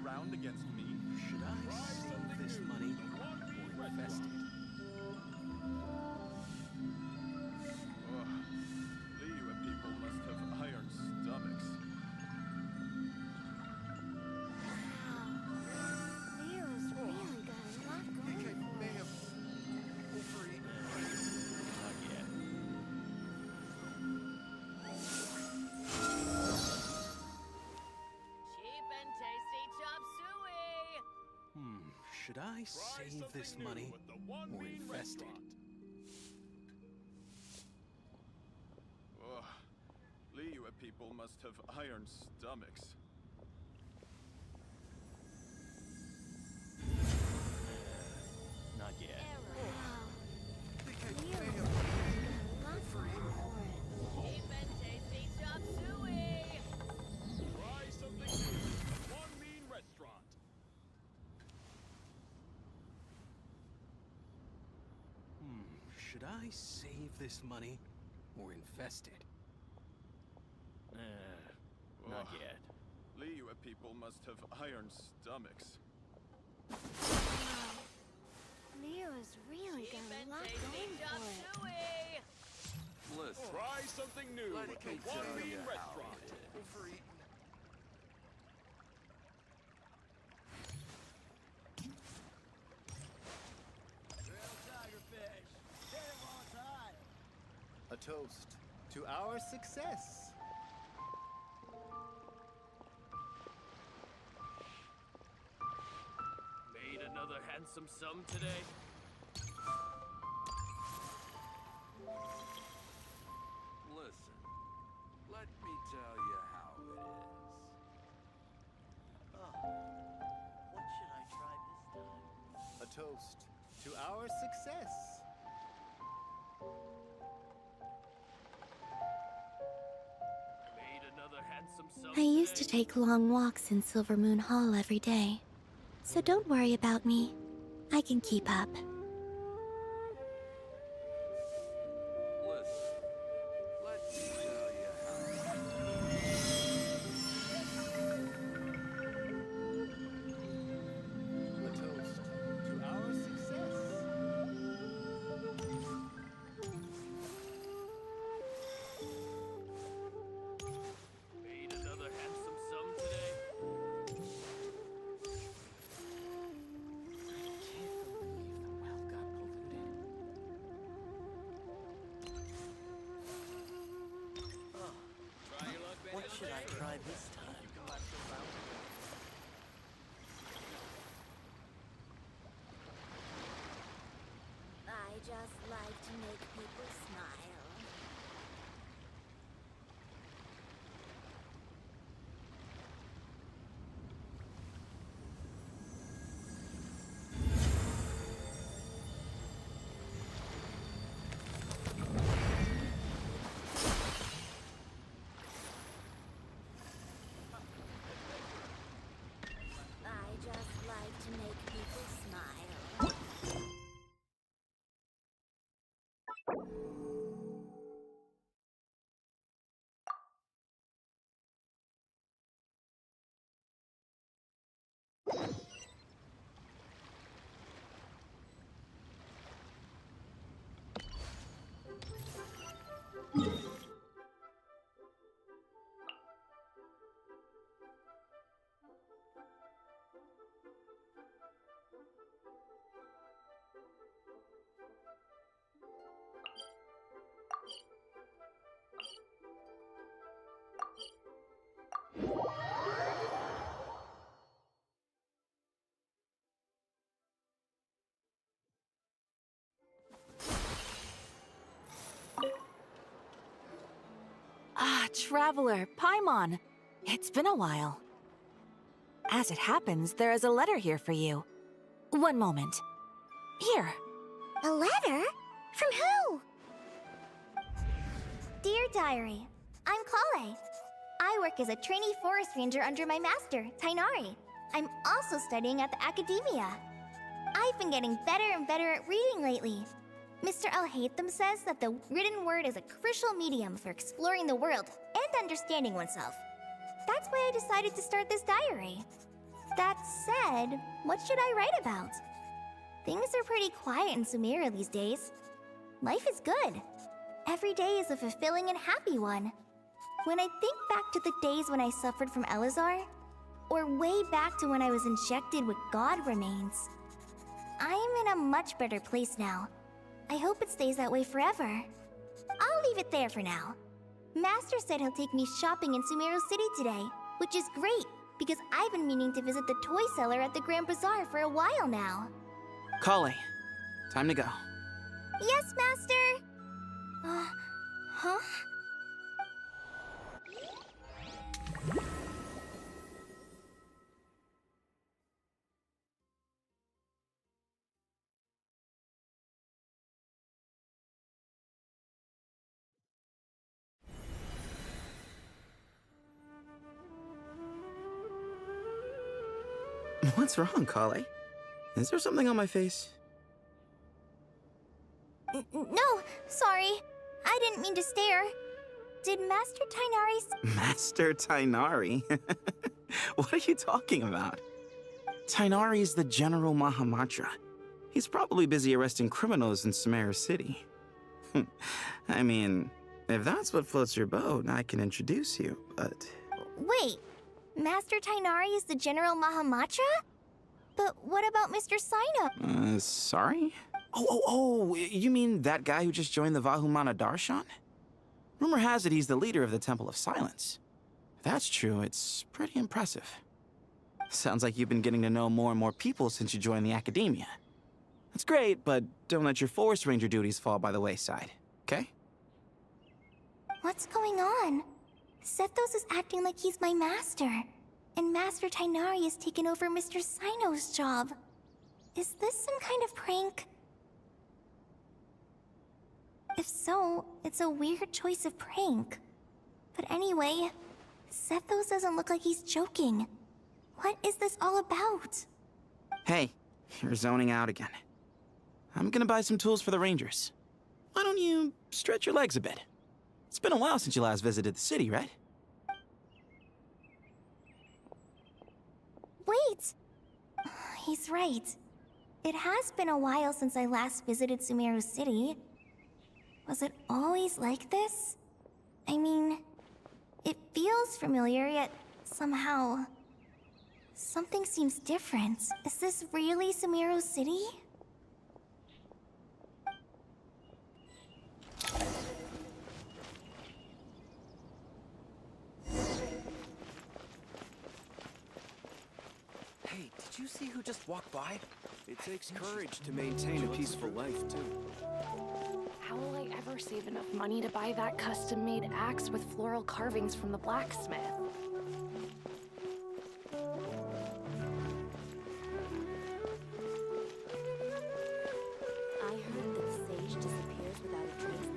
around against me. Should I save this money or invest it? Liyue people must have iron stomachs. Wow. Leo's really got a lot going for may it. have overeaten. Not yet. Cheap and tasty chop suey! Should I save this money or invest it? Liyue people must have iron stomachs. Not yet. Wow. Leo's may got have a lot going for it. Cheap and tasty chop suey! Try something new. One Mean Restaurant. Should I save this money or invest it? Not yet. Liyue people must have iron stomachs. Wow. Leo's really Cheap got a and lot tasty going chop for it. suey! Listen, Try something new let with me the One tell Mean you how Restaurant. it is. Overeaten. A toast to our success. Made another handsome sum today. Listen, let me tell you how it is. What should I try this time? A toast to our success. Made another handsome sum I used to today. take long walks in Silver Moon Hall every day. So don't worry about me. I can keep up. Listen, let me tell you how A toast to our success. Made another handsome sum today. can't believe the well got polluted. Try your luck, Benny. What should I try this time? I just like to make people smile. I just like to make people smile. Ah, Traveler, Paimon. It's been a while. As it happens, there is a letter here for you. One moment. Here. A letter? From who? Dear Diary, I'm Kale. I work as a trainee forest ranger under my master, Tainari. I'm also studying at the academia. I've been getting better and better at reading lately. Mr. Al-Haytham says that the written word is a crucial medium for exploring the world and understanding oneself. That's why I decided to start this diary. That said, what should I write about? Things are pretty quiet in Sumeru these days. Life is good. Every day is a fulfilling and happy one. When I think back to the days when I suffered from Elazar, or way back to when I was injected with God remains, I am in a much better place now. I hope it stays that way forever. I'll leave it there for now. Master said he'll take me shopping in Sumeru City today, which is great, because I've been meaning to visit the toy seller at the Grand Bazaar for a while now. Kale, time to go. Yes, Master! Huh? What's wrong, Kale? Is there something on my face? No, sorry. I didn't mean to stare. Did Master Tainari's... Master Tainari? What are you talking about? Tainari is the General Mahamatra. He's probably busy arresting criminals in Sumeru City. I mean, if that's what floats your boat, I can introduce you, but... Wait, Master Tainari is the General Mahamatra? But what about Mr. Sino? Sorry? Oh, you mean that guy who just joined the Vahumana Darshan? Rumor has it he's the leader of the Temple of Silence. If that's true, it's pretty impressive. Sounds like you've been getting to know more and more people since you joined the academia. That's great, but don't let your Forest Ranger duties fall by the wayside, okay? What's going on? Sethos is acting like he's my master, and Master Tainari has taken over Mr. Sino's job. Is this some kind of prank? If so, it's a weird choice of prank. But anyway, Sethos doesn't look like he's joking. What is this all about? Hey, you're zoning out again. I'm gonna buy some tools for the Rangers. Why don't you stretch your legs a bit? It's been a while since you last visited the city, right? Wait! He's right. It has been a while since I last visited Sumeru City. Was it always like this? I mean, it feels familiar, yet somehow... something seems different. Is this really Sumeru City? Hey, did you see who just walked by? It takes courage to maintain a peaceful life, too. How will I ever save enough money to buy that custom-made axe with floral carvings from the blacksmith? I heard that Sage disappears without a trace.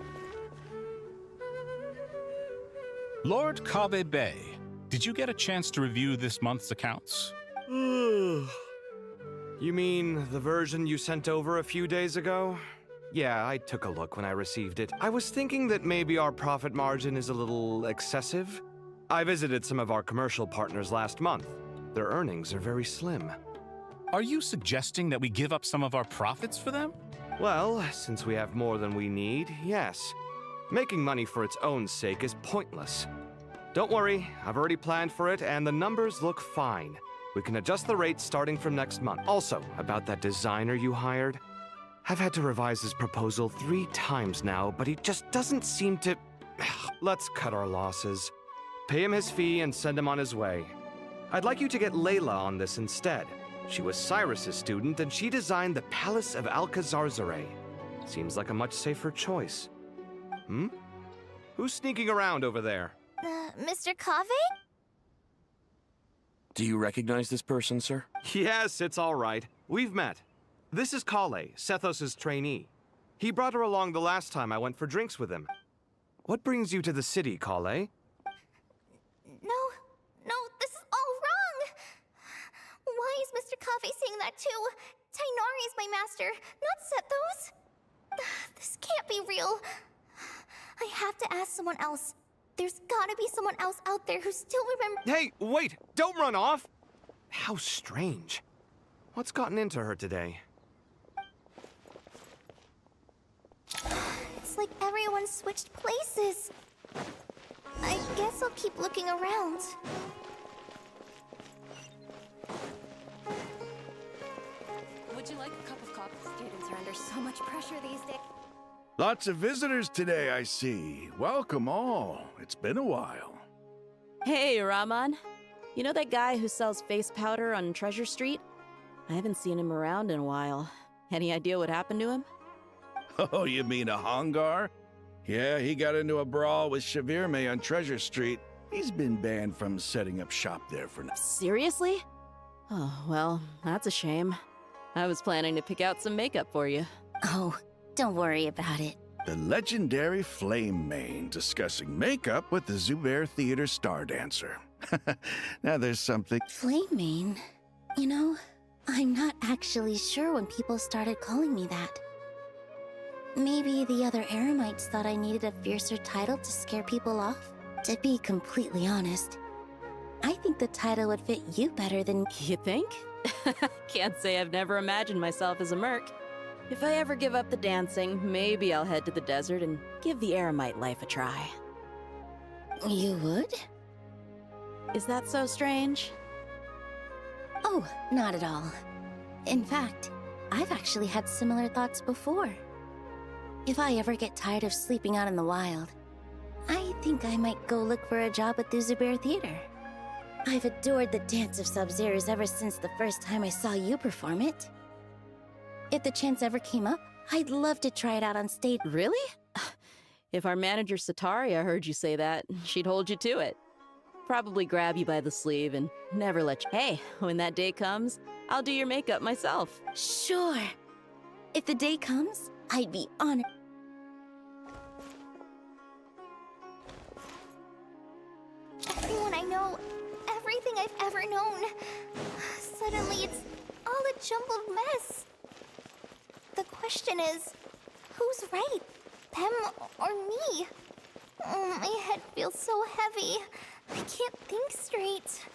Lord Kabe Bay, did you get a chance to review this month's accounts? You mean the version you sent over a few days ago? Yeah, I took a look when I received it. I was thinking that maybe our profit margin is a little excessive. I visited some of our commercial partners last month. Their earnings are very slim. Are you suggesting that we give up some of our profits for them? Well, since we have more than we need, yes. Making money for its own sake is pointless. Don't worry, I've already planned for it, and the numbers look fine. We can adjust the rates starting from next month. Also, about that designer you hired, I've had to revise his proposal 3 times now, but he just doesn't seem to... Let's cut our losses. Pay him his fee and send him on his way. I'd like you to get Layla on this instead. She was Cyrus's student, and she designed the Palace of Alcazarzaray. Seems like a much safer choice. Who's sneaking around over there? Mr. Kave? Do you recognize this person, sir? Yes, it's all right. We've met. This is Kale, Sethos' trainee. He brought her along the last time I went for drinks with him. What brings you to the city, Kale? No, this is all wrong! Why is Mr. Kave saying that too? Tainari is my master, not Sethos. This can't be real. I have to ask someone else. There's gotta be someone else out there who still remembers. Hey, wait! Don't run off! How strange. What's gotten into her today? It's like everyone switched places. I guess I'll keep looking around. Would you like a cup of coffee? Students are under so much pressure these days. Lots of visitors today, I see. Welcome all. It's been a while. Hey, Rahman. You know that guy who sells face powder on Treasure Street? I haven't seen him around in a while. Any idea what happened to him? Oh, you mean a Hongar? Yeah, he got into a brawl with Shavirme on Treasure Street. He's been banned from setting up shop there for now. Seriously? Oh, well, that's a shame. I was planning to pick out some makeup for you. Oh, don't worry about it. The legendary Flame Mane discussing makeup with the Zubair Theater star dancer. Now there's something... Flame Mane? You know, I'm not actually sure when people started calling me that. Maybe the other Eremites thought I needed a fiercer title to scare people off? To be completely honest, I think the title would fit you better than... You think? Can't say I've never imagined myself as a merc. If I ever give up the dancing, maybe I'll head to the desert and give the Eremite life a try. You would? Is that so strange? Oh, not at all. In fact, I've actually had similar thoughts before. If I ever get tired of sleeping out in the wild, I think I might go look for a job at the Zubair Theater. I've adored the dance of Sub-Zeros ever since the first time I saw you perform it. If the chance ever came up, I'd love to try it out on stage. Really? If our manager Sataria heard you say that, she'd hold you to it. Probably grab you by the sleeve and never let you... Hey, when that day comes, I'll do your makeup myself. Sure. If the day comes, I'd be honored. Everyone I know, everything I've ever known. Suddenly it's all a jumbled mess. The question is, who's right? Them or me? Oh, my head feels so heavy. I can't think straight.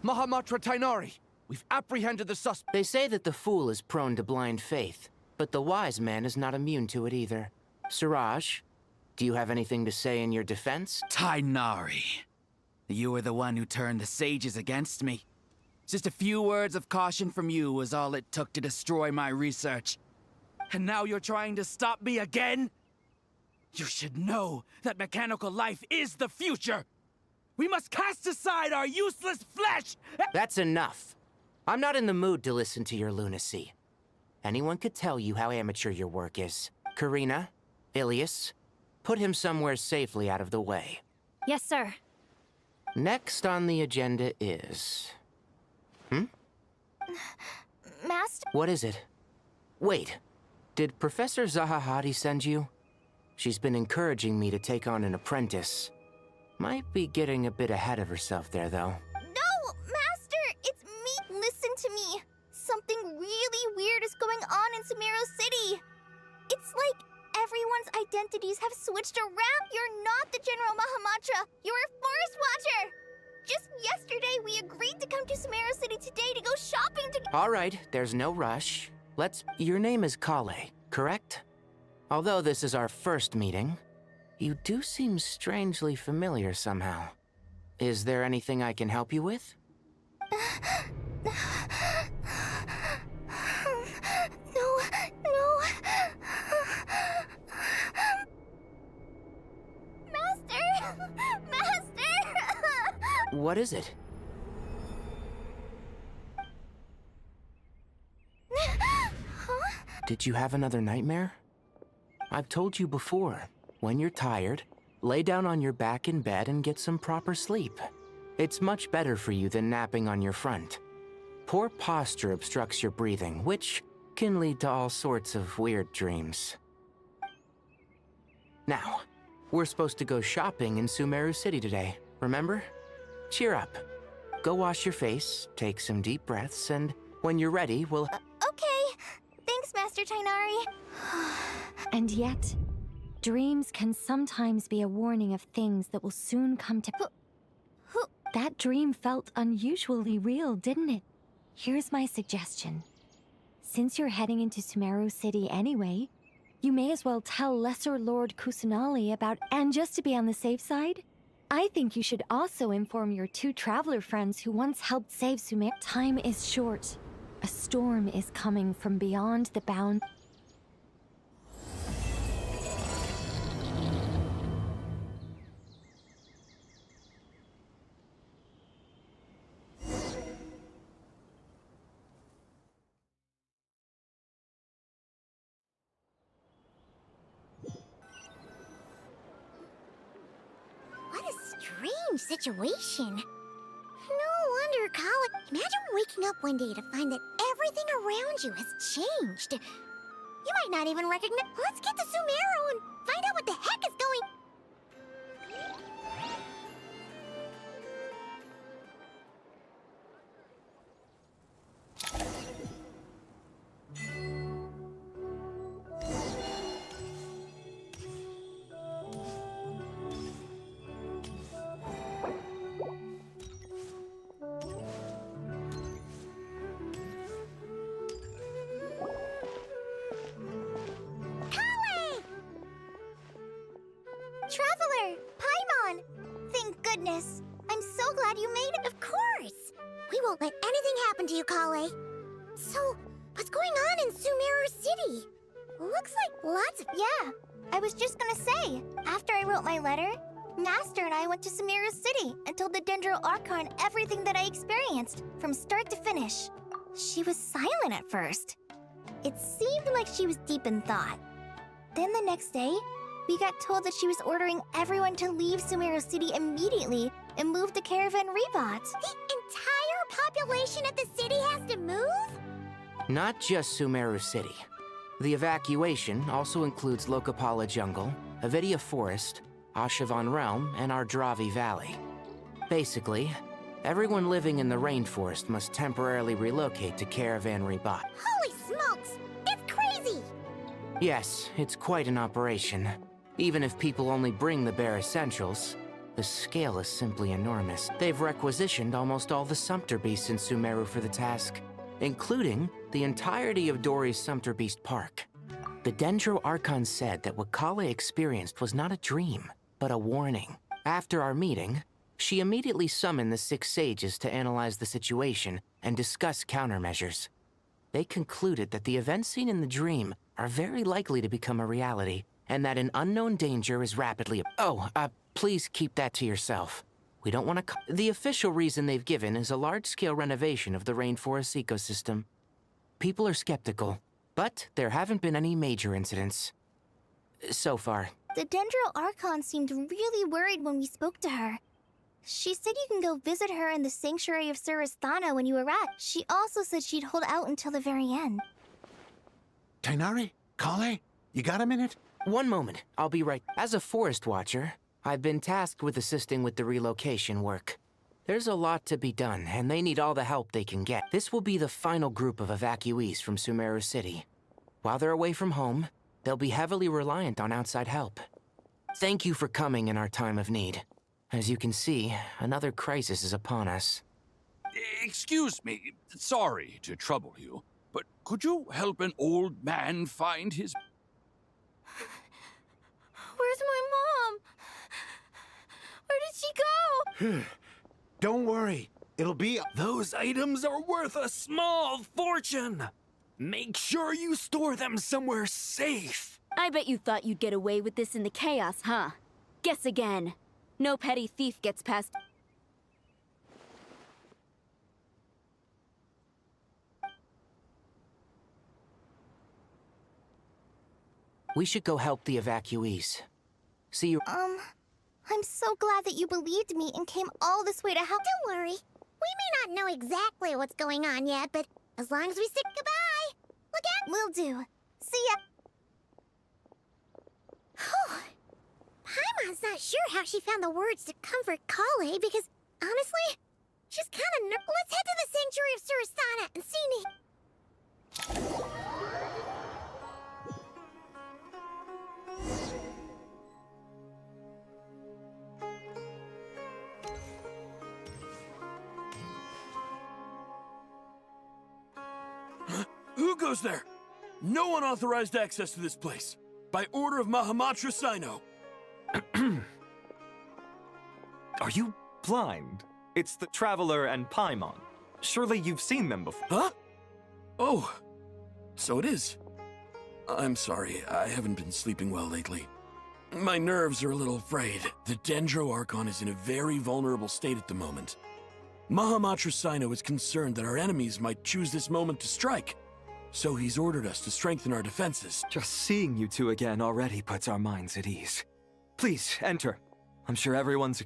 Mahamatra Tainari! We've apprehended the suspect. They say that the fool is prone to blind faith, but the wise man is not immune to it either. Siraj, do you have anything to say in your defense? Tainari, you were the one who turned the sages against me. Just a few words of caution from you was all it took to destroy my research. And now you're trying to stop me again? You should know that mechanical life is the future! We must cast aside our useless flesh! That's enough. I'm not in the mood to listen to your lunacy. Anyone could tell you how amateur your work is. Karina, Ilias, put him somewhere safely out of the way. Yes, sir. Next on the agenda is... Master? What is it? Wait, did Professor Zahahadi send you? She's been encouraging me to take on an apprentice. Might be getting a bit ahead of herself there, though. No, Master! It's me! Listen to me! Something really weird is going on in Sumeru City! It's like everyone's identities have switched around! You're not the General Mahamatra! You're a Forest Watcher! Just yesterday, we agreed to come to Sumeru City today to go shopping together! Alright, there's no rush. Your name is Kale, correct? Although this is our first meeting, you do seem strangely familiar somehow. Is there anything I can help you with? No. Master! Master! What is it? Huh? Did you have another nightmare? I've told you before, when you're tired, lay down on your back in bed and get some proper sleep. It's much better for you than napping on your front. Poor posture obstructs your breathing, which can lead to all sorts of weird dreams. Now, We're supposed to go shopping in Sumeru City today, remember? Cheer up. Go wash your face, take some deep breaths, and when you're ready, we'll... Okay. Thanks, Master Tainari. And yet, dreams can sometimes be a warning of things that will soon come to... That dream felt unusually real, didn't it? Here's my suggestion. Since you're heading into Sumeru City anyway, you may as well tell Lesser Lord Kusanali about... And just to be on the safe side, I think you should also inform your 2 traveler friends who once helped save Sumeru. Time is short. A storm is coming from beyond the bound... What a strange situation. No wonder college... Imagine waking up one day to find that everything around you has changed. You might not even recognize... Let's get to Sumeru and find out what the heck is going... Traveler! Paimon! Thank goodness. I'm so glad you made it. Of course! We won't let anything happen to you, Kale. So, what's going on in Sumeru City? Looks like lots of... Yeah, I was just gonna say, after I wrote my letter, Master and I went to Sumeru City and told the Dendro Archon everything that I experienced, from start to finish. She was silent at first. It seemed like she was deep in thought. Then the next day, we got told that she was ordering everyone to leave Sumeru City immediately and move to Caravan Rebot. The entire population of the city has to move? Not just Sumeru City. The evacuation also includes Lokapala Jungle, Avidia Forest, Ashavan Realm, and Ardravi Valley. Basically, everyone living in the rainforest must temporarily relocate to Caravan Rebot. Holy smokes! It's crazy! Yes, it's quite an operation. Even if people only bring the bare essentials, the scale is simply enormous. They've requisitioned almost all the Sumpter Beasts in Sumeru for the task, including the entirety of Dori's Sumpter Beast Park. The Dendro Archon said that what Kale experienced was not a dream, but a warning. After our meeting, she immediately summoned the 6 sages to analyze the situation and discuss countermeasures. They concluded that the events seen in the dream are very likely to become a reality, and that an unknown danger is rapidly... please keep that to yourself. We don't want to... The official reason they've given is a large-scale renovation of the rainforest ecosystem. People are skeptical, but there haven't been any major incidents. So far. The Dendro Archon seemed really worried when we spoke to her. She said you can go visit her in the Sanctuary of Surasthana when you arrive. She also said she'd hold out until the very end. Tainari? Kale? You got a minute? One moment, I'll be right. As a forest watcher, I've been tasked with assisting with the relocation work. There's a lot to be done, and they need all the help they can get. This will be the final group of evacuees from Sumeru City. While they're away from home, they'll be heavily reliant on outside help. Thank you for coming in our time of need. As you can see, another crisis is upon us. Excuse me, sorry to trouble you, but could you help an old man find his... Where's my mom? Where did she go? Don't worry. It'll be... Those items are worth a small fortune. Make sure you store them somewhere safe. I bet you thought you'd get away with this in the chaos, huh? Guess again. No petty thief gets past... We should go help the evacuees. See you... I'm so glad that you believed me and came all this way to help. Don't worry. We may not know exactly what's going on yet, but as long as we say goodbye, look out. Will do. See ya. Whew. Paimon's not sure how she found the words to comfort Kale because, honestly, she's kind of Let's head to the Sanctuary of Surasana and see Who goes there? No unauthorized access to this place. By order of Mahamatra Sino. Are you blind? It's the Traveler and Paimon. Surely you've seen them before. Huh? Oh, so it is. I'm sorry, I haven't been sleeping well lately. My nerves are a little frayed. The Dendro Archon is in a very vulnerable state at the moment. Mahamatra Sino is concerned that our enemies might choose this moment to strike. So he's ordered us to strengthen our defenses. Just seeing you two again already puts our minds at ease. Please, enter. I'm sure everyone's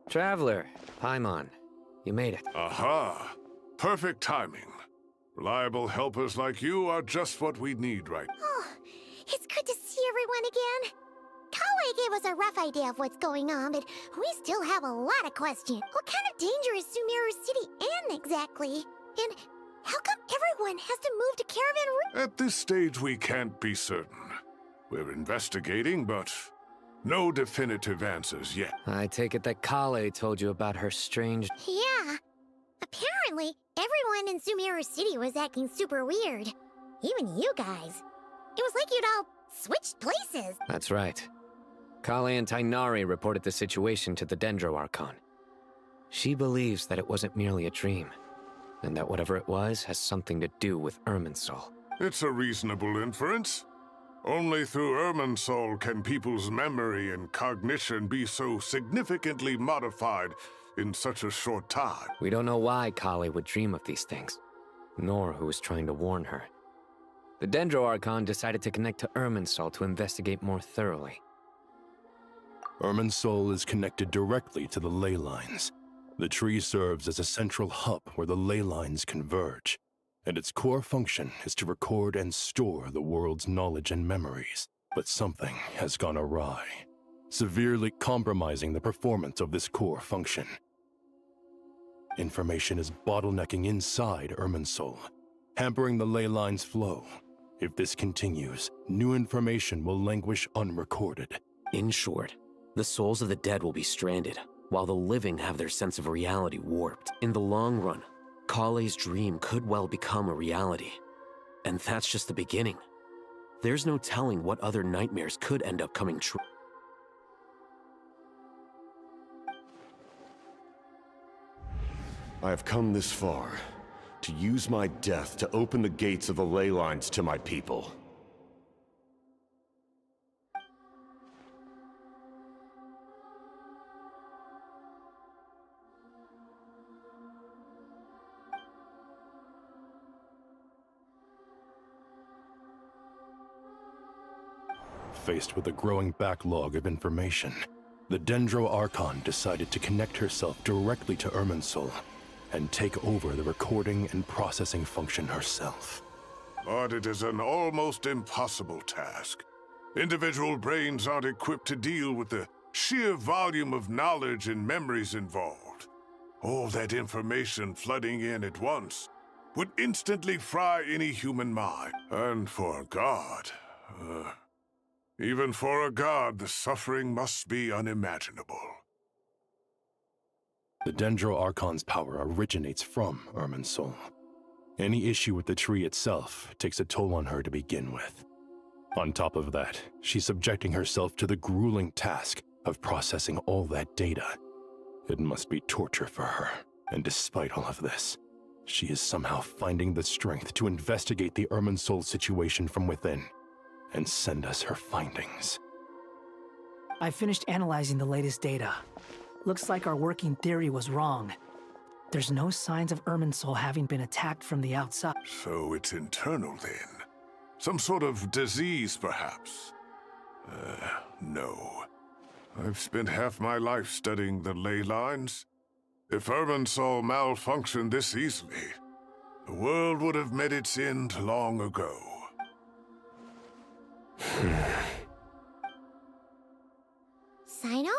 Traveler, Paimon, you made it. Aha! Perfect timing. Reliable helpers like you are just what we need right now. Oh, it's good to see everyone again. Kale gave us a rough idea of what's going on, but we still have a lot of questions. What kind of danger is Sumeru City in exactly? And how come everyone has to move to Caravan At this stage, we can't be certain. We're investigating, but no definitive answers yet. I take it that Kale told you about her strange... Yeah. Apparently, everyone in Sumeru City was acting super weird. Even you guys. It was like you'd all switched places. That's right. Kale and Tainari reported the situation to the Dendro Archon. She believes that it wasn't merely a dream, and that whatever it was has something to do with Irminsul. It's a reasonable inference. Only through Irminsul can people's memory and cognition be so significantly modified in such a short time. We don't know why Kale would dream of these things, nor who was trying to warn her. The Dendro Archon decided to connect to Irminsul to investigate more thoroughly. Irminsul is connected directly to the ley lines. The tree serves as a central hub where the ley lines converge, and its core function is to record and store the world's knowledge and memories. But something has gone awry, severely compromising the performance of this core function. Information is bottlenecking inside Irminsul, hampering the ley line's flow. If this continues, new information will languish unrecorded. In short, the souls of the dead will be stranded, while the living have their sense of reality warped. In the long run, Kale's dream could well become a reality. And that's just the beginning. There's no telling what other nightmares could end up coming true. I have come this far to use my death to open the gates of the ley lines to my people. Faced with a growing backlog of information, the Dendro Archon decided to connect herself directly to Irminsul and take over the recording and processing function herself. But it is an almost impossible task. Individual brains aren't equipped to deal with the sheer volume of knowledge and memories involved. All that information flooding in at once would instantly fry any human mind. And for a god, even for a god, the suffering must be unimaginable. The Dendro Archon's power originates from Irminsul. Any issue with the tree itself takes a toll on her to begin with. On top of that, she's subjecting herself to the grueling task of processing all that data. It must be torture for her, and despite all of this, she is somehow finding the strength to investigate the Irminsul situation from within and send us her findings. I finished analyzing the latest data. Looks like our working theory was wrong. There's no signs of Irminsul having been attacked from the outside. So it's internal then? Some sort of disease, perhaps? No. I've spent half my life studying the ley lines. If Irminsul malfunctioned this easily, the world would have met its end long ago. Sino?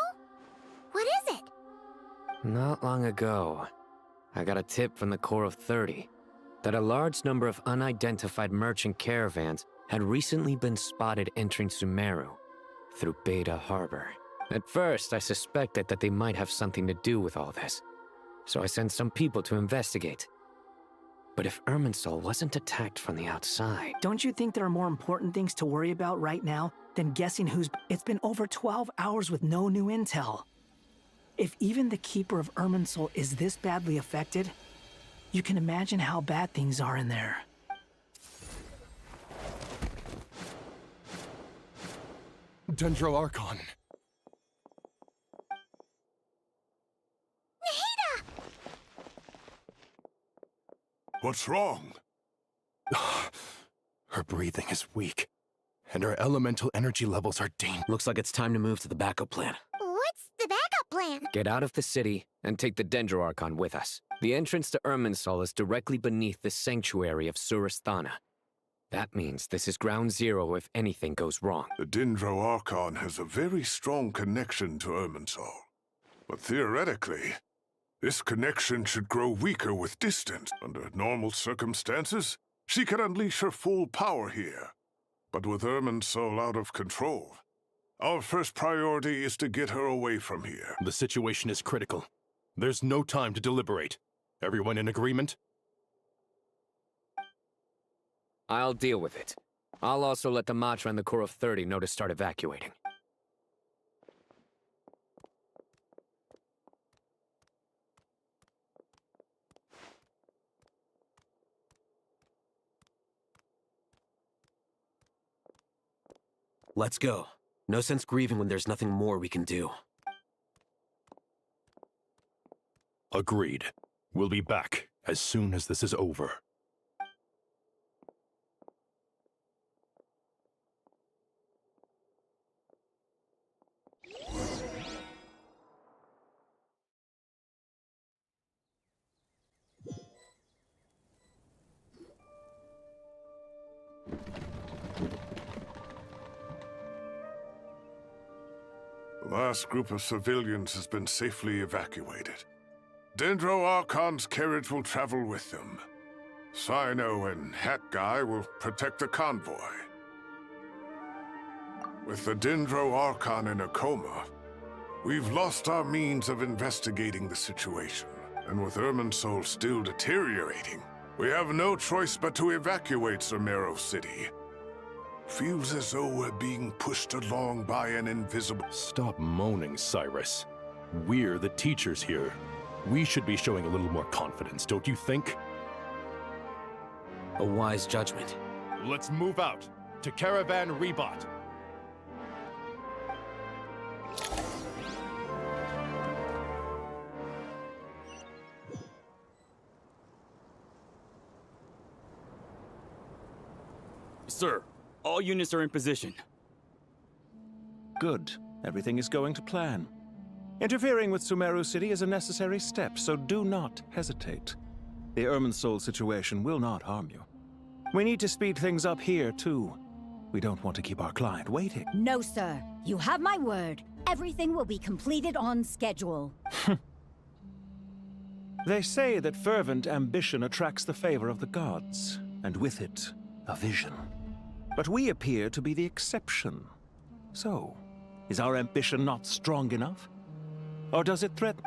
What is it? Not long ago, I got a tip from the Corps of 30 that a large number of unidentified merchant caravans had recently been spotted entering Sumeru through Beta Harbor. At first, I suspected that they might have something to do with all this, so I sent some people to investigate. But if Irminsul wasn't attacked from the outside... Don't you think there are more important things to worry about right now than guessing who's... It's been over 12 hours with no new intel. If even the Keeper of Irminsul is this badly affected, you can imagine how bad things are in there. Dendro Archon. What's wrong? Her breathing is weak, and her elemental energy levels are dangerous. Looks like it's time to move to the backup plan. What's the backup plan? Get out of the city and take the Dendro Archon with us. The entrance to Irminsul is directly beneath the sanctuary of Surasthana. That means this is ground zero if anything goes wrong. The Dendro Archon has a very strong connection to Irminsul. But theoretically, this connection should grow weaker with distance. Under normal circumstances, she can unleash her full power here. But with Irminsul out of control, our first priority is to get her away from here. The situation is critical. There's no time to deliberate. Everyone in agreement? I'll deal with it. I'll also let the Matra and the Corps of 30 know to start evacuating. Let's go. No sense grieving when there's nothing more we can do. Agreed. We'll be back as soon as this is over. The last group of civilians has been safely evacuated. Dendro Archon's carriage will travel with them. Sino and Hat Guy will protect the convoy. With the Dendro Archon in a coma, we've lost our means of investigating the situation. And with Irminsul still deteriorating, we have no choice but to evacuate Sumeru City. Feels as though we're being pushed along by an invisible... Stop moaning, Cyrus. We're the teachers here. We should be showing a little more confidence, don't you think? A wise judgment. Let's move out to Caravan Rebot. Sir, all units are in position. Good. Everything is going to plan. Interfering with Sumeru City is a necessary step, so do not hesitate. The Irminsul situation will not harm you. We need to speed things up here, too. We don't want to keep our client waiting. No, sir. You have my word. Everything will be completed on schedule. They say that fervent ambition attracts the favor of the gods, and with it, a vision. But we appear to be the exception. So, is our ambition not strong enough? Or does it threaten?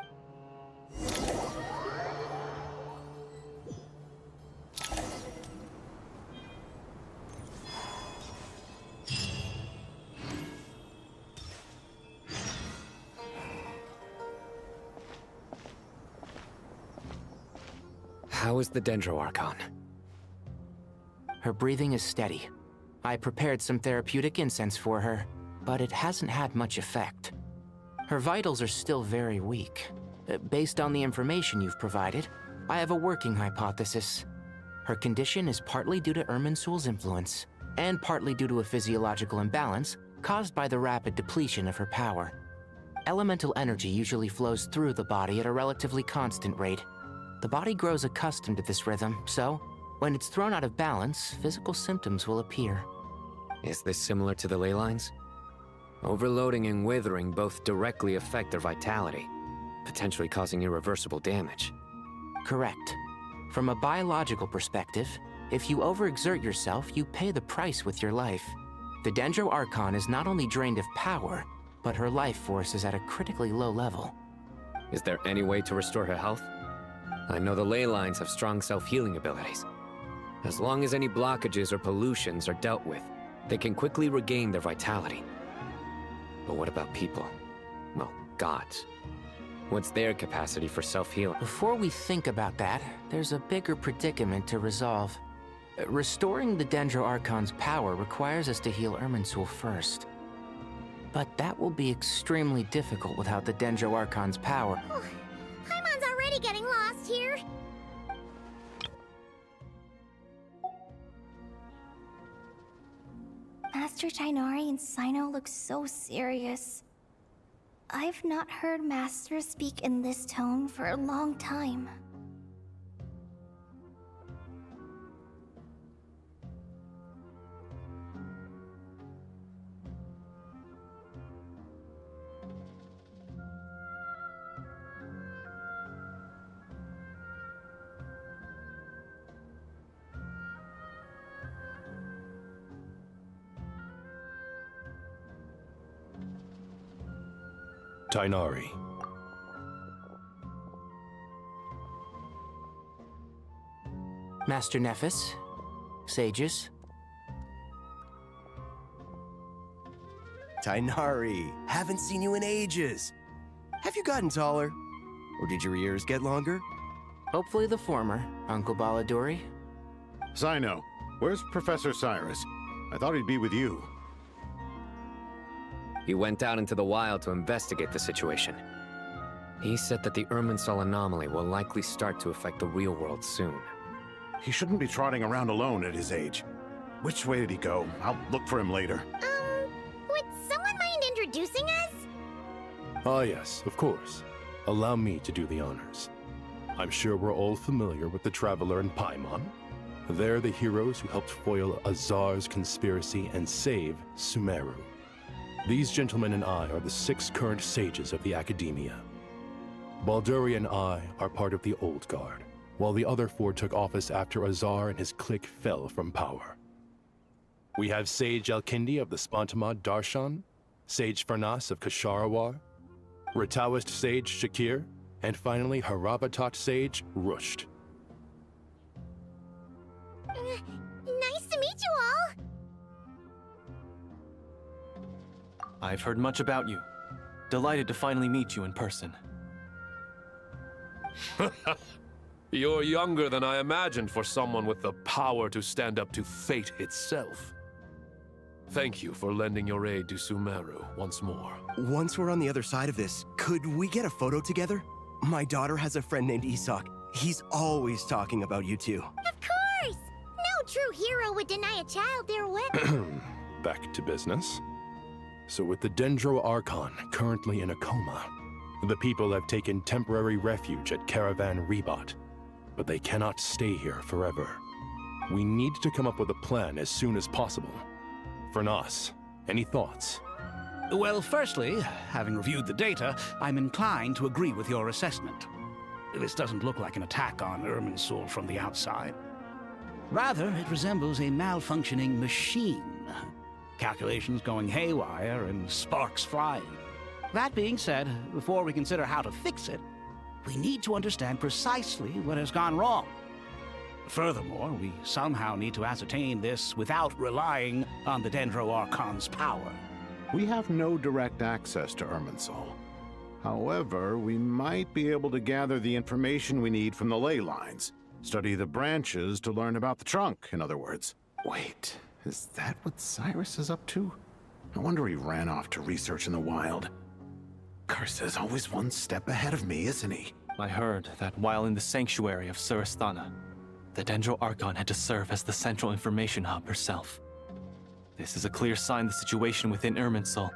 How is the Dendro Archon? Her breathing is steady. I prepared some therapeutic incense for her, but it hasn't had much effect. Her vitals are still very weak, Based on the information you've provided, I have a working hypothesis. Her condition is partly due to Irminsul's influence, and partly due to a physiological imbalance caused by the rapid depletion of her power. Elemental energy usually flows through the body at a relatively constant rate. The body grows accustomed to this rhythm, so when it's thrown out of balance, physical symptoms will appear. Is this similar to the ley lines? Overloading and withering both directly affect their vitality, potentially causing irreversible damage. Correct. From a biological perspective, if you overexert yourself, you pay the price with your life. The Dendro Archon is not only drained of power, but her life force is at a critically low level. Is there any way to restore her health? I know the ley lines have strong self-healing abilities. As long as any blockages or pollutions are dealt with, they can quickly regain their vitality. But what about people? Well, gods. What's their capacity for self-healing? Before we think about that, there's a bigger predicament to resolve. Restoring the Dendro Archon's power requires us to heal Irminsul first. But that will be extremely difficult without the Dendro Archon's power. Oh, Paimon's already getting lost here. Master Tighnari and Sino look so serious. I've not heard Master speak in this tone for a long time. Tighnari. Master Nephis, sages. Tighnari, haven't seen you in ages. Have you gotten taller? Or did your ears get longer? Hopefully the former, Uncle Baladuri. Sino, where's Professor Cyrus? I thought he'd be with you. He went out into the wild to investigate the situation. He said that the Irminsul anomaly will likely start to affect the real world soon. He shouldn't be trotting around alone at his age. Which way did he go? I'll look for him later. Would someone mind introducing us? Ah yes, of course. Allow me to do the honors. I'm sure we're all familiar with the Traveler and Paimon. They're the heroes who helped foil Azar's conspiracy and save Sumeru. These gentlemen and I are the 6 current sages of the Academia. Balduri and I are part of the Old Guard, while the other 4 took office after Azar and his clique fell from power. We have Sage Alkindi of the Spontamad Darshan, Sage Farnas of Kasharawar, Rataoist Sage Shakir, and finally Haravatat Sage Rusht. Nice to meet you all. I've heard much about you. Delighted to finally meet you in person. You're younger than I imagined for someone with the power to stand up to fate itself. Thank you for lending your aid to Sumeru once more. Once we're on the other side of this, could we get a photo together? My daughter has a friend named Isak. He's always talking about you two. Of course! No true hero would deny a child their wish. Back to business. So with the Dendro Archon currently in a coma, the people have taken temporary refuge at Caravan Rebot, but they cannot stay here forever. We need to come up with a plan as soon as possible. Farnas, any thoughts? Well, firstly, having reviewed the data, I'm inclined to agree with your assessment. This doesn't look like an attack on Irminsul from the outside. Rather, it resembles a malfunctioning machine. Calculations going haywire and sparks flying. That being said, before we consider how to fix it, we need to understand precisely what has gone wrong. Furthermore, we somehow need to ascertain this without relying on the Dendro Archon's power. We have no direct access to Irminsul. However, we might be able to gather the information we need from the ley lines. Study the branches to learn about the trunk, in other words. Wait, is that what Cyrus is up to? No wonder he ran off to research in the wild. Curse's always one step ahead of me, isn't he? I heard that while in the sanctuary of Surasthana, the Dendro Archon had to serve as the central information hub herself. This is a clear sign the situation within Irminsul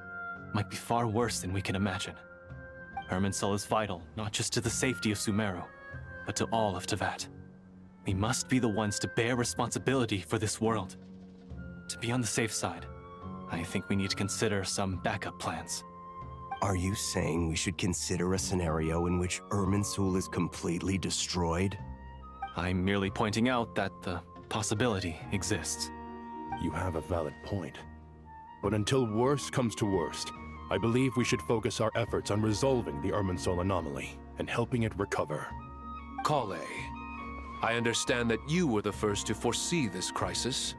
might be far worse than we can imagine. Irminsul is vital not just to the safety of Sumeru, but to all of Teyvat. We must be the ones to bear responsibility for this world. To be on the safe side, I think we need to consider some backup plans. Are you saying we should consider a scenario in which Irminsul is completely destroyed? I'm merely pointing out that the possibility exists. You have a valid point. But until worst comes to worst, I believe we should focus our efforts on resolving the Irminsul anomaly and helping it recover. Kale, I understand that you were the first to foresee this crisis.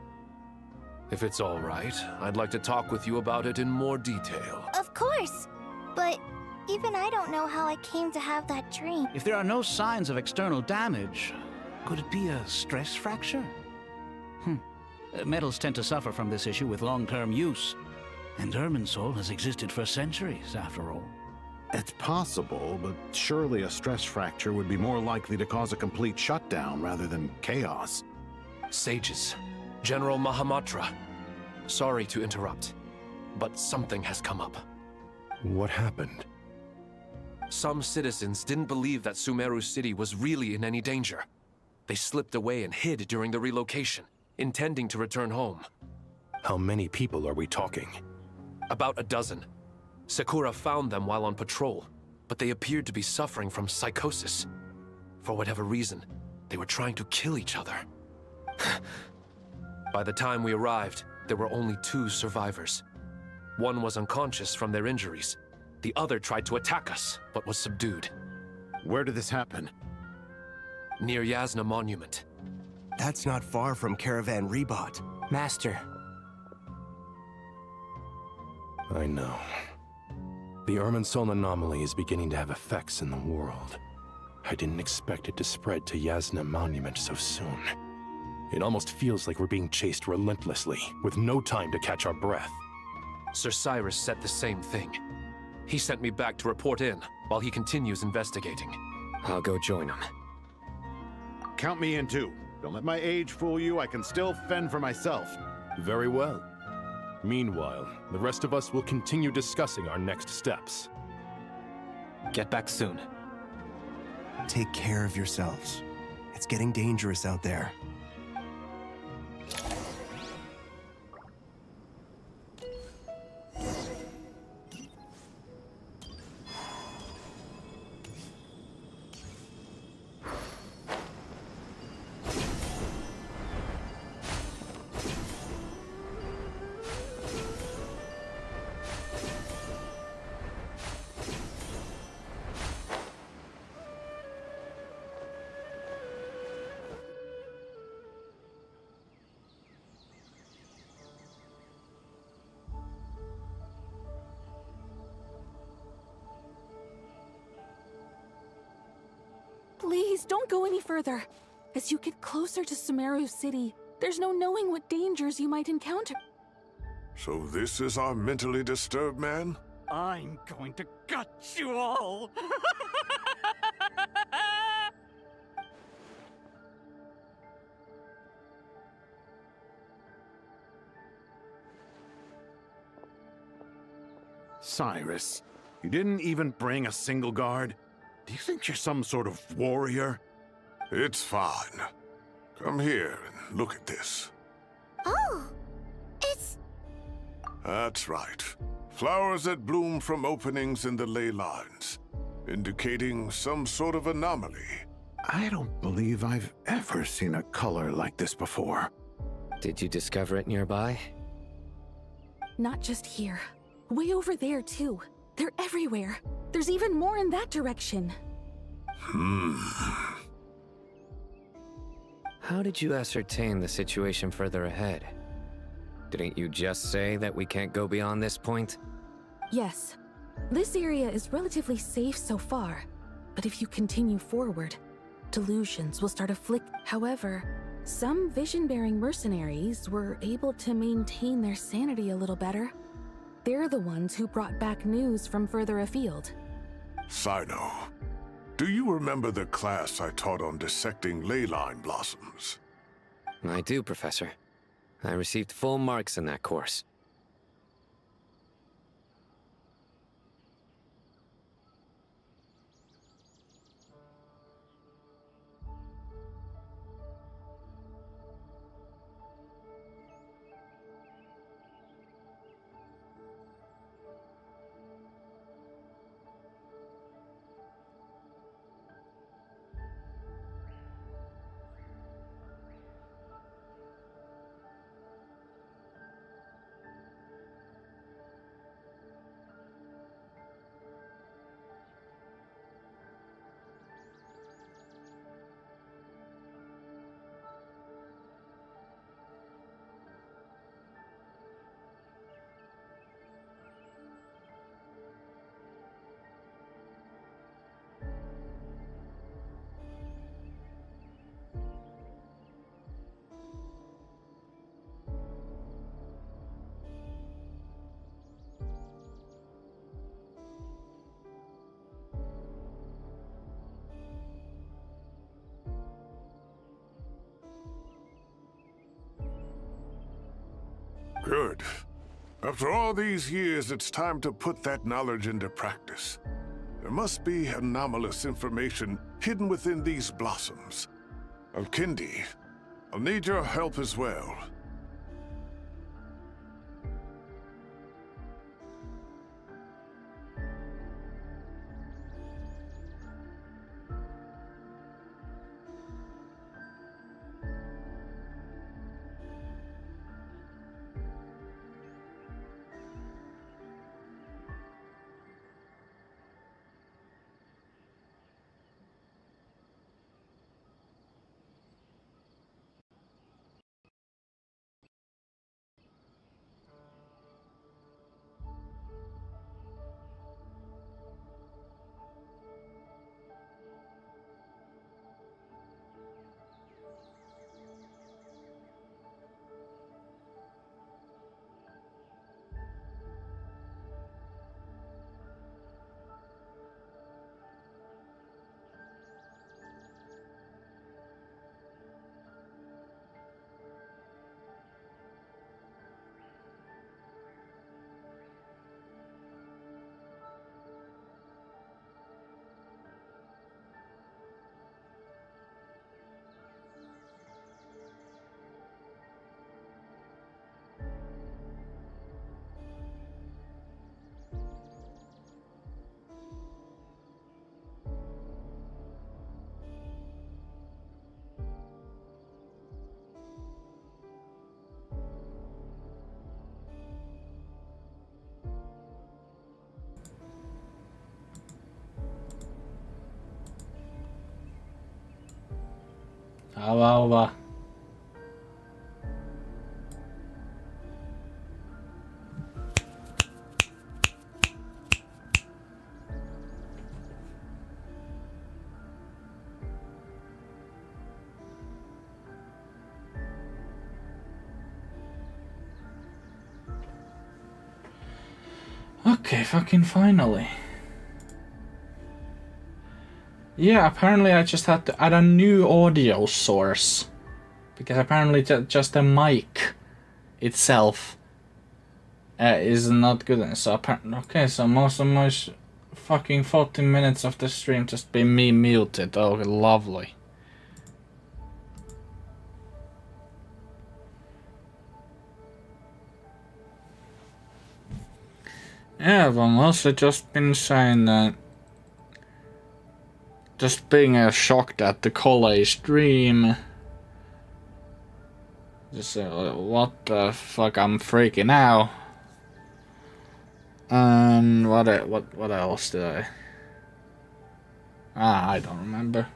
If it's all right, I'd like to talk with you about it in more detail. Of course! But even I don't know how I came to have that dream. If there are no signs of external damage, could it be a stress fracture? Metals tend to suffer from this issue with long-term use. And Irminsul has existed for centuries, after all. It's possible, but surely a stress fracture would be more likely to cause a complete shutdown rather than chaos. Sages, General Mahamatra, sorry to interrupt, but something has come up. What happened? Some citizens didn't believe that Sumeru City was really in any danger. They slipped away and hid during the relocation, intending to return home. How many people are we talking? About a dozen. Sakura found them while on patrol, but they appeared to be suffering from psychosis. For whatever reason, they were trying to kill each other. By the time we arrived, there were only 2 survivors. One was unconscious from their injuries. The other tried to attack us, but was subdued. Where did this happen? Near Yasna Monument. That's not far from Caravan Rebot. Master. I know. The Irminsul anomaly is beginning to have effects in the world. I didn't expect it to spread to Yasna Monument so soon. It almost feels like we're being chased relentlessly, with no time to catch our breath. Sir Cyrus said the same thing. He sent me back to report in, while he continues investigating. I'll go join him. Count me in too. Don't let my age fool you, I can still fend for myself. Very well. Meanwhile, the rest of us will continue discussing our next steps. Get back soon. Take care of yourselves. It's getting dangerous out there. Please, don't go any further. As you get closer to Sumeru City, there's no knowing what dangers you might encounter. So this is our mentally disturbed man? I'm going to gut you all! Cyrus, you didn't even bring a single guard? Do you think you're some sort of warrior? It's fine. Come here and look at this. Oh, it's... That's right. Flowers that bloom from openings in the ley lines, indicating some sort of anomaly. I don't believe I've ever seen a color like this before. Did you discover it nearby? Not just here. Way over there, too. They're everywhere. There's even more in that direction. How did you ascertain the situation further ahead? Didn't you just say that we can't go beyond this point? Yes. This area is relatively safe so far, but if you continue forward, delusions will start afflict. However, some vision-bearing mercenaries were able to maintain their sanity a little better. They're the ones who brought back news from further afield. Sino, do you remember the class I taught on dissecting ley line blossoms? I do, Professor. I received full marks in that course. Good. After all these years, it's time to put that knowledge into practice. There must be anomalous information hidden within these blossoms. Alkindi, I'll need your help as well. Ava. Okay, fucking finally. Yeah, apparently I just had to add a new audio source. Because apparently just the mic itself is not good. So okay, so most of my fucking 14 minutes of the stream just been me muted. Oh, lovely. Yeah, I've mostly just been saying that. Just being shocked at the college stream. Just what the fuck, I'm freaking out. And what else did I don't remember.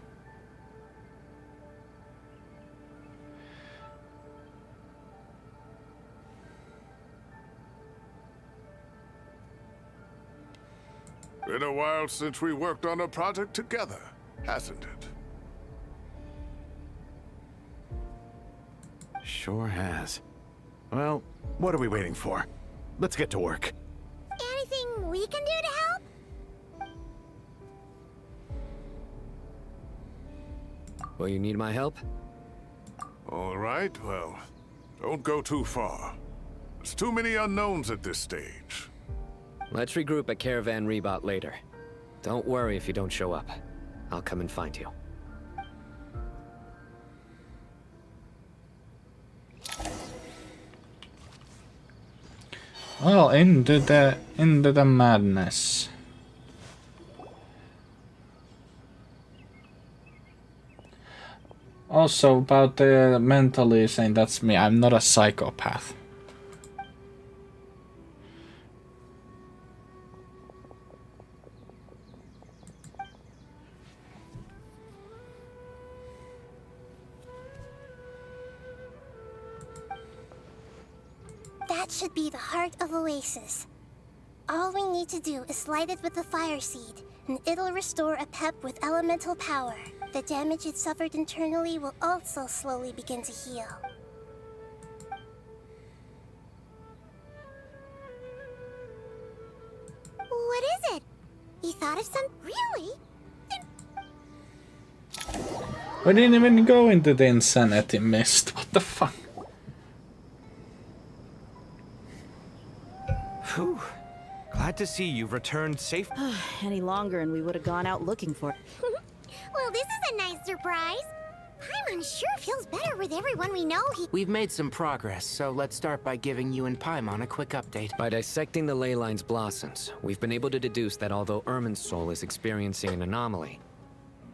Been a while since we worked on a project together, hasn't it? Sure has. Well, what are we waiting for? Let's get to work. Anything we can do to help? Will you need my help? All right, well, don't go too far. There's too many unknowns at this stage. Let's regroup at Caravan Rebot later. Don't worry if you don't show up. I'll come and find you. Well, into the madness. Also, about the mentally saying that's me, I'm not a psychopath. That should be the heart of Oasis. All we need to do is light it with the fire seed, and it'll restore a pep with elemental power. The damage it suffered internally will also slowly begin to heal. What is it? You thought of some... Really? We didn't even go into the insanity mist. What the fuck? Whew. Glad to see you've returned safe. Any longer and we would have gone out looking for it. Well, this is a nice surprise. Paimon sure feels better with everyone we know. We've made some progress, so let's start by giving you and Paimon a quick update. By dissecting the ley line's blossoms, we've been able to deduce that although Irminsul is experiencing an anomaly,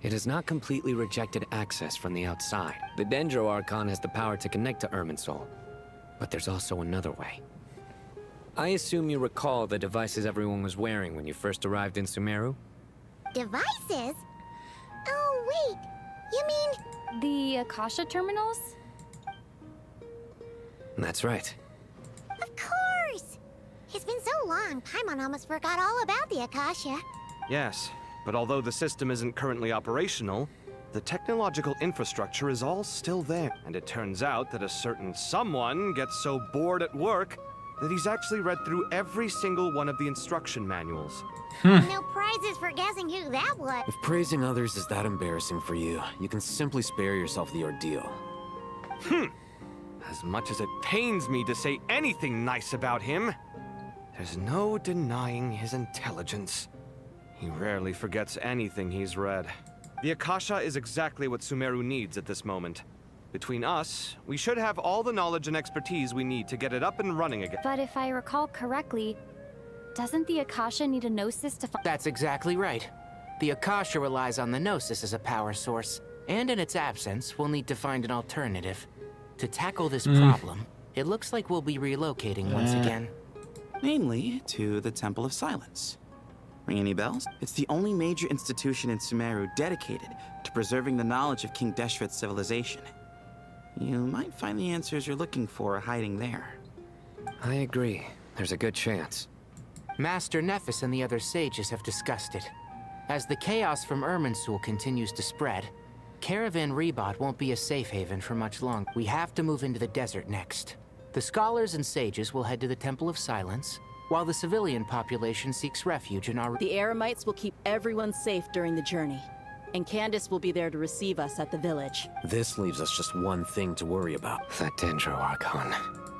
it has not completely rejected access from the outside. The Dendro Archon has the power to connect to Irminsul, but there's also another way. I assume you recall the devices everyone was wearing when you first arrived in Sumeru? Devices? Oh, wait. You mean... The Akasha terminals? That's right. Of course! It's been so long, Paimon almost forgot all about the Akasha. Yes, but although the system isn't currently operational, the technological infrastructure is all still there. And it turns out that a certain someone gets so bored at work that he's actually read through every single one of the instruction manuals. No prizes for guessing who that was. If praising others is that embarrassing for you, you can simply spare yourself the ordeal. As much as it pains me to say anything nice about him, there's no denying his intelligence. He rarely forgets anything he's read. The Akasha is exactly what Sumeru needs at this moment. Between us, we should have all the knowledge and expertise we need to get it up and running again. But if I recall correctly, doesn't the Akasha need a Gnosis to That's exactly right. The Akasha relies on the Gnosis as a power source, and in its absence, we'll need to find an alternative. To tackle this problem, it looks like we'll be relocating once again. Namely, to the Temple of Silence. Ring any bells? It's the only major institution in Sumeru dedicated to preserving the knowledge of King Deshret's civilization. You might find the answers you're looking for hiding there. I agree. There's a good chance. Master Nephis and the other sages have discussed it. As the chaos from Irminsul continues to spread, Caravan Rebot won't be a safe haven for much longer. We have to move into the desert next. The scholars and sages will head to the Temple of Silence, while the civilian population seeks refuge in our... The Eremites will keep everyone safe during the journey, and Candace will be there to receive us at the village. This leaves us just one thing to worry about. That Dendro Archon.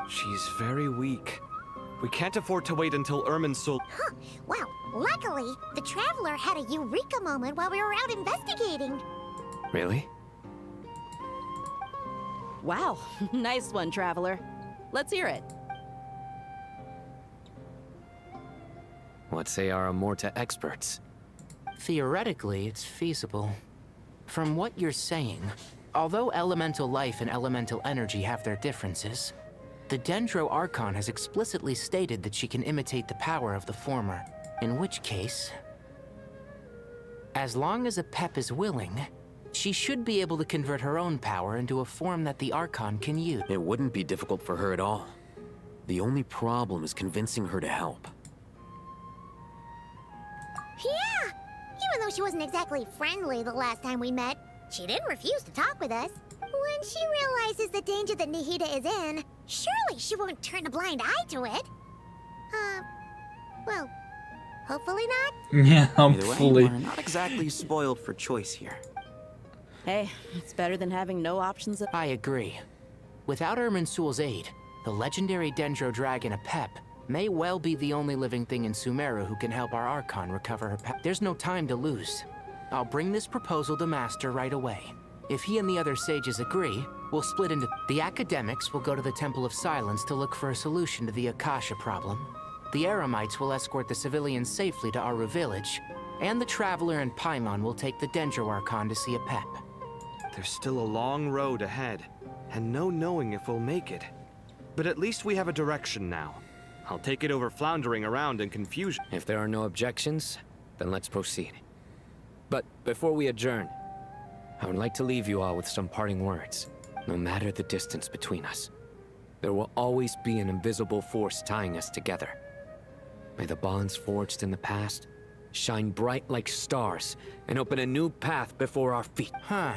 She's very weak. We can't afford to wait until Irminsul... Huh. Well, luckily, the Traveler had a eureka moment while we were out investigating. Really? Wow, nice one, Traveler. Let's hear it. What say our Amorta experts? Theoretically, it's feasible. From what you're saying, although elemental life and elemental energy have their differences, the Dendro Archon has explicitly stated that she can imitate the power of the former, in which case, as long as a Pep is willing, she should be able to convert her own power into a form that the Archon can use. It wouldn't be difficult for her at all. The only problem is convincing her to help. Yeah! Even though she wasn't exactly friendly the last time we met, she didn't refuse to talk with us. When she realizes the danger that Nahida is in, surely she won't turn a blind eye to it. Well, hopefully not. Yeah, Either way, hopefully. we're not exactly spoiled for choice here. Hey, it's better than having no options at— I agree. Without Irminsul's aid, the legendary Dendro Dragon Apep may well be the only living thing in Sumeru who can help our Archon recover her pep. There's no time to lose. I'll bring this proposal to Master right away. If he and the other sages agree, we'll split into... The academics will go to the Temple of Silence to look for a solution to the Akasha problem. The Eremites will escort the civilians safely to Aru village, and the Traveler and Paimon will take the Dendro Archon to see Apep. There's still a long road ahead, and no knowing if we'll make it. But at least we have a direction now. I'll take it over floundering around in confusion. If there are no objections, then let's proceed. But before we adjourn, I would like to leave you all with some parting words. No matter the distance between us, there will always be an invisible force tying us together. May the bonds forged in the past shine bright like stars and open a new path before our feet. Huh.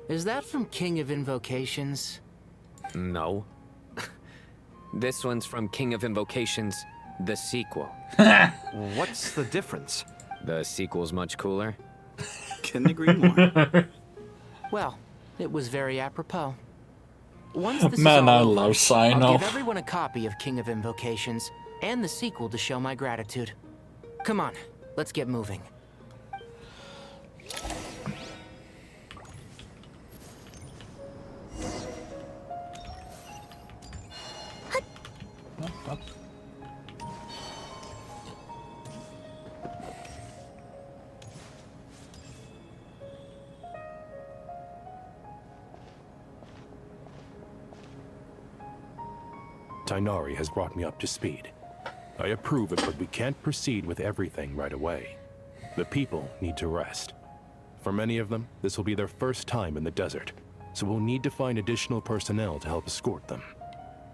Is that from King of Invocations? No. This one's from King of Invocations, the sequel. What's the difference? The sequel's much cooler. Couldn't agree more. Well, it was very apropos. Once this Man, is all I over, love Sino. I'll give everyone a copy of King of Invocations and the sequel to show my gratitude. Come on, let's get moving. Tighnari has brought me up to speed. I approve it, but we can't proceed with everything right away. The people need to rest. For many of them, this will be their first time in the desert, so we'll need to find additional personnel to help escort them.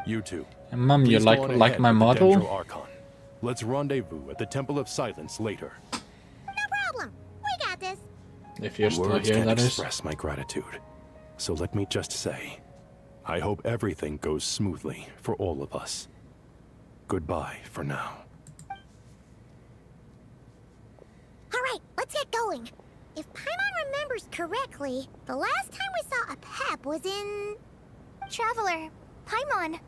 You two. And Mom, you please go on like ahead my with the model? Dendro Archon. Let's rendezvous at the Temple of Silence later. No problem. We got this. If you're still Words here, can't that is. express my gratitude. So let me just say, I hope everything goes smoothly for all of us. Goodbye for now. All right, let's get going. If Paimon remembers correctly, the last time we saw Apep was in... Traveler, Paimon.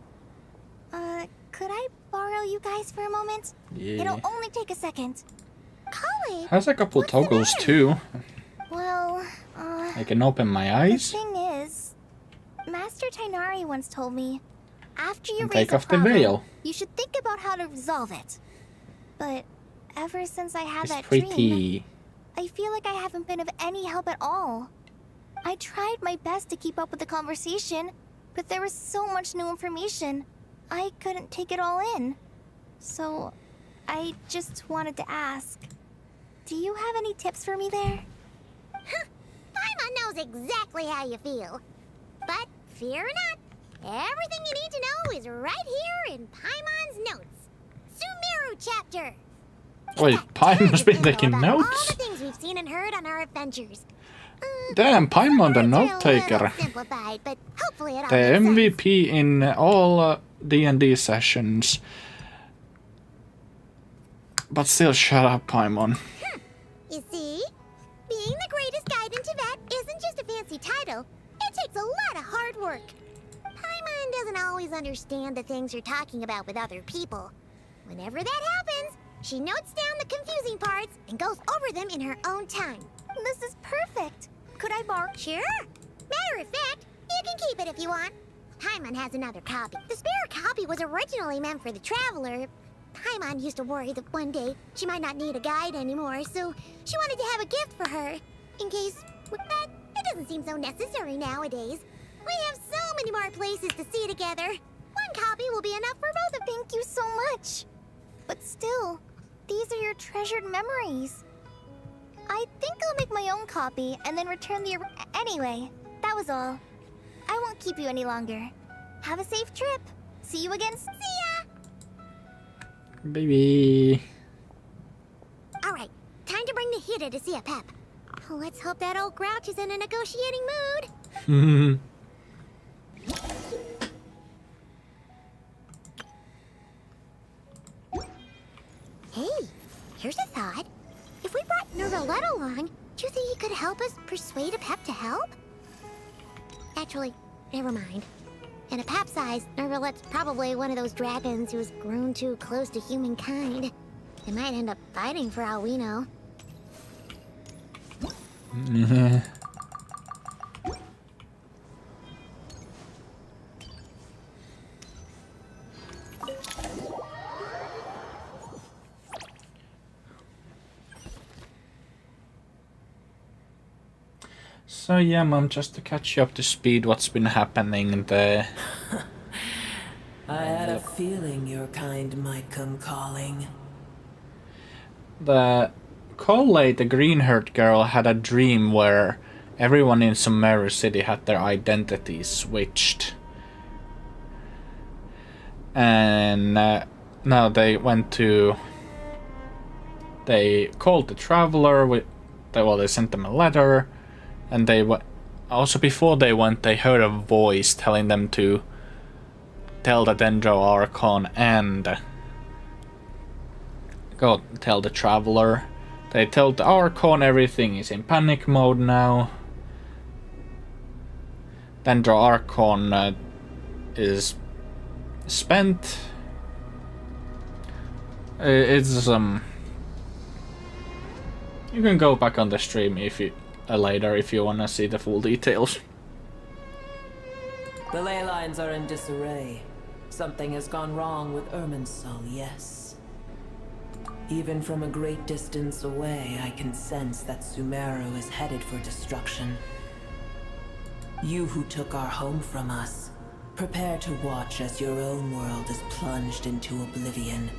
Could I borrow you guys for a moment? Yeah. It'll only take a second. Kale! Has a couple toggles too. Well, I can open my the eyes thing is, Master Tighnari once told me, after you and raise take a off the problem, veil. you should think about how to resolve it. But ever since I had It's that pretty. dream, I feel like I haven't been of any help at all. I tried my best to keep up with the conversation, but there was so much new information. I couldn't take it all in. So, I just wanted to ask, do you have any tips for me there? Paimon knows exactly how you feel. But fear not, everything you need to know is right here in Paimon's notes. Sumeru chapter. Wait, Paimon's been taking All notes? the things we've seen and heard on our adventures. Damn, Paimon the note taker. Simplified, but hopefully it all The makes sense. MVP in all D&D sessions. But still, shut up, Paimon. You see, being the greatest guide in Tibet isn't just a fancy title. It takes a lot of hard work. Paimon doesn't always understand the things you're talking about with other people. Whenever that happens, she notes down the confusing parts and goes over them in her own time. This is perfect. Could I borrow? Sure. Matter of fact, you can keep it if you want. Paimon has another copy. The spare copy was originally meant for the Traveler. Paimon used to worry that one day she might not need a guide anymore, so she wanted to have a gift for her. In case, but it doesn't seem so necessary nowadays. We have so many more places to see together. One copy will be enough for both of you. Thank you so much. But still, these are your treasured memories. I think I'll make my own copy and then return the... Anyway, that was all. I won't keep you any longer. Have a safe trip. See you again. See ya! Baby. All right, time to bring the Hida to see Apep. Let's hope that old grouch is in a negotiating mood. Hey, here's a thought. If we brought Nergalette along, Do you think he could help us persuade a Pep to help? Actually, never mind. In a Pep-sized, Nervalet's probably one of those dragons who's grown too close to humankind. They might end up fighting for all we know. So yeah, Mom, just to catch you up to speed, what's been happening there? I had a feeling your kind might come calling. The Collei, the green-haired girl, had a dream where everyone in Sumeru City had their identities switched. And now they called the Traveler, they sent them a letter, and also before they went, they heard a voice telling them to tell the Dendro Archon and go tell the Traveler. They tell the Archon everything is in panic mode now. Dendro Archon is spent. It's you can go back on the stream if you later if you wanna see the full details. The ley lines are in disarray. Something has gone wrong with Irminsul, yes. Even from a great distance away, I can sense that Sumeru is headed for destruction. You who took our home from us, prepare to watch as your own world is plunged into oblivion.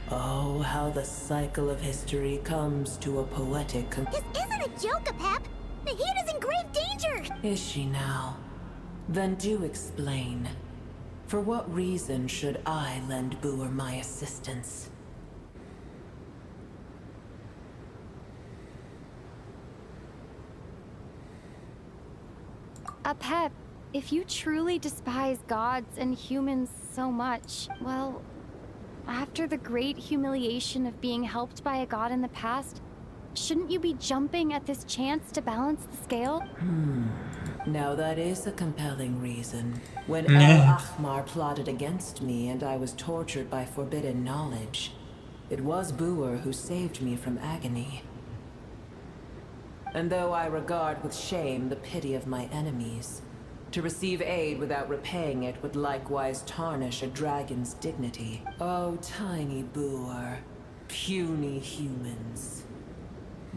Oh, how the cycle of history comes to a poetic This isn't a joke, Pep! The heat is in grave danger! Is she now? Then do explain. For what reason should I lend Booer my assistance? Pep, if you truly despise gods and humans so much, well, after the great humiliation of being helped by a god in the past, shouldn't you be jumping at this chance to balance the scale? Now that is a compelling reason. When Al-Ahmar plotted against me and I was tortured by forbidden knowledge, it was Booer who saved me from agony. And though I regard with shame the pity of my enemies, to receive aid without repaying it would likewise tarnish a dragon's dignity. Oh, tiny Booer, puny humans.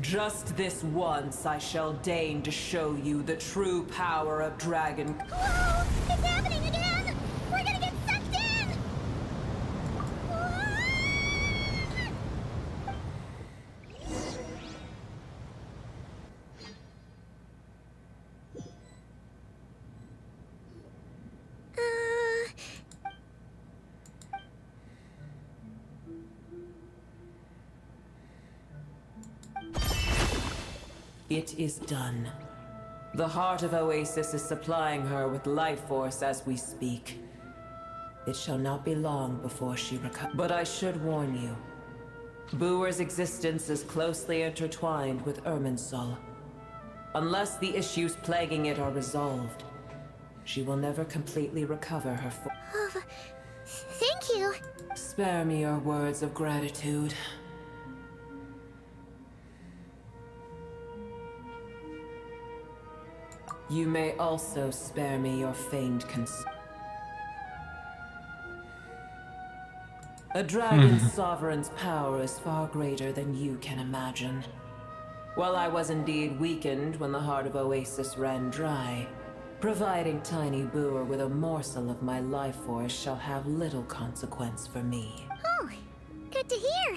Just this once I shall deign to show you the true power of dragon. Whoa! It's happening again! We're gonna get sucked in! It is done. The heart of Oasis is supplying her with life force as we speak. It shall not be long before she recovers. But I should warn you. Booer's existence is closely intertwined with Irminsul. Unless the issues plaguing it are resolved, she will never completely recover her Thank you. Spare me your words of gratitude. You may also spare me your feigned concern. A dragon's sovereign's power is far greater than you can imagine. While I was indeed weakened when the heart of Oasis ran dry, providing tiny Booer with a morsel of my life force shall have little consequence for me. Oh, good to hear.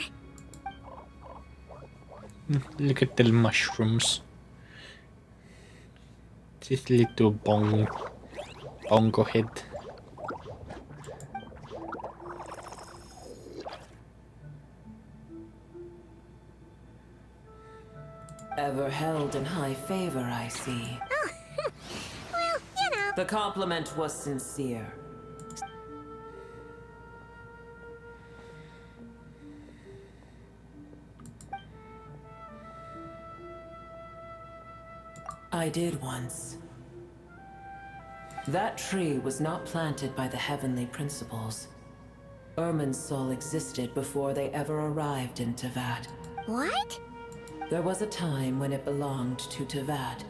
Look at the mushrooms. This little bongo head. Ever held in high favor, I see. Oh, well, you know. The compliment was sincere. I did once. That tree was not planted by the heavenly principles. Irminsul existed before they ever arrived in Teyvat. What? There was a time when it belonged to Teyvat.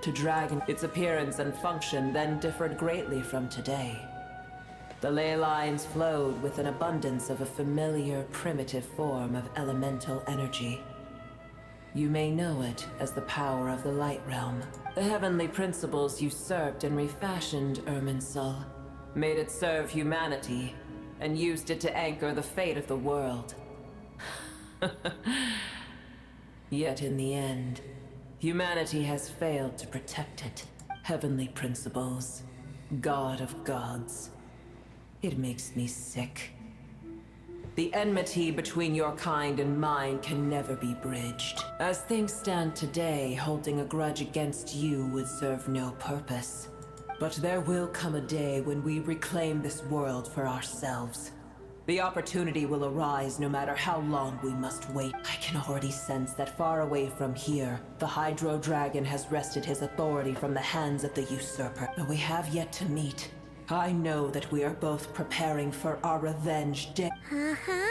To Dragon, its appearance and function then differed greatly from today. The ley lines flowed with an abundance of a familiar, primitive form of elemental energy. You may know it as the power of the Light Realm. The heavenly principles usurped and refashioned Irminsul, made it serve humanity, and used it to anchor the fate of the world. Yet in the end, humanity has failed to protect it. Heavenly principles, God of gods. It makes me sick. The enmity between your kind and mine can never be bridged. As things stand today, holding a grudge against you would serve no purpose. But there will come a day when we reclaim this world for ourselves. The opportunity will arise no matter how long we must wait. I can already sense that far away from here, the Hydro Dragon has wrested his authority from the hands of the usurper. Though we have yet to meet, I know that we are both preparing for our revenge day. Uh-huh.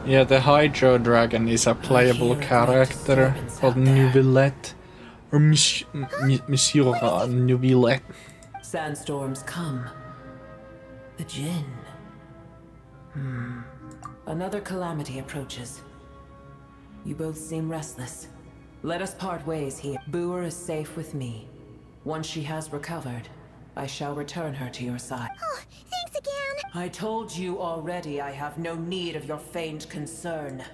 Yeah, the Hydro Dragon is a playable character called Nubilette. Or Monsieur Nubilette. Sandstorms come. The Jinn. Another calamity approaches. You both seem restless. Let us part ways here. Boer is safe with me. Once she has recovered, I shall return her to your side. Oh, thanks again. I told you already I have no need of your feigned concern.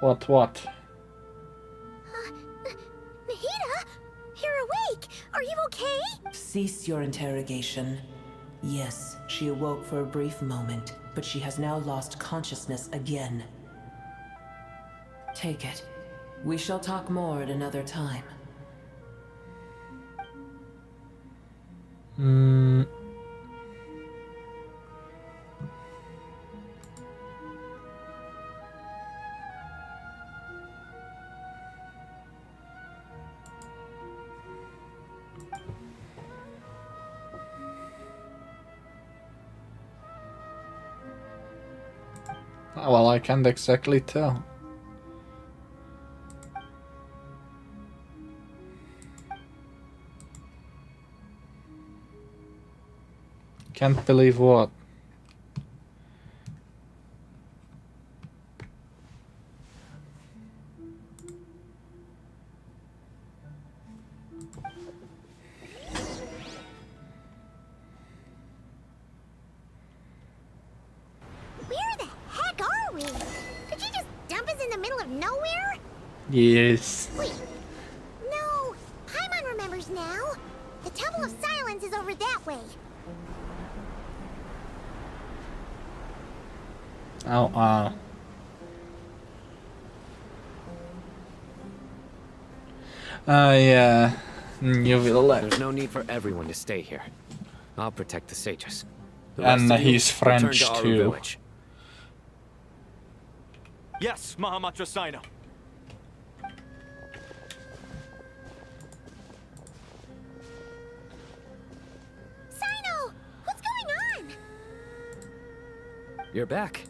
What? Nahida? You're awake! Are you okay? Cease your interrogation. Yes, she awoke for a brief moment, but she has now lost consciousness again. Take it. We shall talk more at another time. Well, I can't exactly tell. Can't believe what? Yes. Wait. No. Paimon remembers now. The Temple of Silence is over that way. Oh, yeah. You will let. There's no need for everyone to stay here. I'll protect the sages. And he's French too. Village. Yes, Mahamatra Sino. You're back.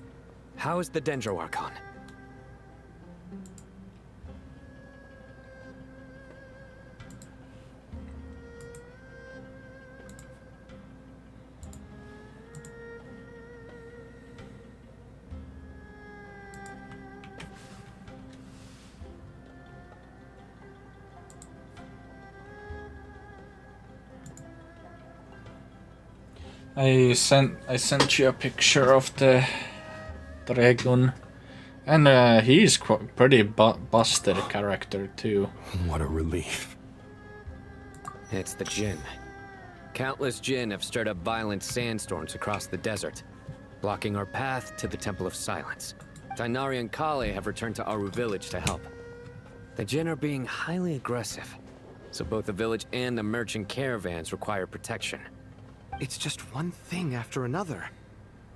How is the Dendro Archon? I sent you a picture of the dragon, and he's pretty busted character too. What a relief. It's the Jinn. Countless Jinn have stirred up violent sandstorms across the desert, blocking our path to the Temple of Silence. Tainari and Kale have returned to Aru village to help. The Jinn are being highly aggressive, so both the village and the merchant caravans require protection. It's just one thing after another.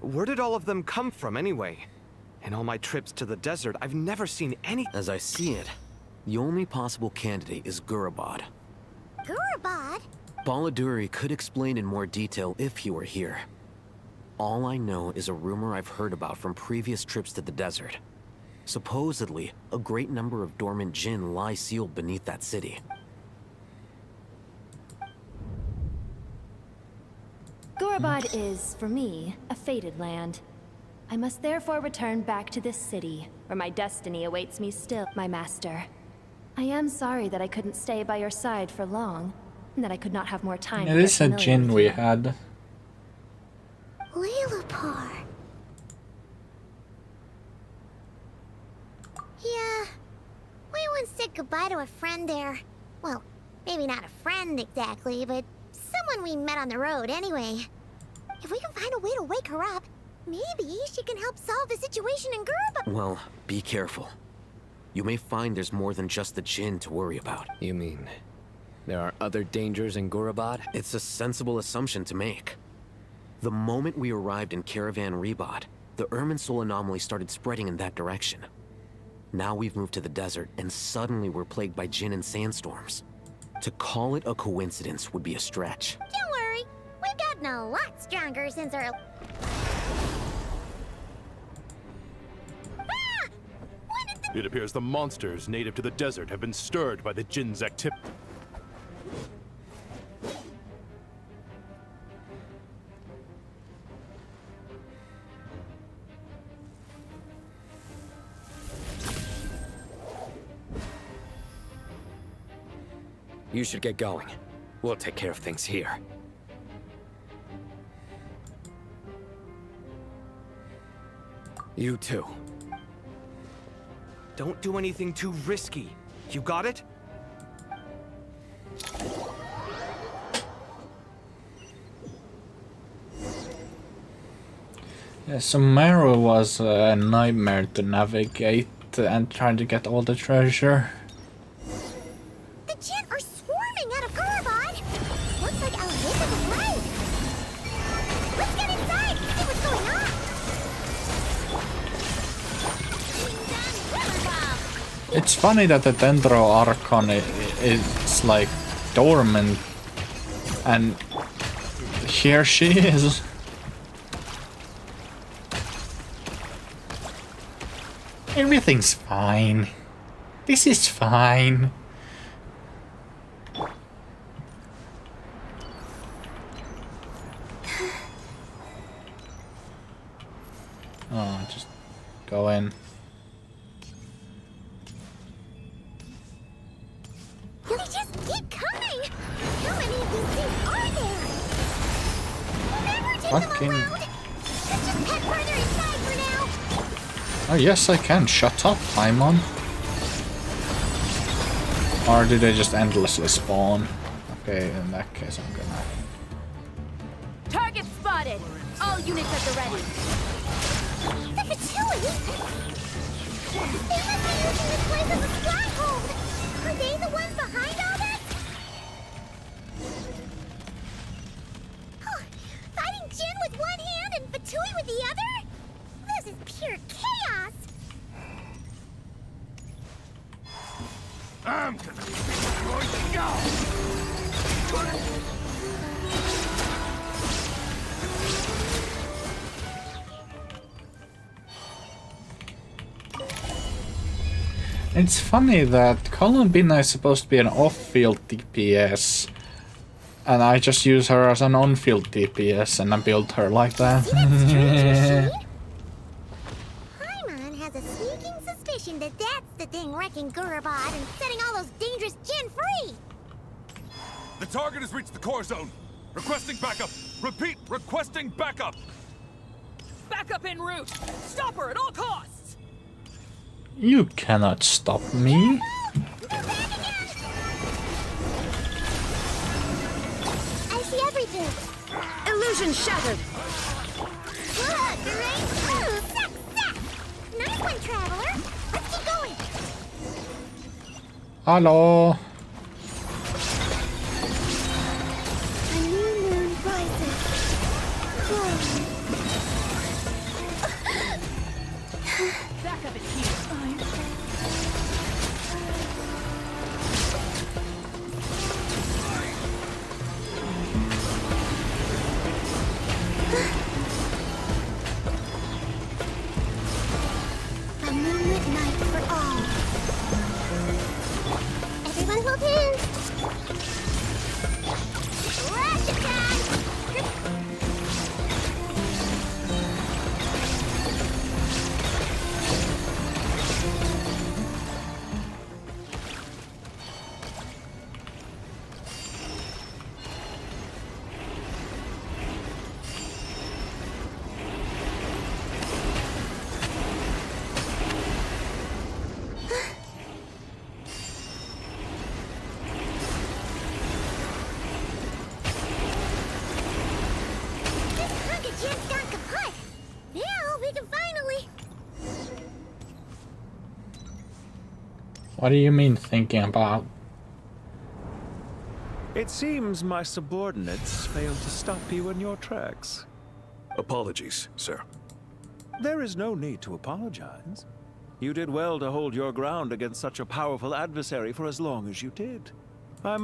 Where did all of them come from anyway? In all my trips to the desert, I've never seen any— As I see it, the only possible candidate is Gurabad. Gurabad? Baladuri could explain in more detail if he were here. All I know is a rumor I've heard about from previous trips to the desert. Supposedly, a great number of dormant Jinn lie sealed beneath that city. Gurabad is, for me, a fated land. I must therefore return back to this city, where my destiny awaits me still, my master. I am sorry that I couldn't stay by your side for long, and that I could not have more time. It is a Jinn we had. Lilipar. Yeah, we once said goodbye to a friend there. Well, maybe not a friend exactly, but someone we met on the road anyway. If we can find a way to wake her up, maybe she can help solve the situation in Gurabad. Well, be careful. You may find there's more than just the Jinn to worry about. You mean there are other dangers in Gurabad? It's a sensible assumption to make. The moment we arrived in Caravan Rebad, the Irminsul anomaly started spreading in that direction. Now we've moved to the desert, and suddenly we're plagued by Jinn and sandstorms. To call it a coincidence would be a stretch. Don't worry, we've gotten a lot stronger since our... It appears the monsters native to the desert have been stirred by the Jinn's activity. You should get going. We'll take care of things here. You too. Don't do anything too risky. You got it? Yeah, Sumeru was a nightmare to navigate and try to get all the treasure. The Jinn are swarming out of Gurabad! Looks like our hope is right! Let's get inside and see what's going on! It's funny that the Dendro Archon is like dormant, and here she is. Everything's fine. This is fine. Oh, just go in. They just keep coming! How many of these things are there? Never take Fucking... them around! Let's just head further inside for now! Oh yes, I can. Shut up, Paimon. Or do they just endlessly spawn? Okay, in that case I'm gonna... Target spotted! All units at the ready. The Vtuber! They must be using this place as a stronghold! Are they the ones behind all this? Oh, fighting Jinn with one hand and Vtuber with the other? This is pure chaos! I'm gonna destroy you! It's funny that Columbina is supposed to be an off-field DPS, and I just use her as an on-field DPS, and I build her like that. Paimon has a sneaking suspicion that that's the thing wrecking Gurabad and setting all those dangerous Jinn free! The target has reached the core zone. Requesting backup. Repeat, requesting backup. Backup en route. Stop her at all costs. You cannot stop me. I see everything! Illusion shattered. Look, right? Oh, suck! Nice one, Traveler! Let's keep going! Target spotted. All units at the ready. Let's Hello. A new moon rises. Back up at here. A moonlit night for all. Everyone hold hands. Ratchet time! Jim's gone kaput. Now we can finally... What do you mean thinking about? It seems my subordinates failed to stop you in your tracks. Apologies, sir. There is no need to apologize. You did well to hold your ground against such a powerful adversary for as long as you did. So,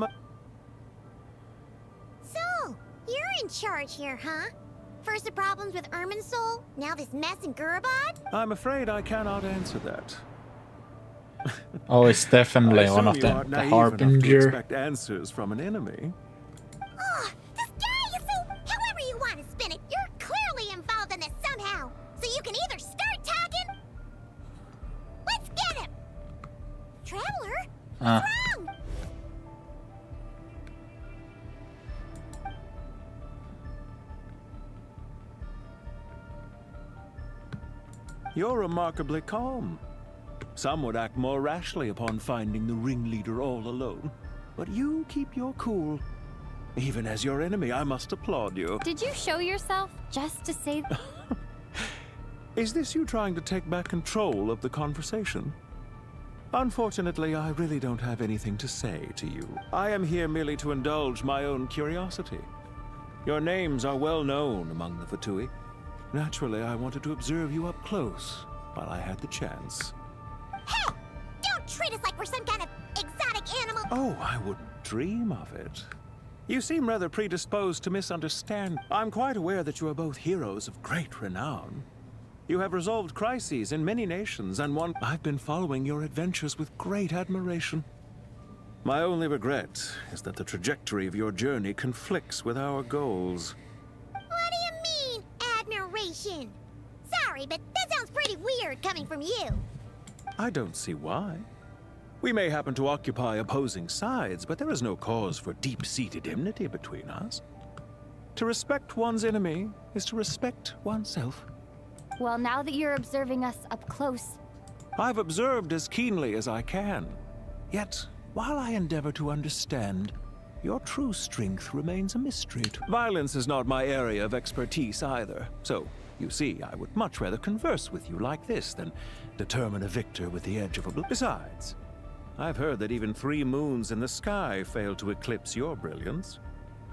you're in charge here, huh? First the problems with Irminsul, now this mess in Gurabad? I'm afraid I cannot answer that. Oh, it's definitely one of you them. aren't The naive enough to Harbinger. expect answers from an enemy. Oh, this guy is so... However you want to spin it, you're clearly involved in this somehow. So you can either start talking... Let's get him! Traveler? What's wrong? You're remarkably calm. Some would act more rashly upon finding the ringleader all alone. But you keep your cool. Even as your enemy, I must applaud you. Did you show yourself just to say... Is this you trying to take back control of the conversation? Unfortunately, I really don't have anything to say to you. I am here merely to indulge my own curiosity. Your names are well known among the Vtui. Naturally, I wanted to observe you up close while I had the chance. Hey! Don't treat us like we're some kind of exotic animal! Oh, I wouldn't dream of it. You seem rather predisposed to misunderstand. I'm quite aware that you are both heroes of great renown. You have resolved crises in many nations, and one... I've been following your adventures with great admiration. My only regret is that the trajectory of your journey conflicts with our goals. What do you mean, admiration? Sorry, but that sounds pretty weird coming from you. I don't see why. We may happen to occupy opposing sides, but there is no cause for deep-seated enmity between us. To respect one's enemy is to respect oneself. Well, now that you're observing us up close... I've observed as keenly as I can. Yet, while I endeavor to understand, your true strength remains a mystery. Violence is not my area of expertise either, so, you see, I would much rather converse with you like this than determine a victor with the edge of a... Besides, I've heard that even 3 moons in the sky fail to eclipse your brilliance.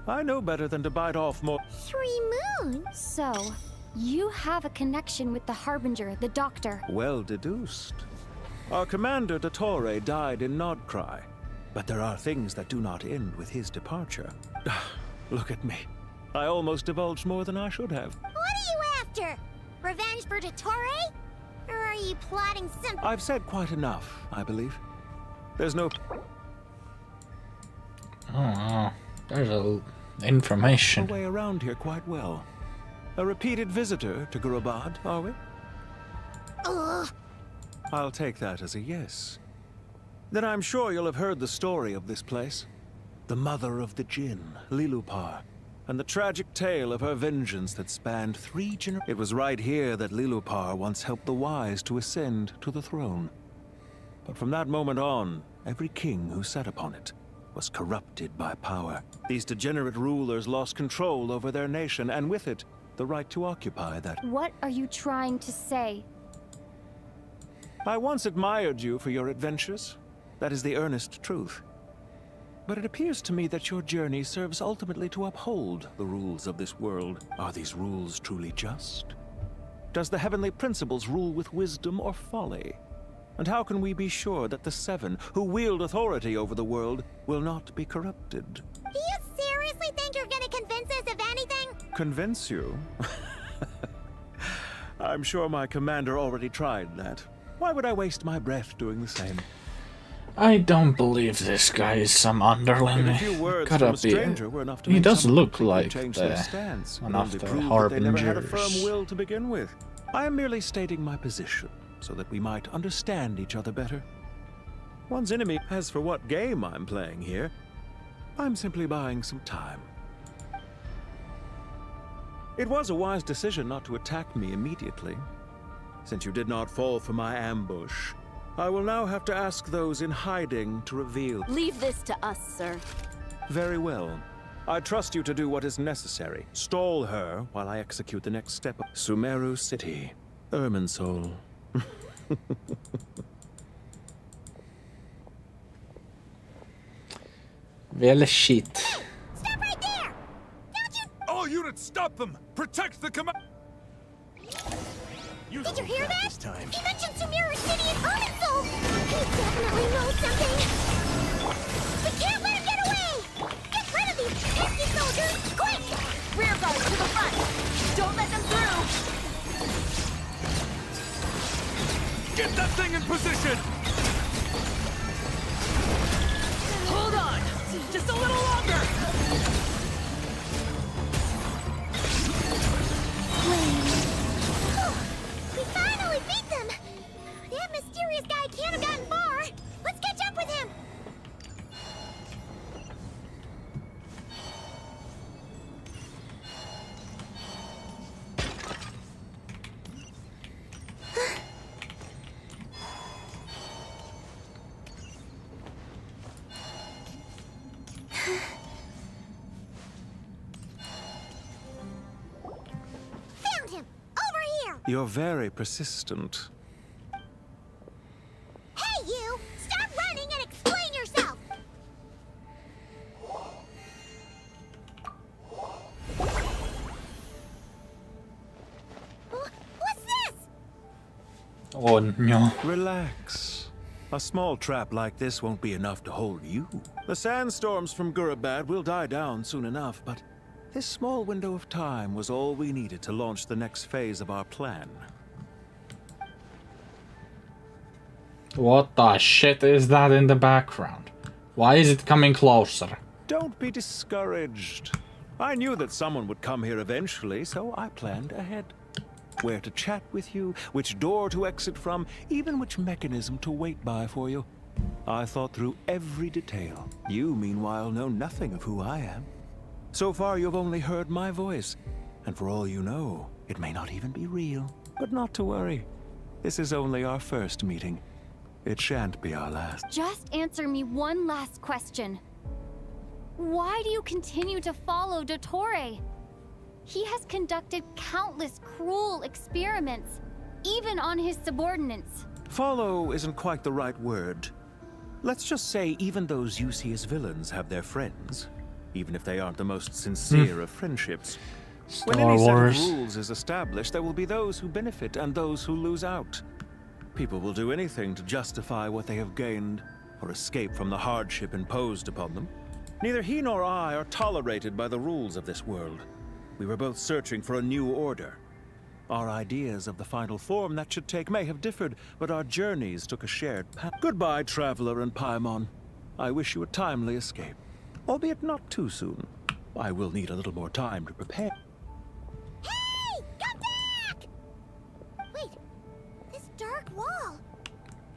I know better than to bite off more... 3 moons? So, you have a connection with the Harbinger, the Doctor. Well deduced. Our commander, Dottore, died in Nod-Krai, but there are things that do not end with his departure. Look at me. I almost divulged more than I should have. What are you after? Revenge for Dottore? Or are you plotting something? I've said quite enough, I believe. There's no... Oh, there's a information. A way around here quite well. A repeated visitor to Gurabad, are we? Ugh. I'll take that as a yes. Then I'm sure you'll have heard the story of this place. The mother of the Jinn, Lilupar, and the tragic tale of her vengeance that spanned 3 generations. It was right here that Lilupar once helped the wise to ascend to the throne. But from that moment on, every king who sat upon it was corrupted by power. These degenerate rulers lost control over their nation, and with it, the right to occupy that. What are you trying to say? I once admired you for your adventures. That is the earnest truth. But it appears to me that your journey serves ultimately to uphold the rules of this world. Are these rules truly just? Does the heavenly principles rule with wisdom or folly? And how can we be sure that the Seven, who wield authority over the world, will not be corrupted? Do you seriously think you're gonna convince us of anything? Convince you? I'm sure my commander already tried that. Why would I waste my breath doing the same? I don't believe this guy is some underling. A few words Gotta from a be. stranger were enough to He make does someone look completely like change their stance, one but of only the prove that they never had a harbingers. firm will to begin with. I am merely stating my position, so that we might understand each other better. One's enemy, as for what game I'm playing here, I'm simply buying some time. It was a wise decision not to attack me immediately. Since you did not fall for my ambush, I will now have to ask those in hiding to reveal. Leave this to us, sir. Very well. I trust you to do what is necessary. Stall her while I execute the next step. Sumeru City, Irminsul. Well, shit. Stop right there! Don't you... All units, stop them! Protect the command! Did you hear that? He mentioned Sumeru City and Irminsul! He definitely knows something! We can't let him get away! Get rid of these pesky soldiers, quick! Rear guard to the front! Don't let them through! Get that thing in position! Hold on! Just a little longer! We finally beat them! That mysterious guy can't have gotten far! Let's catch up with him! Found him! Over here! You're very persistent. Hey, you! Stop running and explain yourself! What's this? Oh no. Relax. A small trap like this won't be enough to hold you. The sandstorms from Gurabad will die down soon enough, but this small window of time was all we needed to launch the next phase of our plan. What the shit is that in the background? Why is it coming closer? Don't be discouraged. I knew that someone would come here eventually, so I planned ahead. Where to chat with you, which door to exit from, even which mechanism to wait by for you. I thought through every detail. You, meanwhile, know nothing of who I am. So far, you've only heard my voice, and for all you know, it may not even be real. But not to worry. This is only our first meeting. It shan't be our last. Just answer me one last question. Why do you continue to follow Dottore? He has conducted countless cruel experiments, even on his subordinates. Follow isn't quite the right word. Let's just say even those you see as villains have their friends, even if they aren't the most sincere of friendships. When Star any set Wars. of rules is established, there will be those who benefit and those who lose out. People will do anything to justify what they have gained, or escape from the hardship imposed upon them. Neither he nor I are tolerated by the rules of this world. We were both searching for a new order. Our ideas of the final form that should take may have differed, but our journeys took a shared path. Goodbye, Traveler and Paimon. I wish you a timely escape, albeit not too soon. I will need a little more time to prepare. Hey! Come back! Wait, this dark wall.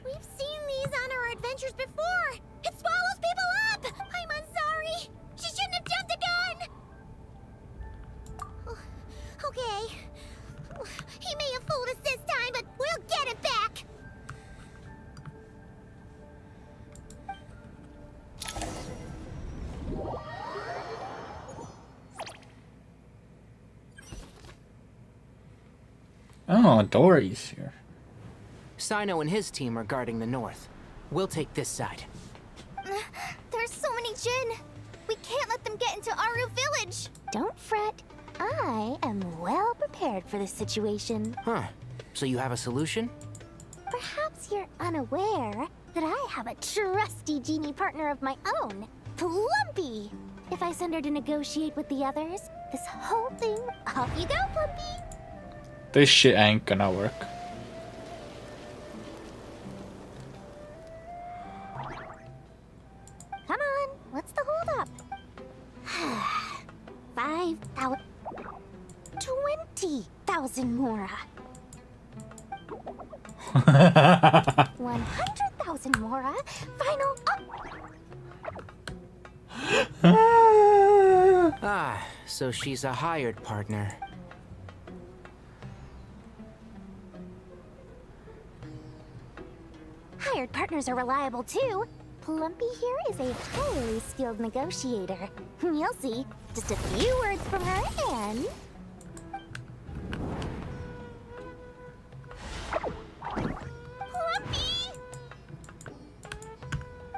We've seen these on our adventures before. It swallows people up! I'm sorry. She shouldn't have jumped the gun! Okay. He may have fooled us this time, but we'll get it back! Oh, Dory's here. Sino and his team are guarding the north. We'll take this side. There's so many Jin. We can't let them get into Aru Village. Don't fret. I am well prepared for this situation. Huh. So you have a solution? Perhaps you're unaware that I have a trusty genie partner of my own, Plumpy. If I send her to negotiate with the others, this whole thing, off you go, Plumpy. This shit ain't gonna work. Come on, what's the holdup? 5,000... 20,000 Mora. 100,000 Mora. Final... Ah, so she's a hired partner. Hired partners are reliable too. Plumpy here is a highly skilled negotiator. You'll see. Just a few words from her and... Plumpy!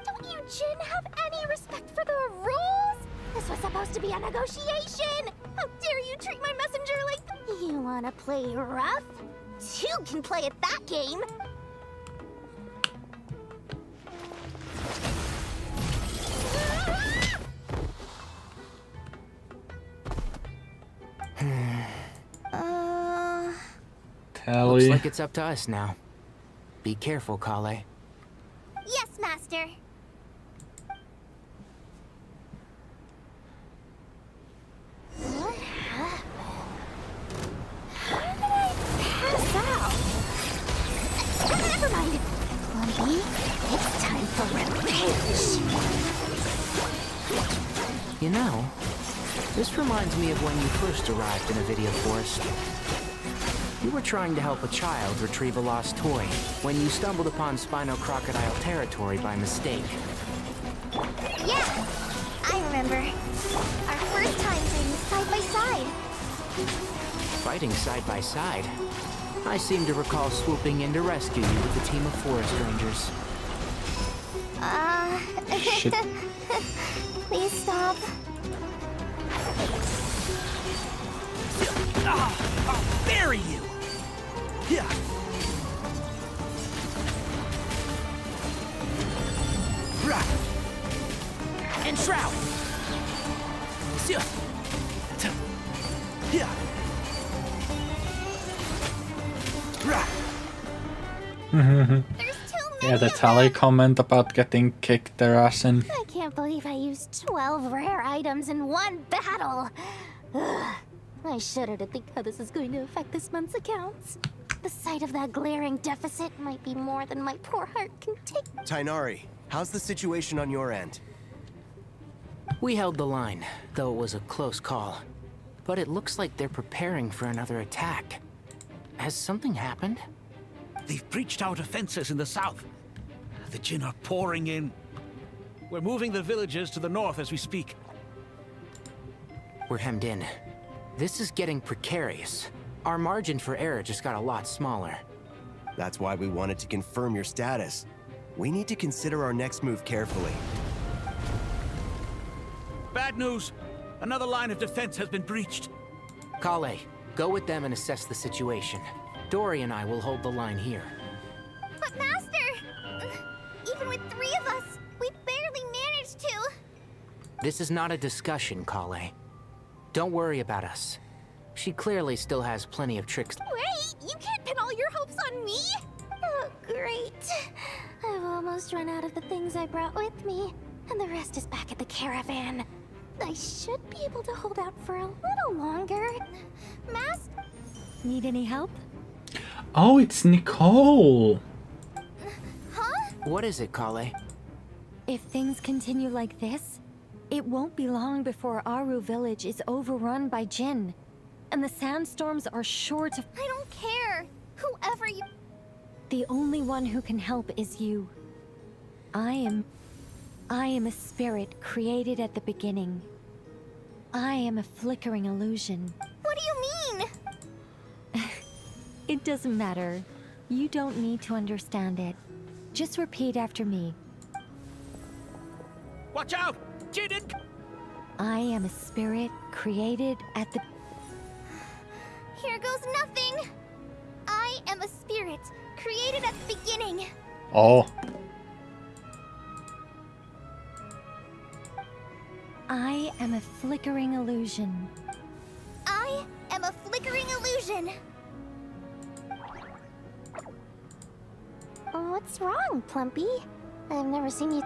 Don't you Jin have any respect for the rules? This was supposed to be a negotiation! How dare you treat my messenger like... You wanna play rough? Two can play at that game! Looks like it's up to us now. Be careful, Kale. Yes, Master. What happened? How did I pass out? Never mind. Plumpy, it's time for revenge. You know, this reminds me of when you first arrived in Avidia Forest. You were trying to help a child retrieve a lost toy when you stumbled upon Spino Crocodile territory by mistake. Yeah, I remember. Our first time fighting side by side. Fighting side by side? I seem to recall swooping in to rescue you with a team of forest rangers. Shit. Please stop. I'll bury you! Yeah. And shroud. Yeah. Yeah, the Tally comment about getting kicked their ass in. I can't believe I used 12 rare items in one battle. Ugh. I shudder to think how this is going to affect this month's accounts. The sight of that glaring deficit might be more than my poor heart can take. Tainari, how's the situation on your end? We held the line, though it was a close call. But it looks like they're preparing for another attack. Has something happened? They've breached our defenses in the south. The Jin are pouring in. We're moving the villages to the north as we speak. We're hemmed in. This is getting precarious. Our margin for error just got a lot smaller. That's why we wanted to confirm your status. We need to consider our next move carefully. Bad news! Another line of defense has been breached. Kale, go with them and assess the situation. Dory and I will hold the line here. But Master! Even with 3 of us, we barely managed to. This is not a discussion, Kale. Don't worry about us. She clearly still has plenty of tricks. Wait! You can't pin all your hopes on me! Oh, great. I've almost run out of the things I brought with me, and the rest is back at the caravan. I should be able to hold out for a little longer. Master? Need any help? Oh, it's Nicole! Huh? What is it, Kale? If things continue like this, it won't be long before Aru Village is overrun by Jin. And the sandstorms are sure to... I don't care. Whoever you... The only one who can help is you. I am a spirit created at the beginning. I am a flickering illusion. What do you mean? It doesn't matter. You don't need to understand it. Just repeat after me. Watch out! Jin! I am a spirit created at the... Here goes nothing! I am a spirit created at the beginning. Oh. I am a flickering illusion. I am a flickering illusion. What's wrong, Plumpy? I've never seen you.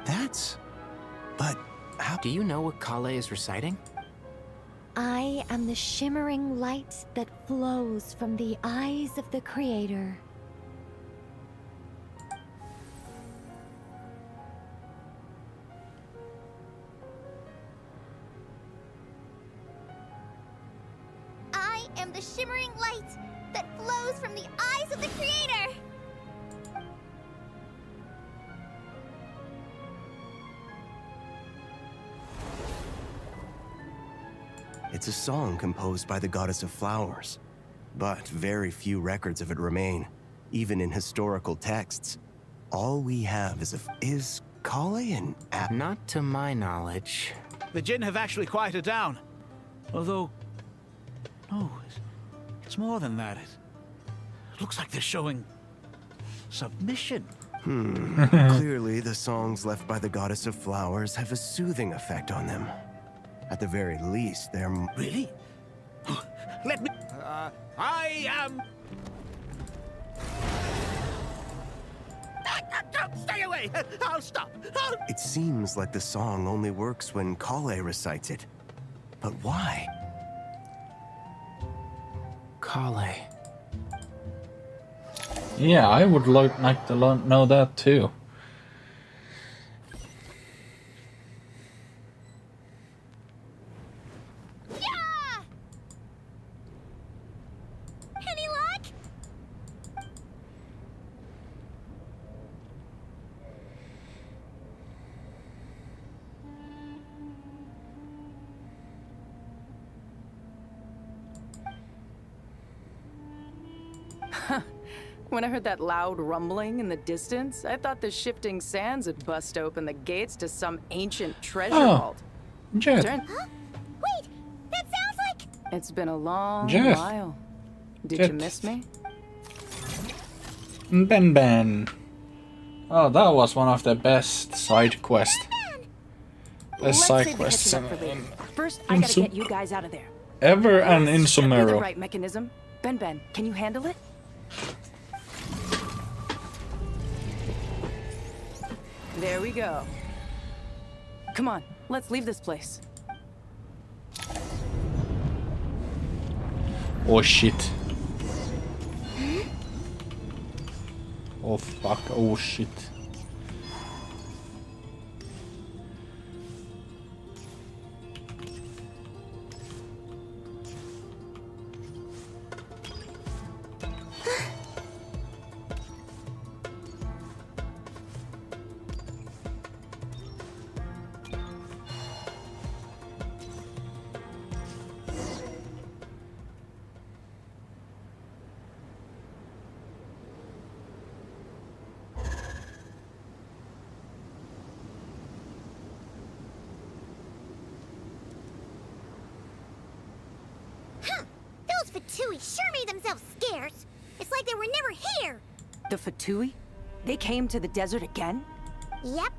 But how do you know what Kale is reciting? I am the shimmering light that flows from the eyes of the Creator. I am the shimmering light that flows from the eyes of the Creator. It's a song composed by the goddess of flowers, but very few records of it remain, even in historical texts. All we have is Kale an app? Not to my knowledge. The Jinn have actually quieted down. Although, no, it's more than that. It looks like they're showing submission. Clearly, the songs left by the goddess of flowers have a soothing effect on them. At the very least, they're... Really? Let me... I am... Stay away! I'll stop! It seems like the song only works when Kale recites it. But why? Kale. Yeah, I would like to know that too. Any luck? When I heard that loud rumbling in the distance, I thought the shifting sands had bust open the gates to some ancient treasure vault. Jet. Huh? Wait, that sounds like... It's been a long Jeff. while. Did Jet. you miss me? Ben. Oh, that was one of the best side quests. Best side quests First, I gotta get you guys out of there. ever and in Be the Sumeru. right mechanism. Ben, can you handle it? There we go. Come on, let's leave this place. Oh shit. Oh fuck, oh shit. Those Fatui sure made themselves scarce. It's like they were never here. The Fatui? They came to the desert again? Yep.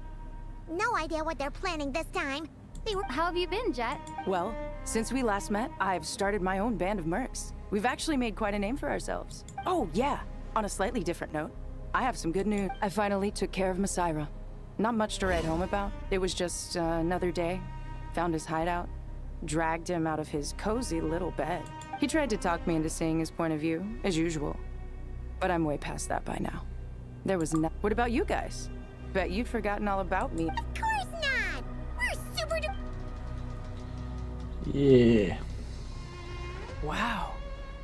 No idea what they're planning this time. They were... How have you been, Jet? Well, since we last met, I've started my own band of mercs. We've actually made quite a name for ourselves. Oh, yeah. On a slightly different note, I have some good news. I finally took care of Masira. Not much to write home about. It was just another day. Found his hideout. Dragged him out of his cozy little bed. He tried to talk me into seeing his point of view, as usual. But I'm way past that by now. There was no... What about you guys? Bet you'd forgotten all about me. Of course not! We're super... Yeah. Wow.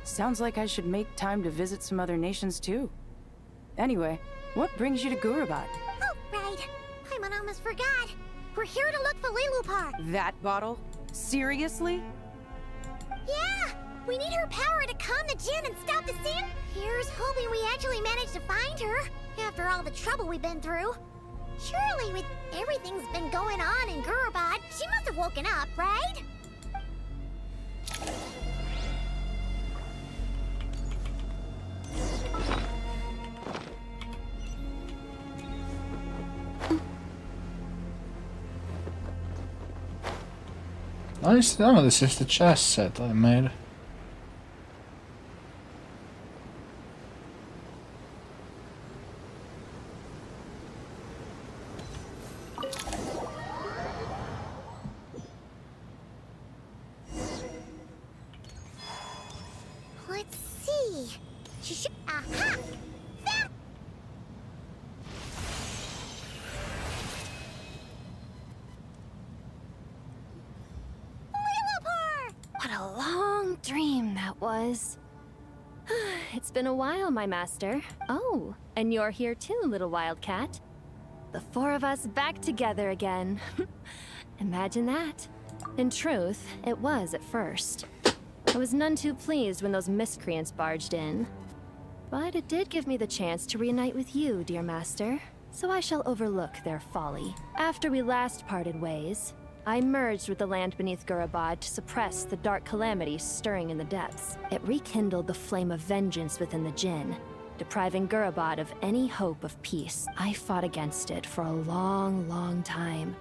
Sounds like I should make time to visit some other nations too. Anyway, what brings you to Gurabad? Oh, right. I almost forgot. We're here to look for Lilupar. That bottle? Seriously? Yeah! We need her power to calm the Jinn and stop the Sam. Here's hoping we actually manage to find her. After all the trouble we've been through. Surely with everything's been going on in Gurabad, she must have woken up, right? Nice. Oh, this is the chess set I made. Let's see. She should. Aha! Found. What a long dream that was. It's been a while, my master. Oh, and you're here too, little wildcat. The four of us back together again. Imagine that. In truth, it was at first. I was none too pleased when those miscreants barged in. But it did give me the chance to reunite with you, dear master. So I shall overlook their folly. After we last parted ways, I merged with the land beneath Gurabad to suppress the dark calamity stirring in the depths. It rekindled the flame of vengeance within the Jinn, depriving Gurabad of any hope of peace. I fought against it for a long, long time.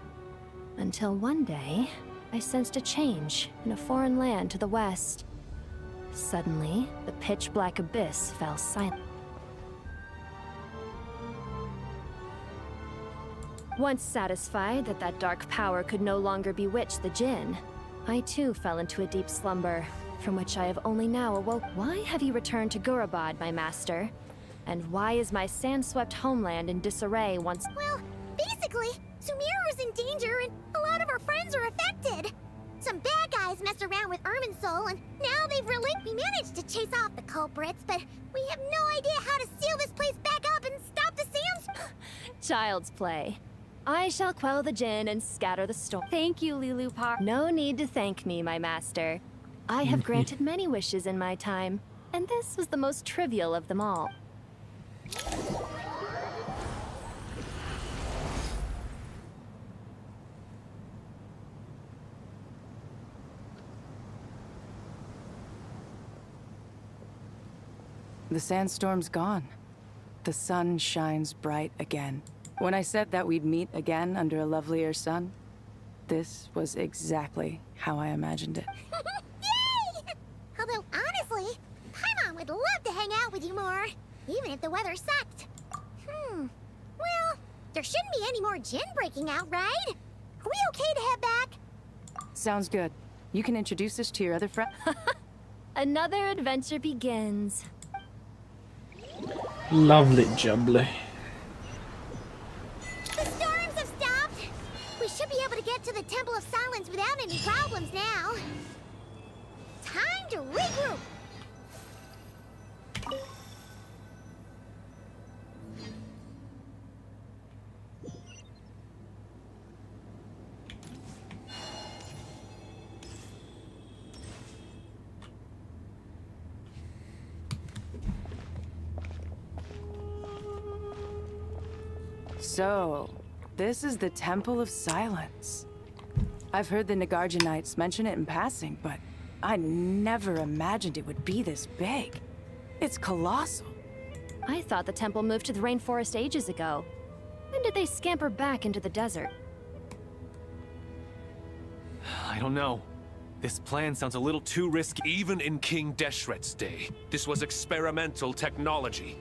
Until one day, I sensed a change in a foreign land to the west. Suddenly, the pitch-black abyss fell silent. Once satisfied that that dark power could no longer bewitch the Jinn, I too fell into a deep slumber, from which I have only now awoke. Why have you returned to Gurabad, my master? And why is my sand-swept homeland in disarray once— Well, basically, Sumeru is in danger and a lot of our friends are affected. Some bad guys messed around with Irminsul and now they've we managed to chase off the culprits, but we have no idea how to seal this place back up and stop the sands. Child's play. I shall quell the Jinn and scatter the storm. Thank you, Lilupar. No need to thank me, my master. I have granted many wishes in my time, and this was the most trivial of them all. The sandstorm's gone. The sun shines bright again. When I said that we'd meet again under a lovelier sun, this was exactly how I imagined it. Yay! Although, honestly, Paimon would love to hang out with you more, even if the weather sucked. Well, there shouldn't be any more Jinn breaking out, right? Are we okay to head back? Sounds good. You can introduce us to your other friend. Another adventure begins. Lovely jubbly. The storms have stopped. We should be able to get to the Temple of Silence without any problems now. Time to regroup. So, this is the Temple of Silence. I've heard the Nagarjanites mention it in passing, but I never imagined it would be this big. It's colossal. I thought the temple moved to the rainforest ages ago. When did they scamper back into the desert? I don't know. This plan sounds a little too risky. Even in King Deshret's day, this was experimental technology.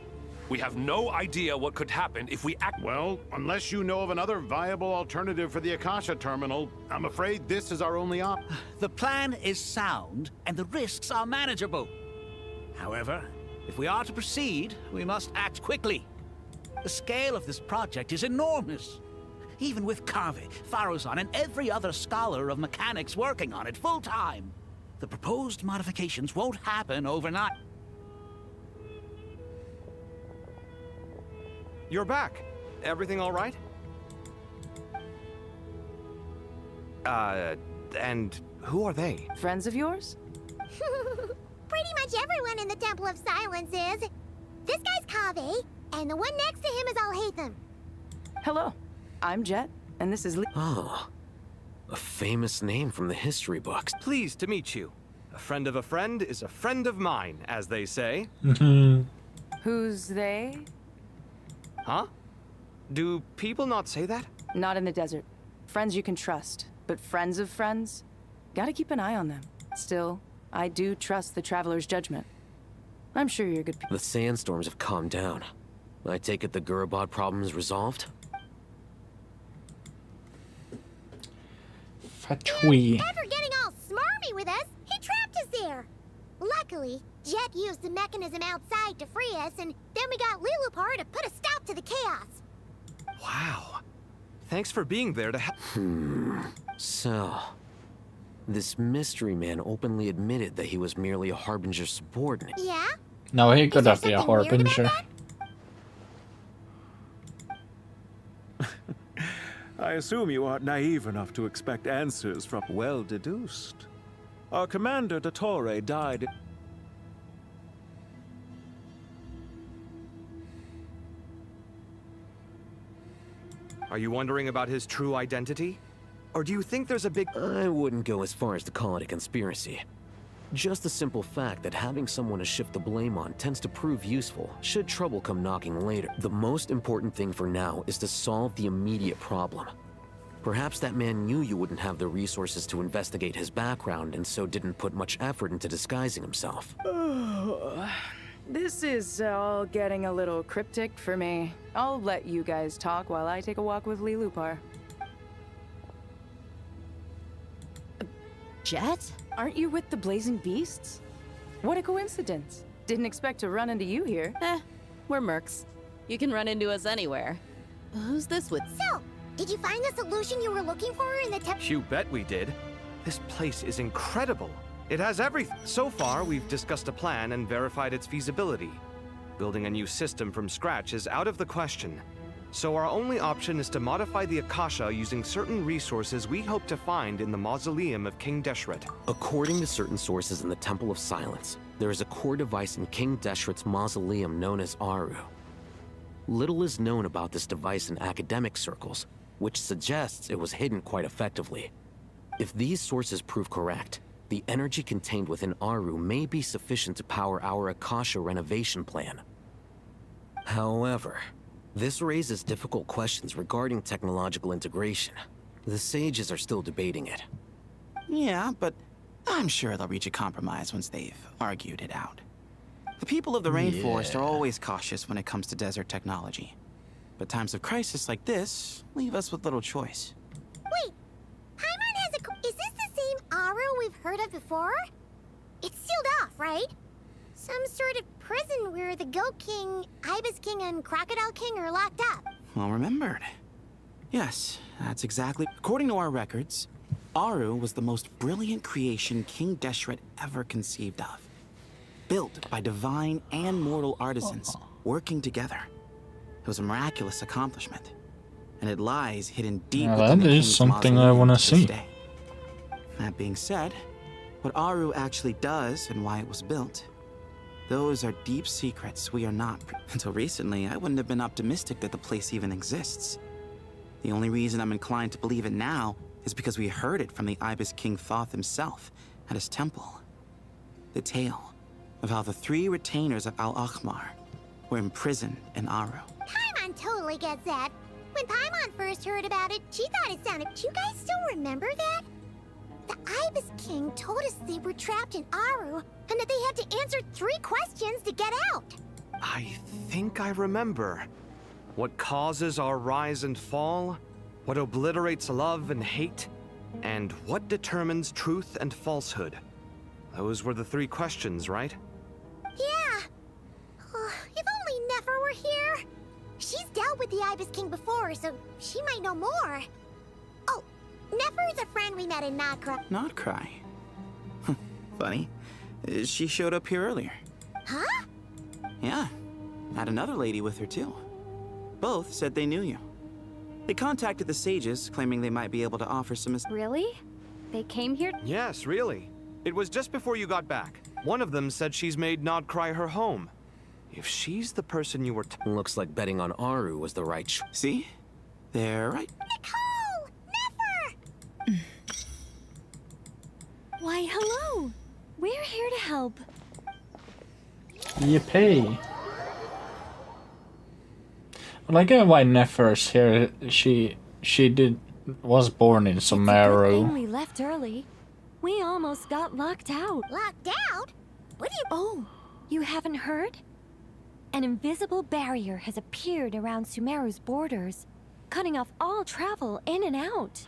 We have no idea what could happen if we act— Well, unless you know of another viable alternative for the Akasha terminal, I'm afraid this is our only option. The plan is sound, and the risks are manageable. However, if we are to proceed, we must act quickly. The scale of this project is enormous. Even with Kaveh, Faruzan, and every other scholar of mechanics working on it full-time, the proposed modifications won't happen overnight. You're back. Everything all right? And who are they? Friends of yours? Pretty much everyone in the Temple of Silence is. This guy's Kaveh, And the one next to him is Alhaitham. Hello, I'm Jet, and this is Oh, a famous name from the history books. Pleased to meet you. A friend of a friend is a friend of mine, as they say. Who's they? Huh? Do people not say that? Not in the desert. Friends you can trust, but friends of friends? Gotta keep an eye on them. Still, I do trust the Traveler's judgment. I'm sure you're good people. The sandstorms have calmed down. I take it the Gurabad problem is resolved? Fatui. After getting all smarmy with us, he trapped us there. Luckily, Jet used the mechanism outside to free us, and then we got Lilupar to put a stop to the chaos. Wow. Thanks for being there to help. So, this mystery man openly admitted that he was merely a Harbinger subordinate. Yeah? No, he could have been a Harbinger. I assume you aren't naive enough to expect answers from... Well deduced. Our commander, Dottore, died... Are you wondering about his true identity? Or do you think there's a big... I wouldn't go as far as to call it a conspiracy. Just the simple fact that having someone to shift the blame on tends to prove useful, should trouble come knocking later. The most important thing for now is to solve the immediate problem. Perhaps that man knew you wouldn't have the resources to investigate his background and so didn't put much effort into disguising himself. This is all getting a little cryptic for me. I'll let you guys talk while I take a walk with Lilupar. Jet? Aren't you with the Blazing Beasts? What a coincidence. Didn't expect to run into you here. We're mercs. You can run into us anywhere. Who's this with? So, did you find the solution you were looking for in the You bet we did. This place is incredible. It has everything. So far, we've discussed a plan and verified its feasibility. Building a new system from scratch is out of the question. So our only option is to modify the Akasha using certain resources we hope to find in the mausoleum of King Deshret. According to certain sources in the Temple of Silence, there is a core device in King Deshret's mausoleum known as Aru. Little is known about this device in academic circles, which suggests it was hidden quite effectively. If these sources prove correct, the energy contained within Aru may be sufficient to power our Akasha renovation plan. However, this raises difficult questions regarding technological integration. The sages are still debating it. Yeah, but I'm sure they'll reach a compromise once they've argued it out. The people of the rainforest are always cautious when it comes to desert technology. But times of crisis like this leave us with little choice. Wait, Paimon has a... Is this the same Aru we've heard of before? It's sealed off, right? Some sort of prison where the Goat King, Ibis King, and Crocodile King are locked up. Well remembered. Yes, that's exactly... According to our records, Aru was the most brilliant creation King Deshret ever conceived of. Built by divine and mortal artisans, working together. It was a miraculous accomplishment, and it lies hidden deep within the King's something I want to see. day. That being said, what Aru actually does and why it was built, those are deep secrets we are not... Until recently, I wouldn't have been optimistic that the place even exists. The only reason I'm inclined to believe it now is because we heard it from the Ibis King Thoth himself at his temple. The tale of how the 3 retainers of Al-Akhmar were imprisoned in Aru. Paimon totally gets that. When Paimon first heard about it, she thought it sounded... Do you guys still remember that? The Ibis King told us they were trapped in Aru, and that they had to answer 3 questions to get out. I think I remember. What causes our rise and fall? What obliterates love and hate? And what determines truth and falsehood? Those were the 3 questions, right? Yeah. Oh, if only Nefer were here. She's dealt with the Ibis King before, so she might know more. Oh, Nefer is a friend we met in Nod-Krai. Nod-Krai? Funny. She showed up here earlier. Huh? Yeah. Had another lady with her too. Both said they knew you. They contacted the sages, claiming they might be able to offer some... Really? They came here? Yes, really. It was just before you got back. One of them said she's made Nod-Krai her home. If she's the person you were Looks like betting on Aru was the right choice. See? They're right. Nicole! Never! Why, hello! We're here to help. Yippee. Well, I get why Nefer's here. She was born in Good thing Sumeru. we left early. We almost got locked out. Locked out? What do you... Oh, you haven't heard? An invisible barrier has appeared around Sumeru's borders, cutting off all travel in and out.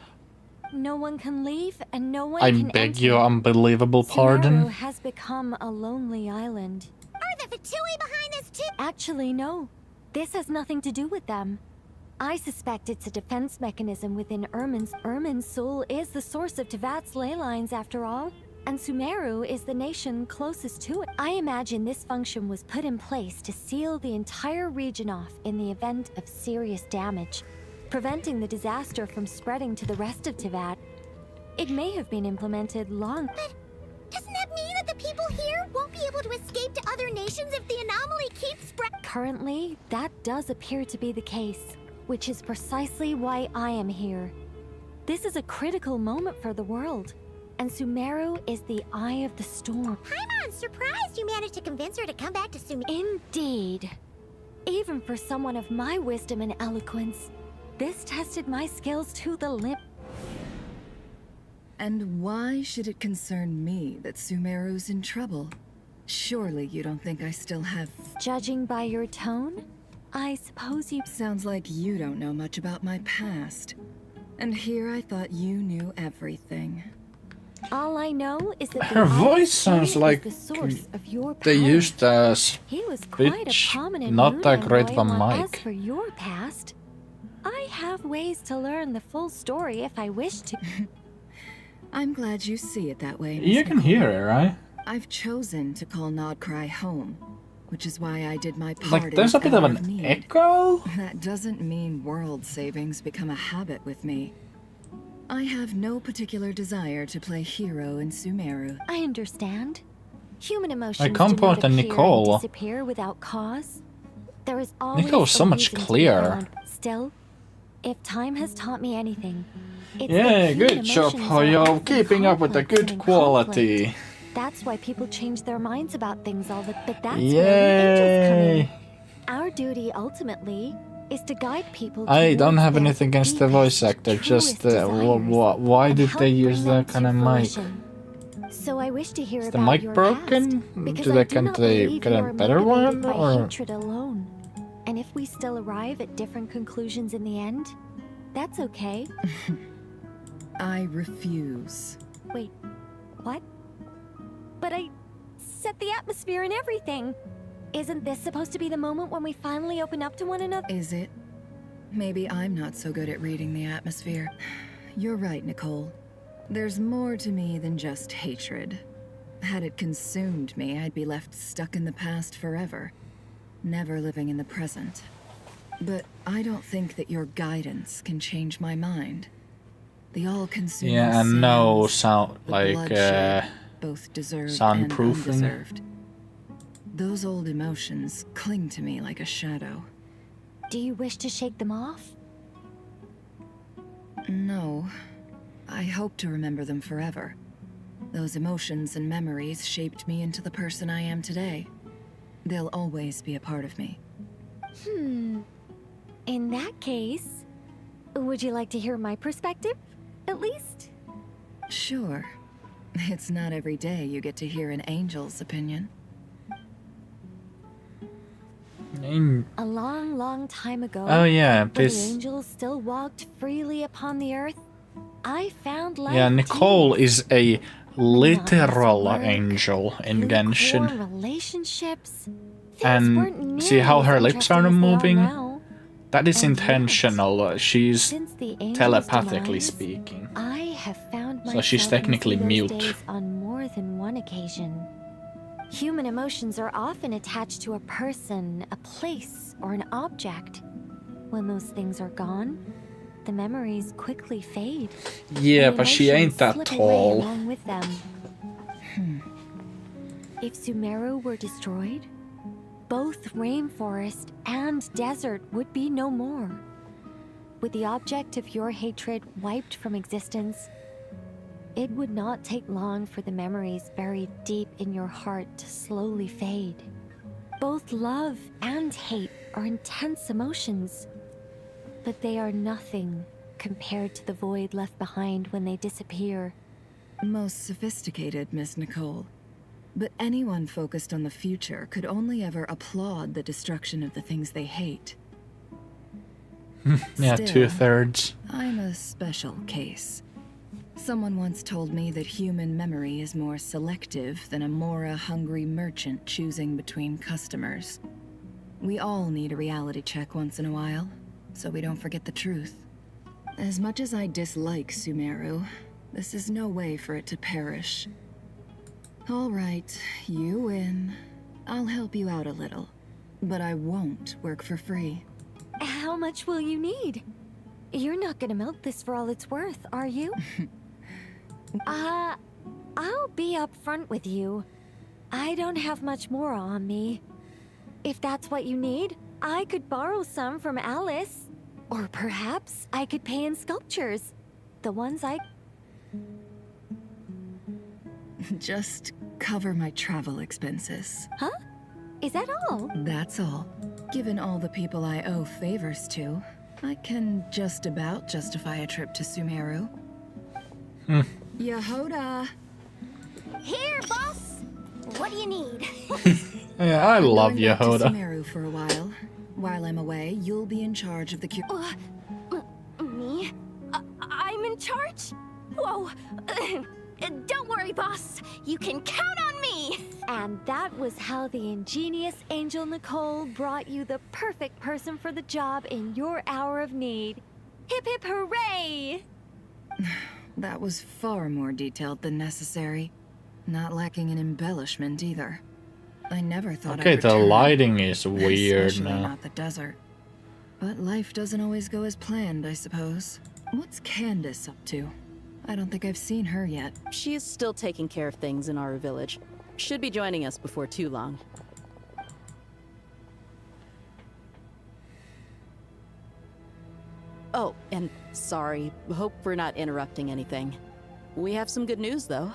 No one can leave and no one I can beg enter. your unbelievable pardon. Sumeru has become a lonely island. Are the Vtuber behind this too? Actually, no. This has nothing to do with them. I suspect it's a defense mechanism within Irmin's. Irmin's soul is the source of Tevat's ley lines, after all, and Sumeru is the nation closest to it. I imagine this function was put in place to seal the entire region off in the event of serious damage, preventing the disaster from spreading to the rest of Tevat. It may have been implemented long... But doesn't that mean that the people here won't be able to escape to other nations if the anomaly keeps spreading? Currently, that does appear to be the case, which is precisely why I am here. This is a critical moment for the world, and Sumeru is the eye of the storm. I'm surprised you managed to convince her to come back to Sumeru. Indeed. Even for someone of my wisdom and eloquence, this tested my skills to the limit. And why should it concern me that Sumeru's in trouble? Surely you don't think I still have... Judging by your tone, I suppose you... Sounds like you don't know much about my past. And here I thought you knew everything. All I know is that Her voice sounds like the source of your power. they used as He was quite bitch, a prominent not that moon great envoy, of a while mic. As for your past, I have ways to learn the full story if I wish to. I'm glad you see it that way, Miss You can Nicole. hear it, right? I've chosen to call Nod-Krai home, which is why I did my part Like, in there's a this bit of hour an need. echo? That doesn't mean world savings become a habit with me. I have no particular desire to play hero in Sumeru. I understand. Human emotions I can't do not point at appear Nicole. and disappear without cause. There is always Nicole's so a much reason to be clearer. found. Still, if time has taught me anything, it's Yeah, that human good job, emotions are Hoyo. often Keeping up with the complex and good in quality. conflict. That's why people change their minds about things all the... But that's where we angels come in. Yay! Our duty, ultimately, is to guide people I don't towards have their anything against the voice actor, just truest why and did help they bring use them that kind to of mic? fruition. So I wish to hear Is the about mic your broken? past, because Do I they do can't not they believe get you a are better motivated one, by or- hatred alone. And if we still arrive at different conclusions in the end, that's okay. I refuse. Wait, what? But I set the atmosphere and everything. Isn't this supposed to be the moment when we finally open up to one another? Is it? Maybe I'm not so good at reading the atmosphere. You're right, Nicole. There's more to me than just hatred. Had it consumed me, I'd be left stuck in the past forever, never living in the present. But I don't think that your guidance can change my mind. The all-consuming Yeah, and no sins, sound the like bloodshed, both deserved and soundproofing. undeserved. Those old emotions cling to me like a shadow. Do you wish to shake them off? No. I hope to remember them forever. Those emotions and memories shaped me into the person I am today. They'll always be a part of me. In that case, would you like to hear my perspective, at least? Sure. It's not every day you get to hear an angel's opinion. A long, long time ago, Oh, yeah, when the this- angels still walked freely upon the earth, I found life Yeah, Nicole is a literal work, angel in lukewarm Genshin. relationships. And see how her lips are interesting as they are moving? now. That is And yet, intentional. She's Since the angel's telepathically demise, speaking. I have found So she's myself in technically those mute. days on more than one occasion. Human emotions are often attached to a person, a place, or an object. When those things are gone, the memories quickly fade. Yeah, and but she emotions ain't that slip away tall. along with them. If Sumeru were destroyed, both rainforest and desert would be no more. With the object of your hatred wiped from existence, it would not take long for the memories buried deep in your heart to slowly fade. Both love and hate are intense emotions, but they are nothing compared to the void left behind when they disappear. Most sophisticated, Miss Nicole. But anyone focused on the future could only ever applaud the destruction of the things they hate. Yeah, Still, 2/3. I'm a special case. Someone once told me that human memory is more selective than a Mora-hungry merchant choosing between customers. We all need a reality check once in a while, so we don't forget the truth. As much as I dislike Sumeru, this is no way for it to perish. All right, you win. I'll help you out a little, but I won't work for free. How much will you need? You're not gonna milk this for all it's worth, are you? I'll be upfront with you. I don't have much more on me. If that's what you need, I could borrow some from Alice. Or perhaps I could pay in sculptures. The ones I... Just cover my travel expenses. Huh? Is that all? That's all. Given all the people I owe favors to, I can just about justify a trip to Sumeru. Yehoda! Here, boss! What do you need? Yeah, I love I'm going back to Yehoda. Sumeru for a while. While I'm away, you'll be in charge of the cure. Me? I'm in charge? Whoa! Don't worry, boss. You can count on me! And that was how the ingenious Angel Nicole brought you the perfect person for the job in your hour of need. Hip hip hooray! That was far more detailed than necessary. Not lacking in embellishment either. I never thought Okay, I'd the return, lighting is weird especially now. not the desert. But life doesn't always go as planned, I suppose. What's Candace up to? I don't think I've seen her yet. She is still taking care of things in our village. Should be joining us before too long. Oh, and sorry. Hope we're not interrupting anything. We have some good news, though.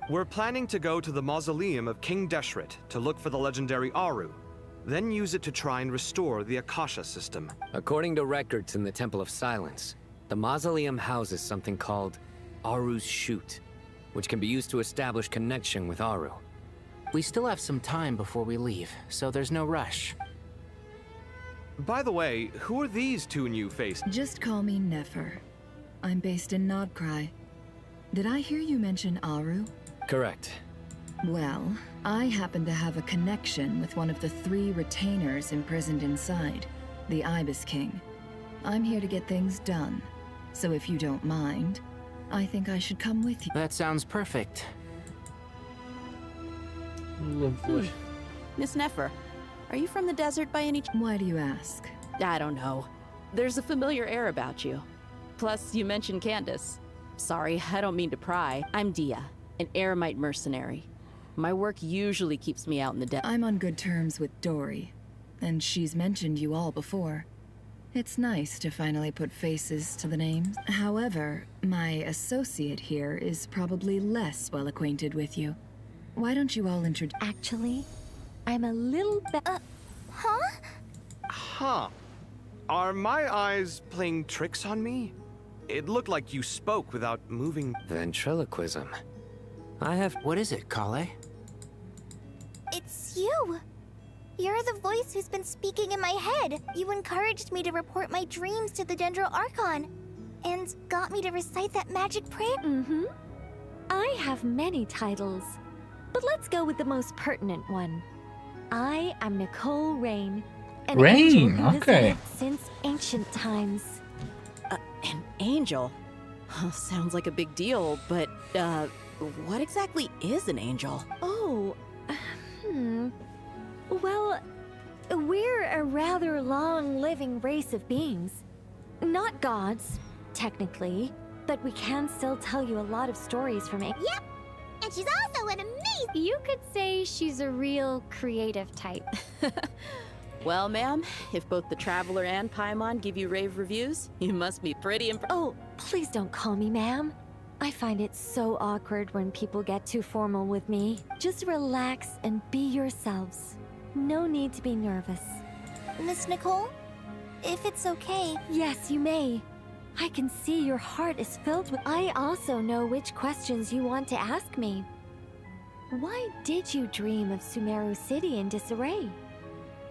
We're planning to go to the mausoleum of King Deshret to look for the legendary Aru, then use it to try and restore the Akasha system. According to records in the Temple of Silence, the mausoleum houses something called Aru's Chute, which can be used to establish connection with Aru. We still have some time before we leave, so there's no rush. By the way, who are these two new faces? Just call me Nefer. I'm based in Nod-Krai. Did I hear you mention Aru? Correct. Well, I happen to have a connection with one of the 3 retainers imprisoned inside, the Ibis King. I'm here to get things done, so if you don't mind, I think I should come with you. That sounds perfect. Lovely. Miss Nefer, are you from the desert by any Why do you ask? I don't know. There's a familiar air about you. Plus, you mentioned Candace. Sorry, I don't mean to pry. I'm Dia, an Eremite mercenary. My work usually keeps me out in the desert. I'm on good terms with Dory, and she's mentioned you all before. It's nice to finally put faces to the names. However, my associate here is probably less well acquainted with you. Why don't you all introduce... Actually, I'm a little bit... Huh? Huh. Are my eyes playing tricks on me? It looked like you spoke without moving. Ventriloquism. I have... What is it, Kale? It's you! You're the voice who's been speaking in my head. You encouraged me to report my dreams to the Dendro Archon, and got me to recite that magic prayer. Mm-hmm. I have many titles, but let's go with the most pertinent one. I am Nicole Rain, an angel who has okay. lived since ancient times. An angel? Sounds like a big deal, but, what exactly is an angel? Oh, Well, we're a rather long-living race of beings. Not gods, technically, but we can still tell you a lot of stories from it. Yep! And she's also an amazing You could say she's a real creative type. Well, ma'am, if both the Traveler and Paimon give you rave reviews, you must be pretty Oh, please don't call me ma'am. I find it so awkward when people get too formal with me. Just relax and be yourselves. No need to be nervous. Miss Nicole, if it's okay. Yes, you may. I can see your heart is filled with... I also know which questions you want to ask me. Why did you dream of Sumeru City in disarray?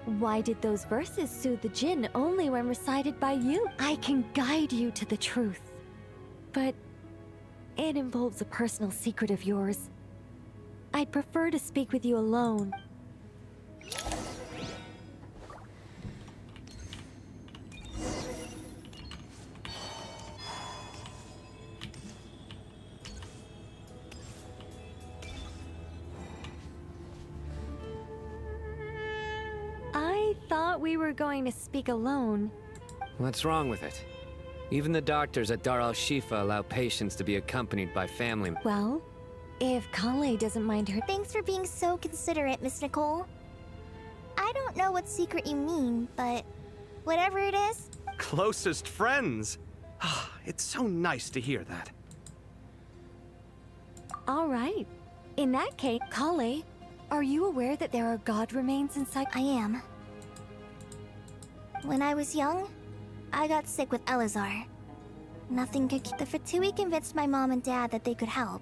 Why did those verses soothe the Jinn only when recited by you? I can guide you to the truth. But it involves a personal secret of yours. I'd prefer to speak with you alone. I thought we were going to speak alone. What's wrong with it? Even the doctors at Dar al-Shifa allow patients to be accompanied by family. Well, if Kale doesn't mind her... Thanks for being so considerate, Miss Nicole. I don't know what secret you mean, but whatever it is... Closest friends! It's so nice to hear that. All right. In that case, Kale, are you aware that there are god remains inside? I am. When I was young, I got sick with Elazar. Nothing could keep... The Fatui convinced my mom and dad that they could help.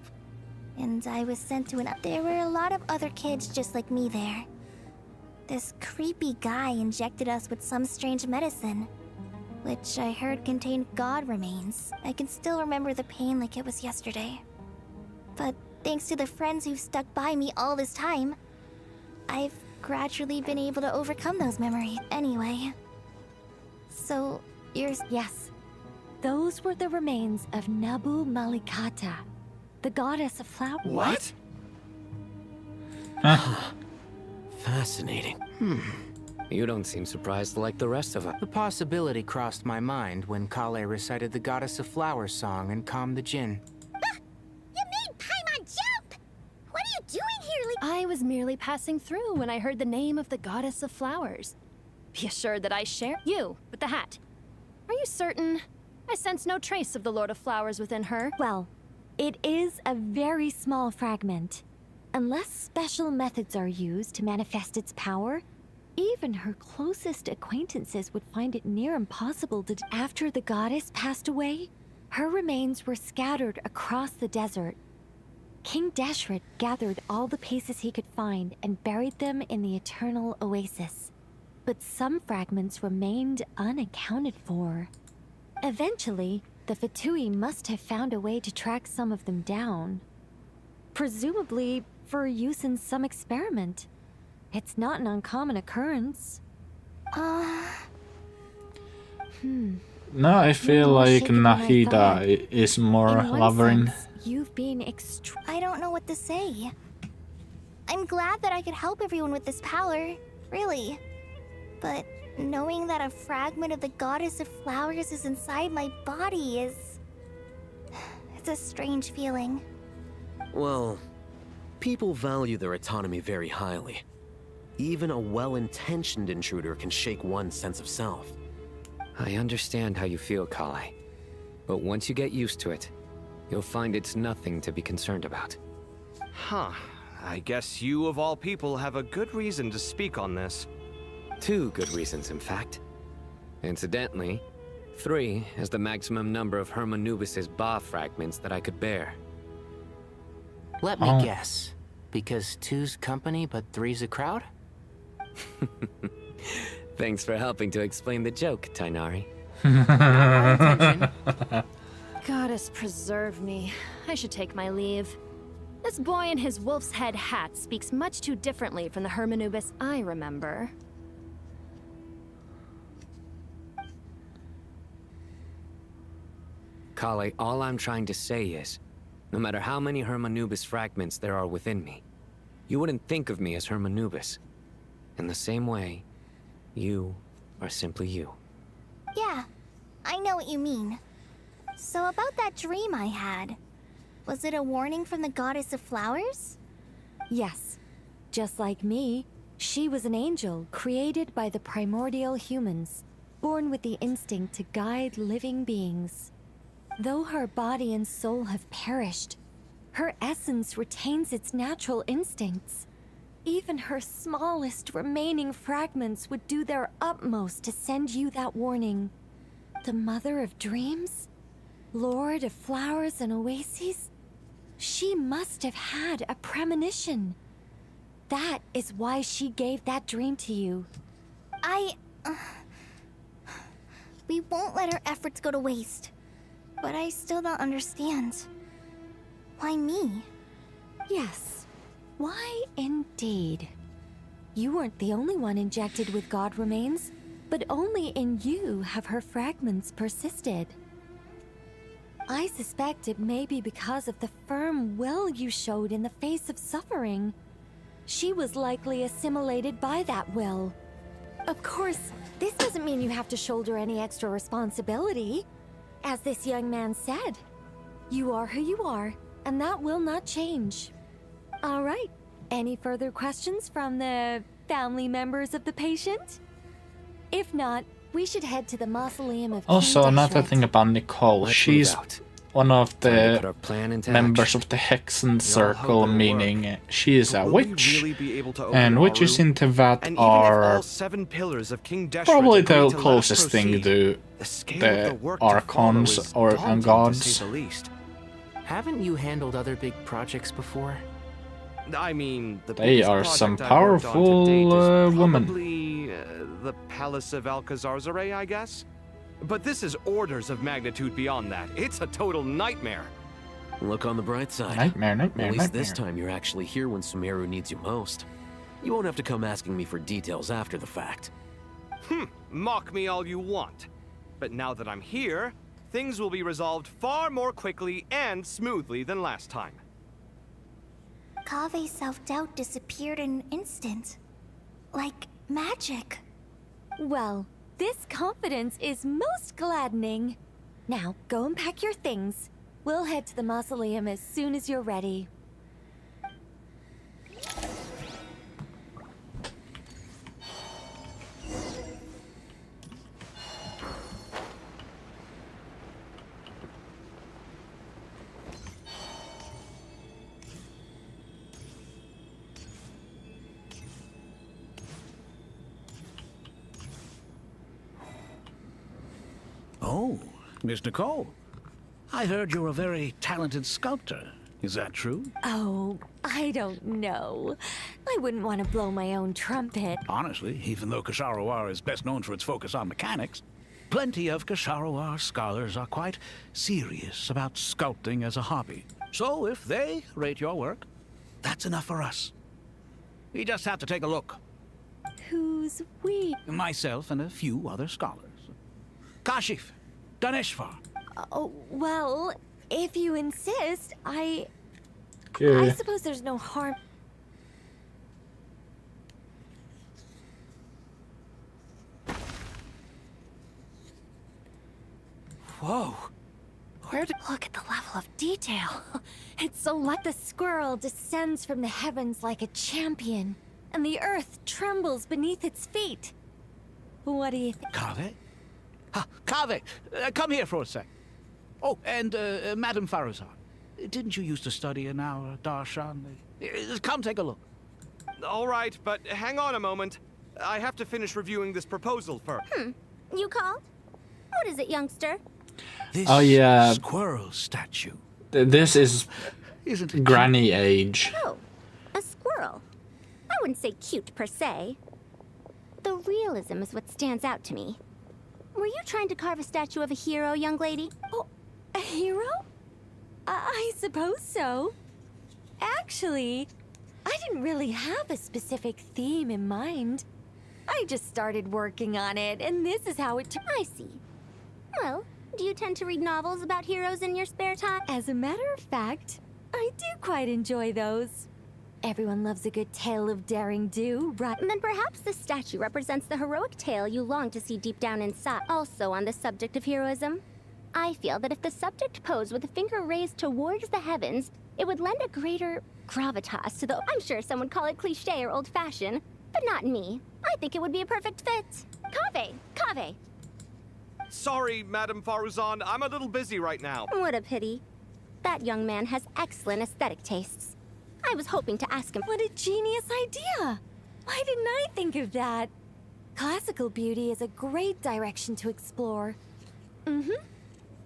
And I was sent to an... There were a lot of other kids just like me there. This creepy guy injected us with some strange medicine, which I heard contained god remains. I can still remember the pain like it was yesterday. But thanks to the friends who've stuck by me all this time, I've gradually been able to overcome those memories. Anyway, so you're... Yes. Those were the remains of Nabu Malikata, the goddess of flowers. What? Fascinating. You don't seem surprised like the rest of us. The possibility crossed my mind when Kale recited the Goddess of Flowers song and calmed the Jinn. You made Paimon jump! What are you doing here, I was merely passing through when I heard the name of the Goddess of Flowers. Be assured that I share you with the hat. Are you certain? I sense no trace of the Lord of Flowers within her. Well, it is a very small fragment. Unless special methods are used to manifest its power, even her closest acquaintances would find it near impossible to... After the goddess passed away, her remains were scattered across the desert. King Deshret gathered all the pieces he could find and buried them in the Eternal Oasis. But some fragments remained unaccounted for. Eventually, the Fatui must have found a way to track some of them down. Presumably for use in some experiment. It's not an uncommon occurrence. Now I feel like Nahida is more In one loving. sense, You've been I don't know what to say. I'm glad that I could help everyone with this power, really. But knowing that a fragment of the Goddess of Flowers is inside my body is... It's a strange feeling. Well, people value their autonomy very highly. Even a well-intentioned intruder can shake one's sense of self. I understand how you feel, Kale. But once you get used to it, you'll find it's nothing to be concerned about. Huh. I guess you, of all people, have a good reason to speak on this. 2 good reasons, in fact. Incidentally, 3 is the maximum number of Hermanubis' Ba fragments that I could bear. Let me guess. Because 2's company, but 3's a crowd? Thanks for helping to explain the joke, Tainari. Goddess preserve me. I should take my leave. This boy in his wolf's head hat speaks much too differently from the Hermanubis I remember. Kale, all I'm trying to say is, no matter how many Hermanubis fragments there are within me, you wouldn't think of me as Hermanubis. In the same way, you are simply you. Yeah, I know what you mean. So about that dream I had, was it a warning from the Goddess of Flowers? Yes, just like me, she was an angel created by the primordial humans, born with the instinct to guide living beings. Though her body and soul have perished, her essence retains its natural instincts. Even her smallest remaining fragments would do their utmost to send you that warning. The Mother of Dreams? Lord of Flowers and Oases? She must have had a premonition. That is why she gave that dream to you. We won't let our efforts go to waste. But I still don't understand. Why me? Yes. Why indeed? You weren't the only one injected with god remains, but only in you have her fragments persisted. I suspect it may be because of the firm will you showed in the face of suffering. She was likely assimilated by that will. Of course, this doesn't mean you have to shoulder any extra responsibility. As this young man said, you are who you are, and that will not change. All right, any further questions from the family members of the patient? If not, we should head to the mausoleum of Also, King another Deshret. thing about Nicole, she's one of the members of the Hexen Circle, meaning she is a witch, and witches in Tevat are probably the closest thing to the Archons and gods. Haven't you handled other big projects before? I mean, They are some powerful women. Probably the Palace of Alcazarzaray, I guess? But this is orders of magnitude beyond that. It's a total nightmare. Look on the bright side. Nightmare. At least this time you're actually here when Sumeru needs you most. You won't have to come asking me for details after the fact. Mock me all you want. But now that I'm here, things will be resolved far more quickly and smoothly than last time. Kave's self-doubt disappeared in an instant. Like magic. Well, this confidence is most gladdening. Now, go and pack your things. We'll head to the mausoleum as soon as you're ready. Oh, Miss Nicole. I heard you're a very talented sculptor. Is that true? Oh, I don't know. I wouldn't want to blow my own trumpet. Honestly, even though Kasharawar is best known for its focus on mechanics, plenty of Kasharawar scholars are quite serious about sculpting as a hobby. So if they rate your work, that's enough for us. We just have to take a look. Who's we? Myself and a few other scholars. Kashif, Daneshvar. Oh, well, if you insist, I Okay. suppose there's no harm. Whoa. Where did... Look at the level of detail. It's so like the squirrel descends from the heavens like a champion, and the earth trembles beneath its feet. What do you think? Kave? Kave, come here for a sec. Oh, and Madame Farazan, didn't you used to study in our darshan? Come take a look. All right, but hang on a moment. I have to finish reviewing this proposal first. You called? What is it, youngster? This Oh yeah, squirrel statue. This is Isn't it granny age. Oh, a squirrel. I wouldn't say cute per se. The realism is what stands out to me. Were you trying to carve a statue of a hero, young lady? Oh, a hero? I suppose so. Actually, I didn't really have a specific theme in mind. I just started working on it, and this is how it I see. Well, do you tend to read novels about heroes in your spare time? As a matter of fact, I do quite enjoy those. Everyone loves a good tale of daring do, right? Then perhaps this statue represents the heroic tale you long to see deep down inside. Also on the subject of heroism, I feel that if the subject posed with a finger raised towards the heavens, it would lend a greater gravitas to the... I'm sure some would call it cliché or old-fashioned, but not me. I think it would be a perfect fit. Kaveh! Sorry, Madame Faruzan, I'm a little busy right now. What a pity. That young man has excellent aesthetic tastes. I was hoping to ask him... What a genius idea! Why didn't I think of that? Classical beauty is a great direction to explore.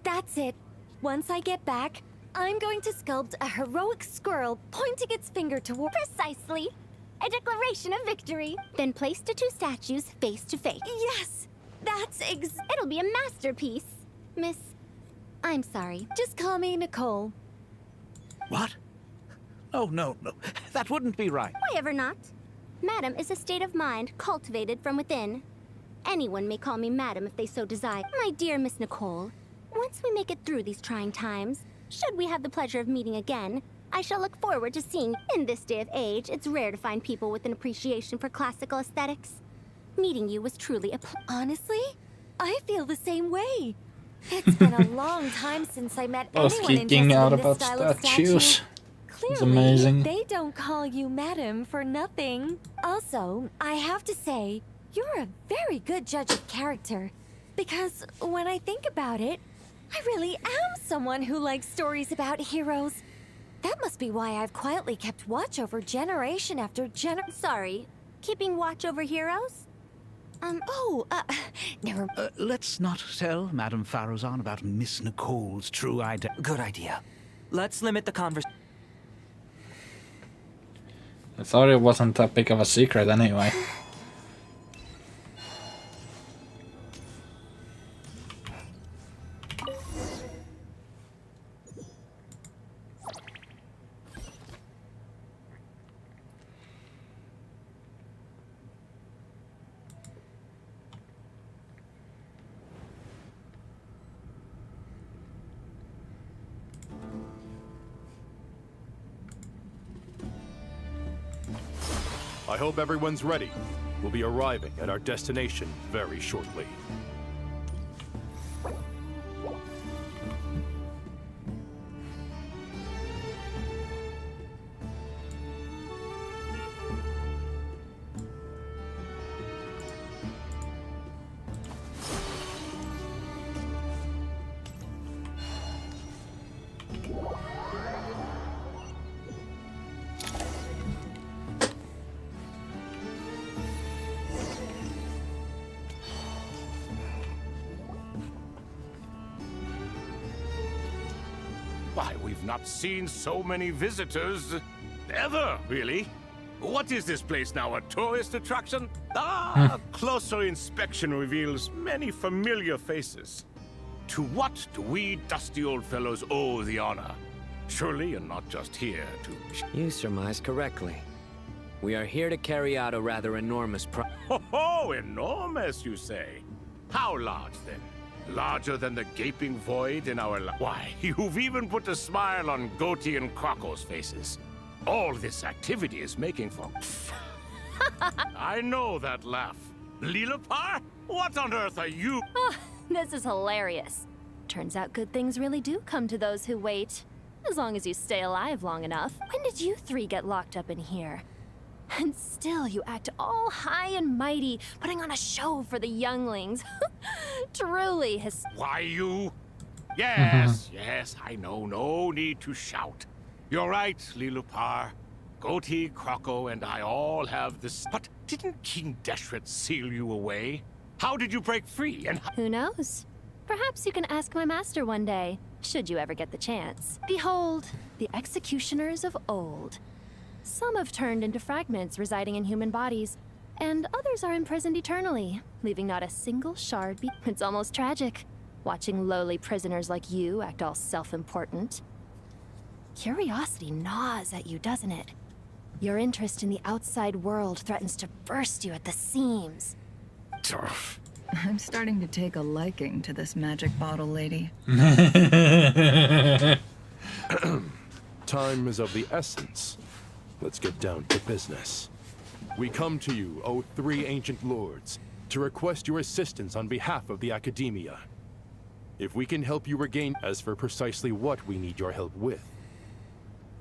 That's it. Once I get back, I'm going to sculpt a heroic squirrel pointing its finger toward... Precisely. A declaration of victory. Then place the two statues face to face. Yes! That's It'll be a masterpiece. Miss... I'm sorry. Just call me Nicole. What? Oh, no. That wouldn't be right. Why ever not? Madam is a state of mind cultivated from within. Anyone may call me Madam if they so desire. My dear Miss Nicole, once we make it through these trying times, should we have the pleasure of meeting again, I shall look forward to seeing. In this day of age, it's rare to find people with an appreciation for classical aesthetics. Meeting you was truly a... Honestly, I feel the same way. It's been a long time since I met anyone interested in this style of statue. It's amazing. They don't call you Madam for nothing. Also, I have to say, you're a very good judge of character. Because when I think about it, I really am someone who likes stories about heroes. That must be why I've quietly kept watch over generation after Sorry, keeping watch over heroes? Never... Let's not tell Madame Faruzan about Miss Nicole's true identity. Good idea. Let's limit the conversation. I thought it wasn't that big of a secret anyway. I hope everyone's ready. We'll be arriving at our destination very shortly. Why, we've not seen so many visitors ever, really. What is this place now, a tourist attraction? A closer inspection reveals many familiar faces. To what do we dusty old fellows owe the honor? Surely you're not just here to... You surmise correctly. We are here to carry out a rather enormous Oh, enormous, you say? How large, then? Larger than the gaping void in our Why, you've even put a smile on Goatee and Crocco's faces. All this activity is making for... I know that laugh. Lilipar? What on earth are you? Oh, this is hilarious. Turns out good things really do come to those who wait. As long as you stay alive long enough. When did you three get locked up in here? And still you act all high and mighty, putting on a show for the younglings. Truly his... Why, you... Yes, yes, I know. No need to shout. You're right, Lilipar. Goatee, Crocco, and I all have this... But didn't King Deshret seal you away? How did you break free, and... Who knows? Perhaps you can ask my master one day, should you ever get the chance. Behold, the executioners of old. Some have turned into fragments residing in human bodies, and others are imprisoned eternally, leaving not a single shard be... It's almost tragic, watching lowly prisoners like you act all self-important. Curiosity gnaws at you, doesn't it? Your interest in the outside world threatens to burst you at the seams. I'm starting to take a liking to this magic bottle lady. Time is of the essence. Let's get down to business. We come to you, O three ancient lords, to request your assistance on behalf of the Academia. If we can help you regain... As for precisely what we need your help with,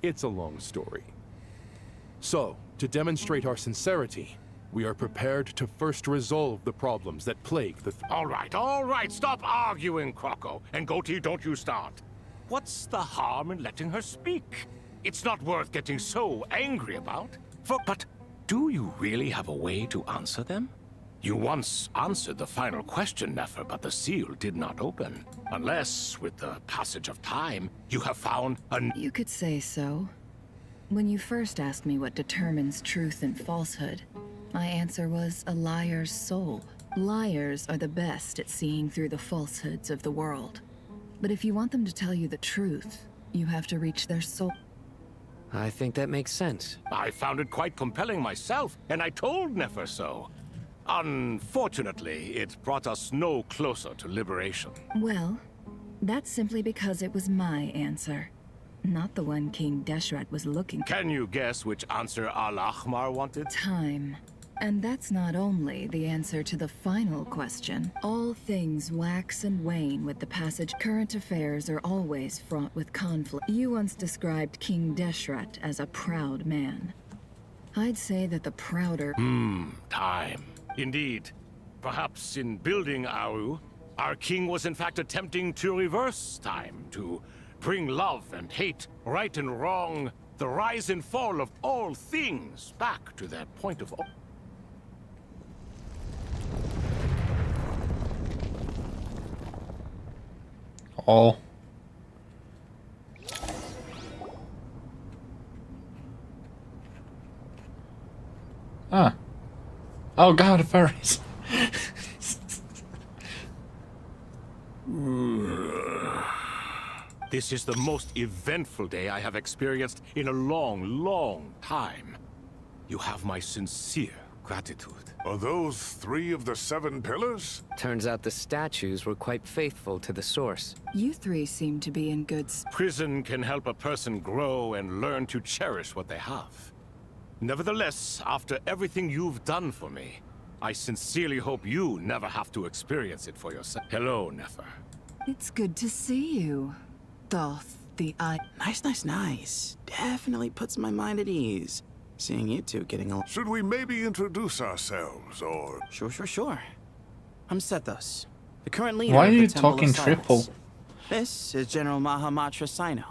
it's a long story. So, to demonstrate our sincerity, we are prepared to first resolve the problems that plague the... All right, stop arguing, Croco. And Goatee, don't you start. What's the harm in letting her speak? It's not worth getting so angry about. But do you really have a way to answer them? You once answered the final question, Nefer, but the seal did not open. Unless, with the passage of time, you have found a... You could say so. When you first asked me what determines truth and falsehood, my answer was a liar's soul. Liars are the best at seeing through the falsehoods of the world. But if you want them to tell you the truth, you have to reach their soul. I think that makes sense. I found it quite compelling myself, and I told Nefer so. Unfortunately, it brought us no closer to liberation. Well, that's simply because it was my answer, not the one King Deshret was looking for. Can you guess which answer Al-Ahmar wanted? Time. And that's not only the answer to the final question. All things wax and wane with the passage. Current affairs are always fraught with conflict. You once described King Deshret as a proud man. I'd say that the prouder... Time. Indeed. Perhaps in building Aru, our king was in fact attempting to reverse time, to bring love and hate, right and wrong, the rise and fall of all things back to their point of... Oh. Ah. Oh god, fairies. This is the most eventful day I have experienced in a long, long time. You have my sincere gratitude. Are those 3 of the 7 pillars? Turns out the statues were quite faithful to the source. You 3 seem to be in good Prison can help a person grow and learn to cherish what they have. Nevertheless, after everything you've done for me, I sincerely hope you never have to experience it for yourself. Hello, Nefer. It's good to see you, Thoth the Eye. Nice. Definitely puts my mind at ease. Seeing you two getting along. Should we maybe introduce ourselves, or... Sure. I'm Sethos, the current leader Why are of the you Temple talking of Cyrus. triple? This is General Mahamatra Sino.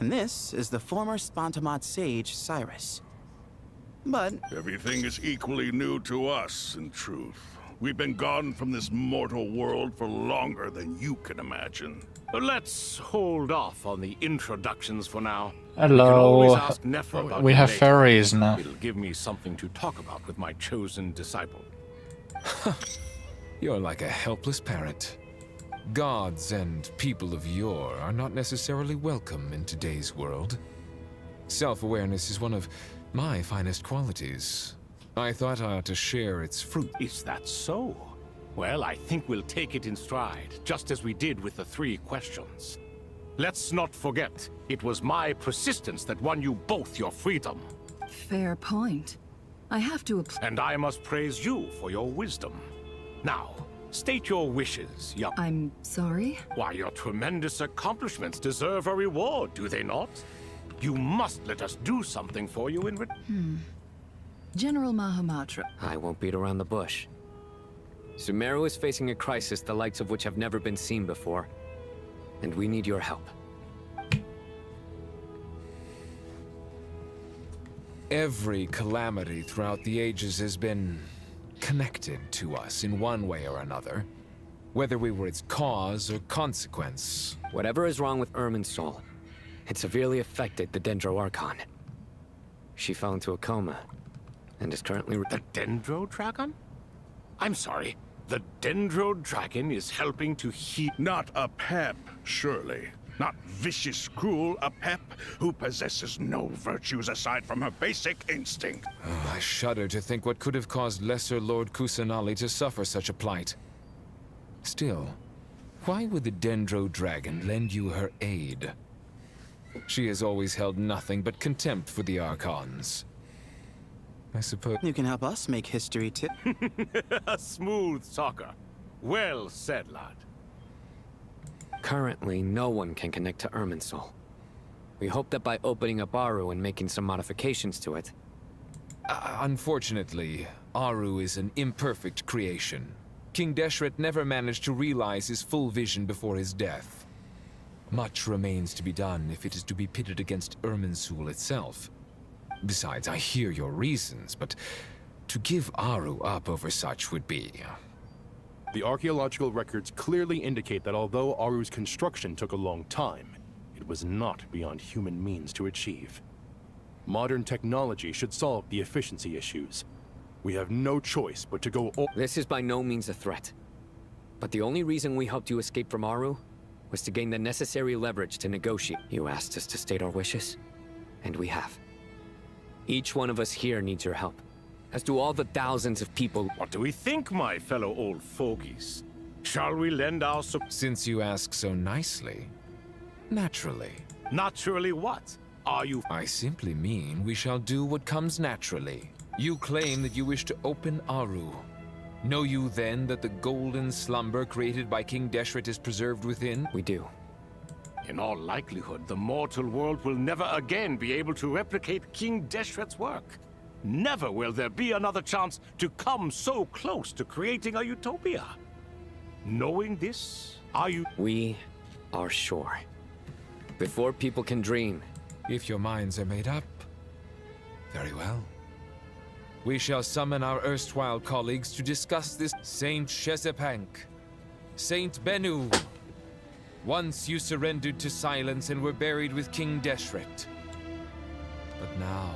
And this is the former Spantamat sage, Cyrus. But... everything is equally new to us, in truth. We've been gone from this mortal world for longer than you can imagine. Let's hold off on the introductions for now. Hello. We have later. fairies now. It'll give me something to talk about with my chosen disciple. You're like a helpless parrot. Gods and people of yore are not necessarily welcome in today's world. Self-awareness is one of my finest qualities. I thought I ought to share its fruit. Is that so? Well, I think we'll take it in stride, just as we did with the 3 questions. Let's not forget, it was my persistence that won you both your freedom. Fair point. I have to... And I must praise you for your wisdom. Now, state your wishes, young... I'm sorry? Why, your tremendous accomplishments deserve a reward, do they not? You must let us do something for you in return. General Mahamatra. I won't beat around the bush. Sumeru is facing a crisis the likes of which have never been seen before. And we need your help. Every calamity throughout the ages has been connected to us in one way or another. Whether we were its cause or consequence. Whatever is wrong with Irminsul, it severely affected the Dendro Archon. She fell into a coma, and is currently... The Dendro Dragon? I'm sorry, the Dendro Dragon is helping to heat... Not a pep, surely. Not vicious, cruel, a pep who possesses no virtues aside from her basic instinct. Oh, I shudder to think what could have caused Lesser Lord Kusanali to suffer such a plight. Still, why would the Dendro Dragon lend you her aid? She has always held nothing but contempt for the Archons. I suppose... You can help us make history too. A smooth talker. Well said, lad. Currently, no one can connect to Irminsul. We hope that by opening up Aru and making some modifications to it, Unfortunately, Aru is an imperfect creation. King Deshret never managed to realize his full vision before his death. Much remains to be done if it is to be pitted against Irminsul itself. Besides, I hear your reasons, but to give Aru up over such would be... The archaeological records clearly indicate that although Aru's construction took a long time, it was not beyond human means to achieve. Modern technology should solve the efficiency issues. We have no choice but to go all— This is by no means a threat. But the only reason we helped you escape from Aru was to gain the necessary leverage to negotiate. You asked us to state our wishes, and we have. Each one of us here needs your help, as do all the thousands of people. What do we think, my fellow old fogies? Shall we lend our support? Since you ask so nicely, naturally. Naturally what? Are you— I simply mean we shall do what comes naturally. You claim that you wish to open Aru. Know you then that the golden slumber created by King Deshret is preserved within? We do. In all likelihood, the mortal world will never again be able to replicate King Deshret's work. Never will there be another chance to come so close to creating a utopia. Knowing this, are you— We are sure. Before people can dream. If your minds are made up, very well. We shall summon our erstwhile colleagues to discuss this. Saint Shezepank, Saint Bennu. Once you surrendered to silence and were buried with King Deshret. But now,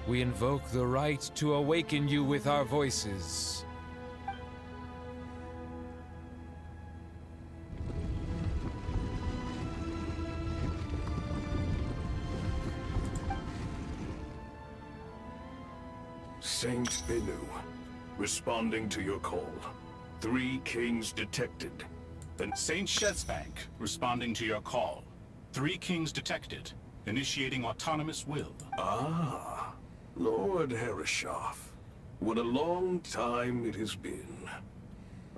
we invoke the right to awaken you with our voices. Saint Bennu, responding to your call. 3 kings detected. Then Saint Shezbank, responding to your call. 3 kings detected. Initiating autonomous will. Ah, Lord Herreshoff. What a long time it has been.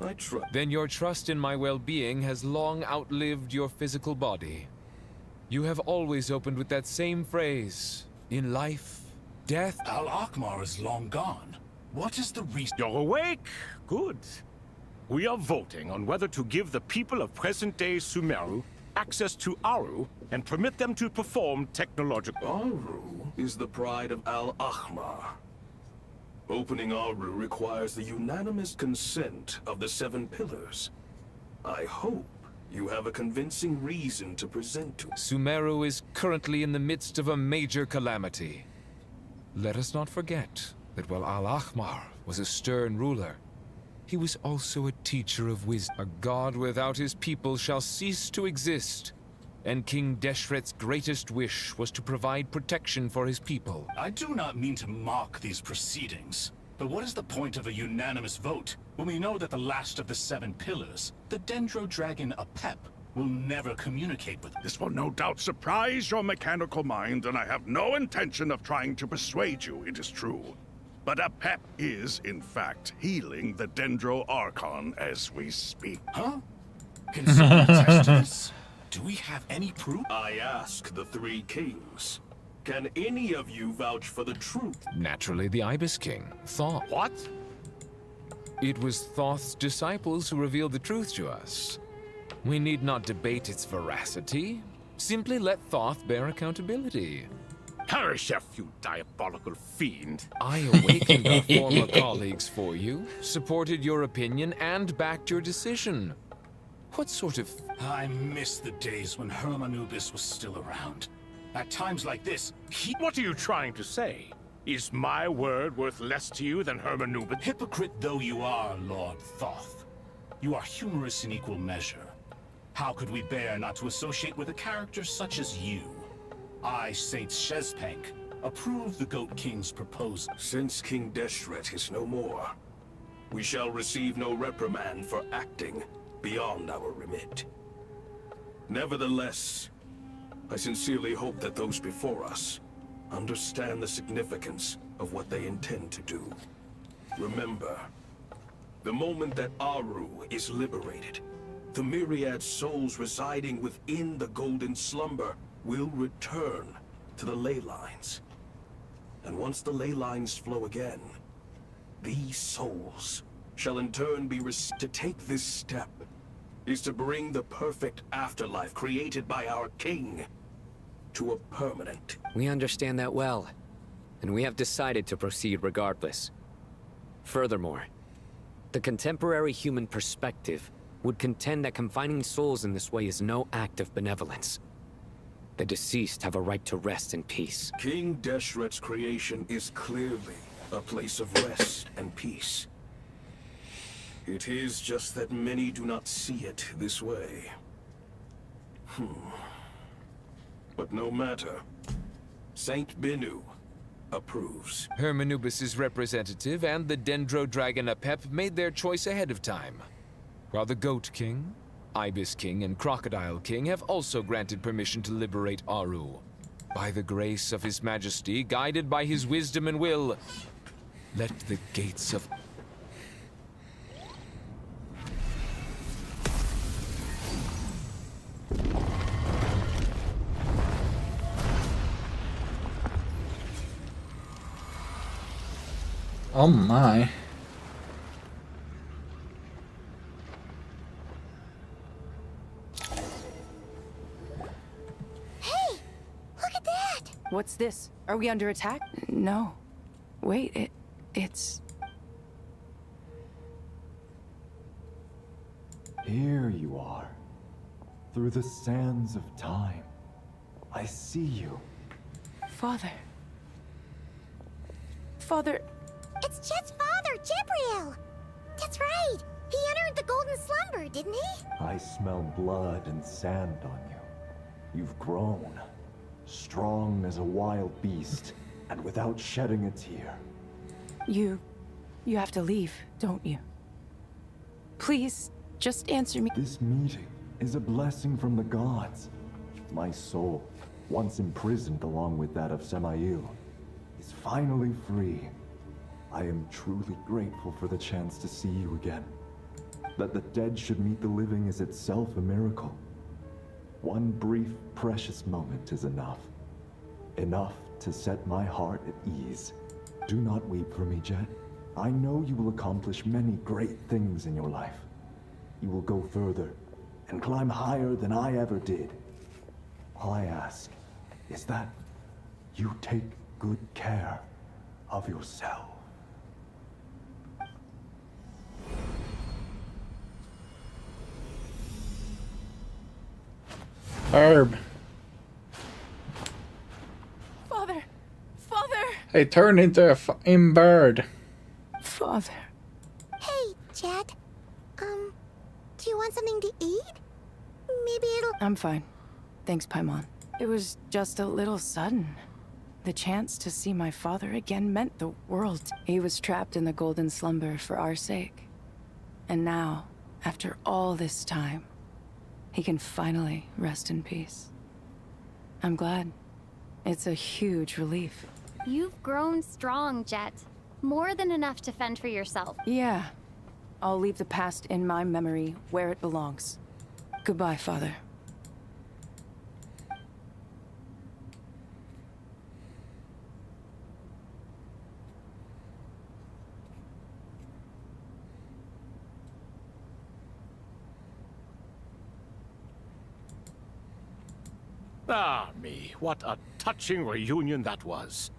I trust. Then your trust in my well-being has long outlived your physical body. You have always opened with that same phrase. In life, death. Al-Akhmar is long gone. What is the reason? You're awake? Good. We are voting on whether to give the people of present-day Sumeru access to Aru and permit them to perform technological— Aru is the pride of Al-Akhmar. Opening Aru requires the unanimous consent of the 7 pillars. I hope you have a convincing reason to present to— Sumeru is currently in the midst of a major calamity. Let us not forget that while Al-Akhmar was a stern ruler, he was also a teacher of wisdom. A god without his people shall cease to exist, and King Deshret's greatest wish was to provide protection for his people. I do not mean to mock these proceedings, but what is the point of a unanimous vote when we know that the last of the 7 pillars, the Dendro Dragon Apep, will never communicate with— This will no doubt surprise your mechanical mind, and I have no intention of trying to persuade you it is true. But Apep is, in fact, healing the Dendro Archon as we speak. Huh? Can someone attest to this? Do we have any proof? I ask the 3 kings. Can any of you vouch for the truth? Naturally, the Ibis King, Thoth. What? It was Thoth's disciples who revealed the truth to us. We need not debate its veracity. Simply let Thoth bear accountability. Herreshoff, you diabolical fiend. I awakened our former colleagues for you, supported your opinion, and backed your decision. What sort of— I miss the days when Hermanubis was still around. At times like this, he— What are you trying to say? Is my word worth less to you than Hermanubis? Hypocrite though you are, Lord Thoth, you are humorous in equal measure. How could we bear not to associate with a character such as you? I, Saint Shezpank, approve the Goat King's proposal. Since King Deshret is no more, we shall receive no reprimand for acting beyond our remit. Nevertheless, I sincerely hope that those before us understand the significance of what they intend to do. Remember, the moment that Aru is liberated, the myriad souls residing within the Golden Slumber will return to the ley lines. And once the ley lines flow again, these souls shall in turn be to take this step is to bring the perfect afterlife created by our king to a permanent. We understand that well, and we have decided to proceed regardless. Furthermore, the contemporary human perspective would contend that confining souls in this way is no act of benevolence. The deceased have a right to rest in peace. King Deshret's creation is clearly a place of rest and peace. It is just that many do not see it this way. But no matter. Saint Binu approves. Hermanubis' representative and the Dendro Dragon Apep made their choice ahead of time, while the Goat King, Ibis King, and Crocodile King have also granted permission to liberate Aru. By the grace of His Majesty, guided by his wisdom and will, let the gates of... Oh my. Hey! Look at that! What's this? Are we under attack? No. Wait, it's... Here you are. Through the sands of time. I see you. Father. Father... It's Jet's father, Jibriel! That's right! He entered the golden slumber, didn't he? I smell blood and sand on you. You've grown. Strong as a wild beast, and without shedding a tear. You have to leave, don't you? Please, just answer me. This meeting is a blessing from the gods. My soul, once imprisoned along with that of Samael, is finally free. I am truly grateful for the chance to see you again. That the dead should meet the living is itself a miracle. One brief, precious moment is enough. Enough to set my heart at ease. Do not weep for me, Jet. I know you will accomplish many great things in your life. You will go further and climb higher than I ever did. All I ask is that you take good care of yourself. Herb. Father! Father! Hey, turn into a fucking bird. Father. Hey, Jet. Do you want something to eat? Maybe it'll... I'm fine. Thanks, Paimon. It was just a little sudden. The chance to see my father again meant the world. He was trapped in the golden slumber for our sake. And now, after all this time, he can finally rest in peace. I'm glad. It's a huge relief. You've grown strong, Jet. More than enough to fend for yourself. Yeah. I'll leave the past in my memory where it belongs. Goodbye, Father. Ah, me, what a touching reunion that was.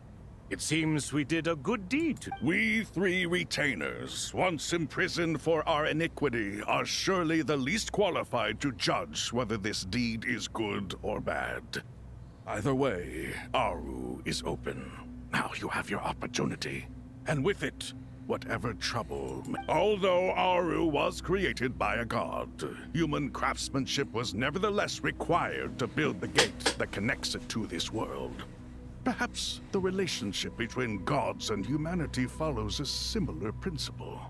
It seems we did a good deed to... We three retainers, once imprisoned for our iniquity, are surely the least qualified to judge whether this deed is good or bad. Either way, Aru is open. Now you have your opportunity. And with it, whatever trouble... Although Aru was created by a god, human craftsmanship was nevertheless required to build the gate that connects it to this world. Perhaps the relationship between gods and humanity follows a similar principle.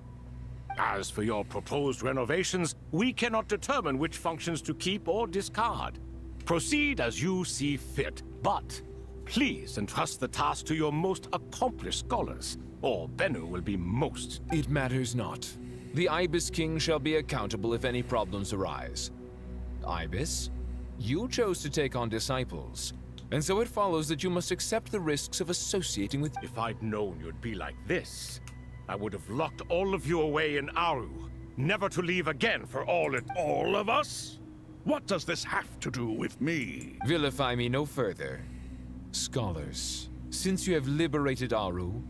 As for your proposed renovations, we cannot determine which functions to keep or discard. Proceed as you see fit, but please entrust the task to your most accomplished scholars, or Bennu will be most... It matters not. The Ibis King shall be accountable if any problems arise. Ibis, you chose to take on disciples. And so it follows that you must accept the risks of associating with... If I'd known you'd be like this, I would have locked all of you away in Aru, never to leave again for all of us? What does this have to do with me? Vilify me no further. Scholars, since you have liberated Aru,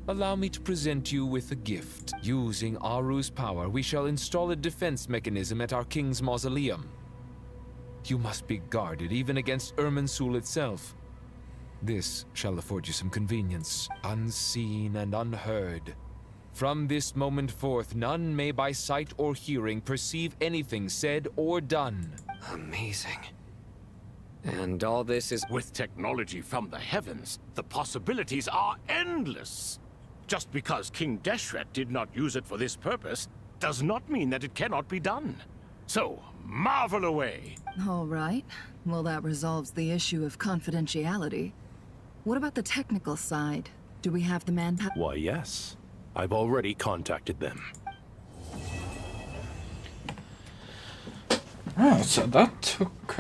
allow me to present you with a gift. Using Aru's power, we shall install a defense mechanism at our king's mausoleum. You must be guarded even against Irminsul itself. This shall afford you some convenience, unseen and unheard. From this moment forth, none may by sight or hearing perceive anything said or done. Amazing. And all this is... With technology from the heavens, the possibilities are endless. Just because King Deshret did not use it for this purpose, does not mean that it cannot be done. So, marvel away. All right. Well, that resolves the issue of confidentiality. What about the technical side? Do we have the manpower? Why, yes. I've already contacted them. Right, so that took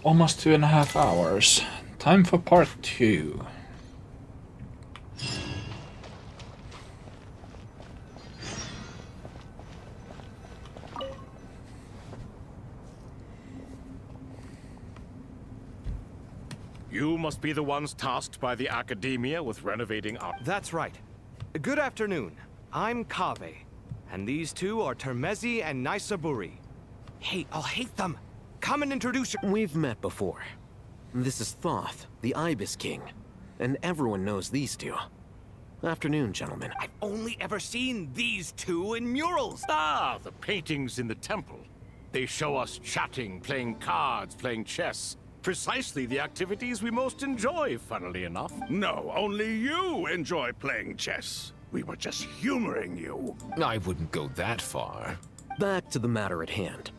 almost 2.5 hours. Time for part 2. You must be the ones tasked by the Academia with renovating our... That's right. Good afternoon. I'm Kaveh, and these two are Termezi and Naisaburi. Hey, I'll hate them. Come and introduce your... We've met before. This is Thoth, the Ibis King, and everyone knows these two. Afternoon, gentlemen. I've only ever seen these two in murals. Ah, the paintings in the temple. They show us chatting, playing cards, playing chess. Precisely the activities we most enjoy, funnily enough. No, only you enjoy playing chess. We were just humoring you. I wouldn't go that far. Back to the matter at hand.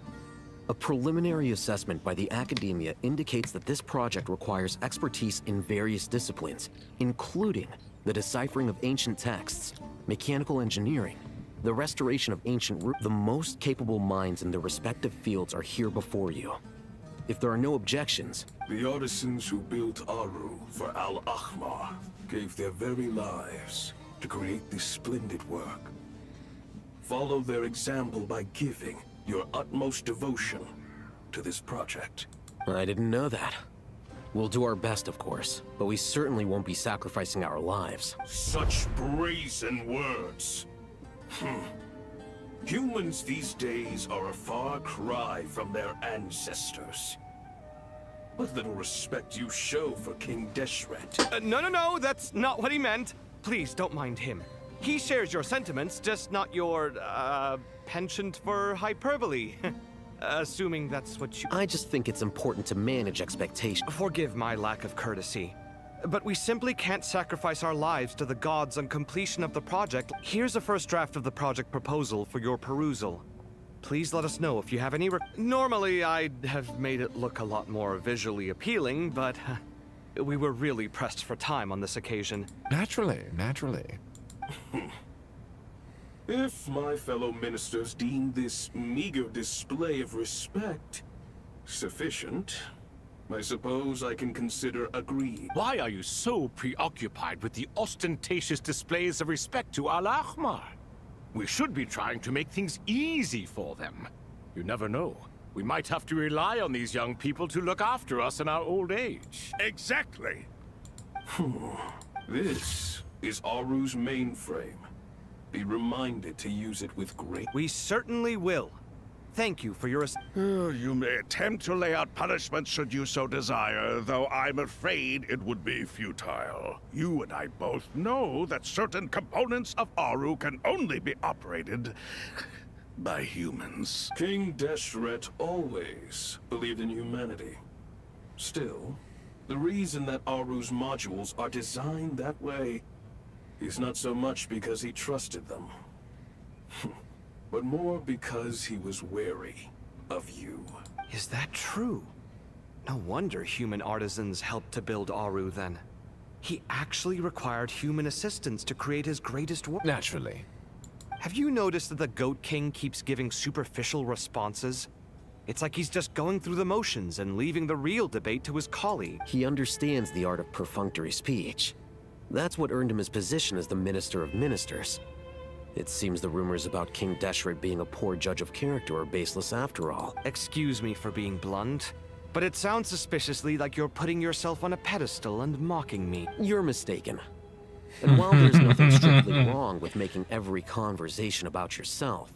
A preliminary assessment by the Academia indicates that this project requires expertise in various disciplines, including the deciphering of ancient texts, mechanical engineering, the restoration of ancient The most capable minds in their respective fields are here before you. If there are no objections... The artisans who built Aru for Al-Ahmar gave their very lives to create this splendid work. Follow their example by giving your utmost devotion to this project. I didn't know that. We'll do our best, of course, but we certainly won't be sacrificing our lives. Such brazen words. Humans these days are a far cry from their ancestors. What little respect you show for King Deshret. No, that's not what he meant. Please, don't mind him. He shares your sentiments, just not your, penchant for hyperbole. Assuming that's what you... I just think it's important to manage expectations. Forgive my lack of courtesy. But we simply can't sacrifice our lives to the gods on completion of the project. Here's a first draft of the project proposal for your perusal. Please let us know if you have any Normally, I'd have made it look a lot more visually appealing, but we were really pressed for time on this occasion. Naturally. If my fellow ministers deem this meager display of respect sufficient, I suppose I can consider agreeing. Why are you so preoccupied with the ostentatious displays of respect to Al-Ahmar? We should be trying to make things easy for them. You never know. We might have to rely on these young people to look after us in our old age. Exactly. This is Aru's mainframe. Be reminded to use it with great... We certainly will. Thank you for your... You may attempt to lay out punishment should you so desire, though I'm afraid it would be futile. You and I both know that certain components of Aru can only be operated by humans. King Deshret always believed in humanity. Still, the reason that Aru's modules are designed that way is not so much because he trusted them, but more because he was wary of you. Is that true? No wonder human artisans helped to build Aru then. He actually required human assistance to create his greatest work. Naturally. Have you noticed that the Goat King keeps giving superficial responses? It's like he's just going through the motions and leaving the real debate to his colleague. He understands the art of perfunctory speech. That's what earned him his position as the Minister of Ministers. It seems the rumors about King Deshret being a poor judge of character are baseless after all. Excuse me for being blunt, but it sounds suspiciously like you're putting yourself on a pedestal and mocking me. You're mistaken. And while there's nothing strictly wrong with making every conversation about yourself,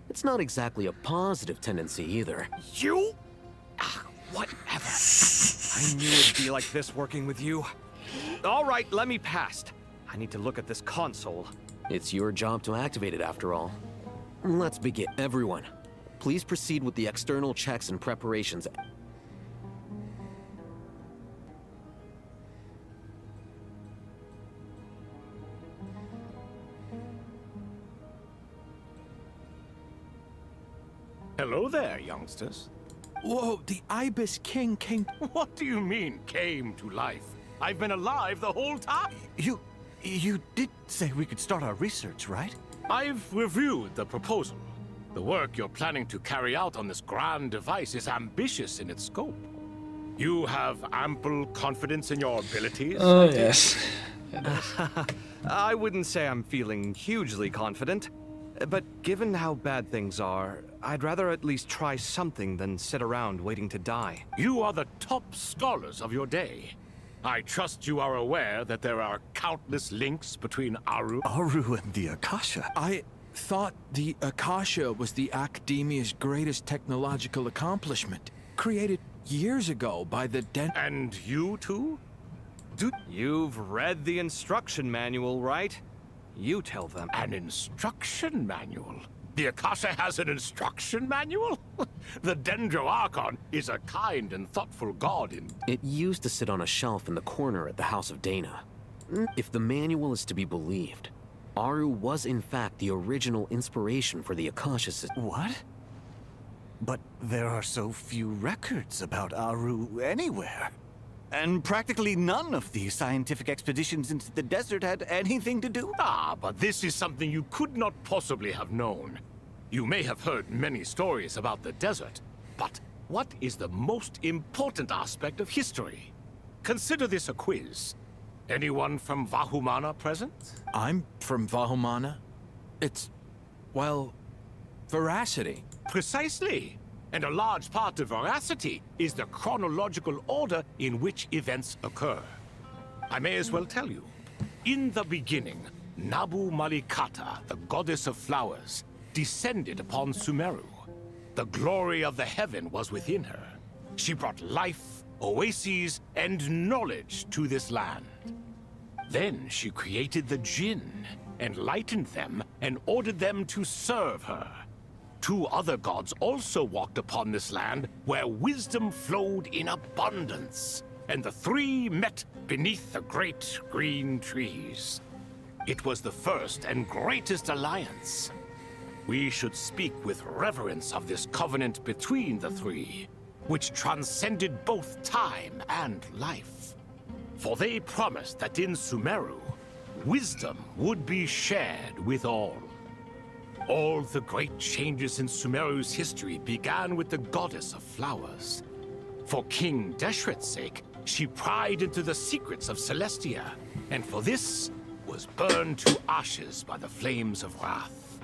it's not exactly a positive tendency either. You? Whatever. I knew it'd be like this working with you. All right, let me past. I need to look at this console. It's your job to activate it after all. Let's begin. Everyone, please proceed with the external checks and preparations. Hello there, youngsters. Whoa, the Ibis King came... What do you mean, came to life? I've been alive the whole time. You did say we could start our research, right? I've reviewed the proposal. The work you're planning to carry out on this grand device is ambitious in its scope. You have ample confidence in your abilities. Oh, yes. I wouldn't say I'm feeling hugely confident, but given how bad things are, I'd rather at least try something than sit around waiting to die. You are the top scholars of your day. I trust you are aware that there are countless links between Aru... Aru and the Akasha? I thought the Akasha was the Academia's greatest technological accomplishment, created years ago by the And you too? You've read the instruction manual, right? You tell them. An instruction manual? The Akasha has an instruction manual? The Dendro Archon is a kind and thoughtful god in... It used to sit on a shelf in the corner at the House of Dana. If the manual is to be believed, Aru was in fact the original inspiration for the Akasha system. What? But there are so few records about Aru anywhere. And practically none of the scientific expeditions into the desert had anything to do. But this is something you could not possibly have known. You may have heard many stories about the desert, but what is the most important aspect of history? Consider this a quiz. Anyone from Vahumana present? I'm from Vahumana. It's, well, veracity. Precisely. And a large part of veracity is the chronological order in which events occur. I may as well tell you. In the beginning, Nabu Malikata, the goddess of flowers, descended upon Sumeru. The glory of the heaven was within her. She brought life, oases, and knowledge to this land. Then she created the Jinn, enlightened them, and ordered them to serve her. Two other gods also walked upon this land where wisdom flowed in abundance, and the three met beneath the great green trees. It was the first and greatest alliance. We should speak with reverence of this covenant between the three, which transcended both time and life. For they promised that in Sumeru, wisdom would be shared with all. All the great changes in Sumeru's history began with the goddess of flowers. For King Deshret's sake, she pried into the secrets of Celestia, and for this was burned to ashes by the flames of wrath.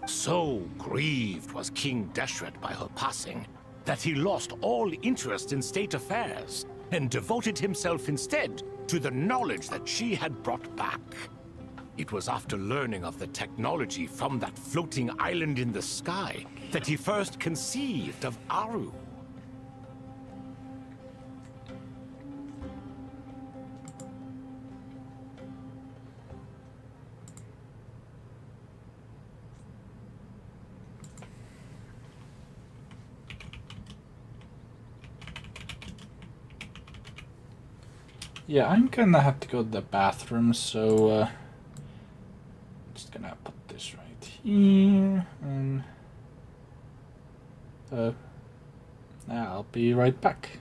So grieved was King Deshret by her passing, that he lost all interest in state affairs, and devoted himself instead to the knowledge that she had brought back. It was after learning of the technology from that floating island in the sky that he first conceived of Aru. Yeah, I'm gonna have to go to the bathroom, so I'm just gonna put this right here, and I'll be right back.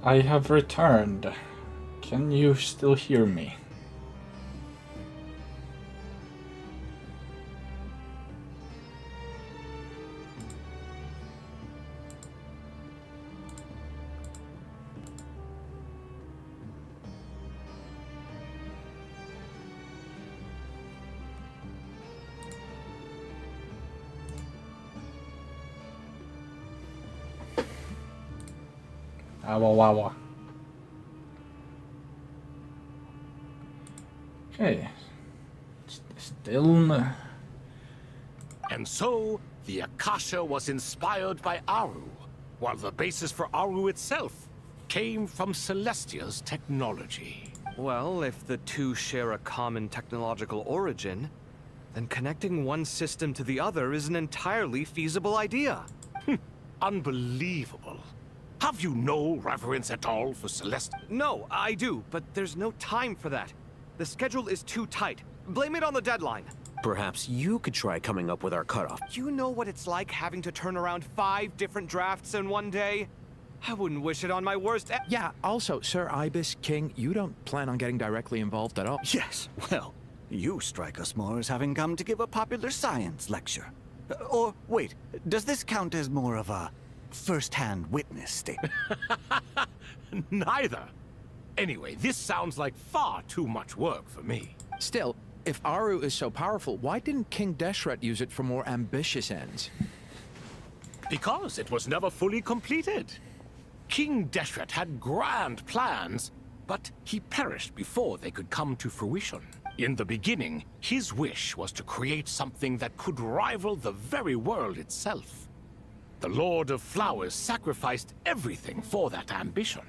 I have returned. Can you still hear me? Awa. Okay. Still. And so, the Akasha was inspired by Aru, while the basis for Aru itself came from Celestia's technology. Well, if the two share a common technological origin, then connecting one system to the other is an entirely feasible idea. Unbelievable. Have you no reverence at all for Celestia? No, I do, but there's no time for that. The schedule is too tight. Blame it on the deadline. Perhaps you could try coming up with our cutoff. You know what it's like having to turn around 5 different drafts in one day? I wouldn't wish it on my worst. Yeah, also, Sir Ibis, King, you don't plan on getting directly involved at all? Yes, well, you strike us more as having come to give a popular science lecture. Or, wait, does this count as more of a first-hand witness statement? Neither. Anyway, this sounds like far too much work for me. Still, if Aru is so powerful, why didn't King Deshret use it for more ambitious ends? Because it was never fully completed. King Deshret had grand plans, but he perished before they could come to fruition. In the beginning, his wish was to create something that could rival the very world itself. The Lord of Flowers sacrificed everything for that ambition.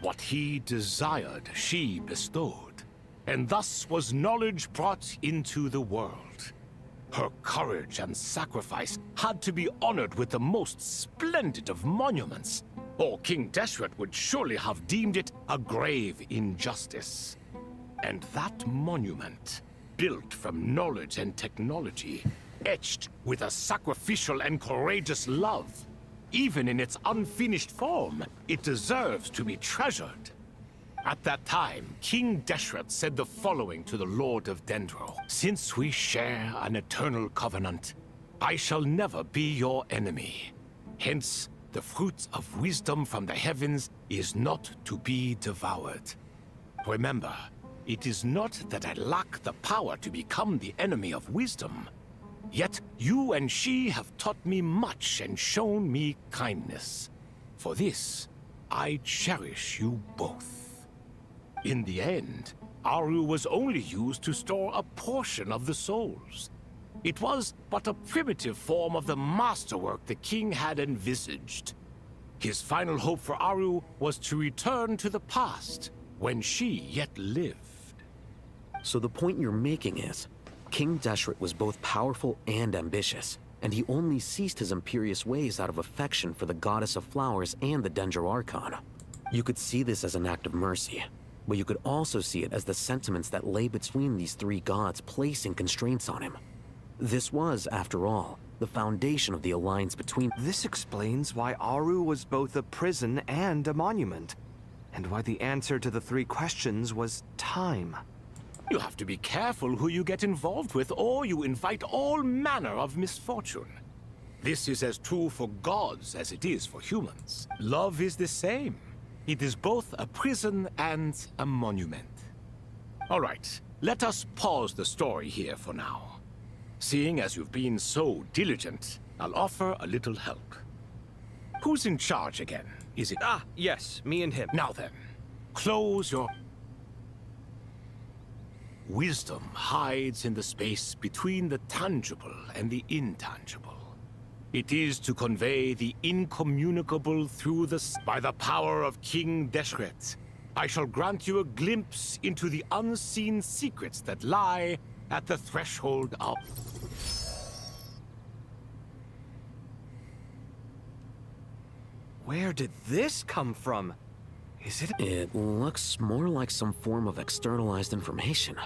What he desired, she bestowed, and thus was knowledge brought into the world. Her courage and sacrifice had to be honored with the most splendid of monuments, or King Deshret would surely have deemed it a grave injustice. And that monument, built from knowledge and technology, etched with a sacrificial and courageous love. Even in its unfinished form, it deserves to be treasured. At that time, King Deshret said the following to the Lord of Dendro. Since we share an eternal covenant, I shall never be your enemy. Hence, the fruit of wisdom from the heavens is not to be devoured. Remember, it is not that I lack the power to become the enemy of wisdom. Yet you and she have taught me much and shown me kindness. For this, I cherish you both. In the end, Aru was only used to store a portion of the souls. It was but a primitive form of the masterwork the king had envisaged. His final hope for Aru was to return to the past, when she yet lived. So the point you're making is, King Deshret was both powerful and ambitious, and he only ceased his imperious ways out of affection for the Goddess of Flowers and the Dendro Archon. You could see this as an act of mercy, but you could also see it as the sentiments that lay between these three gods placing constraints on him. This was, after all, the foundation of the alliance between... This explains why Aru was both a prison and a monument, and why the answer to the 3 questions was time. You have to be careful who you get involved with, or you invite all manner of misfortune. This is as true for gods as it is for humans. Love is the same. It is both a prison and a monument. All right, let us pause the story here for now. Seeing as you've been so diligent, I'll offer a little help. Who's in charge again? Is it... Ah, yes, me and him. Now then, close your... Wisdom hides in the space between the tangible and the intangible. It is to convey the incommunicable through the... By the power of King Deshret, I shall grant you a glimpse into the unseen secrets that lie at the threshold of... Where did this come from? Is it... It looks more like some form of externalized information.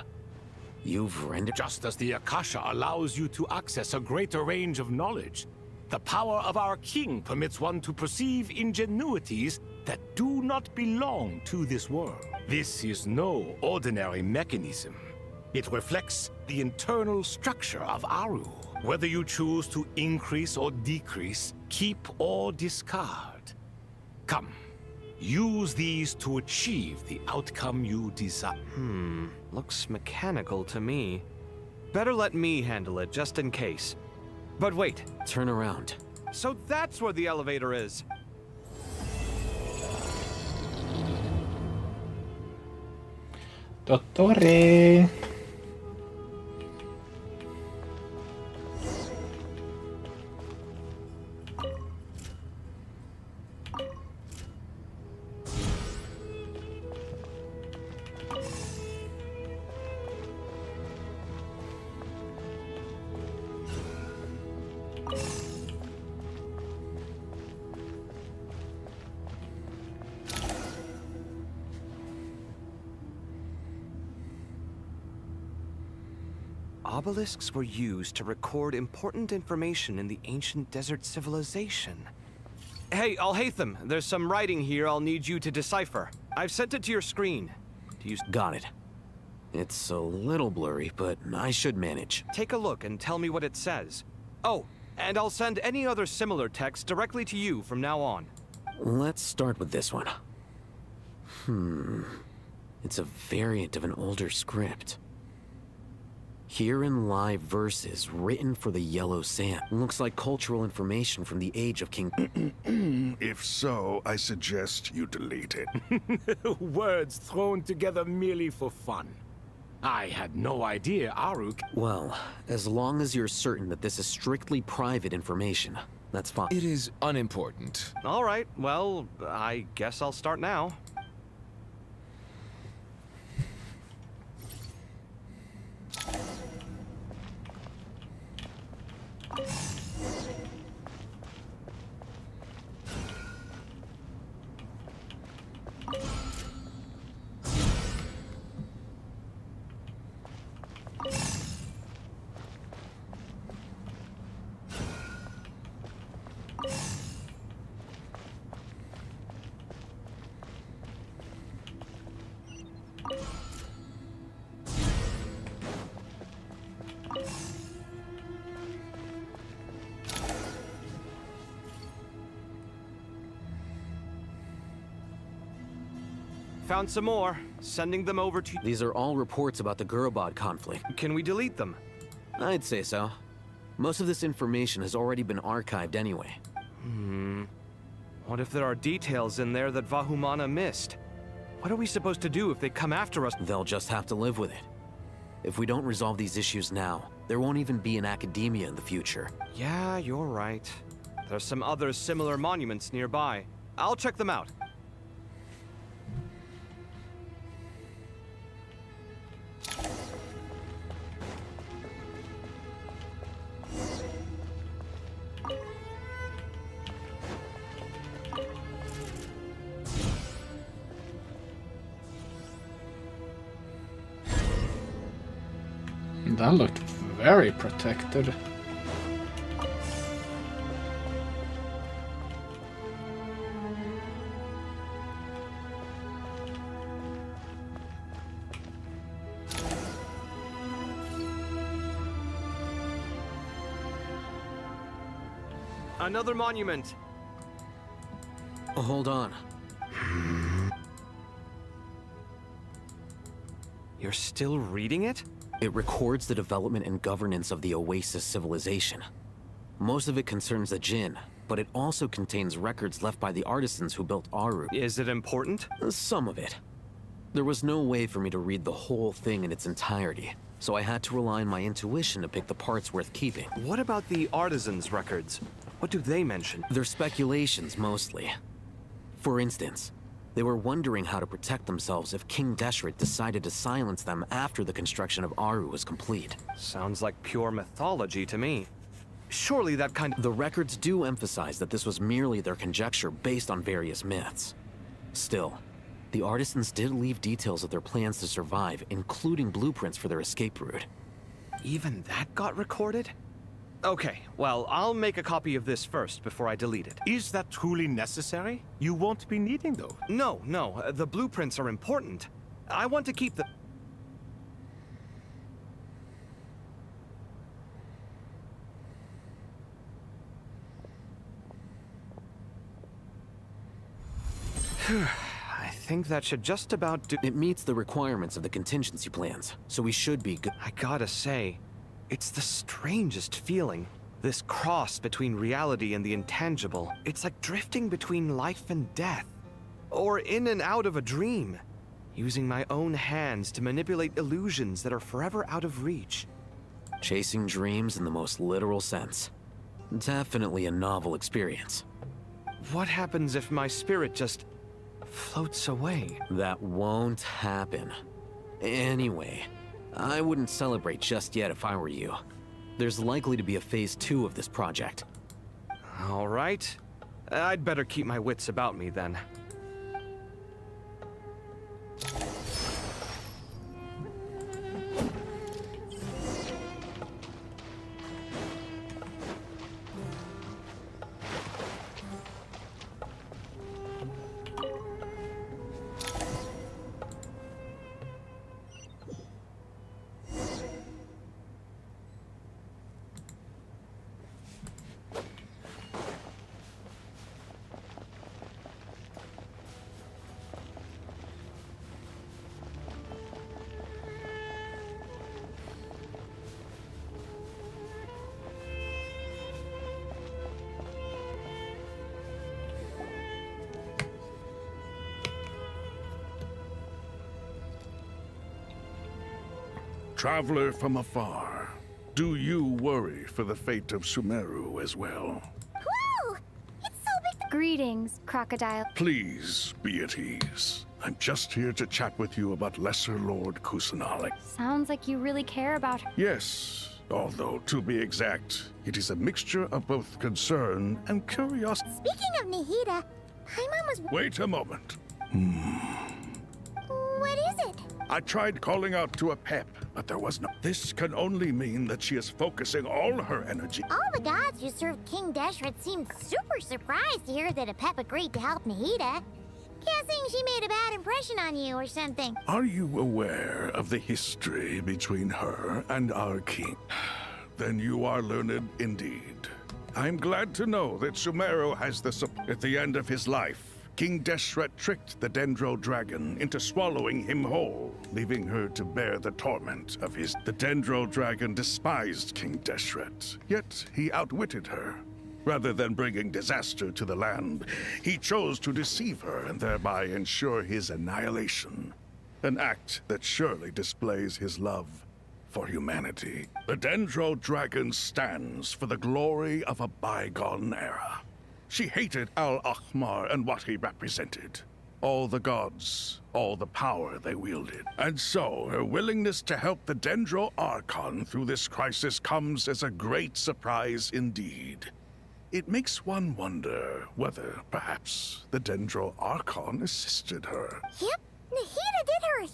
You've rendered... Just as the Akasha allows you to access a greater range of knowledge, The power of our king permits one to perceive ingenuities that do not belong to this world. This is no ordinary mechanism. It reflects the internal structure of Aru. Whether you choose to increase or decrease, keep or discard. Come, use these to achieve the outcome you desire. Looks mechanical to me. Better let me handle it, just in case. But wait. Turn around. So that's where the elevator is. Dottore. Obelisks were used to record important information in the ancient desert civilization. Hey, Al-Haytham, there's some writing here I'll need you to decipher. I've sent it to your screen. Got it. It's a little blurry, but I should manage. Take a look and tell me what it says. Oh, and I'll send any other similar text directly to you from now on. Let's start with this one. It's a variant of an older script. Herein lie verses written for the Yellow Sand. Looks like cultural information from the age of King... If so, I suggest you delete it. Words thrown together merely for fun. I had no idea Aru... Well, as long as you're certain that this is strictly private information, that's fine. It is unimportant. All right, well, I guess I'll start now. Found some more. Sending them over to you. These are all reports about the Gurubad conflict. Can we delete them? I'd say so. Most of this information has already been archived anyway. What if there are details in there that Vahumana missed? What are we supposed to do if they come after us? They'll just have to live with it. If we don't resolve these issues now, there won't even be an academia in the future. Yeah, you're right. There's some other similar monuments nearby. I'll check them out. That looked very protected. Another monument. Hold on. You're still reading it? It records the development and governance of the Oasis civilization. Most of it concerns the Jinn, but it also contains records left by the artisans who built Aru. Is it important? Some of it. There was no way for me to read the whole thing in its entirety, so I had to rely on my intuition to pick the parts worth keeping. What about the artisans' records? What do they mention? They're speculations, mostly. For instance, they were wondering how to protect themselves if King Deshret decided to silence them after the construction of Aru was complete. Sounds like pure mythology to me. Surely that kind of... The records do emphasize that this was merely their conjecture based on various myths. Still, the artisans did leave details of their plans to survive, including blueprints for their escape route. Even that got recorded? Okay, well, I'll make a copy of this first before I delete it. Is that truly necessary? You won't be needing those. No, the blueprints are important. I want to keep the... I think that should just about do... It meets the requirements of the contingency plans, so we should be good. I gotta say, it's the strangest feeling. This cross between reality and the intangible. It's like drifting between life and death. Or in and out of a dream. Using my own hands to manipulate illusions that are forever out of reach. Chasing dreams in the most literal sense. Definitely a novel experience. What happens if my spirit just floats away? That won't happen. Anyway, I wouldn't celebrate just yet if I were you. There's likely to be a phase 2 of this project. All right. I'd better keep my wits about me then. Traveler from afar, do you worry for the fate of Sumeru as well? Whoa! It's so big. Greetings, crocodile. Please be at ease. I'm just here to chat with you about Lesser Lord Kusanali. Sounds like you really care about her. Yes, although to be exact, it is a mixture of both concern and curiosity. Speaking of Nahida, Paimon was... Wait a moment. What is it? I tried calling out to a pep, but there was no... This can only mean that she is focusing all her energy. All the gods who served King Deshret seemed super surprised to hear that a pep agreed to help Nahida. Guessing she made a bad impression on you or something. Are you aware of the history between her and our king? Then you are learned indeed. I'm glad to know that Sumeru has the support. At the end of his life, King Deshret tricked the Dendro dragon into swallowing him whole, leaving her to bear the torment of his... The Dendro dragon despised King Deshret, yet he outwitted her. Rather than bringing disaster to the land, he chose to deceive her and thereby ensure his annihilation. An act that surely displays his love for humanity. The Dendro dragon stands for the glory of a bygone era. She hated Al-Ahmar and what he represented. All the gods, all the power they wielded. And so, her willingness to help the Dendro Archon through this crisis comes as a great surprise indeed. It makes one wonder whether, perhaps, the Dendro Archon assisted her. Yep, Nahida did her a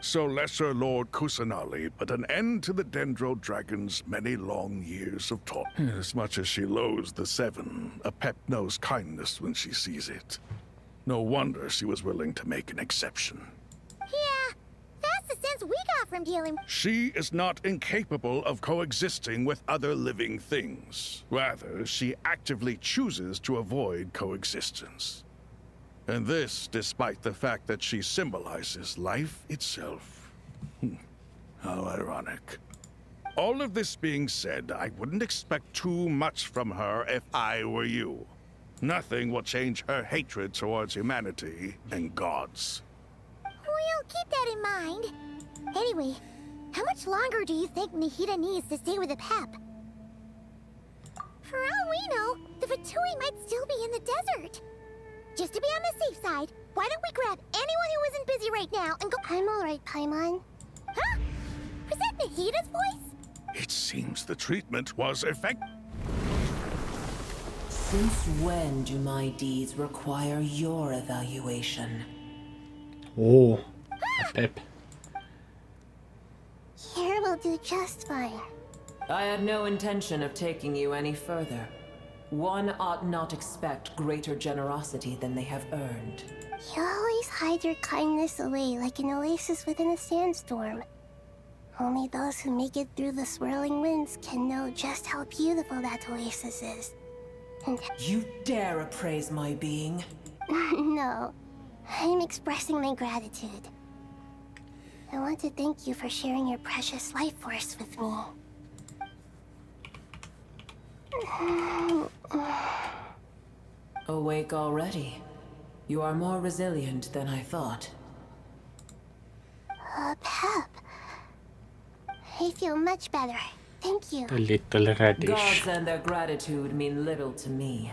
So Lesser Lord Kusanali put an end to the Dendro Dragon's many long years of torment. As much as she loathes the Seven, a pep knows kindness when she sees it. No wonder she was willing to make an exception. Yeah, that's the sense we got from dealing... She is not incapable of coexisting with other living things. Rather, she actively chooses to avoid coexistence. And this, despite the fact that she symbolizes life itself. How ironic. All of this being said, I wouldn't expect too much from her if I were you. Nothing will change her hatred towards humanity and gods. We'll keep that in mind. Anyway, how much longer do you think Nahida needs to stay with the pep? For all we know, the Vtuber might still be in the desert. Just to be on the safe side, why don't we grab anyone who isn't busy right now and go... I'm alright, Paimon. Huh? Was that Nahida's voice? It seems the treatment was effective. Since when do my deeds require your evaluation? Oh, a pep. Terrible will do just fine. I had no intention of taking you any further. One ought not expect greater generosity than they have earned. You always hide your kindness away like an oasis within a sandstorm. Only those who make it through the swirling winds can know just how beautiful that oasis is. And You dare appraise my being? no, I'm expressing my gratitude. I want to thank you for sharing your precious life force with me. Awake already. You are more resilient than I thought. Pep. I feel much better. Thank you. The little radish. Gods and their gratitude mean little to me.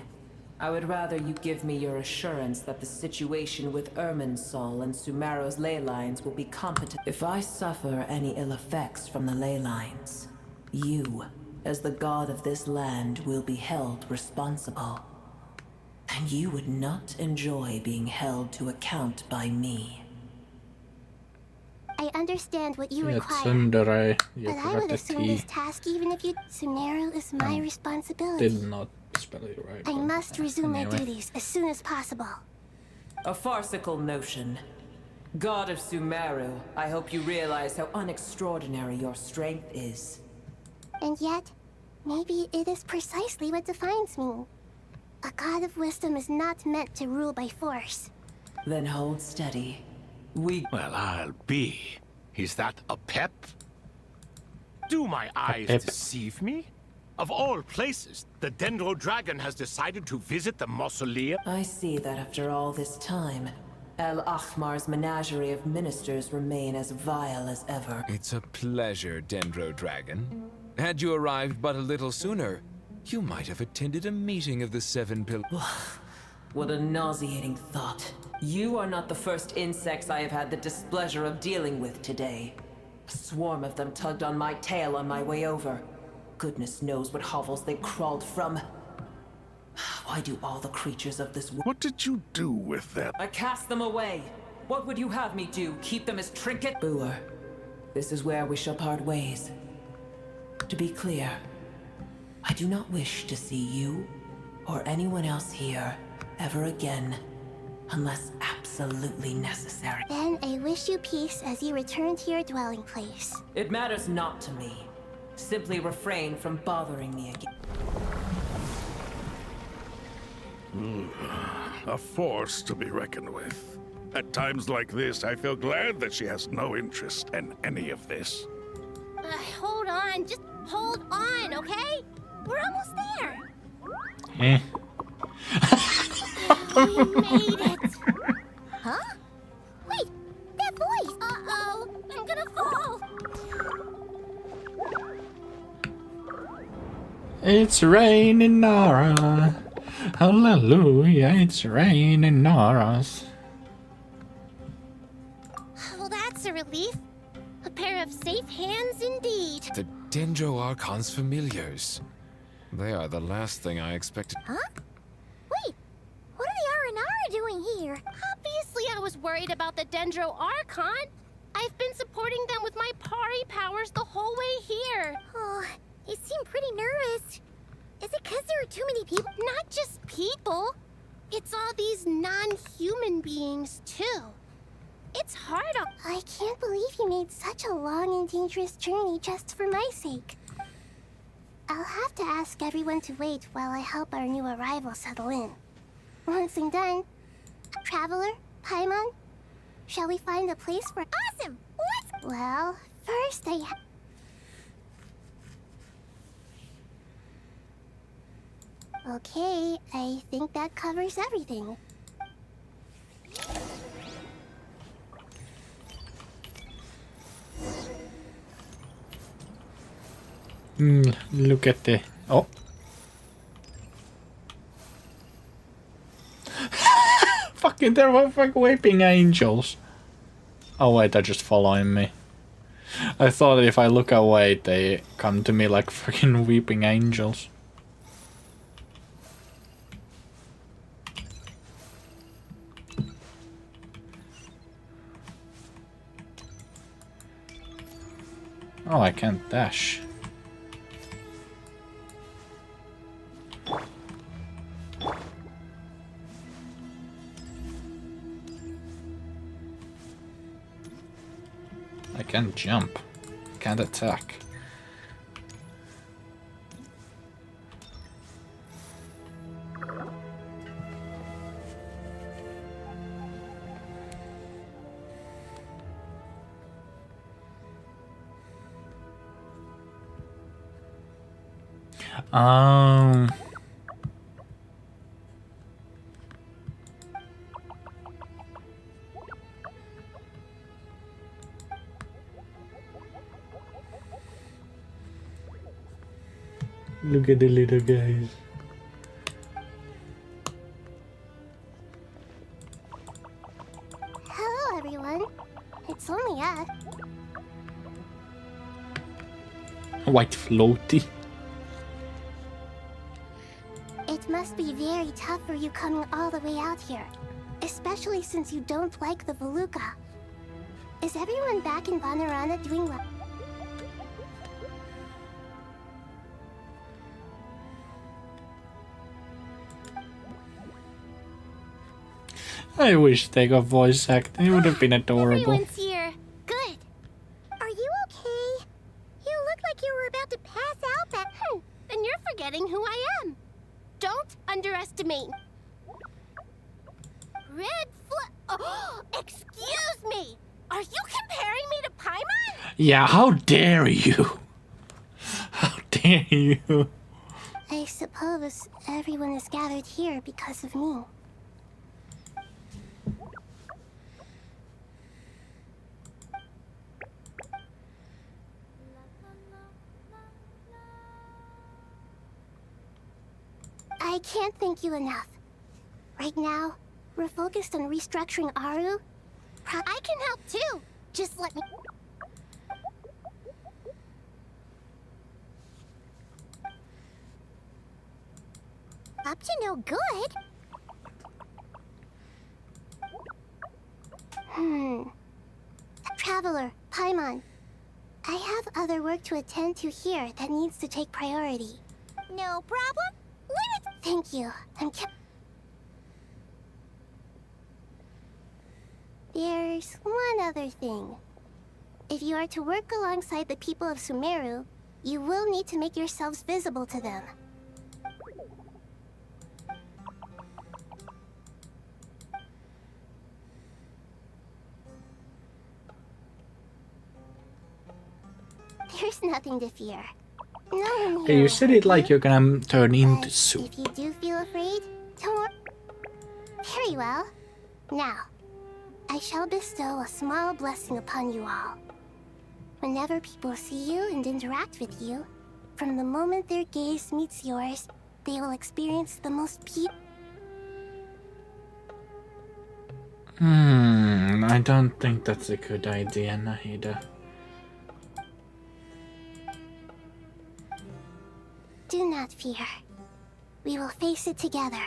I would rather you give me your assurance that the situation with Irminsul and Sumeru's ley lines will be competent. If I suffer any ill effects from the ley lines, you, as the god of this land, will be held responsible. And you would not enjoy being held to account by me. I understand what you require, Tsundere, but I would assume this task even if you... Sumeru is my responsibility. Did not spell it right. I must resume my anyway. duties as soon as possible. A farcical notion. God of Sumeru, I hope you realize how unextraordinary your strength is. And yet, maybe it is precisely what defines me. A god of wisdom is not meant to rule by force. Then hold steady. Well, I'll be. Is that a pep? Do my eyes pep. deceive me? Of all places, the Dendro Dragon has decided to visit the mausoleum? I see that after all this time, El Ahmar's menagerie of ministers remain as vile as ever. It's a pleasure, Dendro Dragon. Had you arrived but a little sooner, you might have attended a meeting of the Seven Pillars. What a nauseating thought. You are not the first insects I have had the displeasure of dealing with today. A swarm of them tugged on my tail on my way over. Goodness knows what hovels they crawled from. Why do all the creatures of this world... What did you do with them? I cast them away. What would you have me do? Keep them as trinket? Booer, this is where we shall part ways. To be clear, I do not wish to see you or anyone else here ever again, unless absolutely necessary. Then I wish you peace as you return to your dwelling place. It matters not to me. Simply refrain from bothering me again. A force to be reckoned with. At times like this, I feel glad that she has no interest in any of this. Hold on, just hold on, okay? We're almost there. Eh. We made it. Huh? Wait, that voice. Uh-oh, I'm gonna fall. It's raining Nara. Hallelujah, it's raining Naras. Well, that's a relief. A pair of safe hands indeed. The Dendro Archon's familiars. They are the last thing I expected. Huh? Wait, what are the Aranara doing here? Obviously, I was worried about the Dendro Archon. I've been supporting them with my Pari powers the whole way here. Oh, they seem pretty nervous. Is it because there are too many people? Not just people. It's all these non-human beings, too. It's hard on... I can't believe you made such a long and dangerous journey just for my sake. I'll have to ask everyone to wait while I help our new arrival settle in. Once I'm done, Traveler, Paimon, shall we find a place for... Awesome! Let's... Well, first I Okay, I think that covers everything. Look at the... Oh. Fucking, there were fucking weeping angels. Oh wait, they're just following me. I thought if I look away, they come to me like fucking weeping angels. Oh, I can't dash. I can't jump. I can't attack. Um. Look at the little guys. Hello, everyone. It's only us. White floaty. It must be very tough for you coming all the way out here, especially since you don't like the Voluka. Is everyone back in Vanarana doing well? I wish they got voice acting. It would have been adorable. Everyone's here. Good. Are you okay? You look like you were about to pass out back. Then you're forgetting who I am. Don't underestimate. Red Oh, excuse me. Are you comparing me to Paimon? Yeah, how dare you? How dare you? I suppose everyone is gathered here because of me. I can't thank you enough. Right now, we're focused on restructuring Aru. I can help too. Just let me... Up to no good? Traveler, Paimon. I have other work to attend to here that needs to take priority. No problem. Thank you. There's one other thing. If you are to work alongside the people of Sumeru, you will need to make yourselves visible to them. There's nothing to fear. No one Okay, here you said it like you're gonna turn into soup. If you do feel afraid, don't worry. Very well. Now, I shall bestow a small blessing upon you all. Whenever people see you and interact with you, from the moment their gaze meets yours, they will experience the most I don't think that's a good idea, Nahida. Do not fear. We will face it together.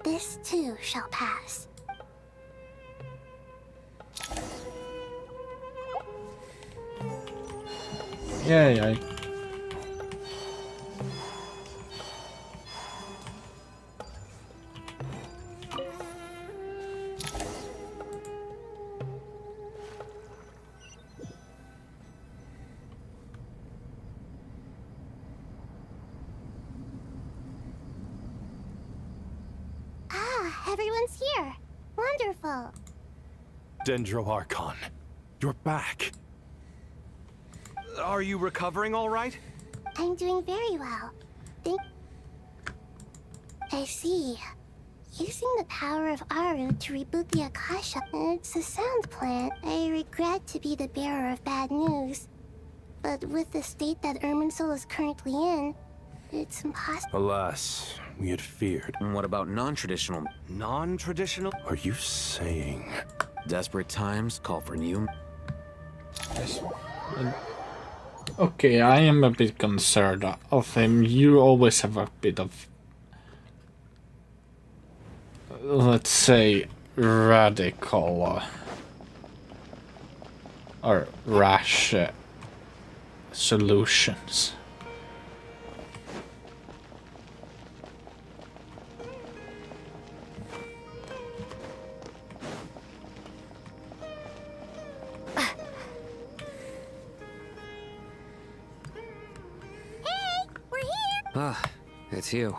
This too shall pass. Yeah. Everyone's here. Wonderful. Dendro Archon, you're back. Are you recovering all right? I'm doing very well. I see. Using the power of Aru to reboot the Akasha, it's a sound plan. I regret to be the bearer of bad news. But with the state that Irminsul is currently in, it's impossible. Alas, we had feared. And what about non-traditional? Non-traditional? Are you saying? Desperate times call for new... Okay, I am a bit concerned of him. You always have a bit of, let's say, radical or rash solutions. Ah, it's you.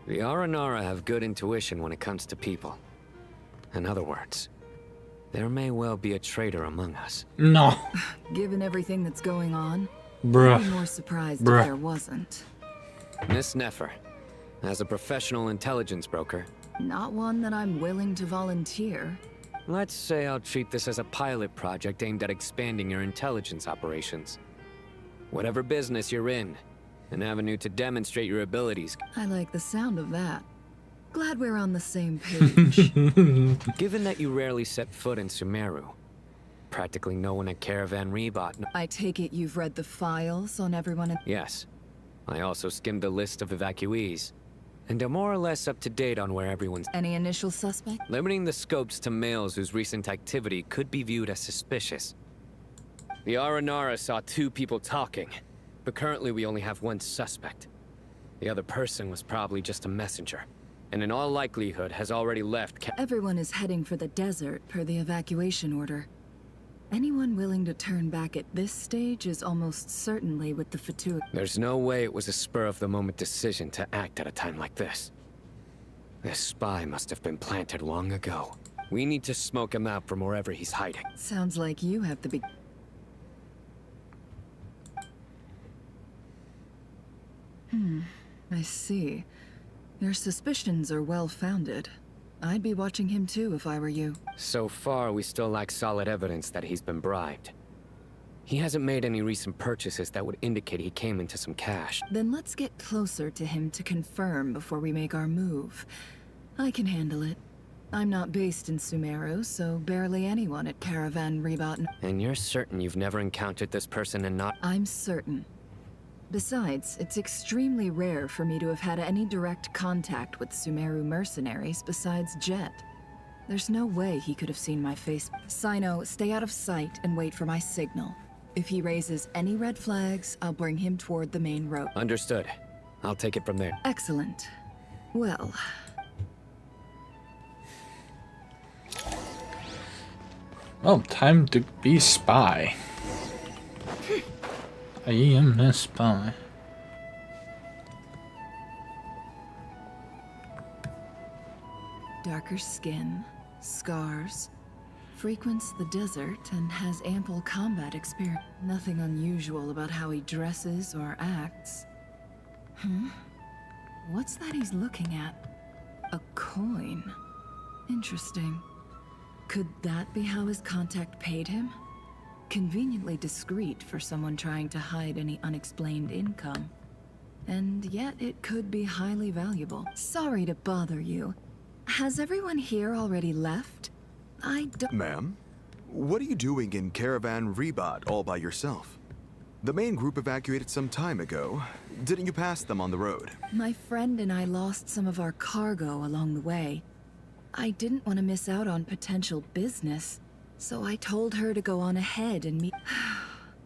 The Aranara have good intuition when it comes to people. In other words, there may well be a traitor among us. No. Given everything that's going on, Bruh. I'd be more surprised Bruh. if there wasn't. Miss Nefer, as a professional intelligence broker, Not one that I'm willing to volunteer. let's say I'll treat this as a pilot project aimed at expanding your intelligence operations. Whatever business you're in, an avenue to demonstrate your abilities. I like the sound of that. Glad we're on the same page. Given that you rarely set foot in Sumeru, practically no one at Caravan Rebot. I take it you've read the files on everyone in— Yes. I also skimmed the list of evacuees, and are more or less up to date on where everyone's. Any initial suspect? Limiting the scopes to males whose recent activity could be viewed as suspicious. The Aranara saw 2 people talking, but currently we only have 1 suspect. The other person was probably just a messenger, and in all likelihood has already left. Everyone is heading for the desert per the evacuation order. Anyone willing to turn back at this stage is almost certainly with the Vtuber. There's no way it was a spur-of-the-moment decision to act at a time like this. This spy must have been planted long ago. We need to smoke him out from wherever he's hiding. Sounds like you have the big... I see. Your suspicions are well-founded. I'd be watching him too if I were you. So far, we still lack solid evidence that he's been bribed. He hasn't made any recent purchases that would indicate he came into some cash. Then let's get closer to him to confirm before we make our move. I can handle it. I'm not based in Sumeru, so barely anyone at Caravan Rebot. And you're certain you've never encountered this person and not— I'm certain. Besides, it's extremely rare for me to have had any direct contact with Sumeru mercenaries besides Jet. There's no way he could have seen my face. Sino, stay out of sight and wait for my signal. If he raises any red flags, I'll bring him toward the main road. Understood. I'll take it from there. Excellent. Well... Well, time to be spy. I am a spy. Darker skin, scars, frequents the desert and has ample combat experience. Nothing unusual about how he dresses or acts. What's that he's looking at? A coin. Interesting. Could that be how his contact paid him? Conveniently discreet for someone trying to hide any unexplained income. And yet it could be highly valuable. Sorry to bother you. Has everyone here already left? I don't— Ma'am, what are you doing in Caravan Rebot all by yourself? The main group evacuated some time ago. Didn't you pass them on the road? My friend and I lost some of our cargo along the way. I didn't want to miss out on potential business, so I told her to go on ahead and meet...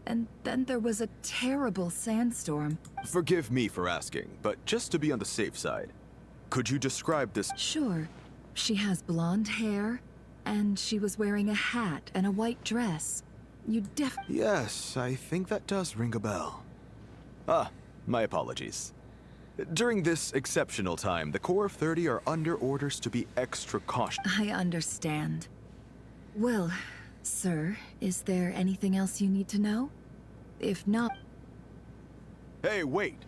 And then there was a terrible sandstorm. Forgive me for asking, but just to be on the safe side, could you describe this? Sure. She has blonde hair, and she was wearing a hat and a white dress. You Yes, I think that does ring a bell. Ah, my apologies. During this exceptional time, the Corps of 30 are under orders to be extra cautious. I understand. Well, sir, is there anything else you need to know? If not... Hey, wait!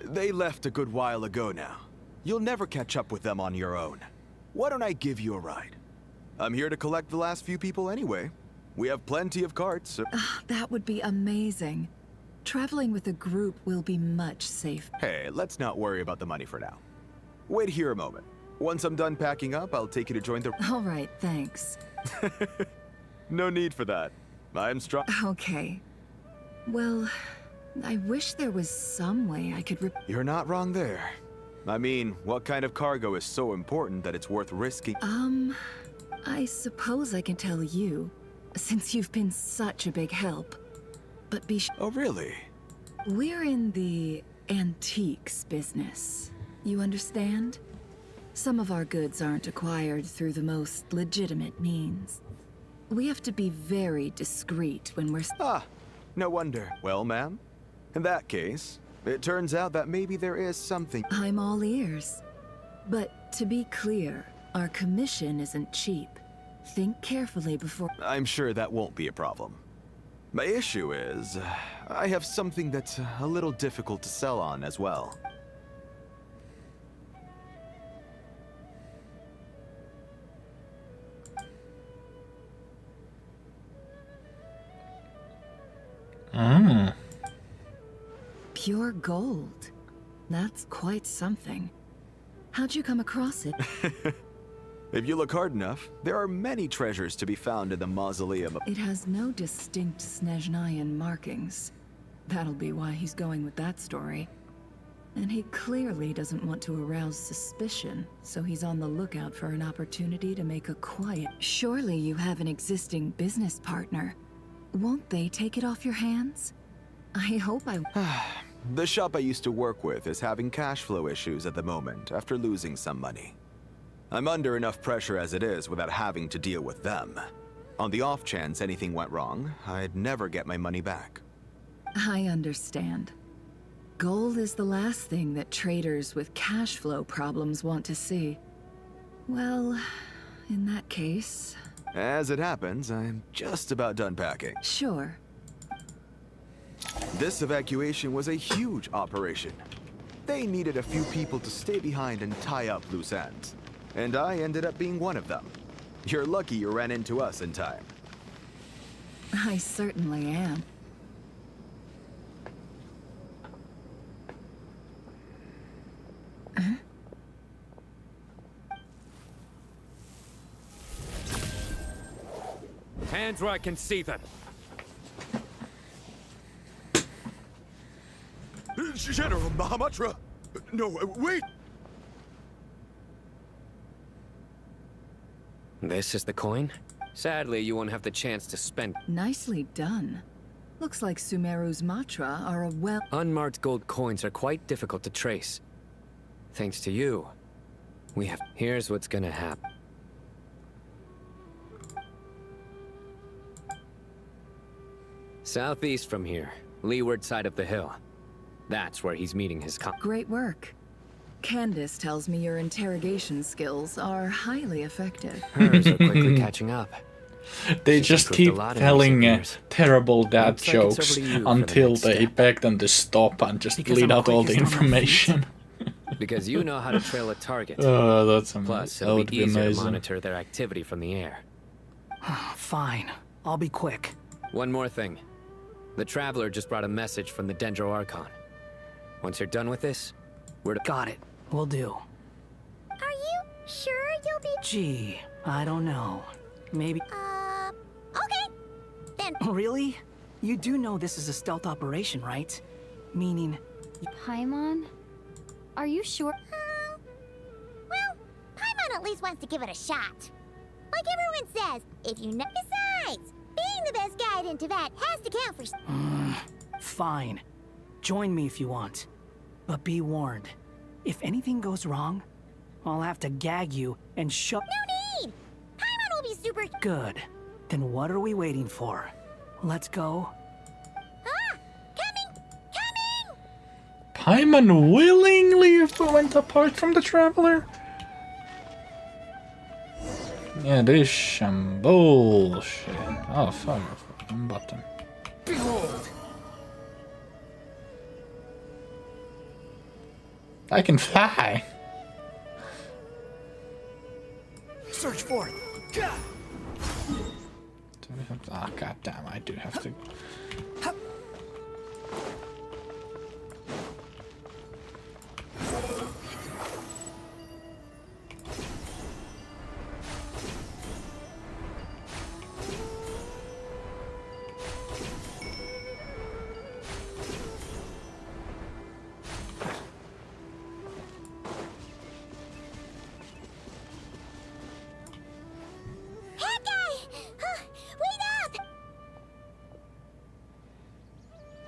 They left a good while ago now. You'll never catch up with them on your own. Why don't I give you a ride? I'm here to collect the last few people anyway. We have plenty of carts, so... That would be amazing. Traveling with a group will be much safer. Hey, let's not worry about the money for now. Wait here a moment. Once I'm done packing up, I'll take you to join the... All right, thanks. No need for that. I'm strong. Okay. Well, I wish there was some way I could You're not wrong there. I mean, what kind of cargo is so important that it's worth risking? I suppose I can tell you, since you've been such a big help. But Oh, really? We're in the antiques business. You understand? Some of our goods aren't acquired through the most legitimate means. We have to be very discreet when we're... Ah, no wonder. Well, ma'am, in that case, it turns out that maybe there is something... I'm all ears. But to be clear, our commission isn't cheap. Think carefully before... I'm sure that won't be a problem. My issue is, I have something that's a little difficult to sell on as well. Pure gold. That's quite something. How'd you come across it? If you look hard enough, there are many treasures to be found in the mausoleum. It has no distinct Snezhnayan markings. That'll be why he's going with that story. And he clearly doesn't want to arouse suspicion, so he's on the lookout for an opportunity to make a quiet... Surely you have an existing business partner. Won't they take it off your hands? I hope I... The shop I used to work with is having cash flow issues at the moment after losing some money. I'm under enough pressure as it is without having to deal with them. On the off chance anything went wrong, I'd never get my money back. I understand. Gold is the last thing that traders with cash flow problems want to see. Well, in that case... As it happens, I'm just about done packing. Sure. This evacuation was a huge operation. They needed a few people to stay behind and tie up loose ends. And I ended up being one of them. You're lucky you ran into us in time. I certainly am. Huh? Hands where I can see them. General Mahamatra! No, wait! This is the coin? Sadly, you won't have the chance to spend... Nicely done. Looks like Sumeru's Matra are a well... Unmarked gold coins are quite difficult to trace. Thanks to you, we have... Here's what's gonna happen. Southeast from here, leeward side of the hill. That's where he's meeting his Great work. Candace tells me your interrogation skills are highly effective. Hers are quickly catching up. They just keep telling terrible dad jokes until they beg them to stop and just bleed out all the information. Because you know how to trail a target. Oh, that's amazing. Plus, That it'll would be be easier to amazing. monitor their activity from the air. Fine. I'll be quick. One more thing. The Traveler just brought a message from the Dendro Archon. Once you're done with this, we're to... Got it. Will do. Are you sure you'll be... Gee, I don't know. Maybe... Okay. Then... Really? You do know this is a stealth operation, right? Meaning... Paimon? Are you sure? Well, Paimon at least wants to give it a shot. Like everyone says, if you know... Besides, being the best guide into that has to count for... Fine. Join me if you want. But be warned. If anything goes wrong, I'll have to gag you and shove... No need! Paimon will be super... Good. Then what are we waiting for? Let's go. Paimon willingly went apart from the Traveler? Yeah, this is some bullshit. Oh, fuck. Fucking button. Behold! I can fly. Search for it. Do we have to... Ah, goddamn, I do have to...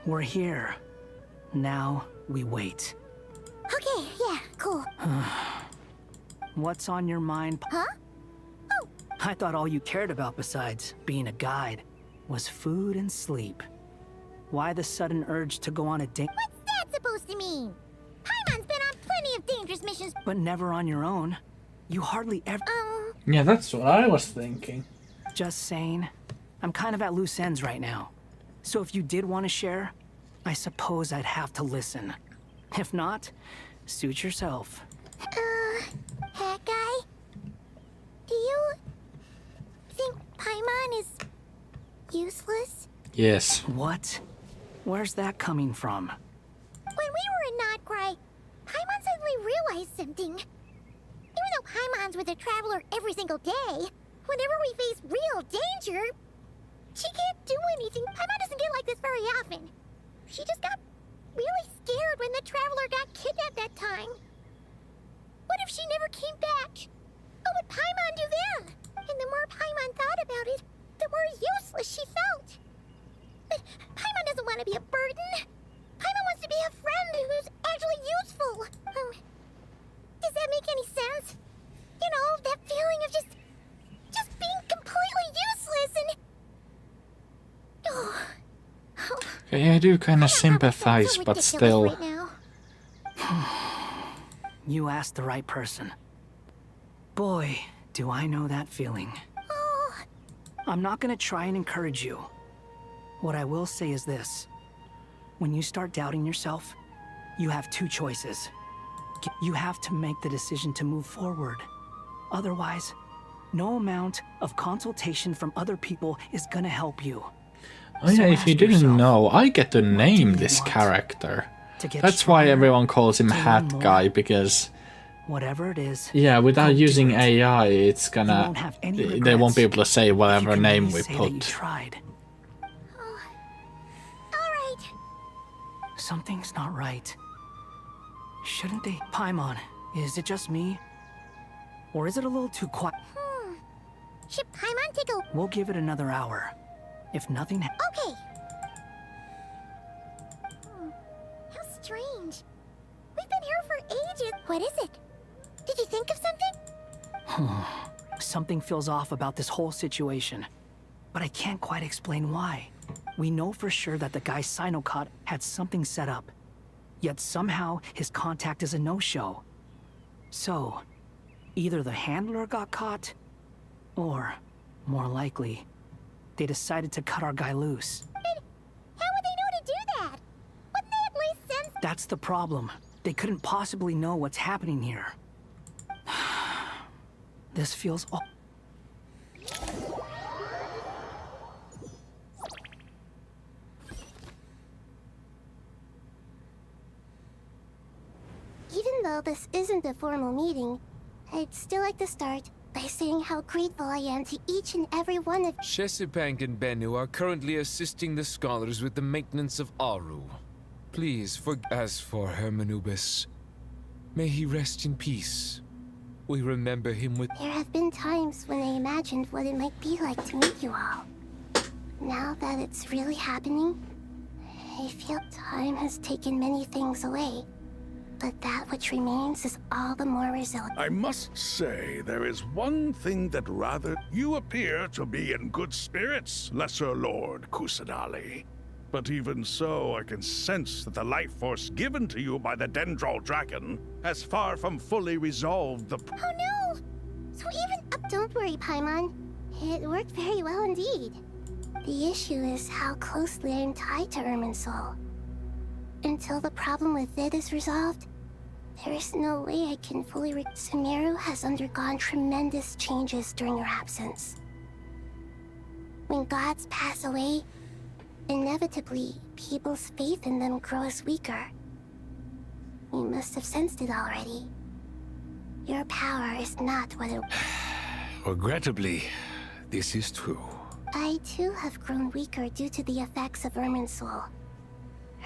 We're here. Now we wait. Okay, yeah, cool. What's on your mind? Huh? I thought all you cared about besides being a guide was food and sleep. Why the sudden urge to go on a date? What's that supposed to mean? Paimon's been on plenty of dangerous missions. But never on your own. You hardly ever... Yeah, that's what I was thinking. Just saying. I'm kind of at loose ends right now. So if you did want to share, I suppose I'd have to listen. If not, suit yourself. Hat guy? Do you think Paimon is useless? Yes. What? Where's that coming from? When we were in Nod-Krai, Paimon suddenly realized something. Even though Paimon's with a traveler every single day, whenever we face real danger, she can't do anything. Paimon doesn't get like this very often. She just got really scared when the traveler got kidnapped that time. What if she never came back? What would Paimon do then? And the more Paimon thought about it, the more useless she felt. But Paimon doesn't want to be a burden. Paimon wants to be a friend who's actually useful. Does that make any sense? You know, that feeling of just being completely useless and... Okay, I do kind of sympathize, but still. Right now. You asked the right person. Boy, do I know that feeling. I'm not gonna try and encourage you. What I will say is this. When you start doubting yourself, you have two choices. You have to make the decision to move forward. Otherwise, no amount of consultation from other people is gonna help you. Oh yeah, if you didn't know, I get to name this character. That's why everyone calls him Hat Guy, because... Whatever it is... Yeah, without using AI, it's gonna... They won't be able to say whatever name we put. Alright. Something's not right. Shouldn't they... Paimon, is it just me? Or is it a little too quiet? Should Paimon take a... We'll give it another hour. If nothing... Okay. How strange. We've been here for ages. What is it? Did you think of something? Something feels off about this whole situation. But I can't quite explain why. We know for sure that the guy Sinocot had something set up. Yet somehow his contact is a no-show. So, either the handler got caught, or, more likely, they decided to cut our guy loose. But how would they know to do that? Wouldn't that make sense? That's the problem. They couldn't possibly know what's happening here. This feels... Even though this isn't a formal meeting, I'd still like to start by saying how grateful I am to each and every one of... Shesipank and Bennu are currently assisting the scholars with the maintenance of Aru. Please, as for Hermanubis, may he rest in peace. We remember him with... There have been times when I imagined what it might be like to meet you all. Now that it's really happening, I feel time has taken many things away. But that which remains is all the more resilient. I must say, there is one thing that rather... You appear to be in good spirits, Lesser Lord Kusanali. But even so, I can sense that the life force given to you by the Dendral Dragon has far from fully resolved the... Oh no! So even up... Don't worry, Paimon. It worked very well indeed. The issue is how closely I'm tied to Irminsul. Until the problem with it is resolved, there is no way I can fully Sumeru has undergone tremendous changes during your absence. When gods pass away, inevitably, people's faith in them grows weaker. You must have sensed it already. Your power is not what it... Regrettably, this is true. I too have grown weaker due to the effects of Irminsul.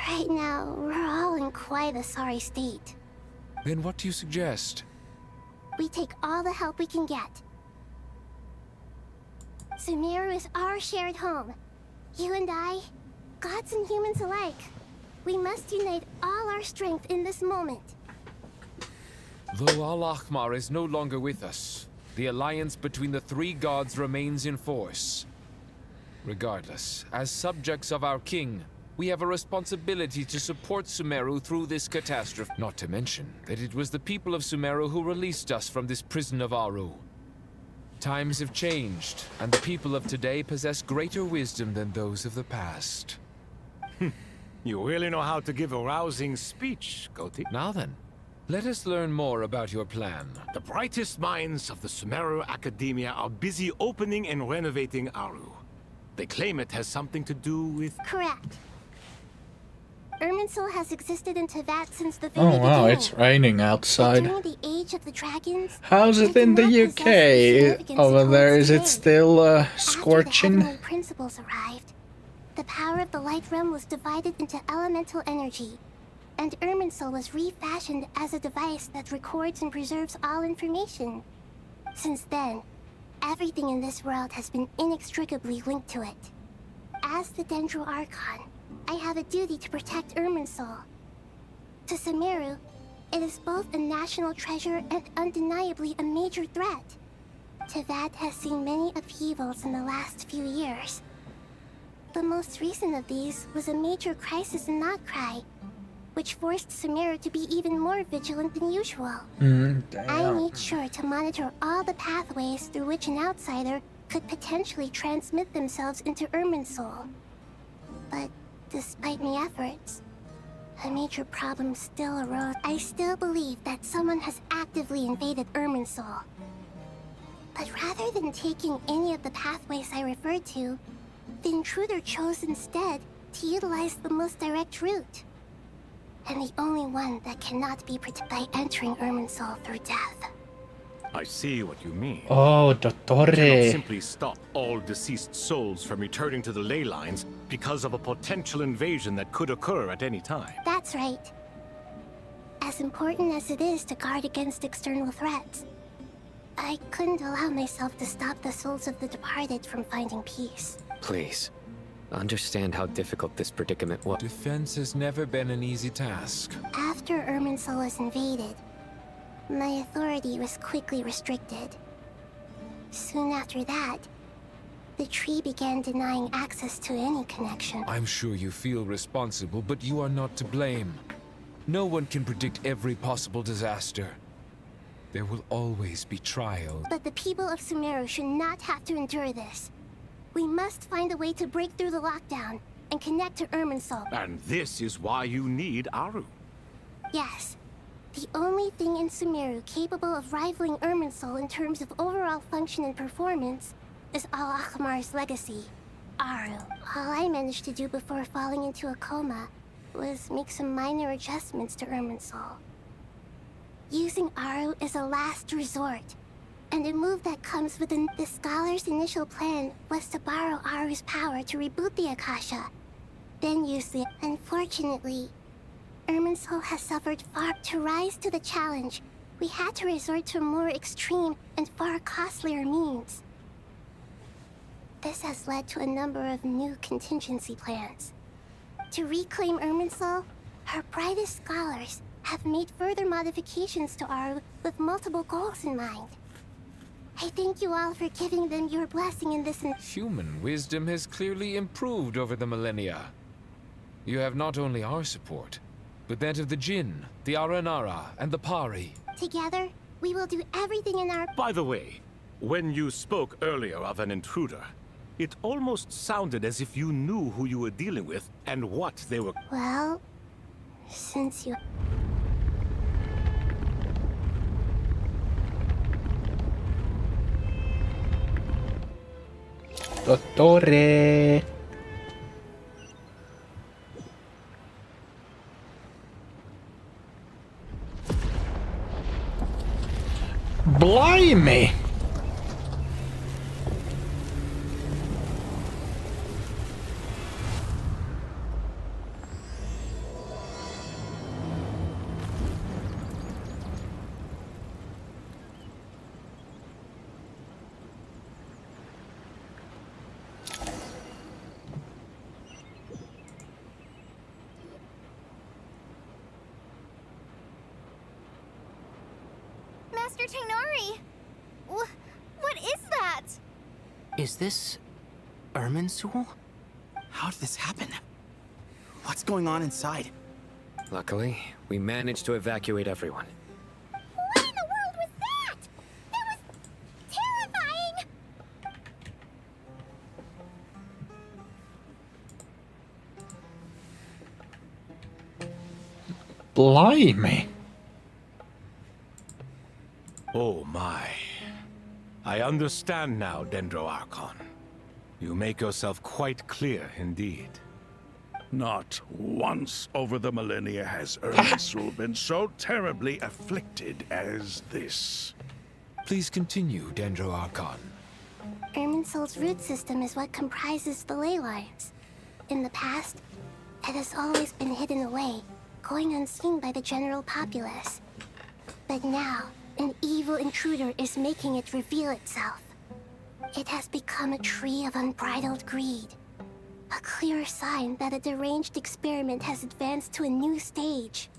Right now, we're all in quite a sorry state. Then what do you suggest? We take all the help we can get. Sumeru is our shared home. You and I, Gods and humans alike. We must unite all our strength in this moment. Though Al-Ahmar is no longer with us, the alliance between the three gods remains in force. Regardless, as subjects of our king, we have a responsibility to support Sumeru through this catastrophe. Not to mention that it was the people of Sumeru who released us from this prison of Aru. Times have changed, and the people of today possess greater wisdom than those of the past. You really know how to give a rousing speech, Goti. Now then, let us learn more about your plan. The brightest minds of the Sumeru Academia are busy opening and renovating Aru. They claim it has something to do with... Correct. Irminsul has existed in Teyvat since the Oh very wow, beginning. it's raining outside. During the Age of the Dragons, How's it in the UK? Over there, is it still scorching? heavenly principles arrived, the power of the Light Realm was divided into elemental energy, and Irminsul was refashioned as a device that records and preserves all information. Since then, everything in this world has been inextricably linked to it. As the Dendro Archon, I have a duty to protect Irminsul. To Sumeru, it is both a national treasure and undeniably a major threat. Teyvat has seen many upheavals in the last few years. The most recent of these was a major crisis in Nod-Krai, which forced Sumeru to be even more vigilant than usual. I made sure to monitor all the pathways through which an outsider could potentially transmit themselves into Irminsul. But despite my efforts, a major problem still arose. I still believe that someone has actively invaded Irminsul. But rather than taking any of the pathways I referred to, the intruder chose instead to utilize the most direct route. And the only one that cannot be protected by entering Irminsul through death. I see what you mean. Oh, You cannot Dottore. simply stop all deceased souls from returning to the ley lines because of a potential invasion that could occur at any time. That's right. As important as it is to guard against external threats, I couldn't allow myself to stop the souls of the departed from finding peace. Please, understand how difficult this predicament was. Defense has never been an easy task. After Irminsul was invaded, my authority was quickly restricted. Soon after that, the tree began denying access to any connection. I'm sure you feel responsible, but you are not to blame. No one can predict every possible disaster. There will always be trials. But the people of Sumeru should not have to endure this. We must find a way to break through the lockdown and connect to Irminsul. And this is why you need Aru. Yes. The only thing in Sumeru capable of rivaling Irminsul in terms of overall function and performance is Al-Ahmar's legacy, Aru. All I managed to do before falling into a coma was make some minor adjustments to Irminsul. Using Aru is a last resort, and a move that comes within the scholar's initial plan was to borrow Aru's power to reboot the Akasha, then use the... Unfortunately, Irminsul has suffered far. To rise to the challenge, we had to resort to more extreme and far costlier means. This has led to a number of new contingency plans. To reclaim Irminsul, her brightest scholars have made further modifications to Aru with multiple goals in mind. I thank you all for giving them your blessing in this. Human wisdom has clearly improved over the millennia. You have not only our support, but that of the Jinn, the Aranara, and the Pari. Together, we will do everything in our... By the way, when you spoke earlier of an intruder, it almost sounded as if you knew who you were dealing with and what they were... Well, since you... Dottore. Blimey! Tighnari! What is that? Is this Irminsul? How did this happen? What's going on inside? Luckily, we managed to evacuate everyone. What in the world was that? That was terrifying! Blimey. Oh my. I understand now, Dendro Archon. You make yourself quite clear indeed. Not once over the millennia has Irminsul been so terribly afflicted as this. Please continue, Dendro Archon. Irminsul's root system is what comprises the ley lines. In the past, it has always been hidden away, going unseen by the general populace. But now, an evil intruder is making it reveal itself. It has become a tree of unbridled greed. A clear sign that a deranged experiment has advanced to a new stage.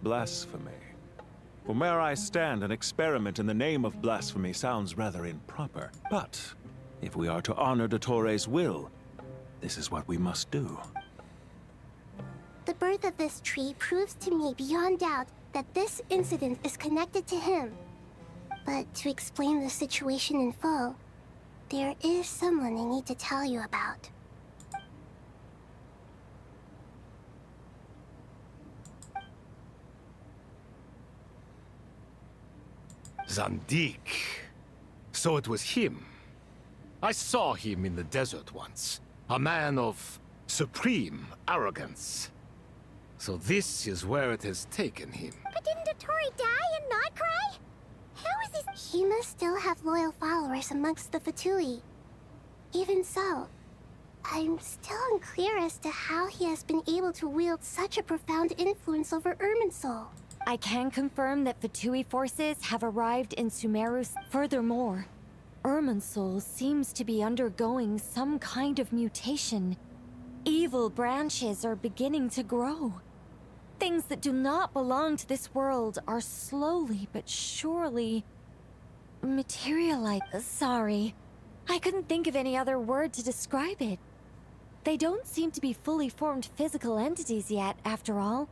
Blasphemy. From where I stand, an experiment in the name of blasphemy sounds rather improper. But if we are to honor Dottores' will, this is what we must do. The birth of this tree proves to me beyond doubt that this incident is connected to him. But to explain the situation in full, there is someone I need to tell you about. Zandik. So it was him. I saw him in the desert once. A man of supreme arrogance. So this is where it has taken him. But didn't Dottore die in Nod-Krai? How is this? He must still have loyal followers amongst the Vtuber. Even so, I'm still unclear as to how he has been able to wield such a profound influence over Irminsul. I can confirm that Vtuber forces have arrived in Sumeru. Furthermore, Irminsul seems to be undergoing some kind of mutation. Evil branches are beginning to grow. Things that do not belong to this world are slowly but surely materialize. Sorry, I couldn't think of any other word to describe it. They don't seem to be fully formed physical entities yet, after all.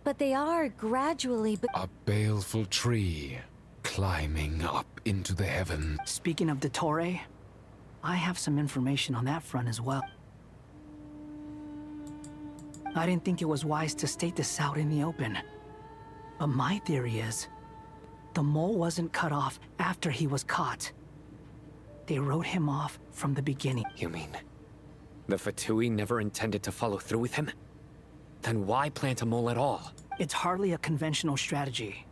But they are gradually A baleful tree, climbing up into the heaven. Speaking of Dottore, I have some information on that front as well. I didn't think it was wise to state this out in the open. But my theory is, the mole wasn't cut off after he was caught. They wrote him off from the beginning. You mean, the Vtuber never intended to follow through with him? Then why plant a mole at all? It's hardly a conventional strategy,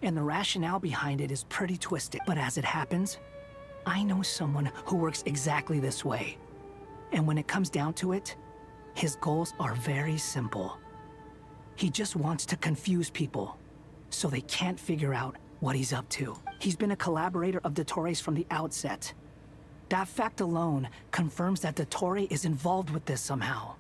and the rationale behind it is pretty twisted. But as it happens, I know someone who works exactly this way. And when it comes down to it, his goals are very simple. He just wants to confuse people, so they can't figure out what he's up to. He's been a collaborator of Dottore's from the outset. That fact alone confirms that Dottore is involved with this somehow.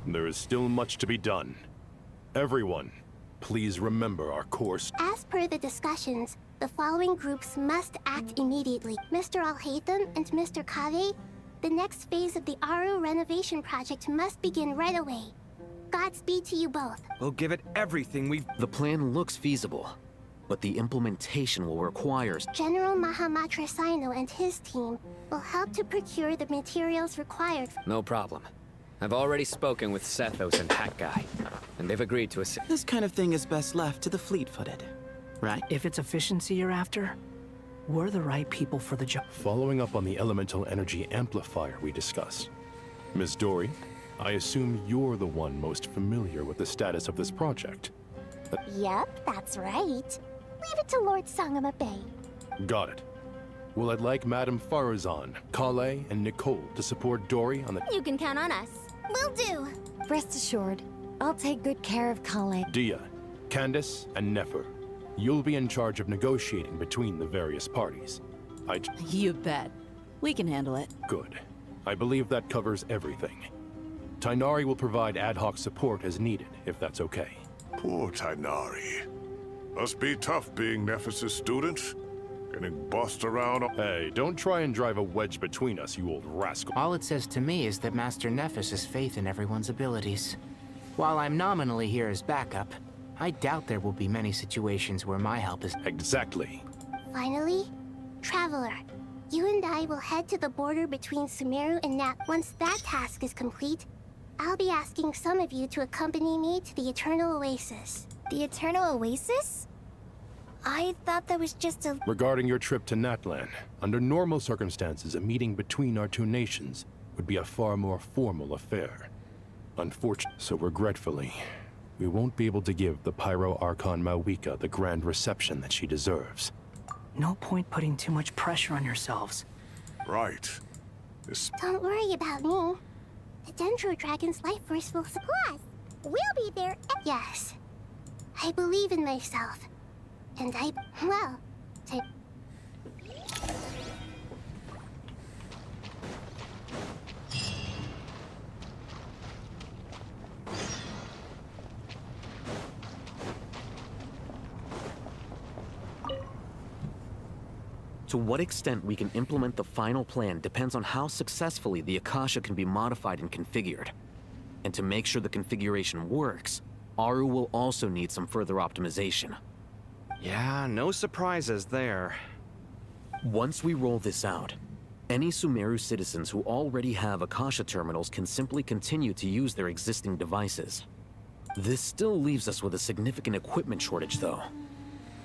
There is still much to be done. Everyone, please remember our course. As per the discussions, the following groups must act immediately. Mr. Al-Haytham and Mr. Kaveh, the next phase of the Aru renovation project must begin right away. Godspeed to you both. We'll give it everything we've... The plan looks feasible, but the implementation will require... General Mahamatra Sino and his team will help to procure the materials required. No problem. I've already spoken with Sethos and Hat Guy, and they've agreed to assist. This kind of thing is best left to the fleet-footed, right? If it's efficiency you're after, we're the right people for the job. Following up on the elemental energy amplifier we discussed. Ms. Dory, I assume you're the one most familiar with the status of this project. Yep, that's right. Leave it to Lord Sangama Bay. Got it. Well, I'd like Madame Farazan, Kale, and Nicole to support Dory on the... You can count on us. Will do. Rest assured, I'll take good care of Kale. Dia, Candace, and Nefer. You'll be in charge of negotiating between the various parties. You bet. We can handle it. Good. I believe that covers everything. Tighnari will provide ad hoc support as needed, if that's okay. Poor Tighnari. Must be tough being Nephis' student. Getting bossed around. Hey, don't try and drive a wedge between us, you old rascal. All it says to me is that Master Nephis has faith in everyone's abilities. While I'm nominally here as backup, I doubt there will be many situations where my help is... Exactly. Finally, Traveler, you and I will head to the border between Sumeru and Nat. Once that task is complete, I'll be asking some of you to accompany me to the Eternal Oasis. The Eternal Oasis? I thought that was just a... Regarding your trip to Natlan, under normal circumstances, a meeting between our two nations would be a far more formal affair. Unfortunately, so regretfully, we won't be able to give the Pyro Archon Mawika the grand reception that she deserves. No point putting too much pressure on yourselves. Right. Don't worry about me. The Dendro Dragon's life force will supply. We'll be there. Yes. I believe in myself. And well, To what extent we can implement the final plan depends on how successfully the Akasha can be modified and configured. And to make sure the configuration works, Aru will also need some further optimization. Yeah, no surprises there. Once we roll this out, any Sumeru citizens who already have Akasha terminals can simply continue to use their existing devices. This still leaves us with a significant equipment shortage, though.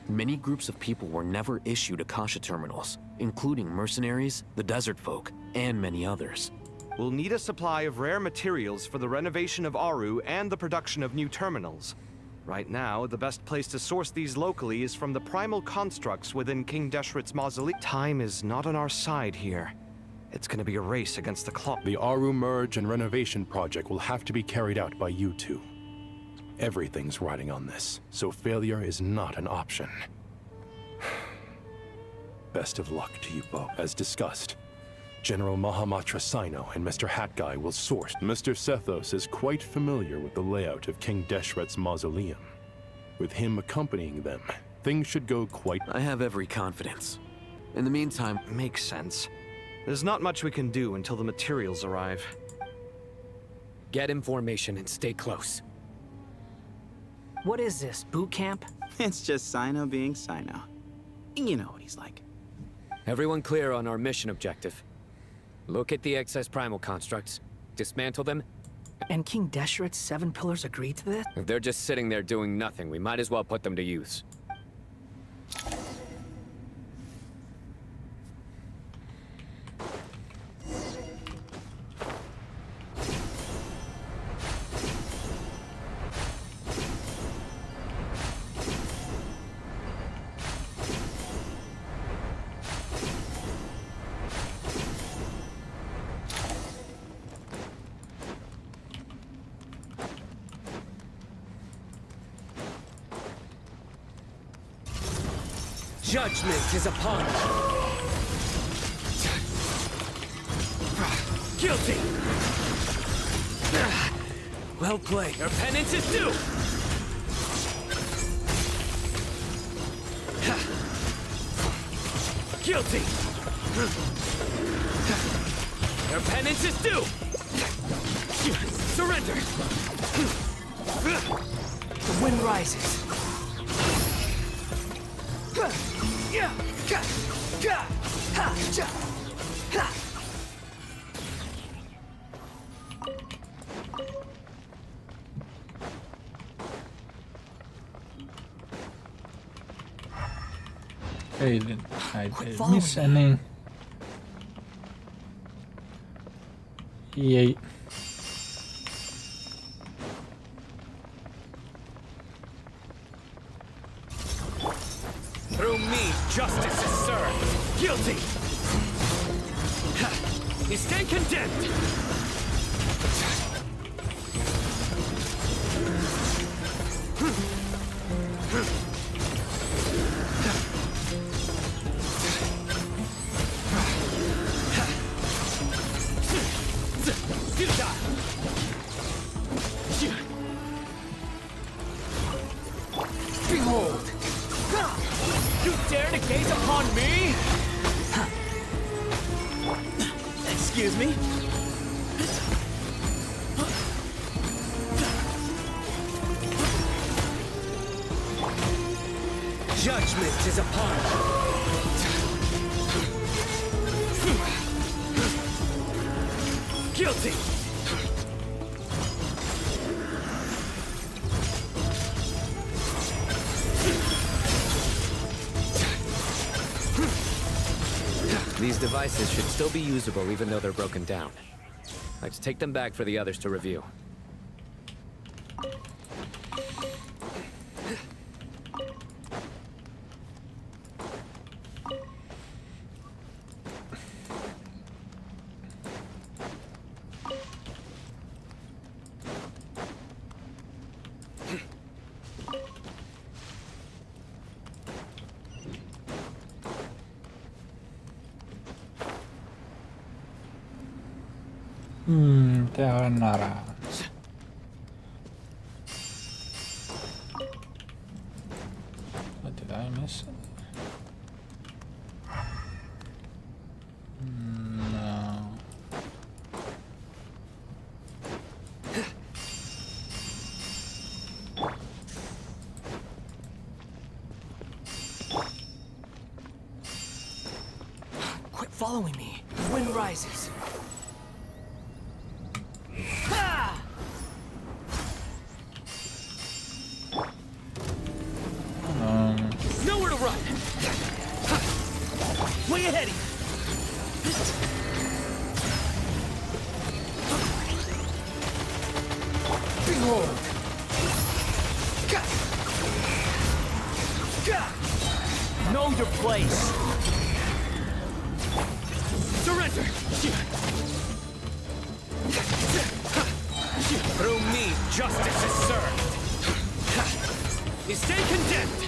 Many groups of people were never issued Akasha terminals, including mercenaries, the desert folk, and many others. We'll need a supply of rare materials for the renovation of Aru and the production of new terminals. Right now, the best place to source these locally is from the primal constructs within King Deshret's mausoleum. Time is not on our side here. It's gonna be a race against the clock. The Aru merge and renovation project will have to be carried out by you two. Everything's riding on this, so failure is not an option. Best of luck to you both. As discussed, General Mahamatra Sino and Mr. Hatguy will source. Mr. Sethos is quite familiar with the layout of King Deshret's mausoleum. With him accompanying them, things should go quite... I have every confidence. In the meantime... Makes sense. There's not much we can do until the materials arrive. Get information and stay close. What is this, boot camp? It's just Sino being Sino. You know what he's like. Everyone clear on our mission objective. Look at the excess primal constructs, dismantle them. And King Deshret's 7 pillars agreed to this? If they're just sitting there doing nothing, we might as well put them to use. Judgment is upon us. Guilty! Well played. Your penance is due! Guilty! Your penance is due! Surrender! The wind rises. Hey, I didn't miss any. Yay. Through me, justice is served. Guilty! You stand condemned! Excuse me? Judgment is upon you. Guilty. These devices should still be usable even though they're broken down. Let's take them back for the others to review. Det var nära. What did I miss? No. Quit following me. Wind rises. Nowhere to run. Way ahead of you. Behold. Know your place. Surrender. Through me, justice is served. You stay condemned.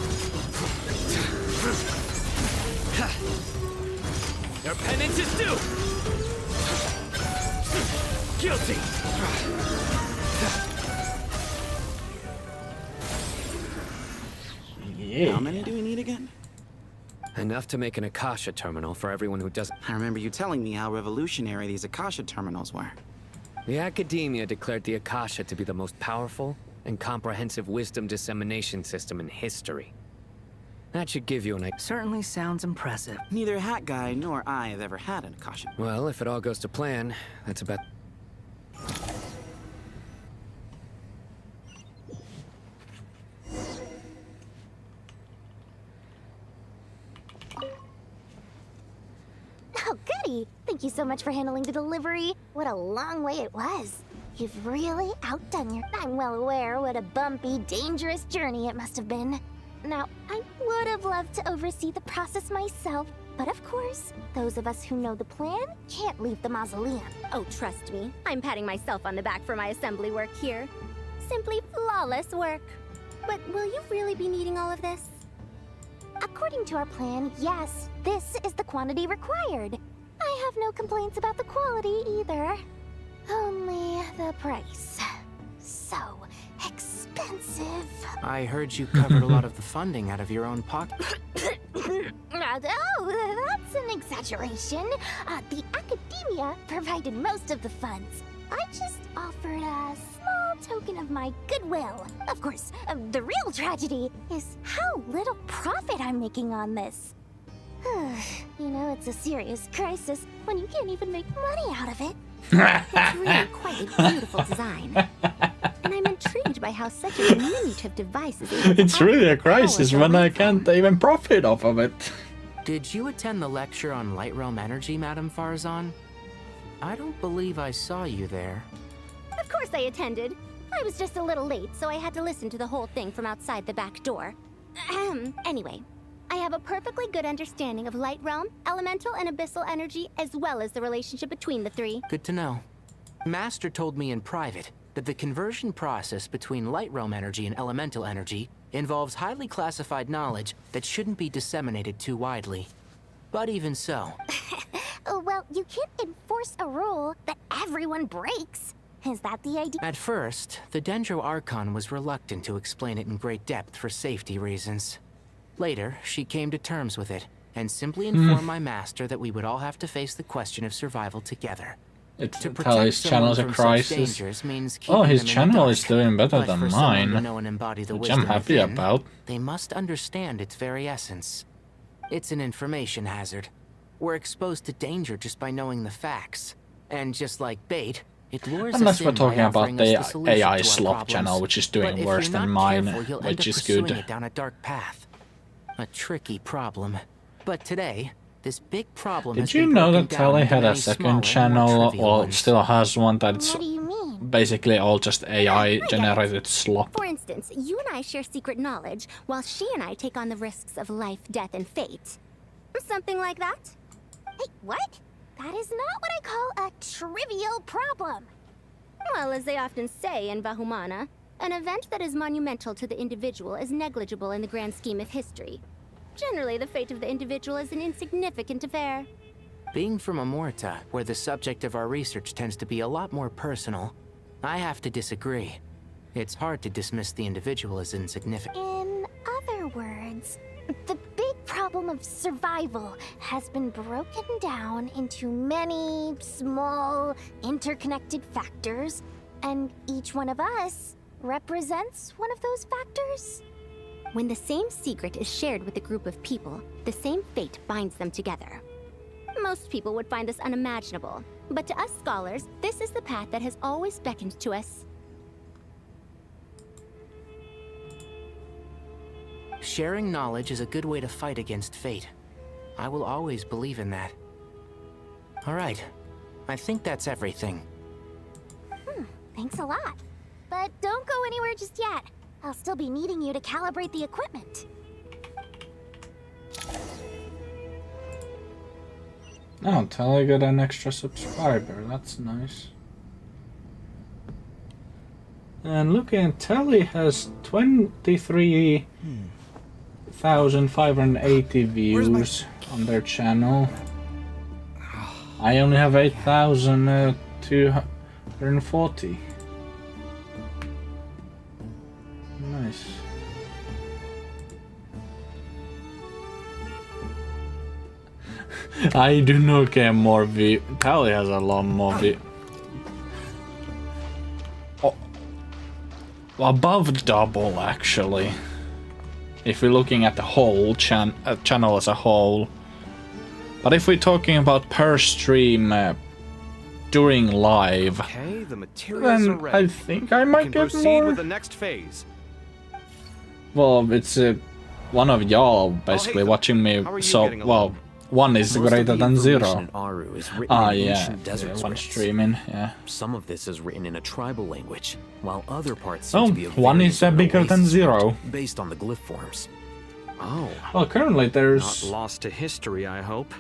Your penance is due. Guilty. Yeah. How many do we need again? Enough to make an Akasha terminal for everyone who doesn't. I remember you telling me how revolutionary these Akasha terminals were. The Academia declared the Akasha to be the most powerful and comprehensive wisdom dissemination system in history. That should give you an idea. Certainly sounds impressive. Neither Hat Guy nor I have ever had an Akasha. Well, if it all goes to plan, that's about... Oh, goody! Thank you so much for handling the delivery. What a long way it was. You've really outdone your... I'm well aware what a bumpy, dangerous journey it must have been. Now, I would have loved to oversee the process myself, but of course, those of us who know the plan can't leave the mausoleum. Oh, trust me, I'm patting myself on the back for my assembly work here. Simply flawless work. But will you really be needing all of this? According to our plan, yes, this is the quantity required. I have no complaints about the quality either. Only the price. So expensive. I heard you covered a lot of the funding out of your own pocket. Oh, that's an exaggeration. The Academia provided most of the funds. I just offered a small token of my goodwill. Of course, the real tragedy is how little profit I'm making on this. You know, it's a serious crisis when you can't even make money out of it. It's really quite a beautiful design. And I'm intrigued by how such a diminutive device is able to It's really a crisis when I can't even profit off of it. Did you attend the lecture on Light Realm Energy, Madame Farzan? I don't believe I saw you there. Of course I attended. I was just a little late, so I had to listen to the whole thing from outside the back door. Anyway, I have a perfectly good understanding of Light Realm, Elemental, and Abyssal energy, as well as the relationship between the three. Good to know. Master told me in private that the conversion process between Light Realm energy and Elemental energy involves highly classified knowledge that shouldn't be disseminated too widely. But even so... Well, you can't enforce a rule that everyone breaks. Is that the idea? At first, the Dendro Archon was reluctant to explain it in great depth for safety reasons. Later, she came to terms with it, and simply inform my master that we would all have to face the question of survival together. It's To tell his protect channel's a someone from such crisis. dangers means Oh, keeping his them in the channel is dark. doing better But than for someone to mine, know and embody the which I'm wisdom happy within, about. they must understand its very essence. It's an information hazard. We're exposed to danger just by knowing the facts. And just like bait, it lures Unless us we're in by talking about offering us the solution AI to our slop problems. channel, which is But doing if worse you're than not mine, careful, you'll end which up is pursuing good. it down a dark path. A tricky problem. But today, this big problem has Did you been know broken that down Telly into had a many smaller second and more channel, trivial or ones. still has one that's What do you mean? basically all just AI generated slop? For instance, you and I share secret knowledge, while she and I take on the risks of life, death, and fate. Something like that? Hey, what? That is not what I call a trivial problem. Well, as they often say in Bahumana, an event that is monumental to the individual is negligible in the grand scheme of history. Generally, the fate of the individual is an insignificant affair. Being from Amorta, where the subject of our research tends to be a lot more personal, I have to disagree. It's hard to dismiss the individual as insignificant. In other words, the big problem of survival has been broken down into many small, interconnected factors, and each one of us represents one of those factors. When the same secret is shared with a group of people, the same fate binds them together. Most people would find this unimaginable, but to us scholars, this is the path that has always beckoned to us. Sharing knowledge is a good way to fight against fate. I will always believe in that. All right. I think that's everything. Thanks a lot. But don't go anywhere just yet. I'll still be needing you to calibrate the equipment. Oh, Telly got an extra subscriber. That's nice. And looking at Telly has 23,580 views on their channel. I only have 8,240. Nice. I do not get more view. Telly has a lot more view. Oh, above double actually. If we're looking at the whole channel as a whole. But if we're talking about per stream during live, Okay, the materials are then ready. I think I might We can get proceed more. with the next phase. Well, it's one of y'all basically watching me. How are you So, getting well, along? one is Most of greater the than information zero. in Aru is written Ah, in yeah, ancient desert one scripts. streaming, yeah. Some of this is written in a tribal language, while other parts Oh, seem to be a one is variant of an bigger than oasis zero. script based on the glyph forms. Oh. Well, currently Not there's, lost to history, I hope.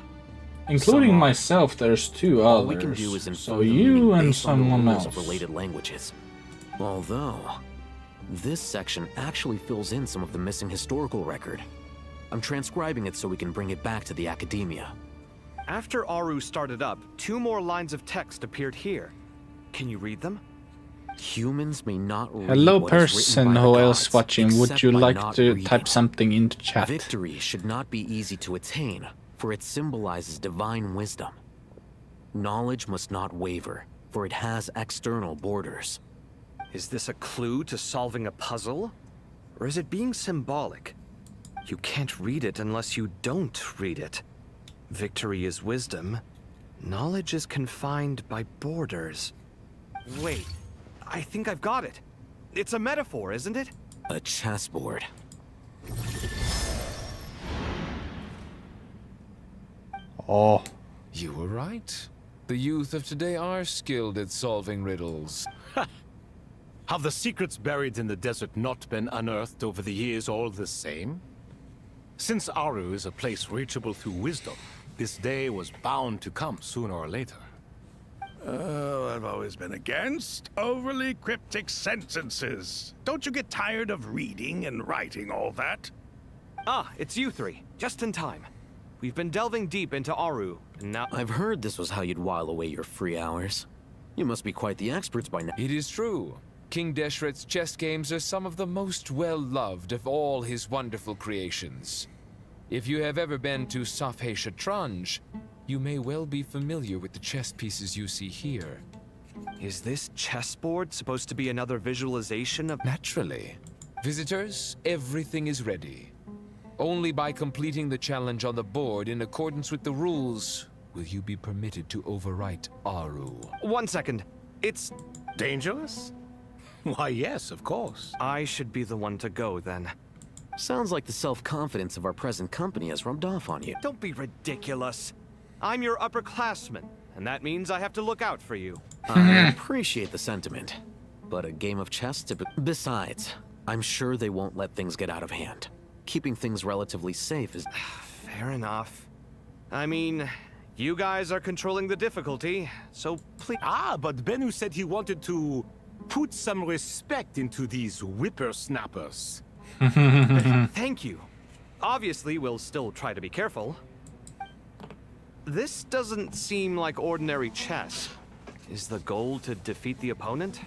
including Some are. myself, there's two All others. we can do is infer So the you meaning and based on the someone rules else. of related languages. Although, this section actually fills in some of the missing historical record. I'm transcribing it so we can bring it back to the academia. After Aru started up, 2 more lines of text appeared here. Can you read them? Humans may not read Hello what is written person by the who else gods, watching, would except you by like not to reading. type something into chat? Victory should not be easy to attain, for it symbolizes divine wisdom. Knowledge must not waver, for it has external borders. Is this a clue to solving a puzzle? Or is it being symbolic? You can't read it unless you don't read it. Victory is wisdom. Knowledge is confined by borders. Wait, I think I've got it. It's a metaphor, isn't it? A chessboard. Oh. You were right. The youth of today are skilled at solving riddles. Have the secrets buried in the desert not been unearthed over the years all the same? Since Aru is a place reachable through wisdom, this day was bound to come sooner or later. Oh, I've always been against overly cryptic sentences. Don't you get tired of reading and writing all that? Ah, it's you 3. Just in time. We've been delving deep into Aru, and now... I've heard this was how you'd while away your free hours. You must be quite the experts by now. It is true. King Deshret's chess games are some of the most well-loved of all his wonderful creations. If you have ever been to Safhe Shatranj, you may well be familiar with the chess pieces you see here. Is this chessboard supposed to be another visualization of... Naturally. Visitors, everything is ready. Only by completing the challenge on the board in accordance with the rules will you be permitted to overwrite Aru. 1 second. It's... dangerous? Why, yes, of course. I should be the one to go, then. Sounds like the self-confidence of our present company has rubbed off on you. Don't be ridiculous. I'm your upperclassman, and that means I have to look out for you. I appreciate the sentiment, but a game of chess to... Besides, I'm sure they won't let things get out of hand. Keeping things relatively safe is... Fair enough. I mean, you guys are controlling the difficulty, so please... Ah, but Bennu said he wanted to put some respect into these whippersnappers. Thank you. Obviously, we'll still try to be careful. This doesn't seem like ordinary chess. Is the goal to defeat the opponent?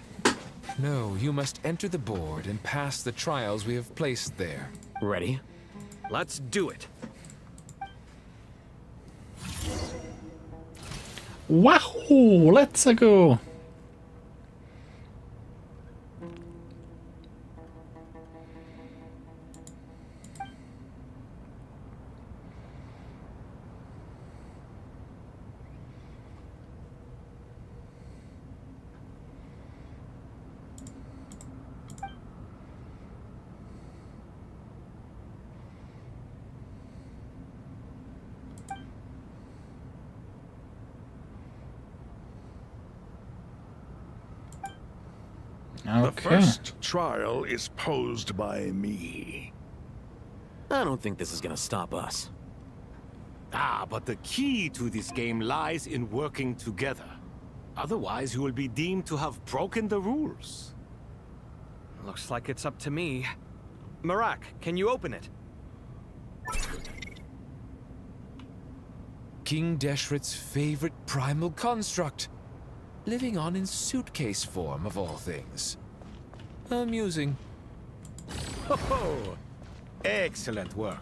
No, you must enter the board and pass the trials we have placed there. Ready? Let's do it. Wahoo! Let's go! The first trial is posed by me. I don't think this is gonna stop us. Ah, but the key to this game lies in working together. Otherwise, you will be deemed to have broken the rules. Looks like it's up to me. Marak, can you open it? King Deshret's favorite primal construct. Living on in suitcase form, of all things. Amusing. Oh, excellent work.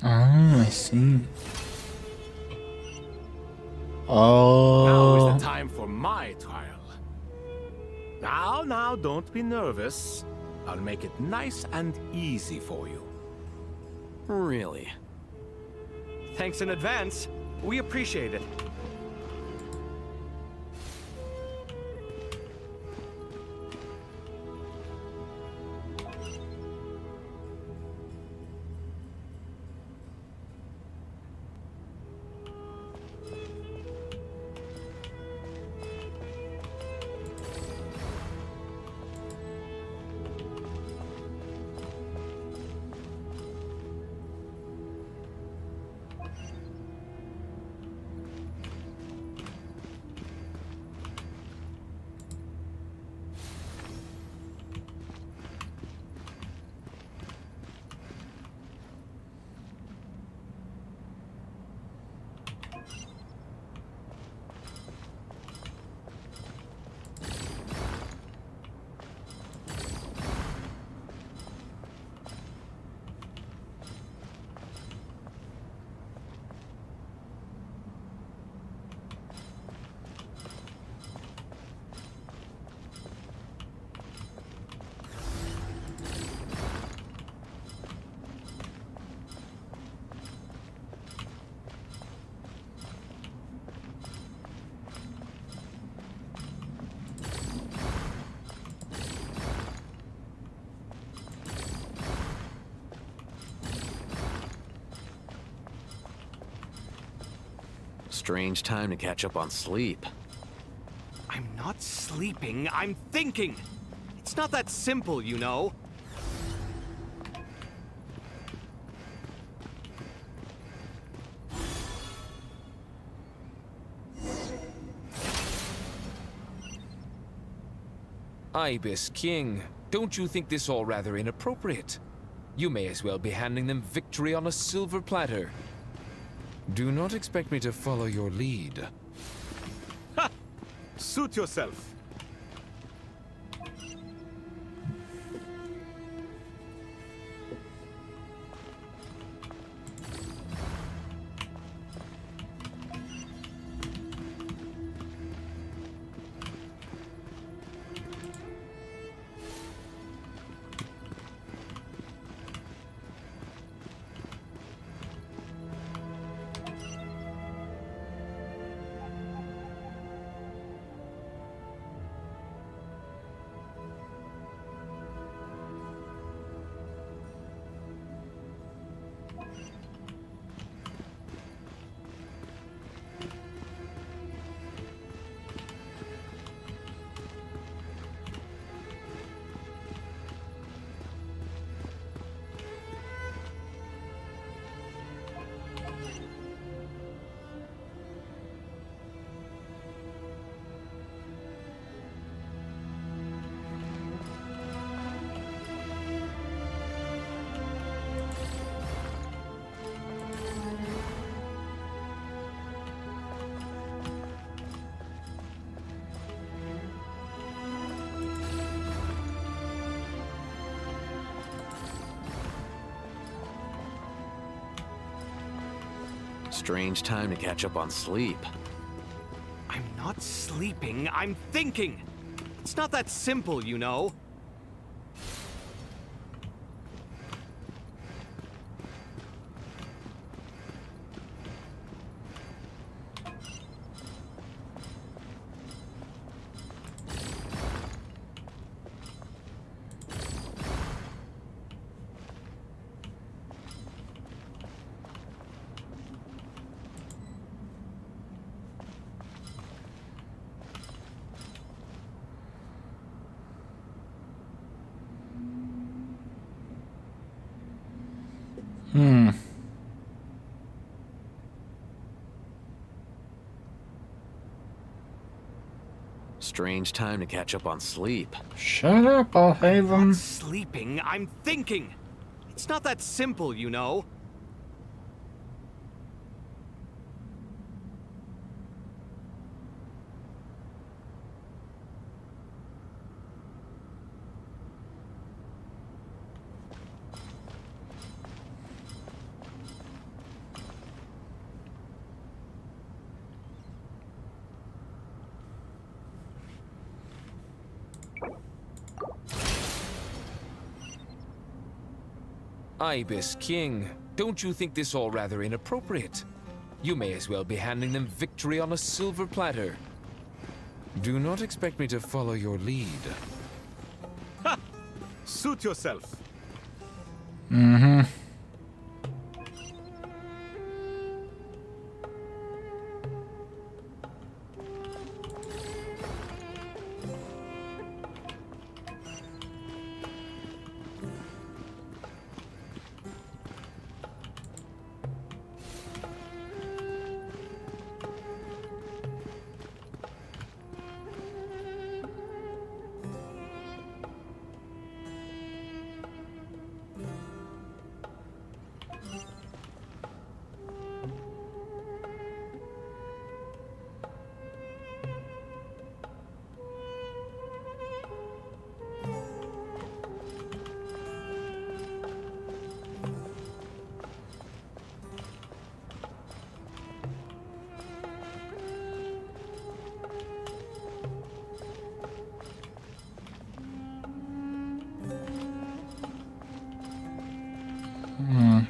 Oh, I see. Oh. Now is the time for my trial. Now, don't be nervous. I'll make it nice and easy for you. Really? Thanks in advance. We appreciate it. Strange time to catch up on sleep. I'm not sleeping, I'm thinking! It's not that simple, you know. Ibis King, don't you think this all rather inappropriate? You may as well be handing them victory on a silver platter. Do not expect me to follow your lead. Ha! Suit yourself. Strange time to catch up on sleep. I'm not sleeping, I'm thinking! It's not that simple, you know. Strange time to catch up on sleep. Shut up, I'll have them. I'm not sleeping, I'm thinking! It's not that simple, you know. Ibis King, don't you think this all rather inappropriate? You may as well be handing them victory on a silver platter. Do not expect me to follow your lead. Ha! Suit yourself. Mm-hmm.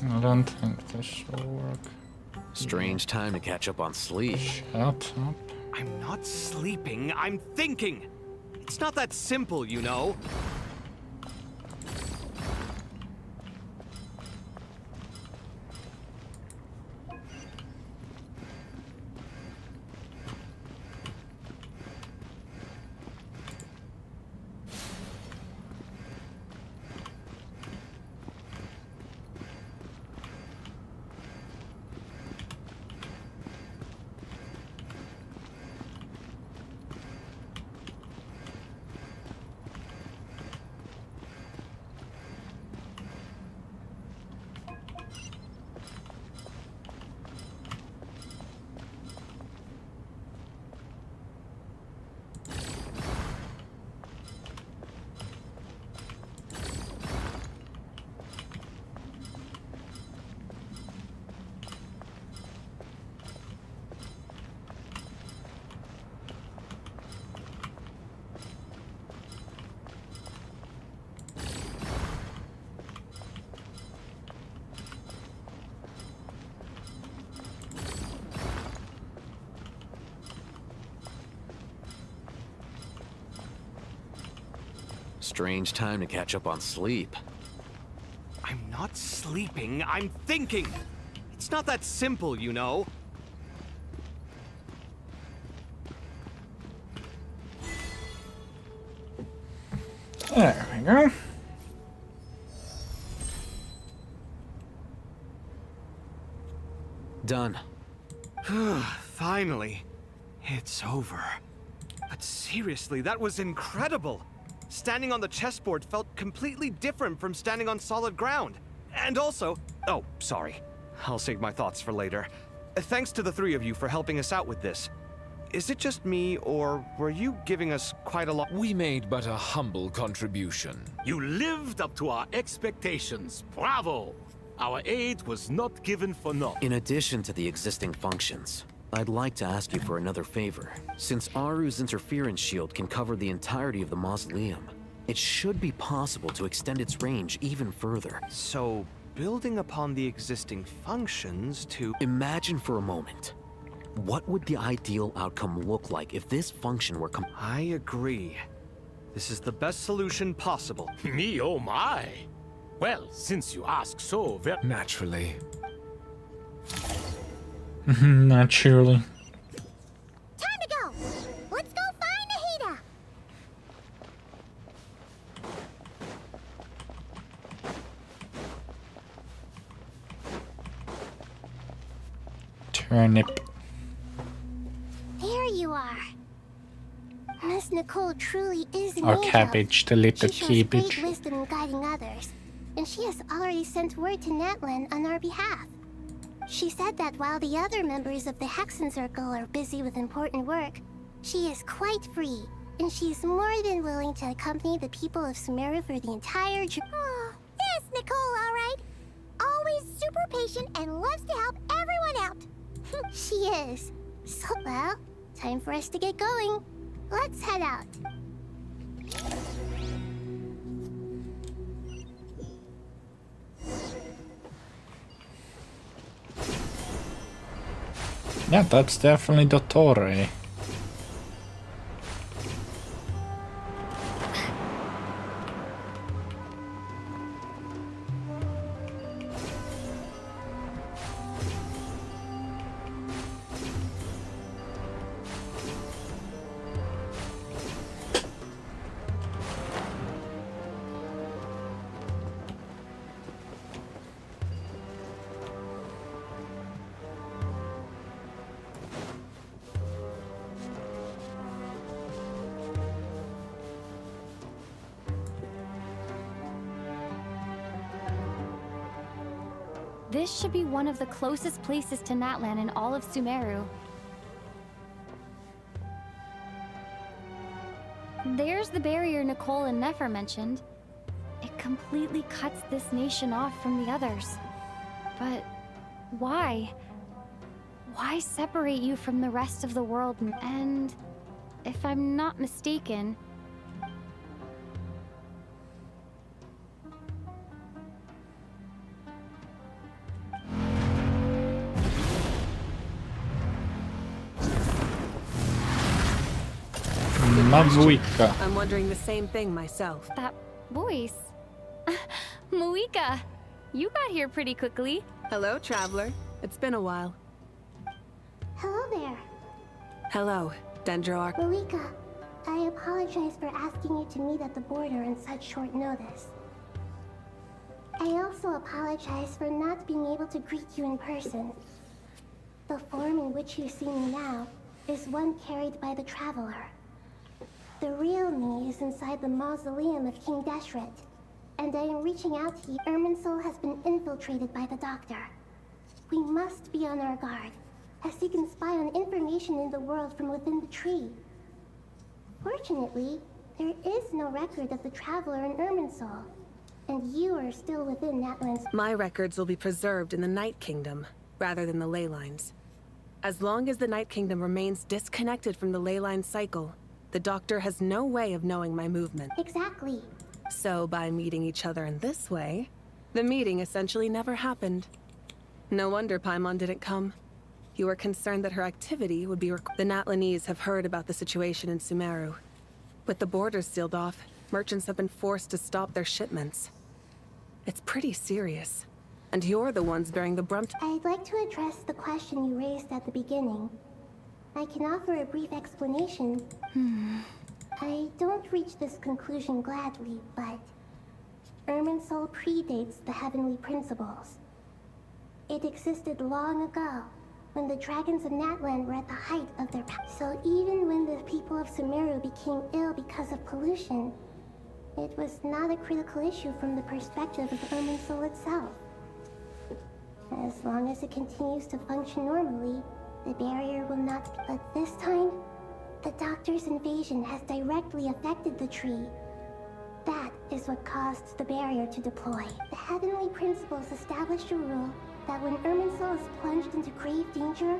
I don't think this will work. Strange time to catch up on sleep. Shut up. I'm not sleeping, I'm thinking! It's not that simple, you know. strange time to catch up on sleep. I'm not sleeping, I'm thinking! It's not that simple, you know. There we go. Done. Finally. It's over. But seriously, that was incredible! Standing on the chessboard felt completely different from standing on solid ground. And also... Oh, sorry. I'll save my thoughts for later. Thanks to the three of you for helping us out with this. Is it just me, or were you giving us quite a lot? We made but a humble contribution. You lived up to our expectations. Bravo! Our aid was not given for naught. In addition to the existing functions, I'd like to ask you for another favor. Since Aru's interference shield can cover the entirety of the mausoleum, it should be possible to extend its range even further. So, building upon the existing functions to... Imagine for a moment. What would the ideal outcome look like if this function were I agree. This is the best solution possible. Me, oh my! Well, since you ask so very... Naturally. Naturally. Time to go! Let's go find Nahida! Turnip. There you are. Miss Nicole truly is an Or angel. cabbage, the little She shows cabbage. great wisdom in guiding others, and she has already sent word to Natlan on our behalf. She said that while the other members of the Hexen Circle are busy with important work, she is quite free, and she is more than willing to accompany the people of Sumeru for the entire journey. Oh, yes, Nicole, all right. Always super patient and loves to help everyone out. She is. So, well, time for us to get going. Let's head out. Yeah, that's definitely Dottore. This should be one of the closest places to Natlan in all of Sumeru. There's the barrier Nicole and Nefer mentioned. It completely cuts this nation off from the others. But why? Why separate you from the rest of the world? And if I'm not mistaken, Mavuika. I'm wondering the same thing myself. that voice. Muika, you got here pretty quickly. Hello, traveler. It's been a while. Hello there. Hello, Dendro. Malika, I apologize for asking you to meet at the border on such short notice. I also apologize for not being able to greet you in person. The form in which you see me now is one carried by the Traveler. The real me is inside the mausoleum of King Deshret, and I am reaching out to you. Irminsul has been infiltrated by the Doctor. We must be on our guard, as he can spy on information in the world from within the tree. Fortunately, there is no record of the Traveler in Irminsul, and you are still within Natlan's. My records will be preserved in the Night Kingdom, rather than the ley lines. As long as the Night Kingdom remains disconnected from the ley line cycle, the Doctor has no way of knowing my movement. Exactly. So by meeting each other in this way, the meeting essentially never happened. No wonder Paimon didn't come. You were concerned that her activity would be the Natlanese have heard about the situation in Sumeru. With the borders sealed off, merchants have been forced to stop their shipments. It's pretty serious. And you're the ones bearing the brunt. I'd like to address the question you raised at the beginning. I can offer a brief explanation. I don't reach this conclusion gladly, but Irminsul predates the Heavenly Principles. It existed long ago, when the dragons of Natlan were at the height of their power. So even when the people of Sumeru became ill because of pollution, it was not a critical issue from the perspective of Irminsul itself. As long as it continues to function normally, the barrier will not. But this time, the Doctor's invasion has directly affected the tree. That is what caused the barrier to deploy. The Heavenly Principles established a rule that when Irminsul is plunged into grave danger,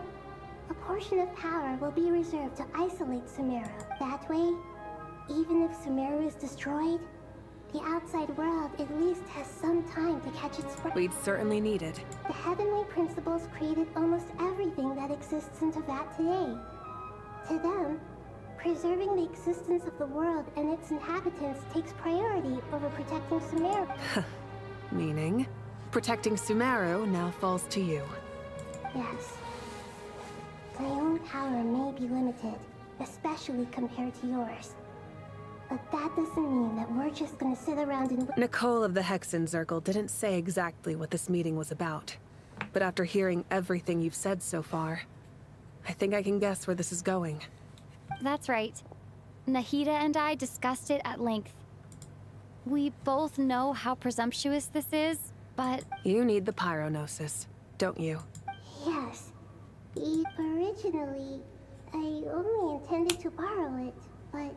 a portion of power will be reserved to isolate Sumeru. That way, even if Sumeru is destroyed, the outside world at least has some time to catch its breath. We'd certainly need it. The Heavenly Principles created almost everything that exists in Teyvat today. To them, preserving the existence of the world and its inhabitants takes priority over protecting Sumeru. Meaning, protecting Sumeru now falls to you. Yes. My own power may be limited, especially compared to yours. But that doesn't mean that we're just gonna sit around and... Nicole of the Hexen Circle didn't say exactly what this meeting was about. But after hearing everything you've said so far, I think I can guess where this is going. That's right. Nahida and I discussed it at length. We both know how presumptuous this is, but... You need the Pyronosis, don't you? Yes. Originally, I only intended to borrow it, but...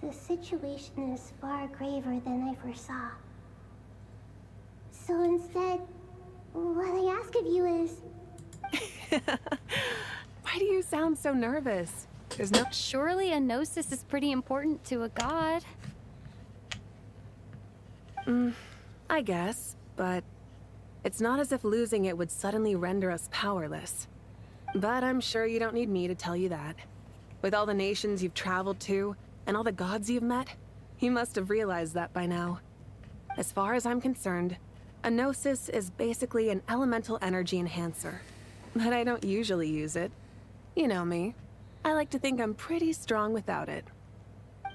the situation is far graver than I foresaw. So instead, what I ask of you is... Why do you sound so nervous? There's no... Surely a gnosis is pretty important to a god. I guess, but it's not as if losing it would suddenly render us powerless. But I'm sure you don't need me to tell you that. With all the nations you've traveled to, and all the gods you've met, you must have realized that by now. As far as I'm concerned, a gnosis is basically an elemental energy enhancer. But I don't usually use it. You know me. I like to think I'm pretty strong without it.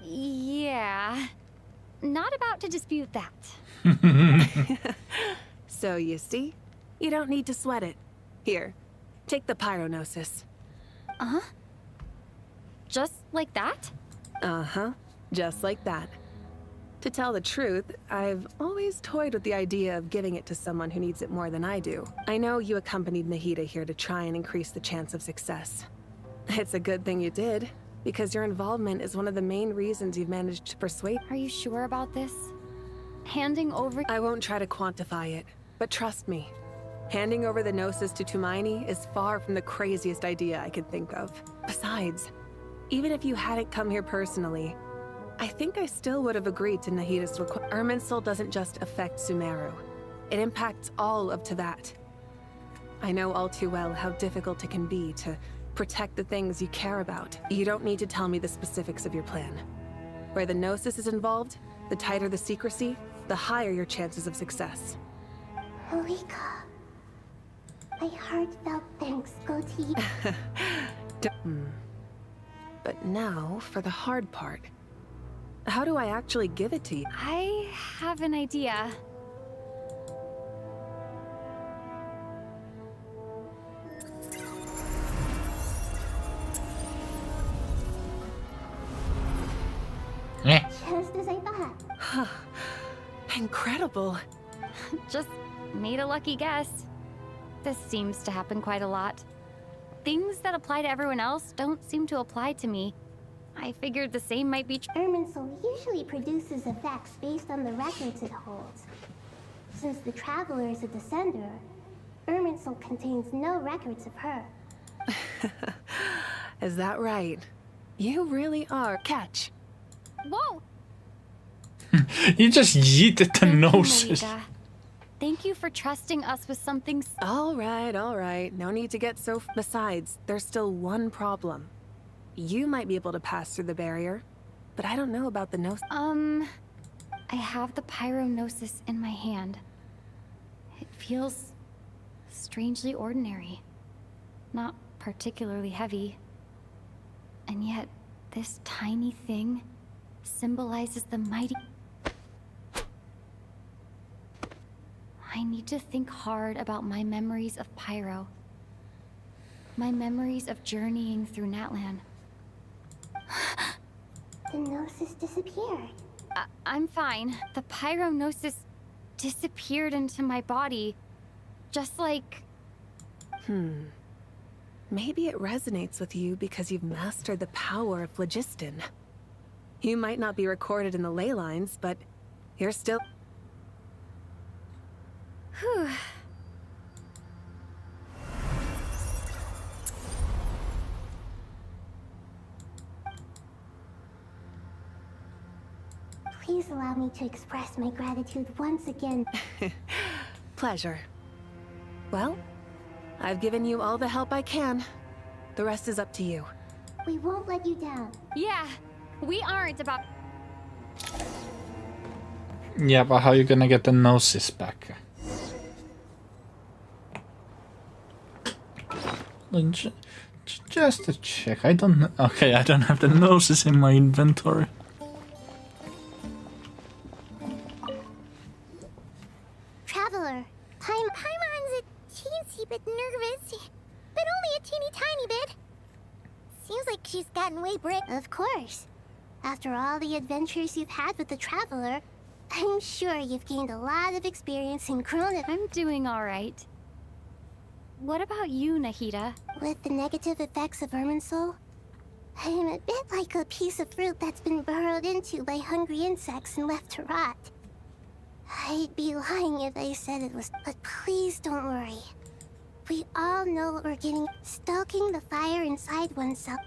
Yeah. Not about to dispute that. So you see, you don't need to sweat it. Here, take the Pyronosis. Uh-huh. Just like that? Uh-huh, just like that. To tell the truth, I've always toyed with the idea of giving it to someone who needs it more than I do. I know you accompanied Nahida here to try and increase the chance of success. It's a good thing you did, because your involvement is one of the main reasons you've managed to persuade... Are you sure about this? Handing over... I won't try to quantify it, but trust me. Handing over the Gnosis to Tumaini is far from the craziest idea I could think of. Besides, even if you hadn't come here personally, I think I still would have agreed to Nahida's request. Irminsul doesn't just affect Sumeru. It impacts all of Teyvat. I know all too well how difficult it can be to protect the things you care about. You don't need to tell me the specifics of your plan. Where the Gnosis is involved, the tighter the secrecy, the higher your chances of success. Malika, my heartfelt thanks go to you. But now, for the hard part. How do I actually give it to you? I have an idea. Just as I thought. Incredible. Just made a lucky guess. This seems to happen quite a lot. Things that apply to everyone else don't seem to apply to me. I figured the same might be true. Irminsul usually produces effects based on the records it holds. Since the Traveler is a descender, Irminsul contains no records of her. Is that right? You really are. Catch. Whoa! You just yeeted the Gnosis. Thank you for trusting us with something. All right. No need to get so... Besides, there's still one problem. You might be able to pass through the barrier, but I don't know about the Gnosis. I have the Pyronosis in my hand. It feels strangely ordinary. Not particularly heavy. And yet, this tiny thing symbolizes the mighty... I need to think hard about my memories of Pyro. My memories of journeying through Natlan. The Gnosis disappeared. I'm fine. The Pyronosis disappeared into my body. Just like... Maybe it resonates with you because you've mastered the power of phlogiston. You might not be recorded in the ley lines, but you're still... Whew. Please allow me to express my gratitude once again. Pleasure. Well, I've given you all the help I can. The rest is up to you. We won't let you down. Yeah, we aren't about... Yeah, but how are you gonna get the Gnosis back? Just to check, I don't... Okay, I don't have the Gnosis in my inventory. Traveler, Paimon's a teensy bit nervous, but only a teeny tiny bit. Seems like she's gotten way brave. Of course. After all the adventures you've had with the Traveler, I'm sure you've gained a lot of experience in grown. I'm doing all right. What about you, Nahida? With the negative effects of Irminsul, I am a bit like a piece of fruit that's been burrowed into by hungry insects and left to rot. I'd be lying if I said it was, but please don't worry. We all know what we're getting. Stoking the fire inside oneself.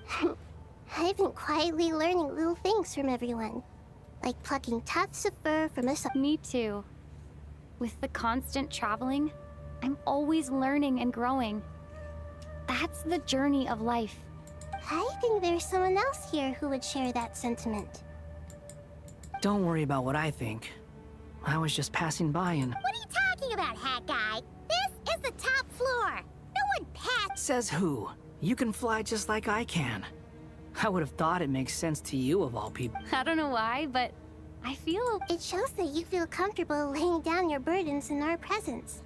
I've been quietly learning little things from everyone. Like plucking tufts of fur from a... Me too. With the constant traveling, I'm always learning and growing. That's the journey of life. I think there's someone else here who would share that sentiment. Don't worry about what I think. I was just passing by and... What are you talking about, Hat Guy? This is the top floor. No one passed... Says who? You can fly just like I can. I would have thought it makes sense to you of all people. I don't know why, but I feel... It shows that you feel comfortable laying down your burdens in our presence.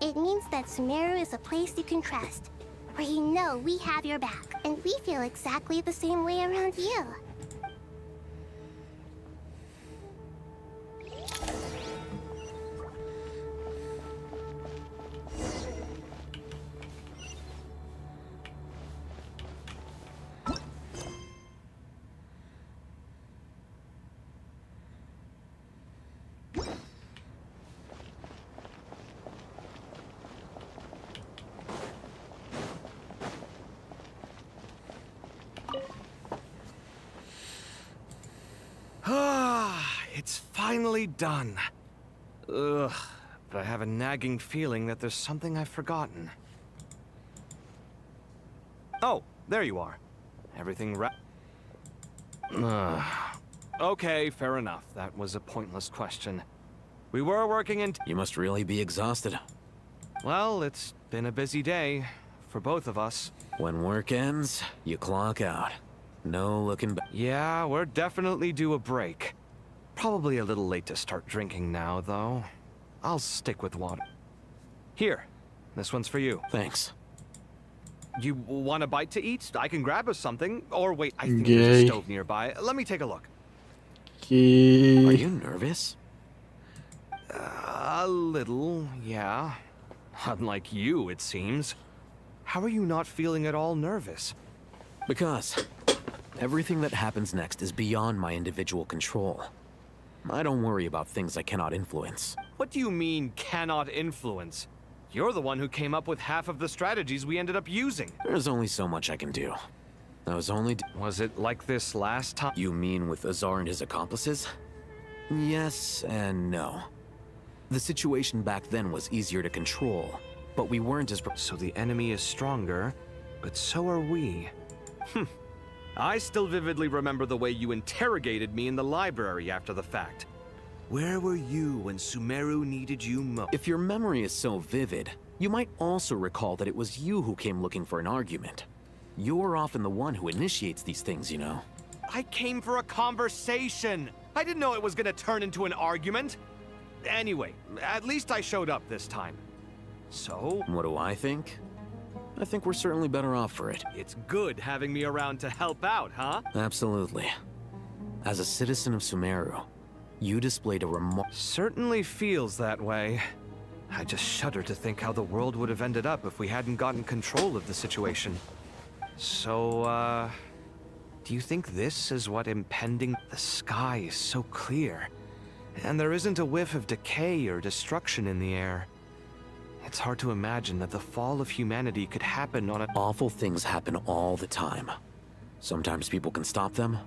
It means that Sumeru is a place you can trust, where you know we have your back, and we feel exactly the same way around you. It's finally done. Ugh, but I have a nagging feeling that there's something I've forgotten. Oh, there you are. Everything Okay, fair enough. That was a pointless question. We were working in... You must really be exhausted. Well, it's been a busy day for both of us. When work ends, you clock out. No looking back. Yeah, we're definitely due a break. Probably a little late to start drinking now, though. I'll stick with water. Here, this one's for you. Thanks. You want a bite to eat? I can grab us something. Or wait, I think there's a stove nearby. Let me take a look. Are you nervous? A little, yeah. Unlike you, it seems. How are you not feeling at all nervous? Because everything that happens next is beyond my individual control. I don't worry about things I cannot influence. What do you mean, cannot influence? You're the one who came up with half of the strategies we ended up using. There's only so much I can do. I was only... Was it like this last time? You mean with Azar and his accomplices? Yes and no. The situation back then was easier to control, but we weren't as... So the enemy is stronger, but so are we. I still vividly remember the way you interrogated me in the library after the fact. Where were you when Sumeru needed you most? If your memory is so vivid, you might also recall that it was you who came looking for an argument. You're often the one who initiates these things, you know. I came for a conversation. I didn't know it was gonna turn into an argument. Anyway, at least I showed up this time. So? What do I think? I think we're certainly better off for it. It's good having me around to help out, huh? Absolutely. As a citizen of Sumeru, you displayed a Certainly feels that way. I just shudder to think how the world would have ended up if we hadn't gotten control of the situation. So, do you think this is what impending? The sky is so clear, and there isn't a whiff of decay or destruction in the air. It's hard to imagine that the fall of humanity could happen on a... Awful things happen all the time. Sometimes people can stop them,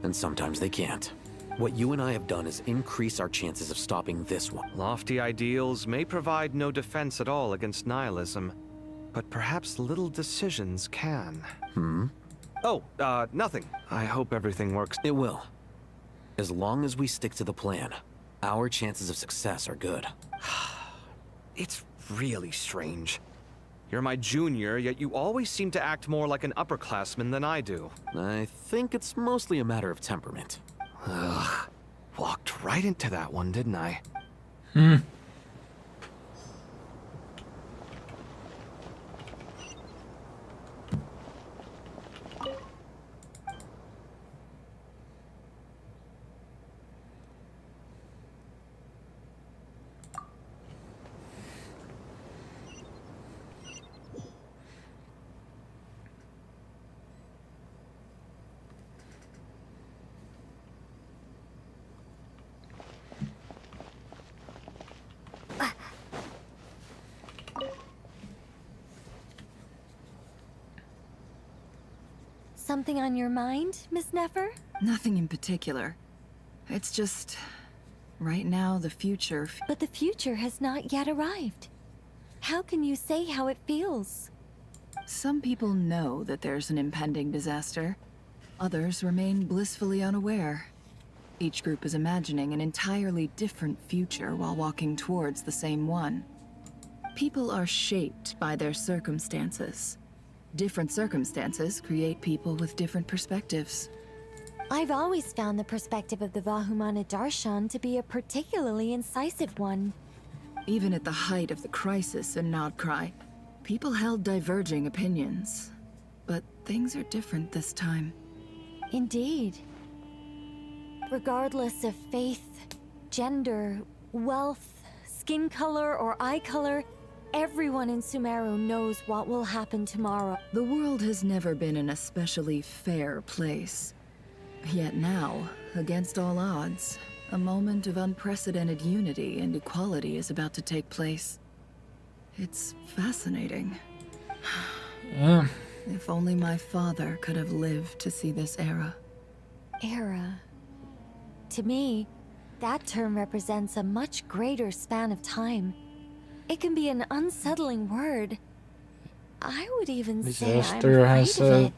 and sometimes they can't. What you and I have done is increase our chances of stopping this one. Lofty ideals may provide no defense at all against nihilism, but perhaps little decisions can. Oh, nothing. I hope everything works. It will. As long as we stick to the plan, our chances of success are good. It's really strange. You're my junior, yet you always seem to act more like an upperclassman than I do. I think it's mostly a matter of temperament. Ugh. Walked right into that one, didn't I? Something on your mind, Miss Nefer? Nothing in particular. It's just... right now, the future... But the future has not yet arrived. How can you say how it feels? Some people know that there's an impending disaster. Others remain blissfully unaware. Each group is imagining an entirely different future while walking towards the same one. People are shaped by their circumstances. Different circumstances create people with different perspectives. I've always found the perspective of the Vahumana Darshan to be a particularly incisive one. Even at the height of the crisis in Nod-Krai, people held diverging opinions. But things are different this time. Indeed. Regardless of faith, gender, wealth, skin color, or eye color, everyone in Sumeru knows what will happen tomorrow. The world has never been an especially fair place. Yet now, against all odds, a moment of unprecedented unity and equality is about to take place. It's fascinating. If only my father could have lived to see this era. Era. To me, that term represents a much greater span of time. It can be an unsettling word. I would even say I'm Disaster afraid has of a it.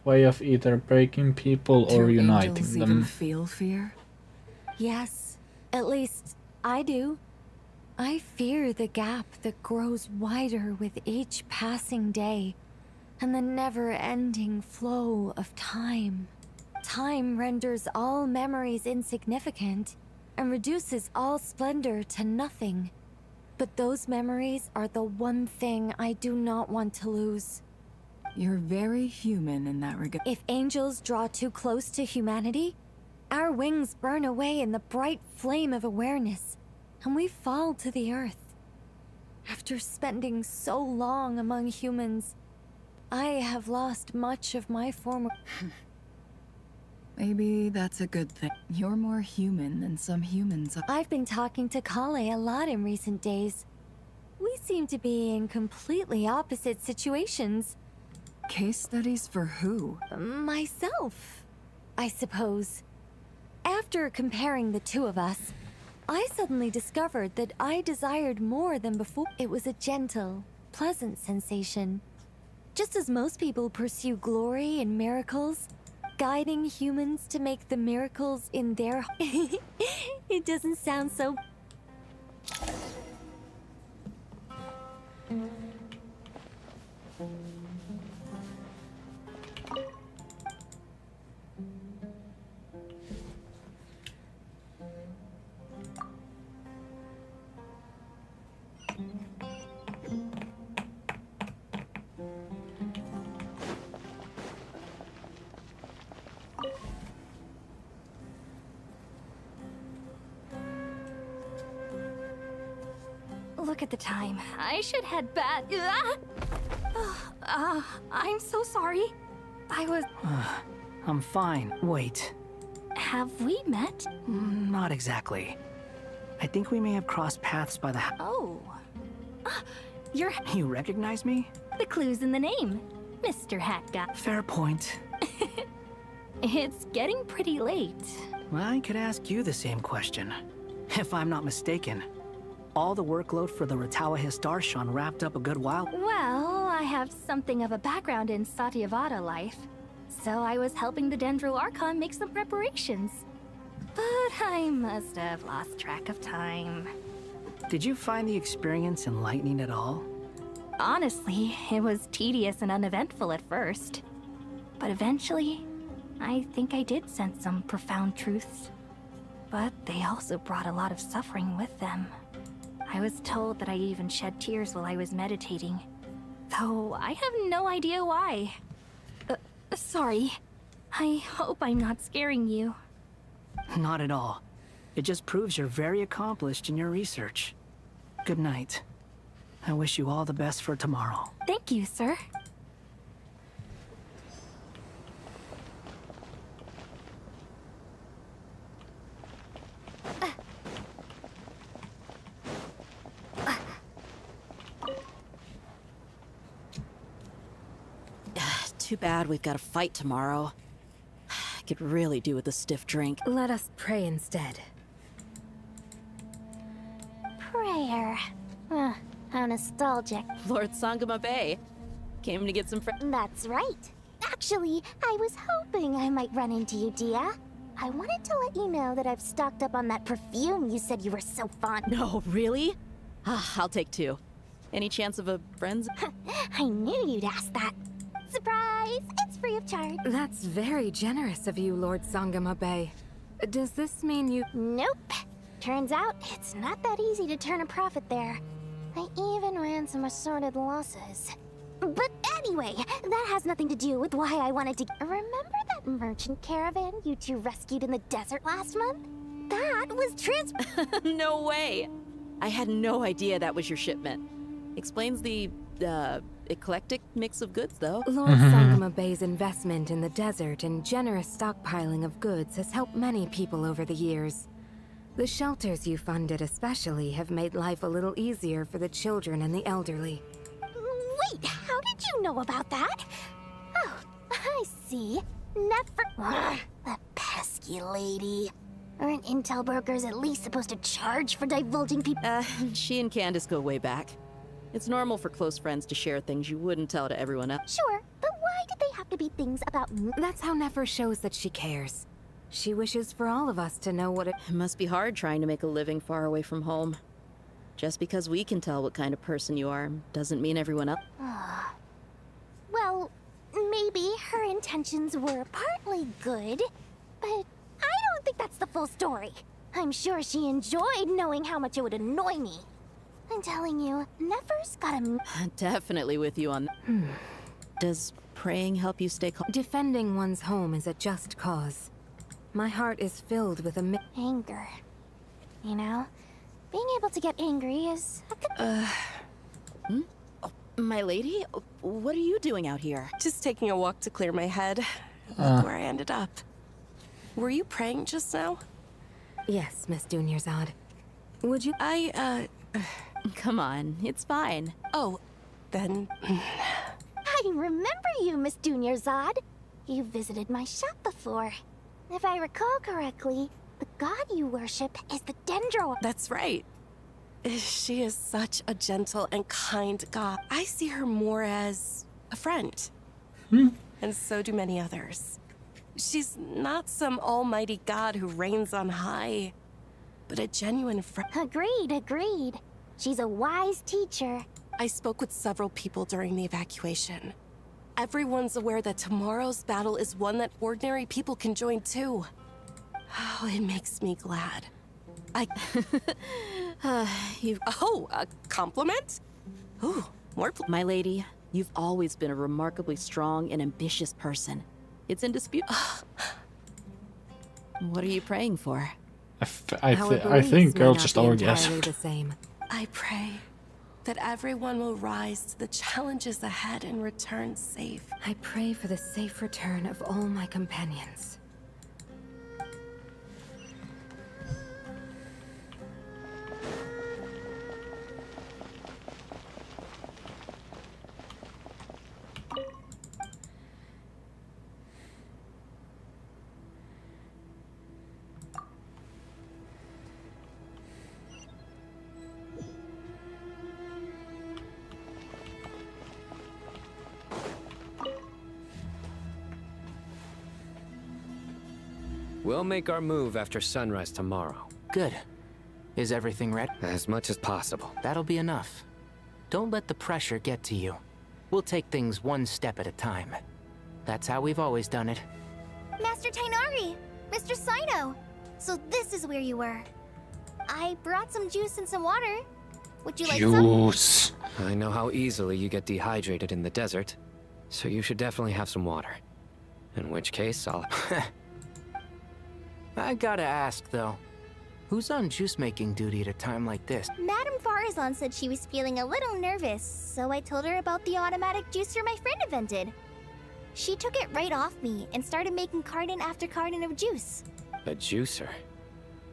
way of either breaking people or Do uniting angels them. even feel fear? Yes, at least I do. I fear the gap that grows wider with each passing day, and the never-ending flow of time. Time renders all memories insignificant, and reduces all splendor to nothing. But those memories are the one thing I do not want to lose. You're very human in that regard. If angels draw too close to humanity, our wings burn away in the bright flame of awareness, and we fall to the earth. After spending so long among humans, I have lost much of my former... Maybe that's a good thing. You're more human than some humans are. I've been talking to Kale a lot in recent days. We seem to be in completely opposite situations. Case studies for who? Myself, I suppose. After comparing the two of us, I suddenly discovered that I desired more than before. It was a gentle, pleasant sensation. Just as most people pursue glory and miracles, Guiding humans to make the miracles in their... It doesn't sound so... Look at the time. I should head back. I'm so sorry. I was... I'm fine. Wait. Have we met? Not exactly. I think we may have crossed paths by the... Oh. You're... You recognize me? The clue's in the name. Mr. Hat Guy. Fair point. It's getting pretty late. I could ask you the same question. If I'm not mistaken, all the workload for the Ratawa Histarshan wrapped up a good while. Well, I have something of a background in Satyavada life, so I was helping the Dendro Archon make some preparations. But I must have lost track of time. Did you find the experience enlightening at all? Honestly, it was tedious and uneventful at first. But eventually, I think I did sense some profound truths. But they also brought a lot of suffering with them. I was told that I even shed tears while I was meditating, though I have no idea why. Sorry. I hope I'm not scaring you. Not at all. It just proves you're very accomplished in your research. Good night. I wish you all the best for tomorrow. Thank you, sir. Too bad we've got a fight tomorrow. I could really do with a stiff drink. Let us pray instead. Prayer. How nostalgic. Lord Sangama Bay came to get some friends. That's right. Actually, I was hoping I might run into you, Dia. I wanted to let you know that I've stocked up on that perfume you said you were so fond. No, really? I'll take 2. Any chance of a friend's? I knew you'd ask that. Surprise! It's free of charge. That's very generous of you, Lord Sangama Bay. Does this mean you... Nope. Turns out, it's not that easy to turn a profit there. I even ran some assorted losses. But anyway, that has nothing to do with why I wanted to... Remember that merchant caravan you two rescued in the desert last month? That was No way! I had no idea that was your shipment. Explains the, eclectic mix of goods, though. Lord Sangama Bay's investment in the desert and generous stockpiling of goods has helped many people over the years. The shelters you funded especially have made life a little easier for the children and the elderly. Wait, how did you know about that? Oh, I see. Never... The pesky lady. Aren't intel brokers at least supposed to charge for divulging people? She and Candace go way back. It's normal for close friends to share things you wouldn't tell to everyone else. Sure, but why did they have to be things about me? That's how Nefer shows that she cares. She wishes for all of us to know what it must be hard trying to make a living far away from home. Just because we can tell what kind of person you are doesn't mean everyone else. Well, maybe her intentions were partly good, but I don't think that's the full story. I'm sure she enjoyed knowing how much it would annoy me. I'm telling you, Nefer's got a... Definitely with you on that. Does praying help you stay calm? Defending one's home is a just cause. My heart is filled with anger. You know, being able to get angry is a good... Oh, my lady? What are you doing out here? Just taking a walk to clear my head. Look where I ended up. Were you praying just now? Yes, Miss Dunyarzad. Would you... Come on, it's fine. Oh, then... I remember you, Miss Dunyarzad. You visited my shop before. If I recall correctly, the god you worship is the Dendro. That's right. She is such a gentle and kind god. I see her more as a friend. And so do many others. She's not some almighty god who reigns on high, but a genuine friend. Agreed. She's a wise teacher. I spoke with several people during the evacuation. Everyone's aware that tomorrow's battle is one that ordinary people can join too. Oh, it makes me glad. Oh, a compliment? Ooh, more My lady, you've always been a remarkably strong and ambitious person. It's indisputable. What are you praying for? I think girl just orgasmed. The same. I pray that everyone will rise to the challenges ahead and return safe. I pray for the safe return of all my companions. We'll make our move after sunrise tomorrow. Good. Is everything ready? As much as possible. That'll be enough. Don't let the pressure get to you. We'll take things one step at a time. That's how we've always done it. Master Tainari! Mr. Sino! So this is where you were. I brought some juice and some water. Would you like some? Juice. I know how easily you get dehydrated in the desert, so you should definitely have some water. In which case, I'll... I gotta ask, though. Who's on juice-making duty at a time like this? Madame Farazan said she was feeling a little nervous, so I told her about the automatic juicer my friend invented. She took it right off me and started making carton after carton of juice. A juicer?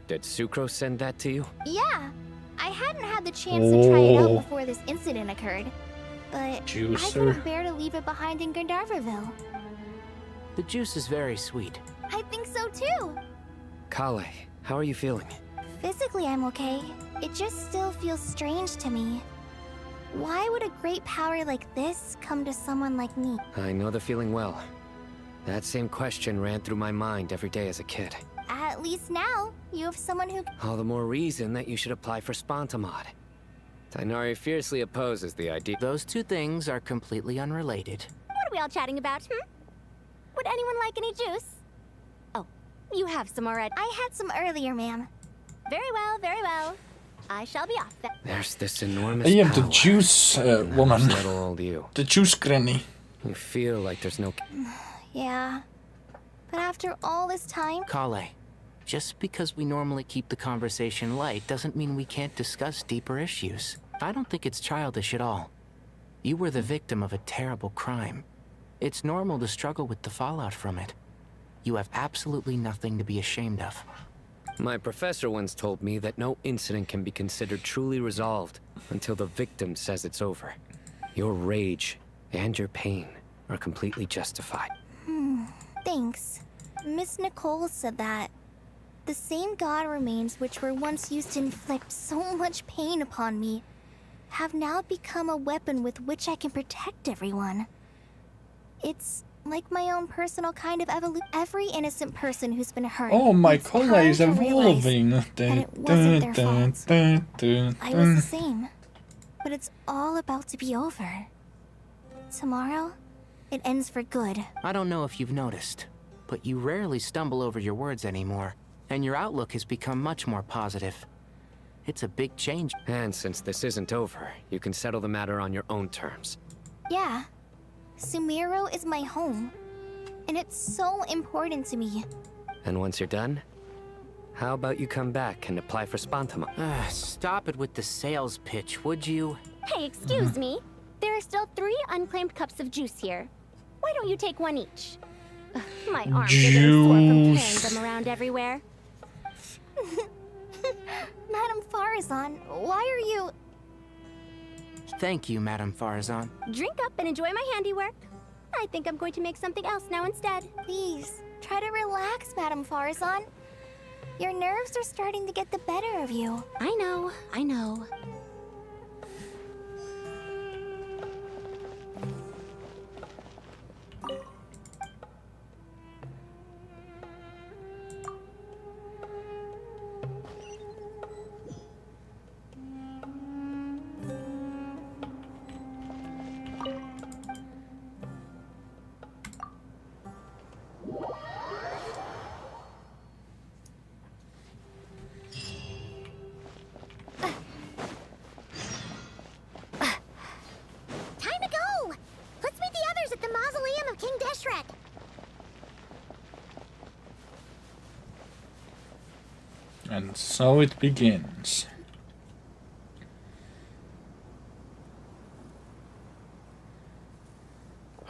Did Sucro send that to you? Yeah, I hadn't had the chance to try it out before this incident occurred, but Juicer. I couldn't bear to leave it behind in Gandharvaville. The juice is very sweet. I think so too. Kale, how are you feeling? Physically, I'm okay. It just still feels strange to me. Why would a great power like this come to someone like me? I know the feeling well. That same question ran through my mind every day as a kid. At least now, you have someone who... All the more reason that you should apply for Spontamod. Tainari fiercely opposes the idea. Those two things are completely unrelated. What are we all chatting about, Would anyone like any juice? Oh, you have some already. I had some earlier, ma'am. Very well, very well. I shall be off then. There's this enormous I am power. the juice woman. Little old you. The juice granny. You feel like there's no... Yeah. But after all this time... Kale, just because we normally keep the conversation light doesn't mean we can't discuss deeper issues. I don't think it's childish at all. You were the victim of a terrible crime. It's normal to struggle with the fallout from it. You have absolutely nothing to be ashamed of. My professor once told me that no incident can be considered truly resolved until the victim says it's over. Your rage and your pain are completely justified. Thanks. Miss Nicole said that. The same god remains which were once used to inflict so much pain upon me have now become a weapon with which I can protect everyone. It's like my own personal kind of evolution. Every innocent person who's been hurt. Oh, my needs color time is to realize evolving. that it wasn't their fault. I was the same. But it's all about to be over. Tomorrow, it ends for good. I don't know if you've noticed, but you rarely stumble over your words anymore, and your outlook has become much more positive. It's a big change. And since this isn't over, you can settle the matter on your own terms. Yeah. Sumeru is my home. And it's so important to me. And once you're done, how about you come back and apply for Spontamod? Stop it with the sales pitch, would you? Hey, excuse me. There are still 3 unclaimed cups of juice here. Why don't you take one each? My arms are getting sore from carrying them around everywhere. Madame Farazan, why are you... Thank you, Madame Farazan. Drink up and enjoy my handiwork. I think I'm going to make something else now instead. Please, try to relax, Madame Farazan. Your nerves are starting to get the better of you. I know. The mausoleum of King Deshret! And so it begins.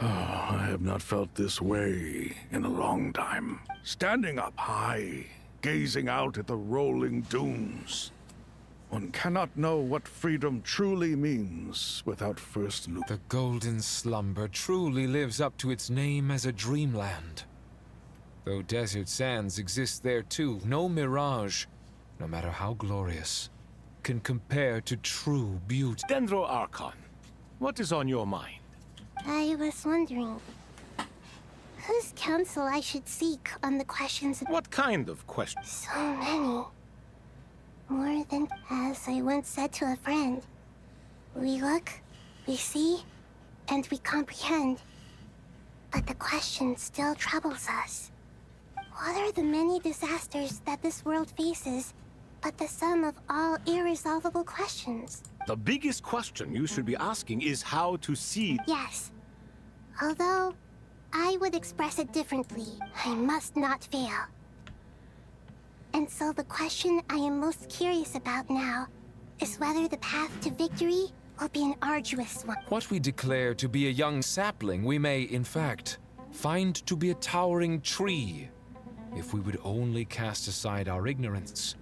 Oh, I have not felt this way in a long time. Standing up high, gazing out at the rolling dunes. One cannot know what freedom truly means without first looking. The golden slumber truly lives up to its name as a dreamland. Though desert sands exist there too, no mirage, no matter how glorious, can compare to true beauty. Dendro Archon, what is on your mind? I was wondering whose counsel I should seek on the questions of— What kind of questions? So many. More than, as I once said to a friend, we look, we see, and we comprehend. But the question still troubles us. What are the many disasters that this world faces, but the sum of all irresolvable questions? The biggest question you should be asking is how to see. Yes. Although, I would express it differently. I must not fail. And so the question I am most curious about now is whether the path to victory will be an arduous one. What we declare to be a young sapling, we may, in fact, find to be a towering tree, if we would only cast aside our ignorance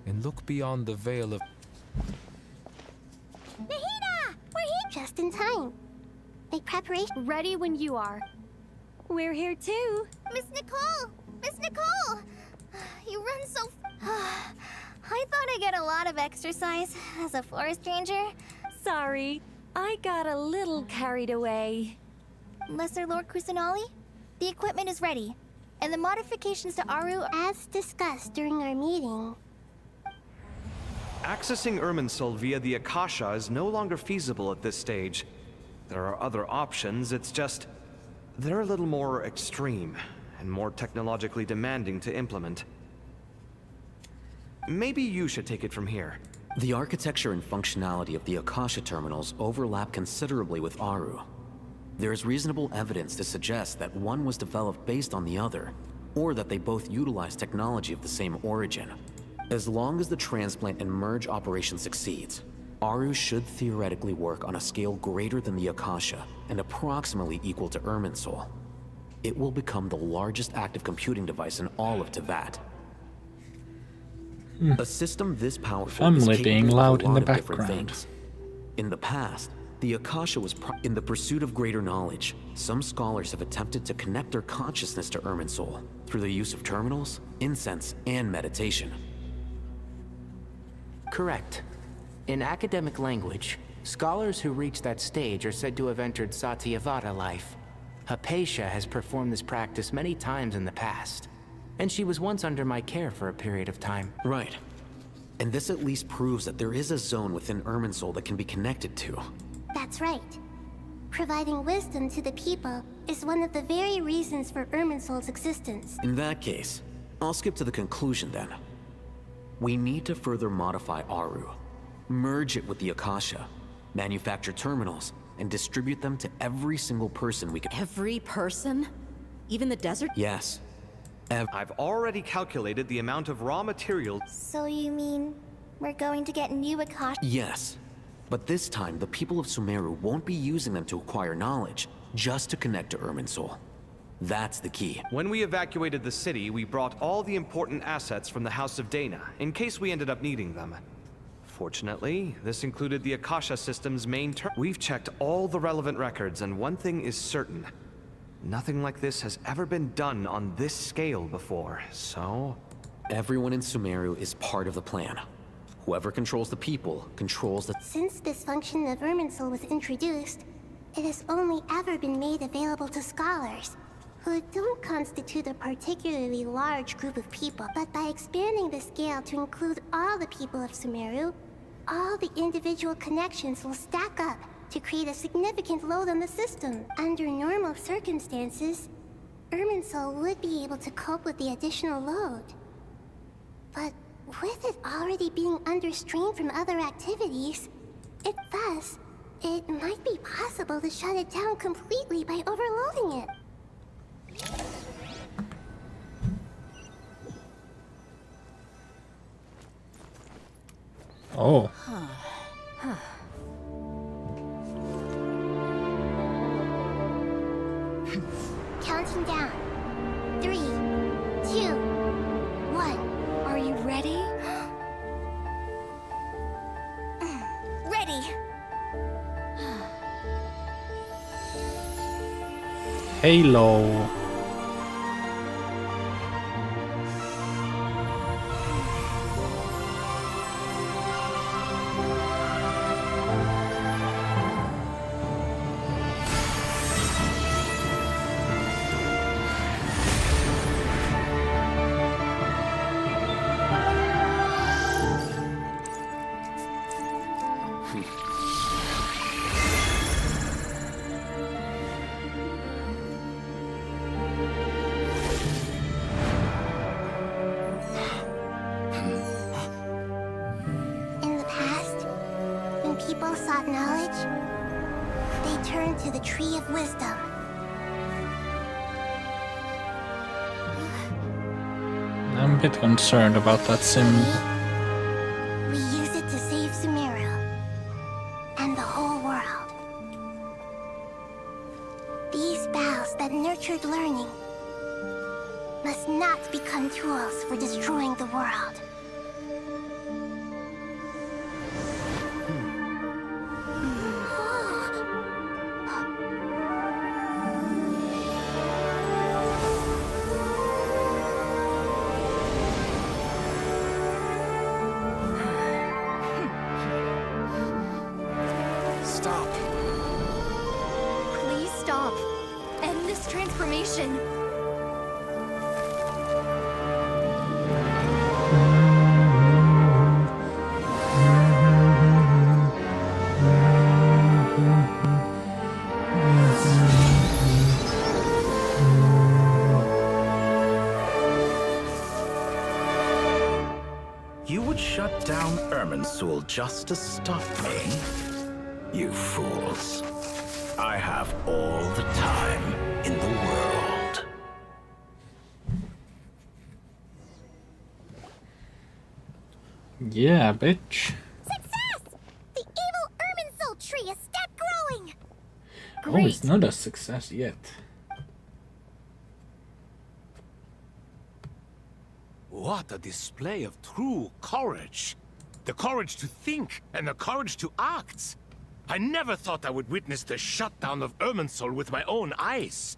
and look beyond the veil of... Nahida! We're here! Just in time. Make preparation. Ready when you are. We're here too. Miss Nicole! Miss Nicole! You run so I thought I'd get a lot of exercise as a forest ranger. Sorry, I got a little carried away. Lesser Lord Kusanali, the equipment is ready, and the modifications to Aru, as discussed during our meeting. Accessing Irminsul via the Akasha is no longer feasible at this stage. There are other options, it's just... they're a little more extreme, and more technologically demanding to implement. Maybe you should take it from here. The architecture and functionality of the Akasha terminals overlap considerably with Aru. There is reasonable evidence to suggest that one was developed based on the other, or that they both utilize technology of the same origin. As long as the transplant and merge operation succeeds, Aru should theoretically work on a scale greater than the Akasha and approximately equal to Irminsul. It will become the largest active computing device in all of Teyvat. A system this powerful Family is being capable loud of a in the lot of different background. things. In the past, the Akasha was in the pursuit of greater knowledge. Some scholars have attempted to connect their consciousness to Irminsul through the use of terminals, incense, and meditation. Correct. In academic language, scholars who reach that stage are said to have entered Satyavata life. Hypatia has performed this practice many times in the past, and she was once under my care for a period of time. Right. And this at least proves that there is a zone within Irminsul that can be connected to. That's right. Providing wisdom to the people is one of the very reasons for Irminsul's existence. In that case, I'll skip to the conclusion then. We need to further modify Aru, merge it with the Akasha, manufacture terminals, and distribute them to every single person we can— Every person? Even the desert? Yes. I've already calculated the amount of raw material. So you mean we're going to get new Akasha? Yes. But this time, the people of Sumeru won't be using them to acquire knowledge, just to connect to Irminsul. That's the key. When we evacuated the city, we brought all the important assets from the House of Dana, in case we ended up needing them. Fortunately, this included the Akasha system's main We've checked all the relevant records, and one thing is certain. Nothing like this has ever been done on this scale before, so... Everyone in Sumeru is part of the plan. Whoever controls the people, controls the... Since this function of Irminsul was introduced, it has only ever been made available to scholars, who don't constitute a particularly large group of people. But by expanding the scale to include all the people of Sumeru, all the individual connections will stack up to create a significant load on the system. Under normal circumstances, Irminsul would be able to cope with the additional load. But with it already being under strain from other activities, it might be possible to shut it down completely by overloading. Oh. Counting down. 3, 2, 1. Are you ready? Ready. Halo. In the past, when people sought knowledge, they turned to the Tree of Wisdom. I'm a bit concerned about that sim. We use it to save Sumeru and the whole world. These boughs that nurtured learning must not become tools for destroying the world. Stop. Please stop. End this transformation. You would shut down Irminsul just to stop me? You fools. I have all the time in the world. Yeah, bitch. Success! The evil Irminsul tree has stopped growing! Oh, it's not a success yet. What a display of true courage. The courage to think and the courage to act. I never thought I would witness the shutdown of Irminsul with my own eyes.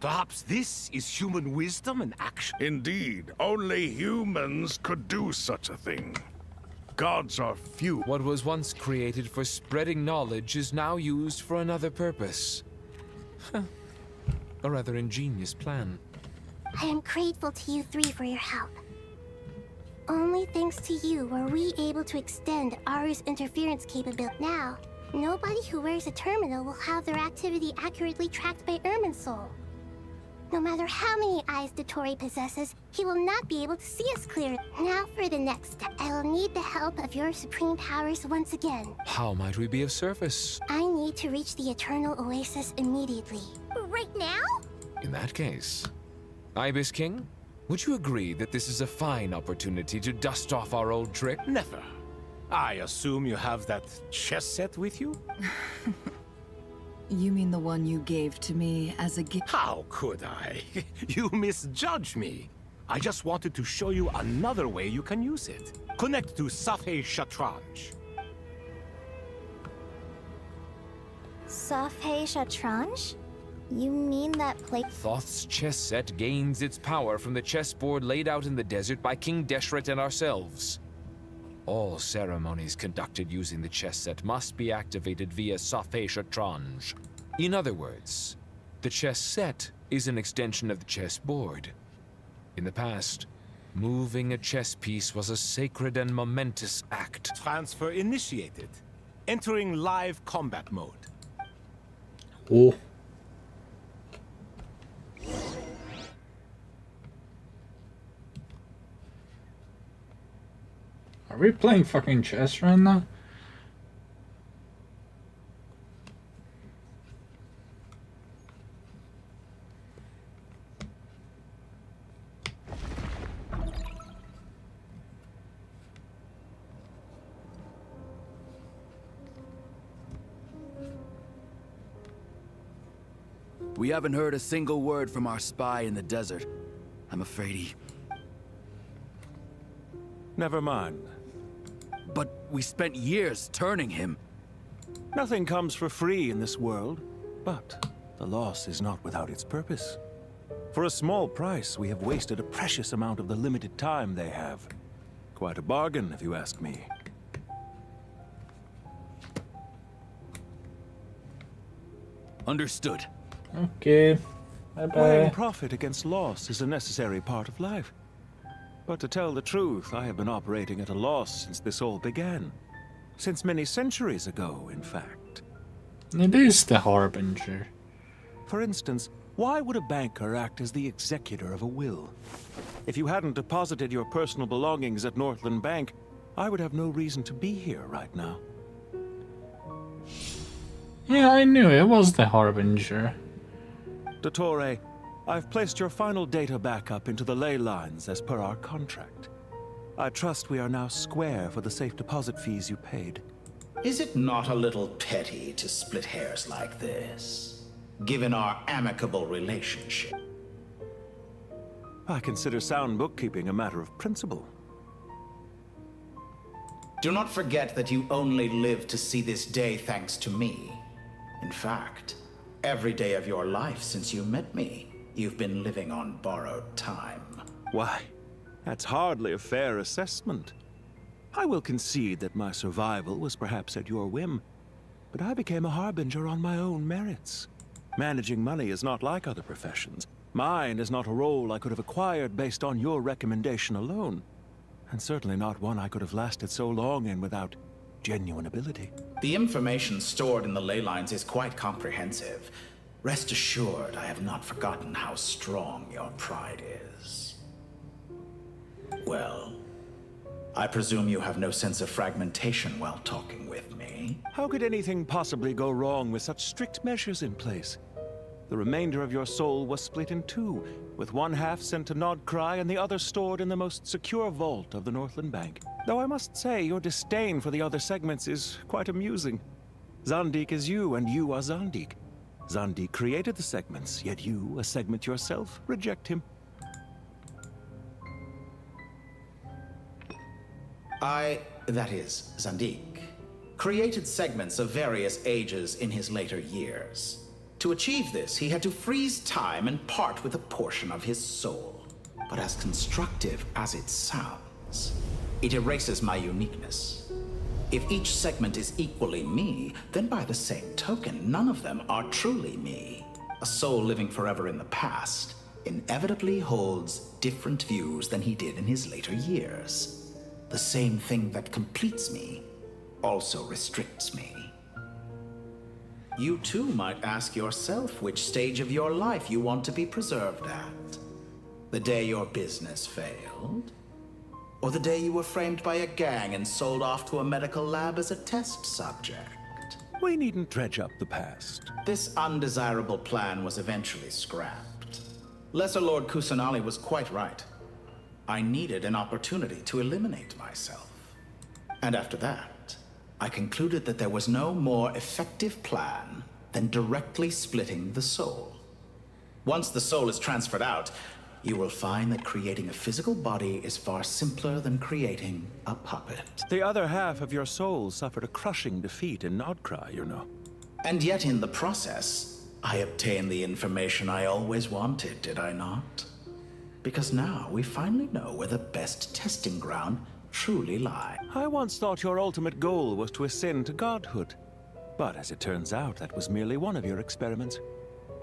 Perhaps this is human wisdom in action. Indeed, only humans could do such a thing. Gods are few. What was once created for spreading knowledge is now used for another purpose. A rather ingenious plan. I am grateful to you three for your help. Only thanks to you were we able to extend Aru's interference capability. Now, nobody who wears a terminal will have their activity accurately tracked by Irminsul. No matter how many eyes Dottore possesses, he will not be able to see us clearly. Now for the next step. I will need the help of your supreme powers once again. How might we be of service? I need to reach the Eternal Oasis immediately. Right now? In that case, Ibis King, would you agree that this is a fine opportunity to dust off our old trick? Never. I assume you have that chess set with you? You mean the one you gave to me as a gift? How could I? You misjudge me. I just wanted to show you another way you can use it. Connect to Safhe Shatranj. Safhe Shatranj? You mean that place? Thoth's chess set gains its power from the chessboard laid out in the desert by King Deshret and ourselves. All ceremonies conducted using the chess set must be activated via Safhe Shatranj. In other words, the chess set is an extension of the chessboard. In the past, moving a chess piece was a sacred and momentous act. Transfer initiated. Entering live combat mode. Oh. Are we playing fucking chess right now? We haven't heard a single word from our spy in the desert. I'm afraid he... Never mind. But we spent years turning him. Nothing comes for free in this world, but the loss is not without its purpose. For a small price, we have wasted a precious amount of the limited time they have. Quite a bargain, if you ask me. Understood. Okay. Bye-bye. Weighing profit against loss is a necessary part of life. But to tell the truth, I have been operating at a loss since this all began. Since many centuries ago, in fact. It is the Harbinger. For instance, why would a banker act as the executor of a will? If you hadn't deposited your personal belongings at Northland Bank, I would have no reason to be here right now. Yeah, I knew it was the Harbinger. Dottore, I've placed your final data backup into the ley lines as per our contract. I trust we are now square for the safe deposit fees you paid. Is it not a little petty to split hairs like this, given our amicable relationship? I consider sound bookkeeping a matter of principle. Do not forget that you only live to see this day thanks to me. In fact, every day of your life since you met me, you've been living on borrowed time. Why, that's hardly a fair assessment. I will concede that my survival was perhaps at your whim, but I became a harbinger on my own merits. Managing money is not like other professions. Mine is not a role I could have acquired based on your recommendation alone, and certainly not one I could have lasted so long in without genuine ability. The information stored in the ley lines is quite comprehensive. Rest assured, I have not forgotten how strong your pride is. Well, I presume you have no sense of fragmentation while talking with me. How could anything possibly go wrong with such strict measures in place? The remainder of your soul was split in two, with one half sent to Nod-Krai and the other stored in the most secure vault of the Northland Bank. Though I must say, your disdain for the other segments is quite amusing. Zandik is you, and you are Zandik. Zandik created the segments, yet you, a segment yourself, reject him. That is, Zandik, created segments of various ages in his later years. To achieve this, he had to freeze time and part with a portion of his soul. But as constructive as it sounds, it erases my uniqueness. If each segment is equally me, then by the same token, none of them are truly me. A soul living forever in the past inevitably holds different views than he did in his later years. The same thing that completes me also restricts me. You too might ask yourself which stage of your life you want to be preserved at. The day your business failed? Or the day you were framed by a gang and sold off to a medical lab as a test subject? We needn't dredge up the past. This undesirable plan was eventually scrapped. Lesser Lord Kusanali was quite right. I needed an opportunity to eliminate myself. And after that, I concluded that there was no more effective plan than directly splitting the soul. Once the soul is transferred out, you will find that creating a physical body is far simpler than creating a puppet. The other half of your soul suffered a crushing defeat in Nod-Krai, you know. And yet in the process, I obtained the information I always wanted, did I not? Because now we finally know where the best testing ground truly lies. I once thought your ultimate goal was to ascend to godhood. But as it turns out, that was merely one of your experiments.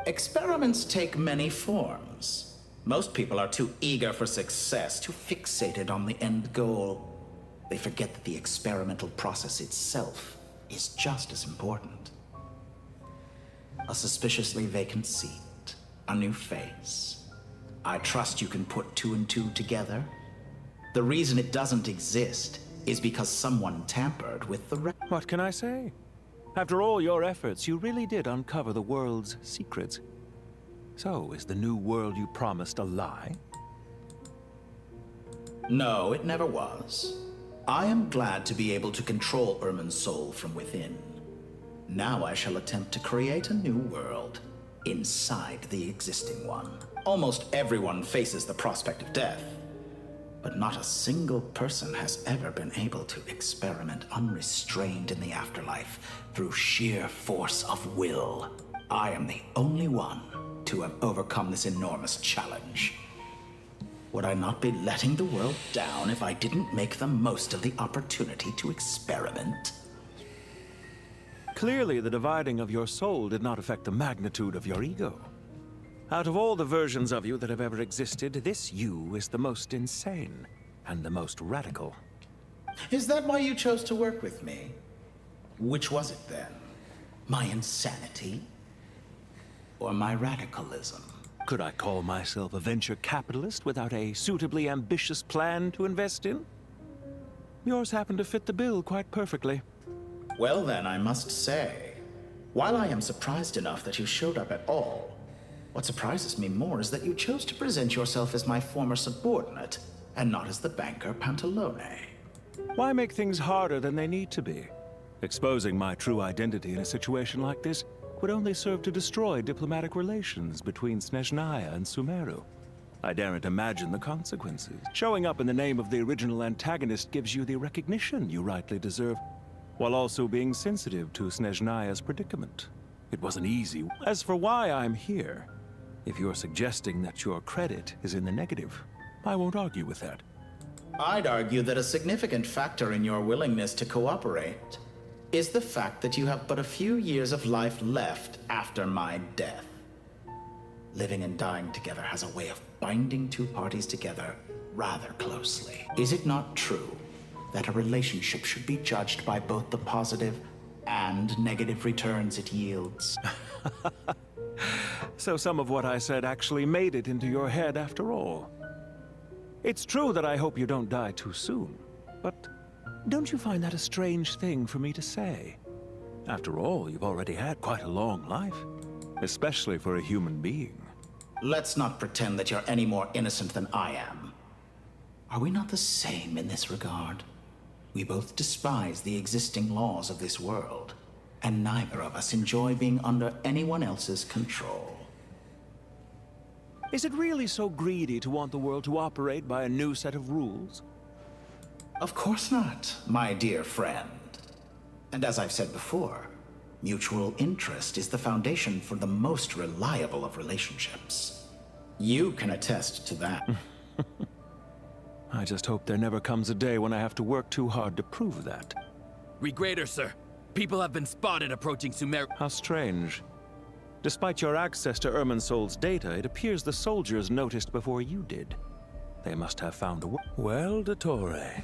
Experiments take many forms. Most people are too eager for success, too fixated on the end goal. They forget that the experimental process itself is just as important. A suspiciously vacant seat, a new face. I trust you can put two and two together. The reason it doesn't exist is because someone tampered with the What can I say? After all your efforts, you really did uncover the world's secrets. So, is the new world you promised a lie? No, it never was. I am glad to be able to control Irmin's soul from within. Now I shall attempt to create a new world, inside the existing one. Almost everyone faces the prospect of death, but not a single person has ever been able to experiment unrestrained in the afterlife through sheer force of will. I am the only one to have overcome this enormous challenge. Would I not be letting the world down if I didn't make the most of the opportunity to experiment? Clearly, the dividing of your soul did not affect the magnitude of your ego. Out of all the versions of you that have ever existed, this you is the most insane and the most radical. Is that why you chose to work with me? Which was it then? My insanity? Or my radicalism? Could I call myself a venture capitalist without a suitably ambitious plan to invest in? Yours happened to fit the bill quite perfectly. Well then, I must say, while I am surprised enough that you showed up at all, what surprises me more is that you chose to present yourself as my former subordinate, and not as the banker Pantalone. Why make things harder than they need to be? Exposing my true identity in a situation like this would only serve to destroy diplomatic relations between Snezhnaya and Sumeru. I daren't imagine the consequences. Showing up in the name of the original antagonist gives you the recognition you rightly deserve, while also being sensitive to Snezhnaya's predicament. It wasn't easy. As for why I'm here, if you're suggesting that your credit is in the negative, I won't argue with that. I'd argue that a significant factor in your willingness to cooperate is the fact that you have but a few years of life left after my death. Living and dying together has a way of binding two parties together rather closely. Is it not true that a relationship should be judged by both the positive and negative returns it yields? So some of what I said actually made it into your head after all. It's true that I hope you don't die too soon, but don't you find that a strange thing for me to say? After all, you've already had quite a long life, especially for a human being. Let's not pretend that you're any more innocent than I am. Are we not the same in this regard? We both despise the existing laws of this world, and neither of us enjoy being under anyone else's control. Is it really so greedy to want the world to operate by a new set of rules? Of course not, my dear friend. And as I've said before, mutual interest is the foundation for the most reliable of relationships. You can attest to that. I just hope there never comes a day when I have to work too hard to prove that. Regrader, sir. People have been spotted approaching Sumeru. How strange. Despite your access to Irminsol's data, it appears the soldiers noticed before you did. They must have found a way. Well, Dottore,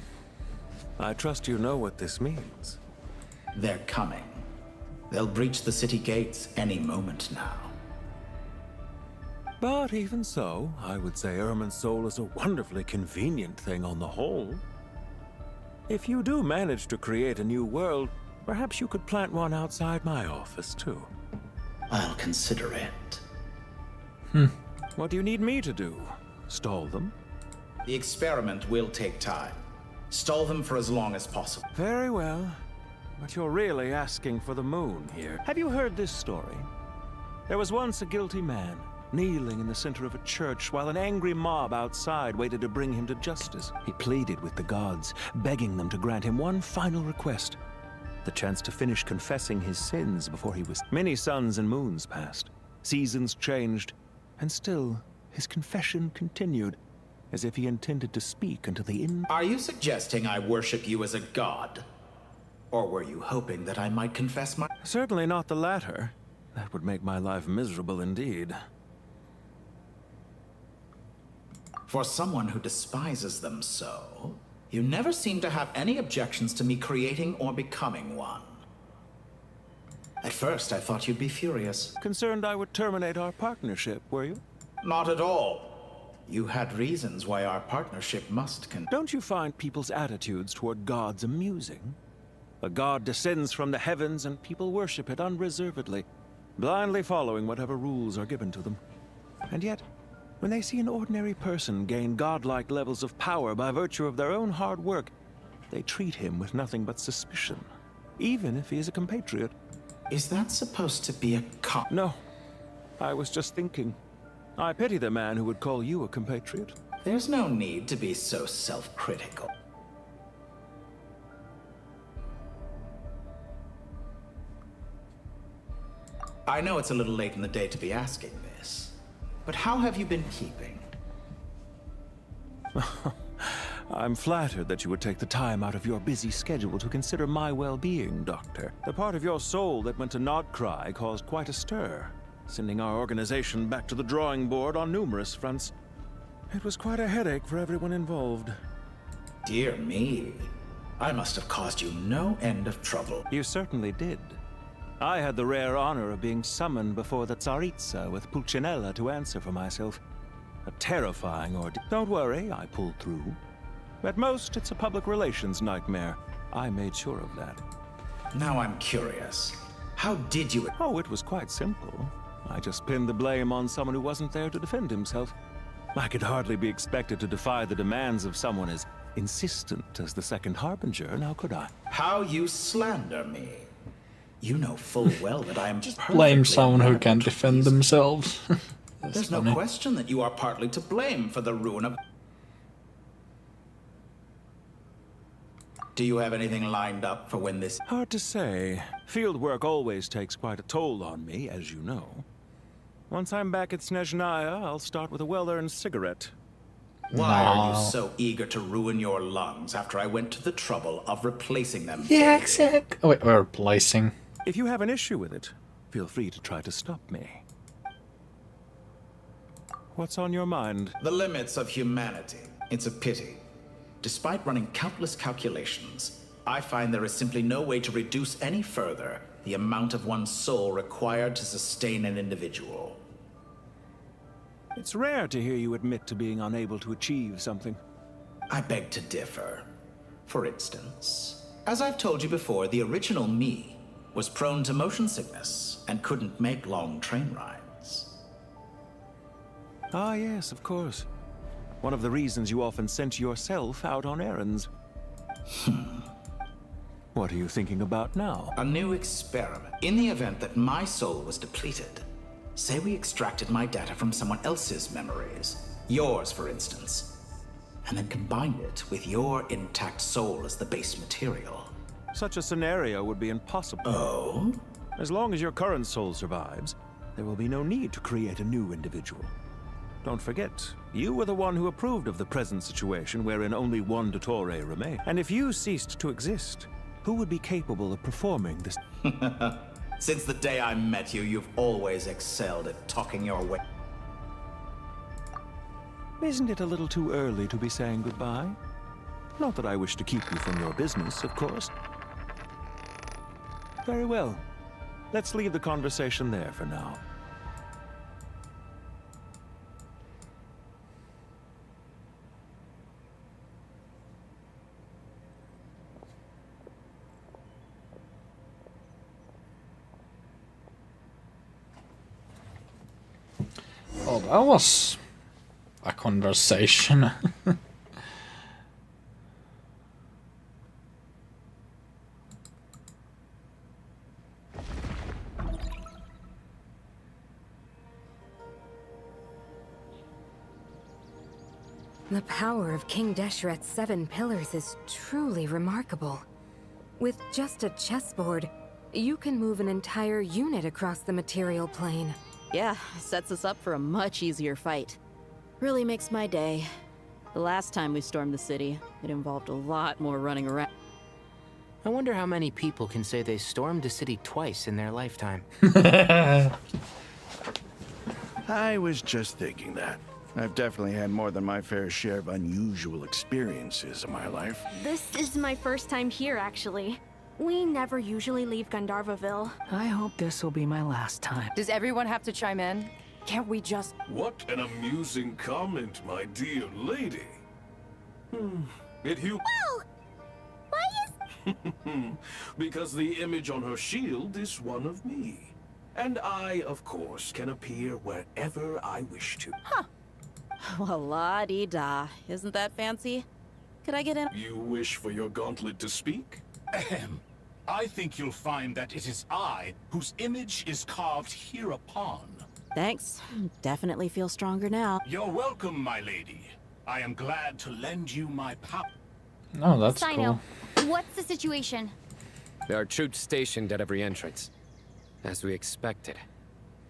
I trust you know what this means. They're coming. They'll breach the city gates any moment now. But even so, I would say Irminsol is a wonderfully convenient thing on the whole. If you do manage to create a new world, perhaps you could plant one outside my office, too. I'll consider it. What do you need me to do? Stall them? The experiment will take time. Stall them for as long as possible. Very well. But you're really asking for the moon here. Have you heard this story? There was once a guilty man, kneeling in the center of a church while an angry mob outside waited to bring him to justice. He pleaded with the gods, begging them to grant him one final request. The chance to finish confessing his sins before he was... Many suns and moons passed. Seasons changed. And still, his confession continued, as if he intended to speak until the end. Are you suggesting I worship you as a god? Or were you hoping that I might confess my... Certainly not the latter. That would make my life miserable indeed. For someone who despises them so, you never seem to have any objections to me creating or becoming one. At first, I thought you'd be furious. Concerned I would terminate our partnership, were you? Not at all. You had reasons why our partnership must Don't you find people's attitudes toward gods amusing? A god descends from the heavens and people worship it unreservedly, blindly following whatever rules are given to them. And yet, when they see an ordinary person gain godlike levels of power by virtue of their own hard work, they treat him with nothing but suspicion, even if he is a compatriot. Is that supposed to be a No. I was just thinking. I pity the man who would call you a compatriot. There's no need to be so self-critical. I know it's a little late in the day to be asking this, but how have you been keeping? I'm flattered that you would take the time out of your busy schedule to consider my well-being, Doctor. The part of your soul that went to Nod-Krai caused quite a stir, sending our organization back to the drawing board on numerous fronts. It was quite a headache for everyone involved. Dear me, I must have caused you no end of trouble. You certainly did. I had the rare honor of being summoned before the Tsaritsa with Pulcinella to answer for myself. A terrifying ordeal. Don't worry, I pulled through. At most, it's a public relations nightmare. I made sure of that. Now I'm curious. How did you... Oh, it was quite simple. I just pinned the blame on someone who wasn't there to defend himself. I could hardly be expected to defy the demands of someone as insistent as the Second Harbinger, now could I? How you slander me. You know full well that I am just blame someone who can defend themselves. There's no question that you are partly to blame for the ruin of... Do you have anything lined up for when this... Hard to say. Field work always takes quite a toll on me, as you know. Once I'm back at Snezhnaya, I'll start with a well-earned cigarette. Why are you so eager to ruin your lungs after I went to the trouble of replacing them? Yeah, exactly. Oh, wait, we're replacing. If you have an issue with it, feel free to try to stop me. What's on your mind? The limits of humanity. It's a pity. Despite running countless calculations, I find there is simply no way to reduce any further the amount of one's soul required to sustain an individual. It's rare to hear you admit to being unable to achieve something. I beg to differ. For instance, as I've told you before, the original me was prone to motion sickness and couldn't make long train rides. Ah, yes, of course. One of the reasons you often sent yourself out on errands. What are you thinking about now? A new experiment. In the event that my soul was depleted, say we extracted my data from someone else's memories, yours for instance, and then combined it with your intact soul as the base material. Such a scenario would be impossible. Oh? As long as your current soul survives, there will be no need to create a new individual. Don't forget, you were the one who approved of the present situation wherein only one Dottore remained. And if you ceased to exist, who would be capable of performing this? Since the day I met you, you've always excelled at talking your way. Isn't it a little too early to be saying goodbye? Not that I wish to keep you from your business, of course. Very well. Let's leave the conversation there for now. Oh, that was a conversation. The power of King Deshret's 7 pillars is truly remarkable. With just a chessboard, you can move an entire unit across the material plane. Yeah, sets us up for a much easier fight. Really makes my day. The last time we stormed the city, it involved a lot more running around. I wonder how many people can say they stormed a city twice in their lifetime. I was just thinking that. I've definitely had more than my fair share of unusual experiences in my life. This is my first time here, actually. We never usually leave Gandharvaville. I hope this will be my last time. Does everyone have to chime in? Can't we just... What an amusing comment, my dear lady. Whoa! Why is... Because the image on her shield is one of me. And I, of course, can appear wherever I wish to. Huh. Well, la-dee-da. Isn't that fancy? Could I get in? You wish for your gauntlet to speak? Ahem. I think you'll find that it is I whose image is carved hereupon. Thanks. Definitely feel stronger now. You're welcome, my lady. I am glad to lend you my power. Oh, that's Sino, cool. what's the situation? There are troops stationed at every entrance. As we expected.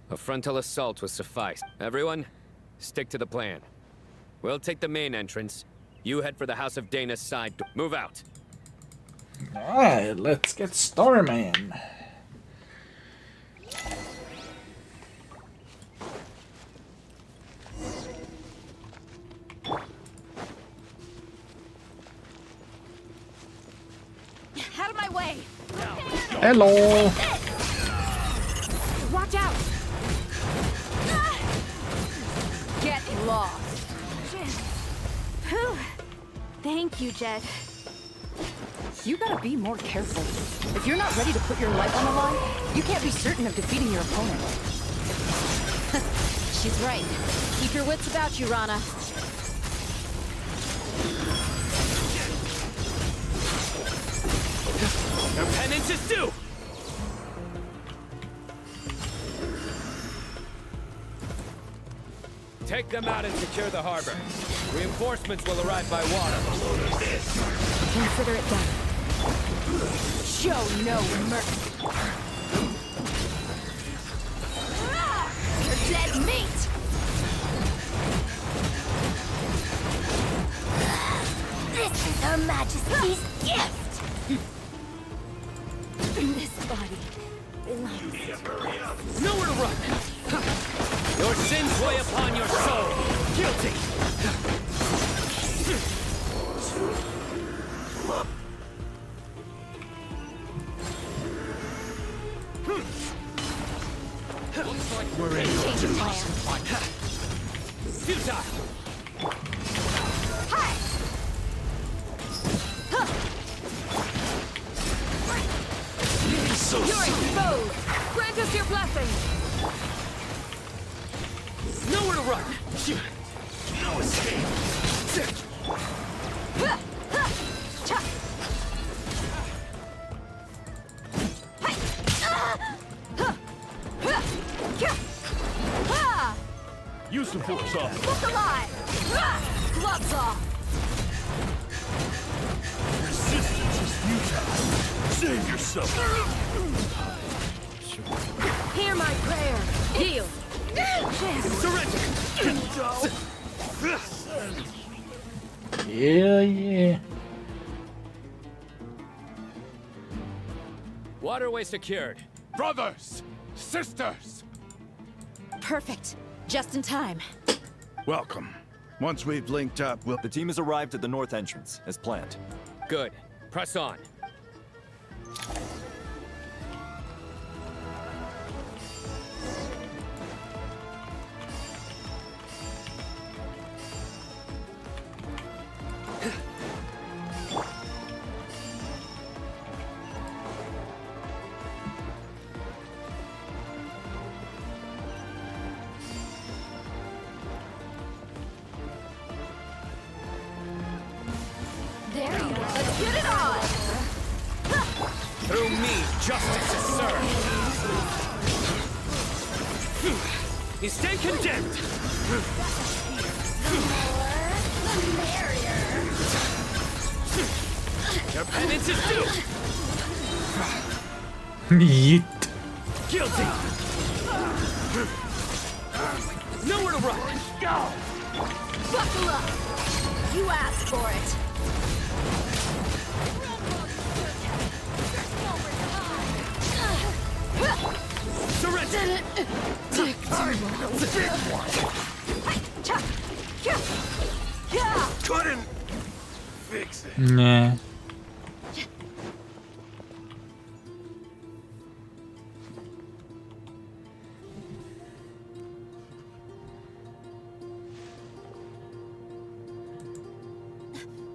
A frontal assault will suffice. Everyone, stick to the plan. We'll take the main entrance. You head for the House of Dana's side door. Move out. Alright, let's get storming. Out of my way! Hello! Watch out! Get lost! Whew. Thank you, Jet. You gotta be more careful. If you're not ready to put your life on the line, you can't be certain of defeating your opponent. She's right. Keep your wits about you, Rana. Their penance is due! Take them out and secure the harbor. Reinforcements will arrive by water. Consider it done. Show no mercy. You're dead meat! This is Her Majesty's gift! This body belongs. Nowhere to run! Your sins weigh upon your soul! Guilty! Looks like we're in. Change of plan. Futile! Hi! You're exposed! Grant us your blessing! Nowhere to run! No escape! Use the force off. Look alive! Gloves off! Resistance is futile. Save yourself. Hear my prayer. Heal. Surrender! Yeah. Waterway secured. Brothers! Sisters! Perfect. Just in time. Welcome. Once we've linked up, we'll... The team has arrived at the north entrance, as planned. Good. Press on. There you go. Let's get it on! Through me, justice is served. You stay condemned. Your penance is due. Yeet. Guilty. Nowhere to run. Go. Buckle up! You asked for it! Surrender. Couldn't fix it. Nah.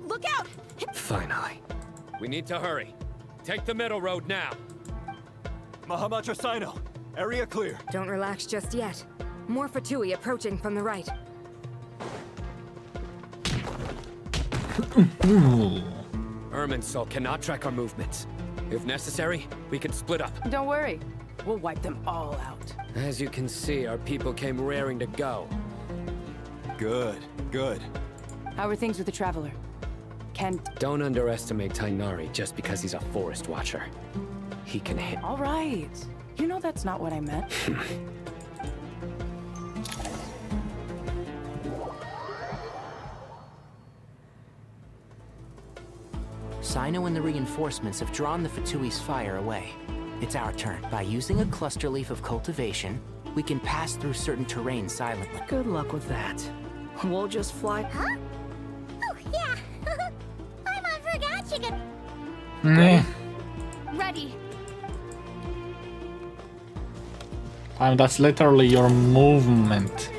Look out! Finally. We need to hurry. Take the middle road now. Mahamacho Sino, area clear. Don't relax just yet. More Fatui approaching from the right. Irminsul cannot track our movements. If necessary, we can split up. Don't worry. We'll wipe them all out. As you can see, our people came raring to go. Good, good. How are things with the Traveler? Don't underestimate Tainari just because he's a forest watcher. He can hit. All right. You know that's not what I meant. Sino and the reinforcements have drawn the Ftui's fire away. It's our turn. By using a cluster leaf of cultivation, we can pass through certain terrain silently. Good luck with that. We'll just fly. Huh? Oh, yeah. I forgot you could... Ready. And that's literally your movement.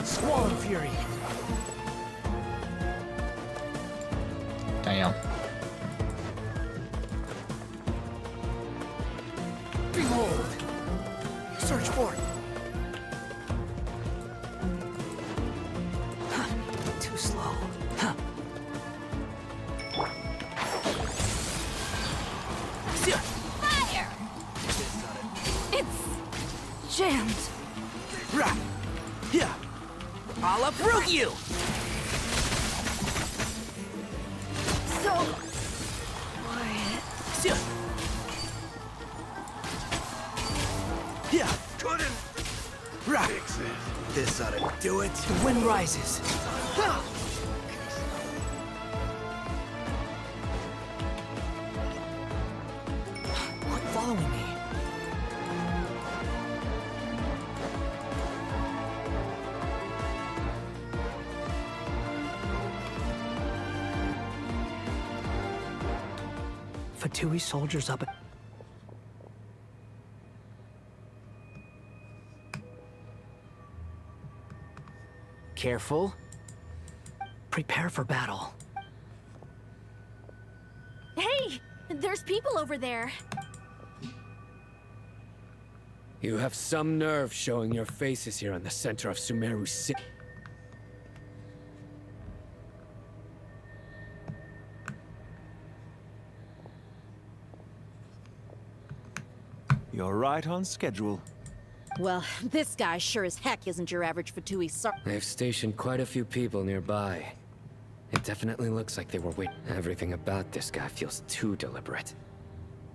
Squall Fury. Damn. Behold! Search for it. Huh. Too slow. Huh. Fire! It's jammed. Right. Yeah. I'll uproot you! So quiet. Yeah. Couldn't. Right. Fix it. This ought to do it. The wind rises. Quit following me. Fatui soldiers up. Careful. Prepare for battle. Hey! There's people over there. You have some nerve showing your faces here in the center of Sumeru City. You're right on schedule. Well, this guy sure as heck isn't your average Fatui They've stationed quite a few people nearby. It definitely looks like they were waiting. Everything about this guy feels too deliberate.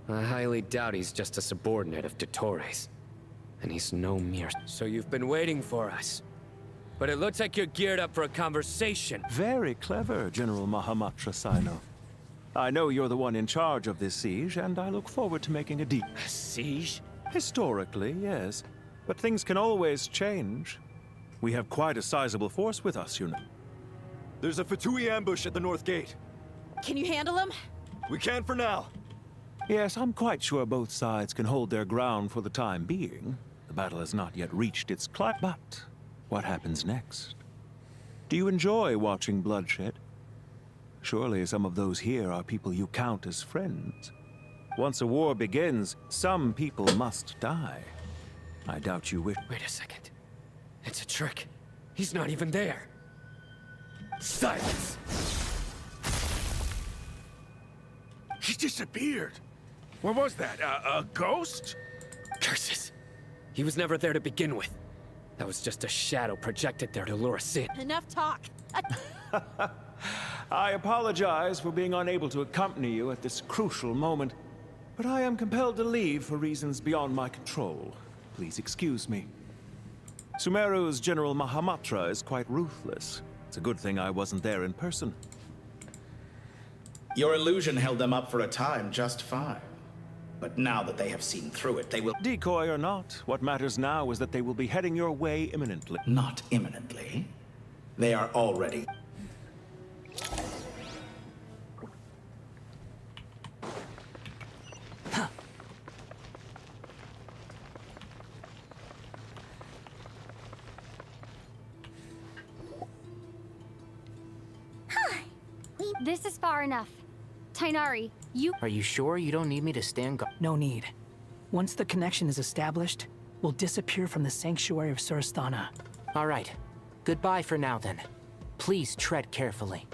I highly doubt he's just a subordinate of Dottores. And he's no mere... So you've been waiting for us. But it looks like you're geared up for a conversation. Very clever, General Mahamatra Sino. I know you're the one in charge of this siege, and I look forward to making a deal. Siege? Historically, yes. But things can always change. We have quite a sizable force with us, you know. There's a Fatui ambush at the north gate. Can you handle him? We can for now. Yes, I'm quite sure both sides can hold their ground for the time being. The battle has not yet reached its climax. But what happens next? Do you enjoy watching bloodshed? Surely some of those here are people you count as friends. Once a war begins, some people must die. I doubt you wish... Wait a second. It's a trick. He's not even there. Silence! He disappeared. What was that? A ghost? Curses. He was never there to begin with. That was just a shadow projected there to lure us in. Enough talk. I apologize for being unable to accompany you at this crucial moment, but I am compelled to leave for reasons beyond my control. Please excuse me. Sumeru's General Mahamatra is quite ruthless. It's a good thing I wasn't there in person. Your illusion held them up for a time just fine. But now that they have seen through it, they will... Decoy or not, what matters now is that they will be heading your way imminently. Not imminently. They are already... This is far enough. Tainari, you... Are you sure you don't need me to stand guard? No need. Once the connection is established, we'll disappear from the sanctuary of Surasthana. All right. Goodbye for now, then. Please tread carefully.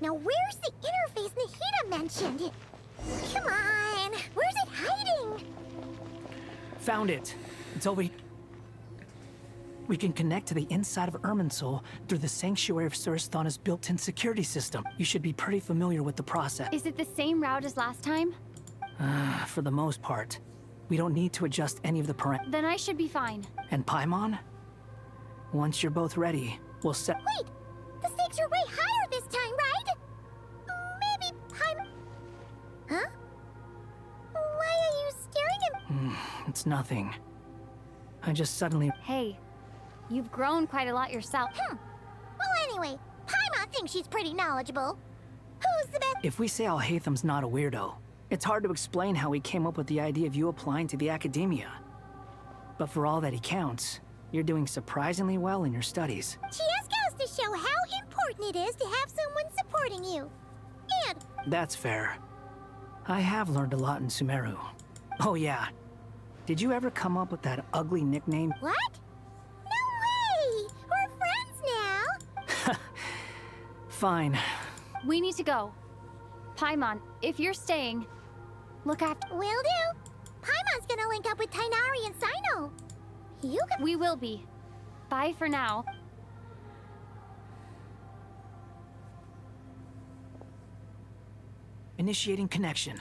Now where's the interface Nahida mentioned? Come on, where's it hiding? Found it. It's over here. We can connect to the inside of Irminsul through the Sanctuary of Surasthana's built-in security system. You should be pretty familiar with the process. Is it the same route as last time? For the most part. We don't need to adjust any of the parameters. Then I should be fine. And Paimon? Once you're both ready, we'll set... Wait! The stakes are way higher this time, right? Maybe Paimon... Huh? Why are you staring at... It's nothing. I just suddenly... Hey, you've grown quite a lot yourself. Well, anyway, Paimon thinks she's pretty knowledgeable. Who's the best... If we say Alhaitham's not a weirdo, it's hard to explain how he came up with the idea of you applying to the academia. But for all that he counts, you're doing surprisingly well in your studies. She just goes to show how important it is to have someone supporting you. And... That's fair. I have learned a lot in Sumeru. Oh yeah. Did you ever come up with that ugly nickname? What? No way! We're friends now! Fine. We need to go. Paimon, if you're staying, look after... Will do. Paimon's gonna link up with Tainari and Sino. You can... We will be. Bye for now. Initiating connection.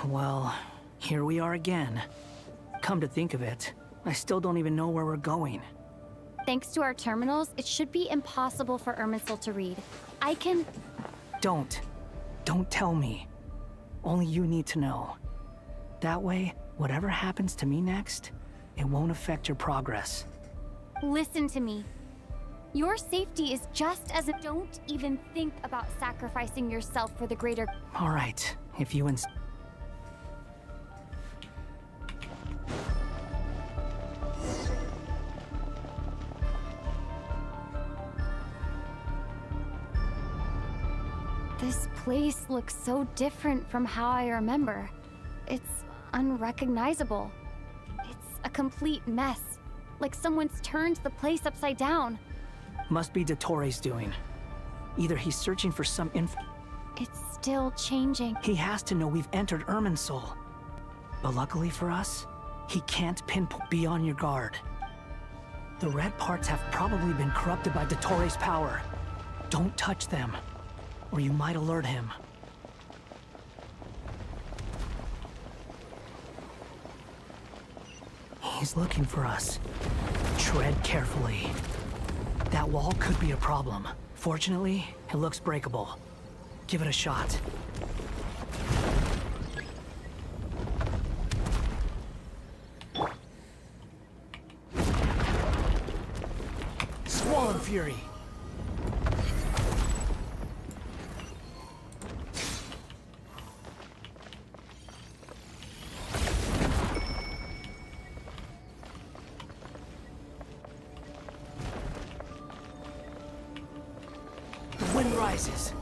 Well, here we are again. Come to think of it, I still don't even know where we're going. Thanks to our terminals, it should be impossible for Irminsul to read. I can... Don't tell me. Only you need to know. That way, whatever happens to me next, it won't affect your progress. Listen to me. Your safety is just as... Don't even think about sacrificing yourself for the greater... All right, if you insist. This place looks so different from how I remember. It's unrecognizable. It's a complete mess. Like someone's turned the place upside down. Must be Dottoro's doing. Either he's searching for some info... It's still changing. He has to know we've entered Irminsul. But luckily for us, he can't pinpoint. Be on your guard. The red parts have probably been corrupted by Dottoro's power. Don't touch them, or you might alert him. He's looking for us. Tread carefully. That wall could be a problem. Fortunately, it looks breakable. Give it a shot. Squall and Fury. The wind rises.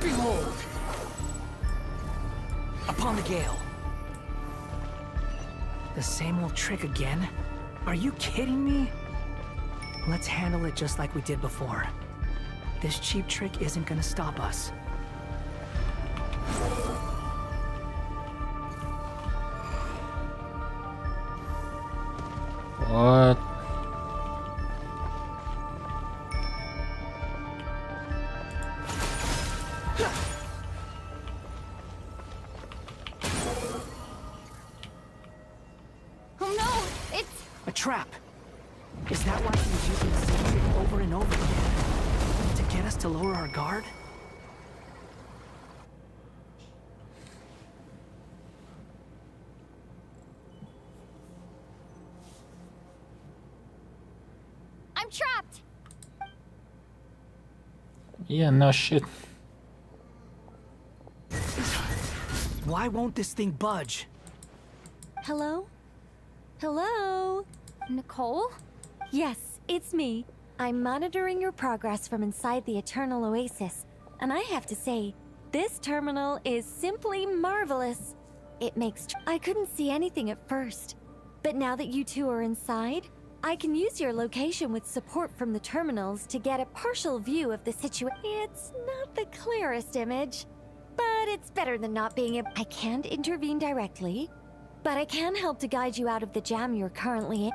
Behold! Upon the gale. The same old trick again? Are you kidding me? Let's handle it just like we did before. This cheap trick isn't gonna stop us. What? Oh no, it's A trap! Is that why he was using the same trick over and over again? To get us to lower our guard? I'm trapped. Yeah, no shit. Why won't this thing budge? Hello? Hello? Nicole? Yes, it's me. I'm monitoring your progress from inside the Eternal Oasis, and I have to say, this terminal is simply marvelous. It makes I couldn't see anything at first, but now that you two are inside, I can use your location with support from the terminals to get a partial view of the situation. It's not the clearest image, but it's better than not being able. I can't intervene directly, but I can help to guide you out of the jam you're currently in.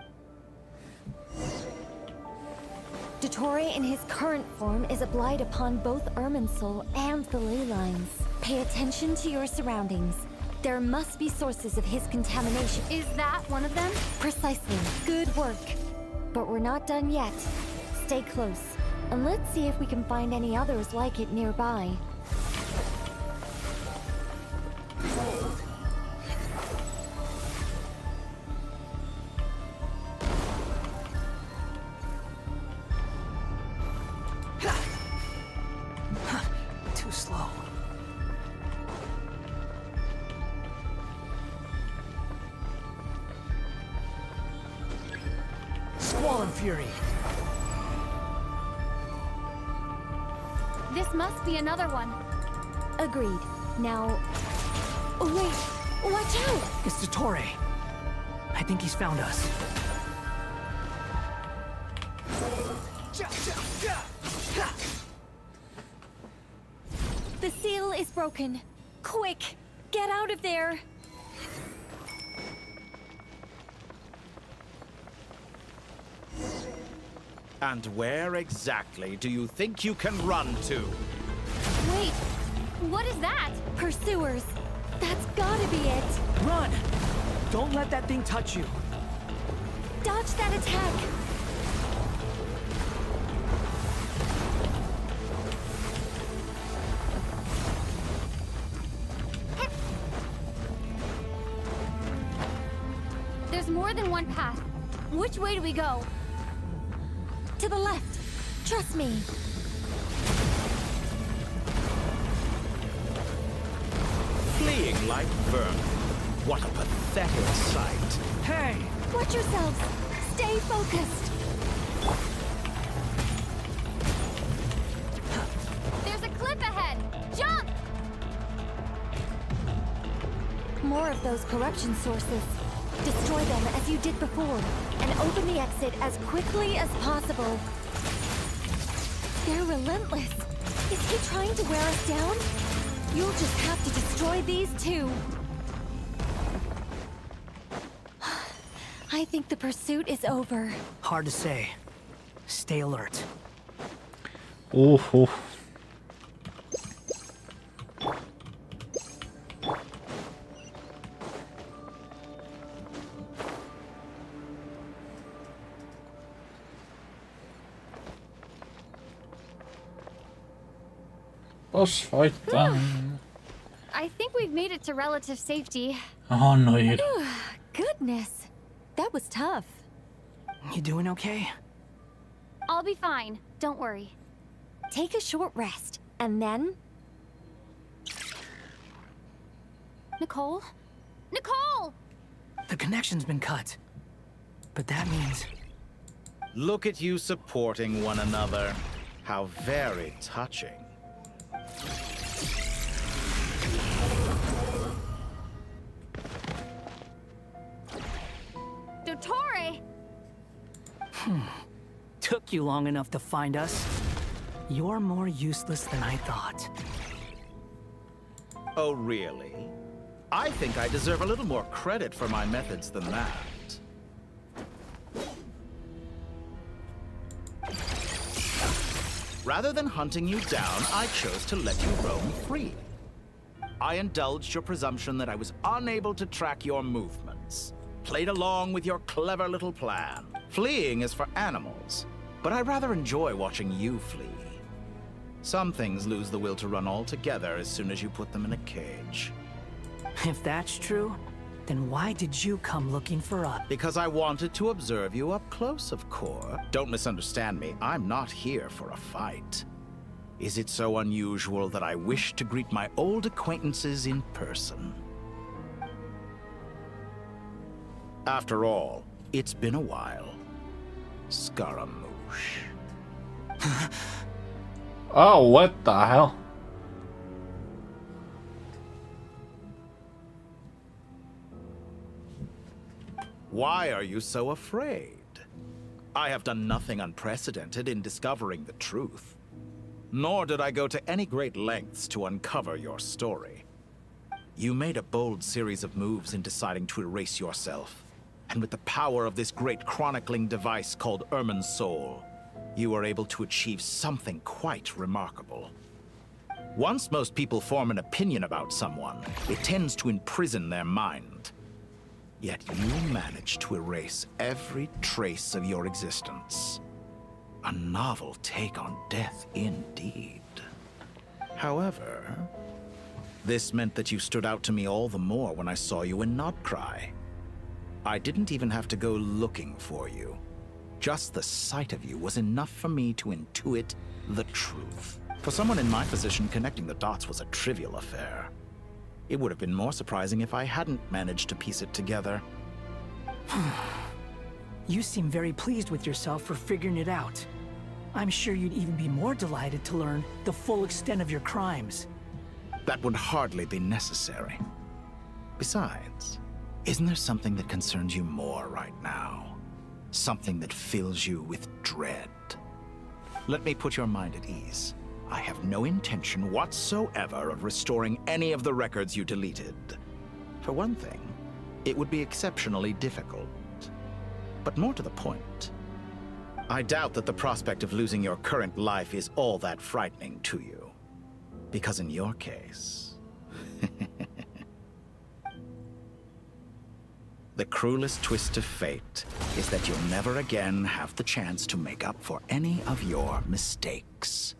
Dottore in his current form is a blight upon both Irminsul and the ley lines. Pay attention to your surroundings. There must be sources of his contamination. Is that one of them? Precisely. Good work. But we're not done yet. Stay close, and let's see if we can find any others like it nearby. Too slow. Squall and Fury. This must be another one. Agreed. Now... Oh, wait! Watch out! It's Dottore. I think he's found us. The seal is broken. Quick! Get out of there! And where exactly do you think you can run to? Wait, what is that? Pursuers. That's gotta be it. Run! Don't let that thing touch you. Dodge that attack. There's more than one path. Which way do we go? To the left. Trust me. Fleeing like vermin. What a pathetic sight. Hey! Watch yourselves. Stay focused. There's a cliff ahead. Jump! More of those corruption sources. Destroy them as you did before, and open the exit as quickly as possible. They're relentless. Is he trying to wear us down? You'll just have to destroy these too. I think the pursuit is over. Hard to say. Stay alert. Ooh. Boss fight done. I think we've made it to relative safety. Oh no, you. Goodness, that was tough. You doing okay? I'll be fine. Don't worry. Take a short rest, and then... Nicole? Nicole! The connection's been cut. But that means... Look at you supporting one another. How very touching. took you long enough to find us. You're more useless than I thought. Oh, really? I think I deserve a little more credit for my methods than that. Rather than hunting you down, I chose to let you roam free. I indulged your presumption that I was unable to track your movements. Played along with your clever little plan. Fleeing is for animals, but I rather enjoy watching you flee. Some things lose the will to run altogether as soon as you put them in a cage. If that's true, then why did you come looking for us? Because I wanted to observe you up close, of course. Don't misunderstand me. I'm not here for a fight. Is it so unusual that I wish to greet my old acquaintances in person? After all, it's been a while. Scaramouche. Oh, what the hell? Why are you so afraid? I have done nothing unprecedented in discovering the truth. Nor did I go to any great lengths to uncover your story. You made a bold series of moves in deciding to erase yourself. And with the power of this great chronicling device called Irmin's Soul, you were able to achieve something quite remarkable. Once most people form an opinion about someone, it tends to imprison their mind. Yet you managed to erase every trace of your existence. A novel take on death indeed. However, this meant that you stood out to me all the more when I saw you in Nod-Krai. I didn't even have to go looking for you. Just the sight of you was enough for me to intuit the truth. For someone in my position, connecting the dots was a trivial affair. It would have been more surprising if I hadn't managed to piece it together. You seem very pleased with yourself for figuring it out. I'm sure you'd even be more delighted to learn the full extent of your crimes. That would hardly be necessary. Besides, isn't there something that concerns you more right now? Something that fills you with dread? Let me put your mind at ease. I have no intention whatsoever of restoring any of the records you deleted. For one thing, it would be exceptionally difficult. But more to the point, I doubt that the prospect of losing your current life is all that frightening to you. Because in your case, the cruelest twist of fate is that you'll never again have the chance to make up for any of your mistakes.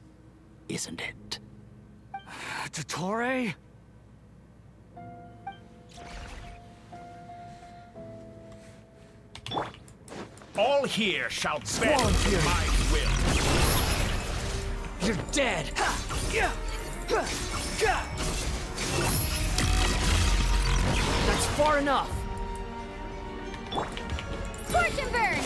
Isn't it? Dottore? All here shall bend my will. You're dead! That's far enough! Scorch and burn!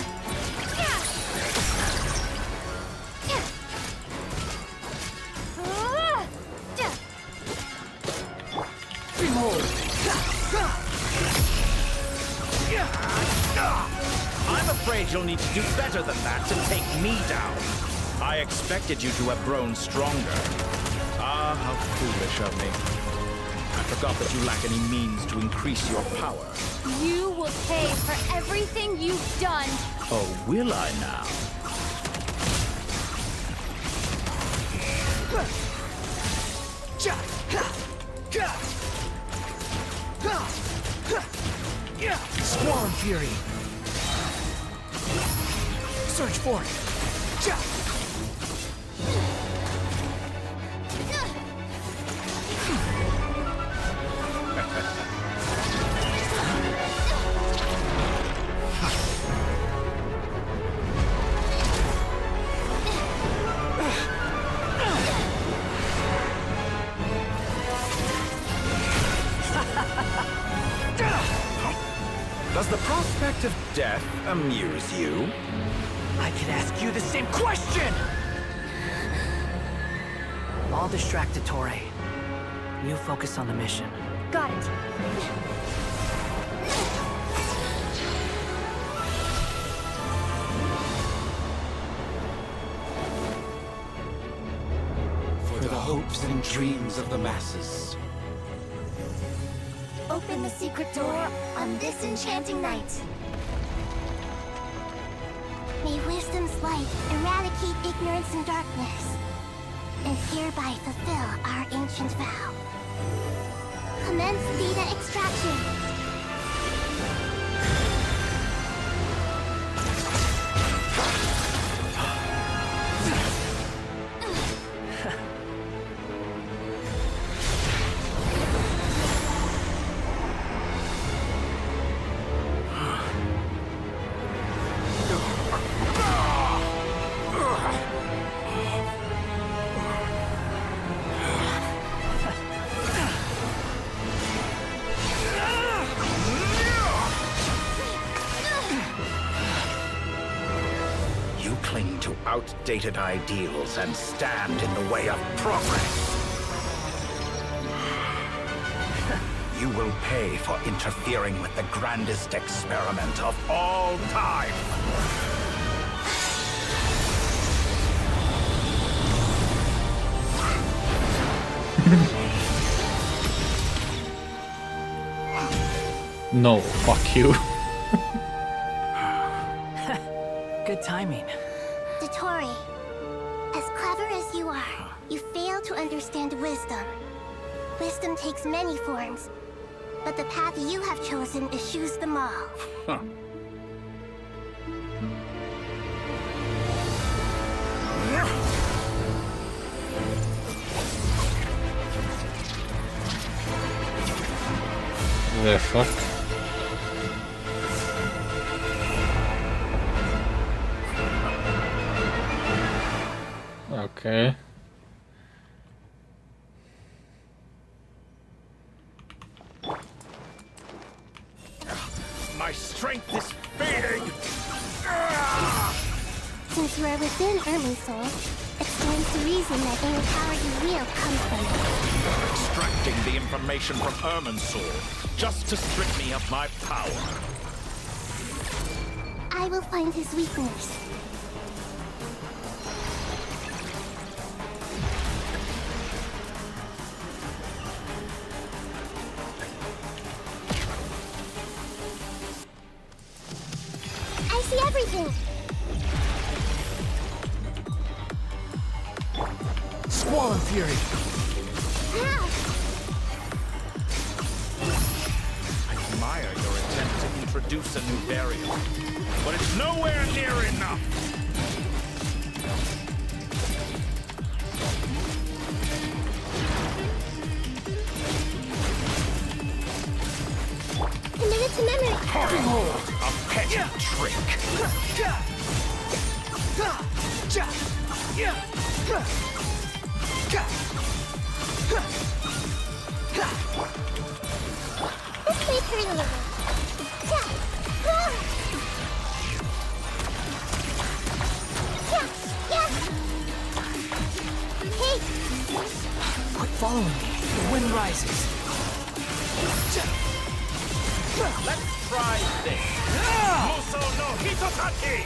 Behold! I'm afraid you'll need to do better than that to take me down. I expected you to have grown stronger. Ah, how foolish of me. I forgot that you lack any means to increase your power. You will pay for everything you've done. Oh, will I now? Squall and Fury! Search for it! Does the prospect of death amuse you? I could ask you the same question! I'll distract Dottore. You focus on the mission. Got it. hopes and dreams of the masses. Open the secret door on this enchanting night. May wisdom's light eradicate ignorance and darkness, and hereby fulfill our ancient vow. Commence data extraction. Outdated ideals and stand in the way of progress. You will pay for interfering with the grandest experiment of all time. No, fuck you. Good timing. Dottore, as clever as you are, you fail to understand wisdom. Wisdom takes many forms, but the path you have chosen eschews them all. Huh. The fuck? Okay. My strength is fading! Since you are within Ermin's soul, explains the reason that any power you wield comes from it. Extracting the information from Ermin's soul, just to strip me of my power. I will find his weakness. I see everything! Squall and Fury! How? I admire your attempt to introduce a new variable, but it's nowhere near enough! Commit it to memory! Behold, a petty trick! Let's wait for a little. Hey! Quit following me. The wind rises. Let's try this! Muso no Hitotaki!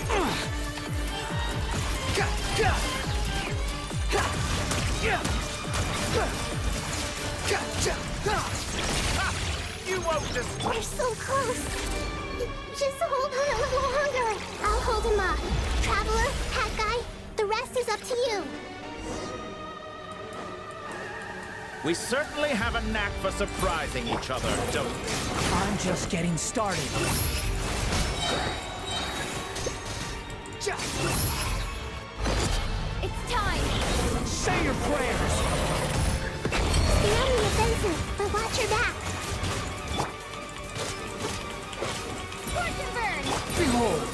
You won't just... We're so close! Just hold on a little longer! I'll hold him up. Traveler, Hat Guy, the rest is up to you. We certainly have a knack for surprising each other, don't we? I'm just getting started. It's time! Say your prayers! Stay on the offensive, but watch your back. Scorch and burn! Behold!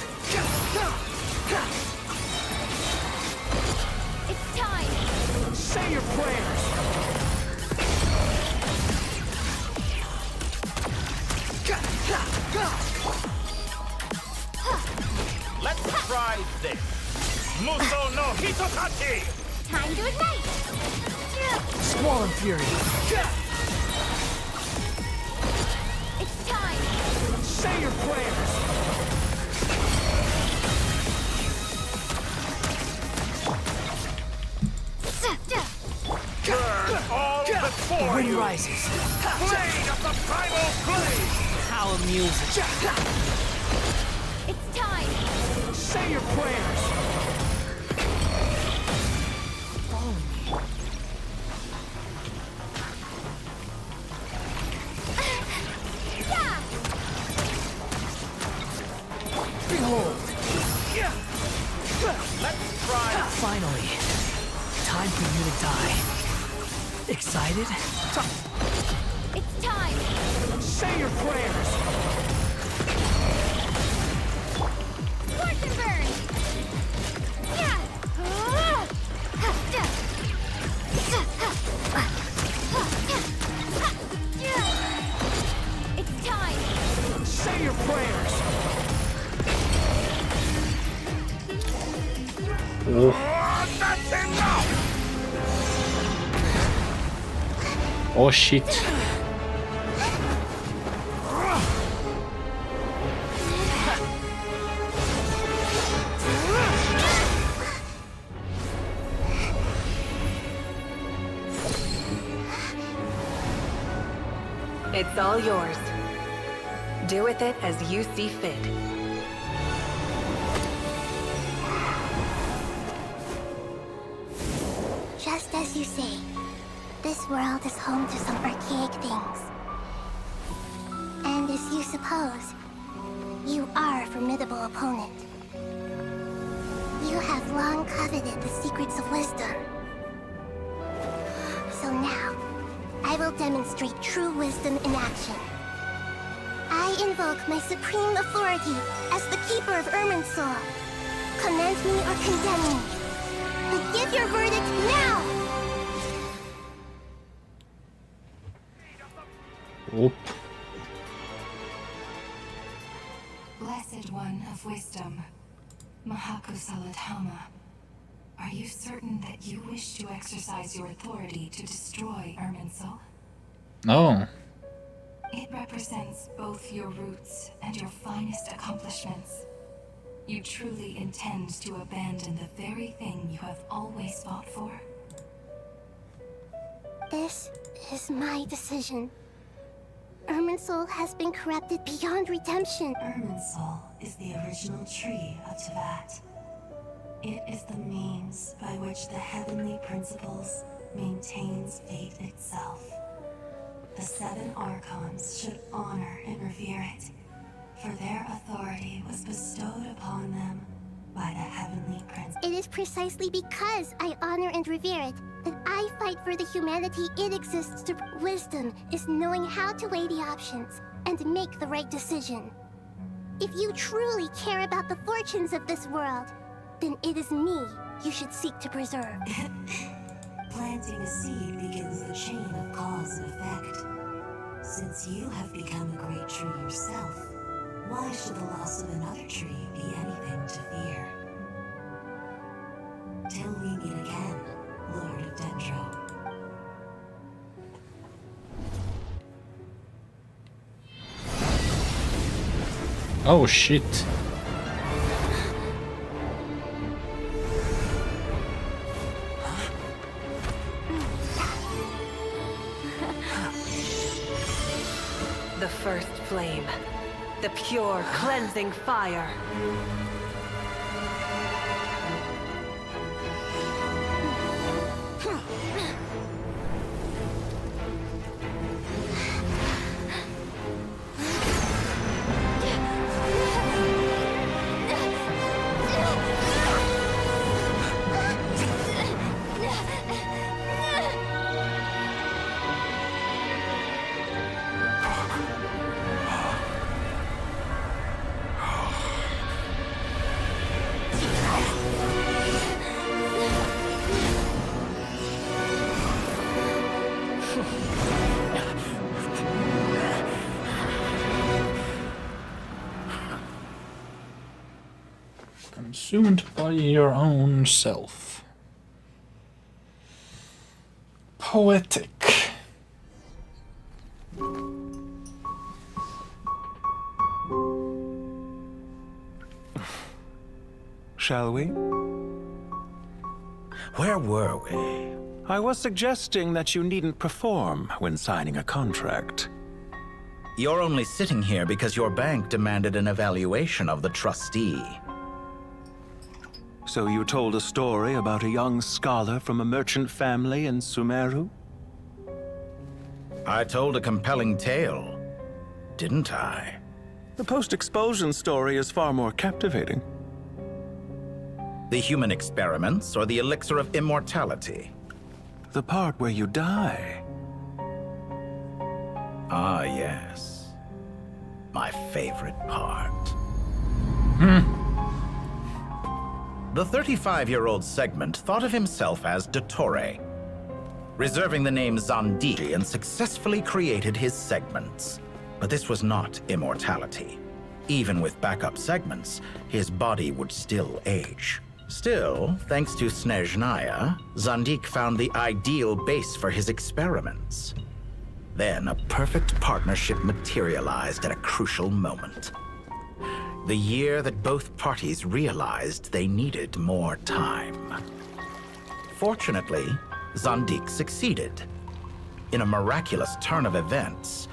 It's time! Say your prayers! Let's try this. Muso no Hitotaki! Time to ignite! Squall and Fury! It's time! Say your prayers! The wind rises. Blade of the primal blade! How amusing. It's time! Say your prayers. Follow me. Behold. Let's try. Finally. Time for you to die. Excited? It's time! Say your prayers. Scorch and burn! Yeah! It's time! Say your prayers. That's enough! Oh shit. It's all yours. Do with it as you see fit. Just as you say, this world is home to some archaic things. And as you suppose, you are a formidable opponent. You have long coveted the secrets of wisdom. So now, I will demonstrate true wisdom in action. I invoke my supreme authority as the keeper of Irminsul. Commend me or condemn me. But give your verdict now! Oop. Blessed One of Wisdom, Mahakusaladhama, are you certain that you wish to exercise your authority to destroy Irminsul? No. It represents both your roots and your finest accomplishments. You truly intend to abandon the very thing you have always fought for? This is my decision. Irminsul has been corrupted beyond redemption. Irminsul is the original tree of Teyvat. It is the means by which the heavenly principles maintains fate itself. The 7 Archons should honor and revere it, for their authority was bestowed upon them by the heavenly prince. It is precisely because I honor and revere it that I fight for the humanity it exists to. Wisdom is knowing how to weigh the options and make the right decision. If you truly care about the fortunes of this world, then it is me you should seek to preserve. Planting a seed begins the chain of cause and effect. Since you have become a great tree yourself, why should the loss of another tree be anything to fear? Till we meet again, Lord of Dendro. Oh shit. The first flame. The pure, cleansing fire. Consumed by your own self. Poetic. Shall we? Where were we? I was suggesting that you needn't perform when signing a contract. You're only sitting here because your bank demanded an evaluation of the trustee. So you told a story about a young scholar from a merchant family in Sumeru? I told a compelling tale, didn't I? The post-expulsion story is far more captivating. The human experiments or the elixir of immortality? The part where you die. Ah, yes. My favorite part. The 35-year-old Segment thought of himself as Dottore, reserving the name Zandique, and successfully created his segments. But this was not immortality. Even with backup segments, his body would still age. Still, thanks to Snezhnaya, Zandique found the ideal base for his experiments. Then a perfect partnership materialized at a crucial moment. The year that both parties realized they needed more time. Fortunately, Zandique succeeded. In a miraculous turn of events,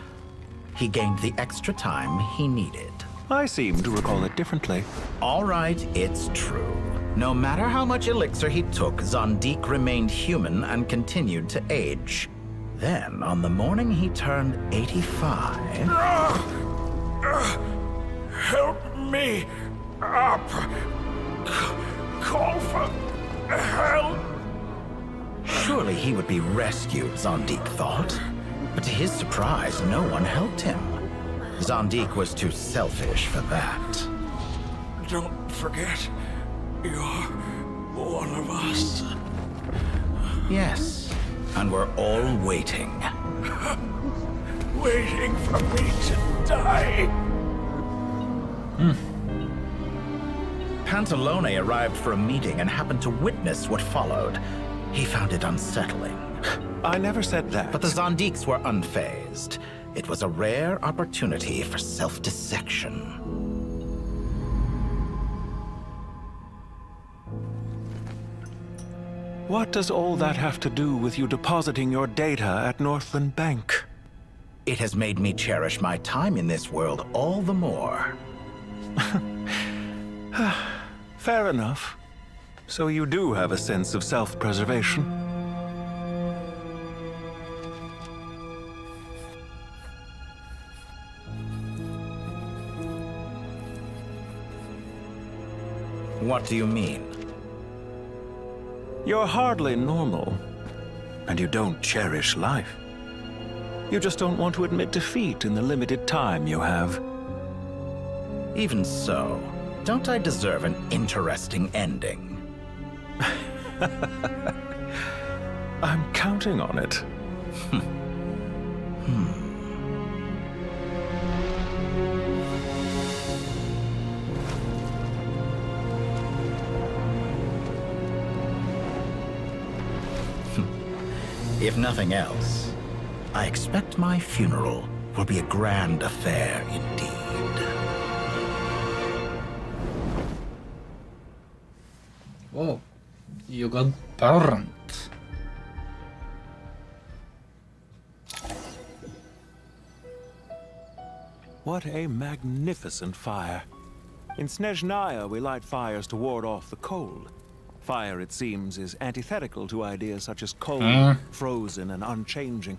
he gained the extra time he needed. I seem to recall it differently. All right, it's true. No matter how much elixir he took, Zandique remained human and continued to age. Then, on the morning he turned 85... Help me up! Call for help! Surely he would be rescued, Zandique thought. But to his surprise, no one helped him. Zandique was too selfish for that. Don't forget, you're one of us. Yes, and we're all waiting. Waiting for me to die. Pantalone arrived for a meeting and happened to witness what followed. He found it unsettling. I never said that. But the Zandiques were unfazed. It was a rare opportunity for self-dissection. What does all that have to do with you depositing your data at Northland Bank? It has made me cherish my time in this world all the more. Fair enough. So you do have a sense of self-preservation. What do you mean? You're hardly normal, and you don't cherish life. You just don't want to admit defeat in the limited time you have. Even so, don't I deserve an interesting ending? I'm counting on it. If nothing else, I expect my funeral will be a grand affair indeed. Oh, you got burnt. What a magnificent fire. In Snezhnaya, we light fires to ward off the cold. Fire, it seems, is antithetical to ideas such as cold, frozen, and unchanging.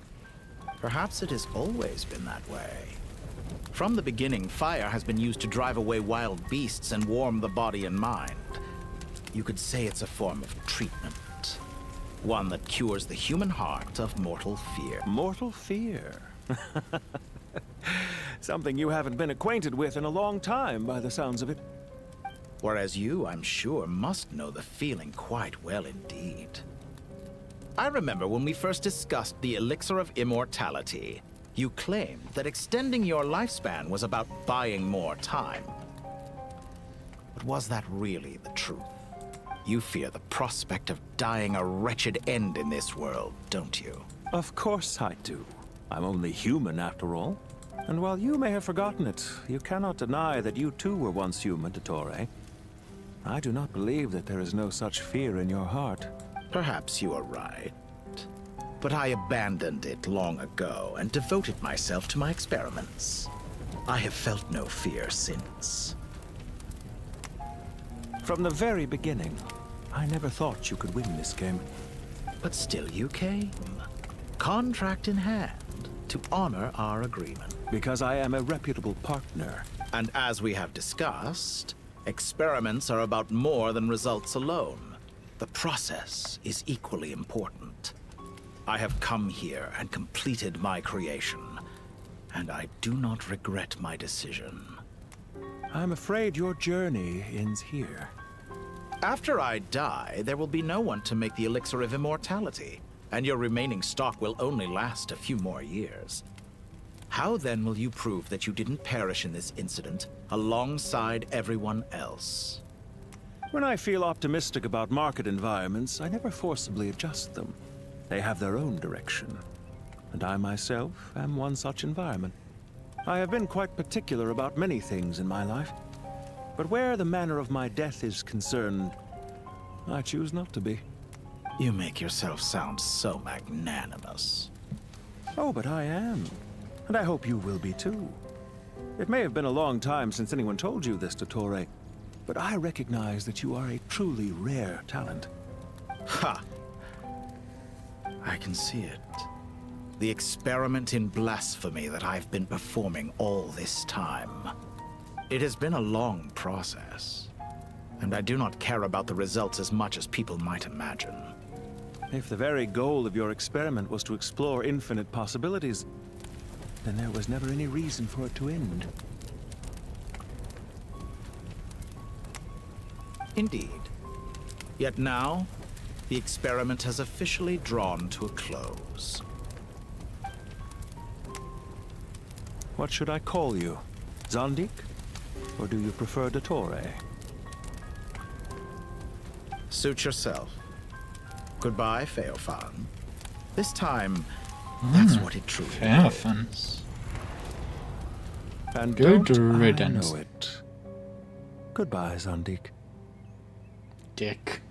Perhaps it has always been that way. From the beginning, fire has been used to drive away wild beasts and warm the body and mind. You could say it's a form of treatment. One that cures the human heart of mortal fear. Mortal fear? Something you haven't been acquainted with in a long time, by the sounds of it. Whereas you, I'm sure, must know the feeling quite well indeed. I remember when we first discussed the elixir of immortality. You claimed that extending your lifespan was about buying more time. But was that really the truth? You fear the prospect of dying a wretched end in this world, don't you? Of course I do. I'm only human, after all. And while you may have forgotten it, you cannot deny that you too were once human, Dottore. I do not believe that there is no such fear in your heart. Perhaps you are right. but I abandoned it long ago and devoted myself to my experiments. I have felt no fear since. From the very beginning, I never thought you could win this game. But still you came, contract in hand, to honor our agreement. Because I am a reputable partner. And as we have discussed, experiments are about more than results alone. The process is equally important. I have come here and completed my creation, and I do not regret my decision. I'm afraid your journey ends here. After I die, there will be no one to make the elixir of immortality, and your remaining stock will only last a few more years. How then will you prove that you didn't perish in this incident alongside everyone else? When I feel optimistic about market environments, I never forcibly adjust them. They have their own direction, and I myself am one such environment. I have been quite particular about many things in my life, but where the manner of my death is concerned, I choose not to be. You make yourself sound so magnanimous. Oh, but I am. And I hope you will be too. It may have been a long time since anyone told you this, Dottore, but I recognize that you are a truly rare talent. Ha! I can see it. The experiment in blasphemy that I've been performing all this time. It has been a long process, and I do not care about the results as much as people might imagine. If the very goal of your experiment was to explore infinite possibilities, then there was never any reason for it to end. Indeed. Yet now, the experiment has officially drawn to a close. What should I call you? Zandik? Or do you prefer Dottore? Suit yourself. Goodbye, Feofan. This time, that's what it truly is. And Good don't riddance. I know it. Goodbye, Zandik. Dick.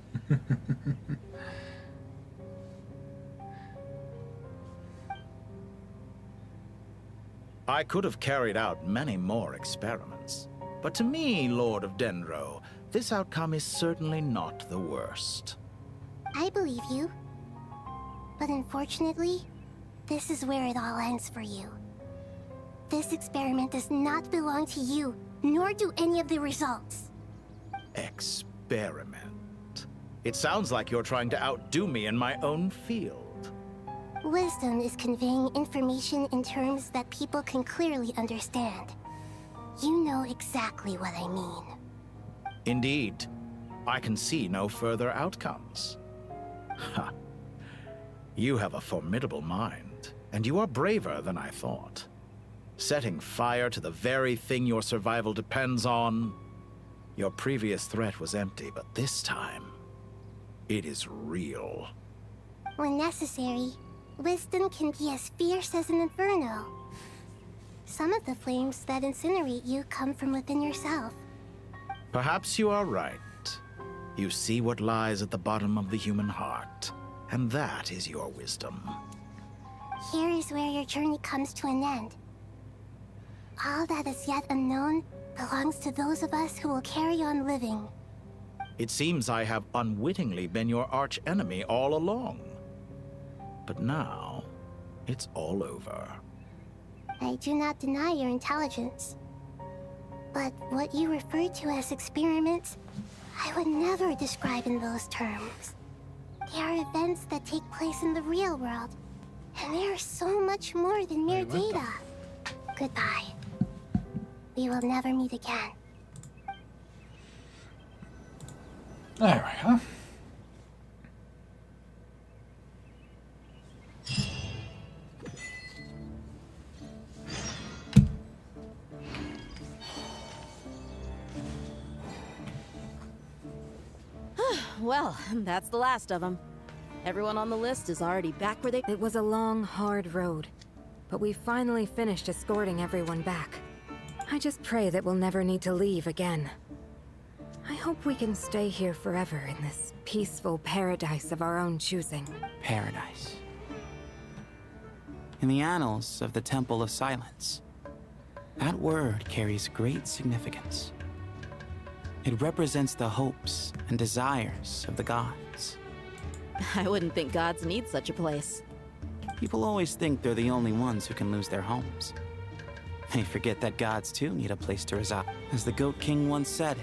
I could have carried out many more experiments, but to me, Lord of Dendro, this outcome is certainly not the worst. I believe you. But unfortunately, this is where it all ends for you. This experiment does not belong to you, nor do any of the results. Experiment? It sounds like you're trying to outdo me in my own field. Wisdom is conveying information in terms that people can clearly understand. You know exactly what I mean. Indeed. I can see no further outcomes. Ha. You have a formidable mind, and you are braver than I thought. Setting fire to the very thing your survival depends on. Your previous threat was empty, but this time, it is real. When necessary, wisdom can be as fierce as an inferno. Some of the flames that incinerate you come from within yourself. Perhaps you are right. You see what lies at the bottom of the human heart, and that is your wisdom. Here is where your journey comes to an end. All that is yet unknown belongs to those of us who will carry on living. It seems I have unwittingly been your arch-enemy all along. But now, it's all over. I do not deny your intelligence. But what you refer to as experiments, I would never describe in those terms. They are events that take place in the real world, and they are so much more than mere data. Goodbye. We will never meet again. There we go. Well, that's the last of them. Everyone on the list is already back where they... It was a long, hard road, but we finally finished escorting everyone back. I just pray that we'll never need to leave again. I hope we can stay here forever in this peaceful paradise of our own choosing. Paradise. in the annals of the Temple of Silence. That word carries great significance. It represents the hopes and desires of the gods. I wouldn't think gods need such a place. People always think they're the only ones who can lose their homes. They forget that gods too need a place to reside. As the Goat King once said,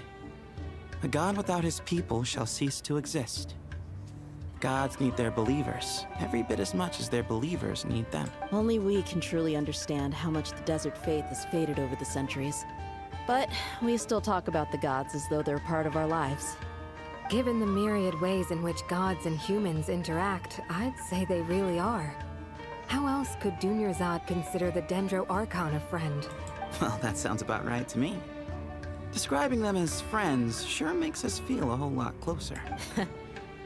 "A god without his people shall cease to exist." Gods need their believers every bit as much as their believers need them. Only we can truly understand how much the desert faith has faded over the centuries. But we still talk about the gods as though they're part of our lives. Given the myriad ways in which gods and humans interact, I'd say they really are. How else could Dunyarzad consider the Dendro Archon a friend? Well, that sounds about right to me. Describing them as friends sure makes us feel a whole lot closer.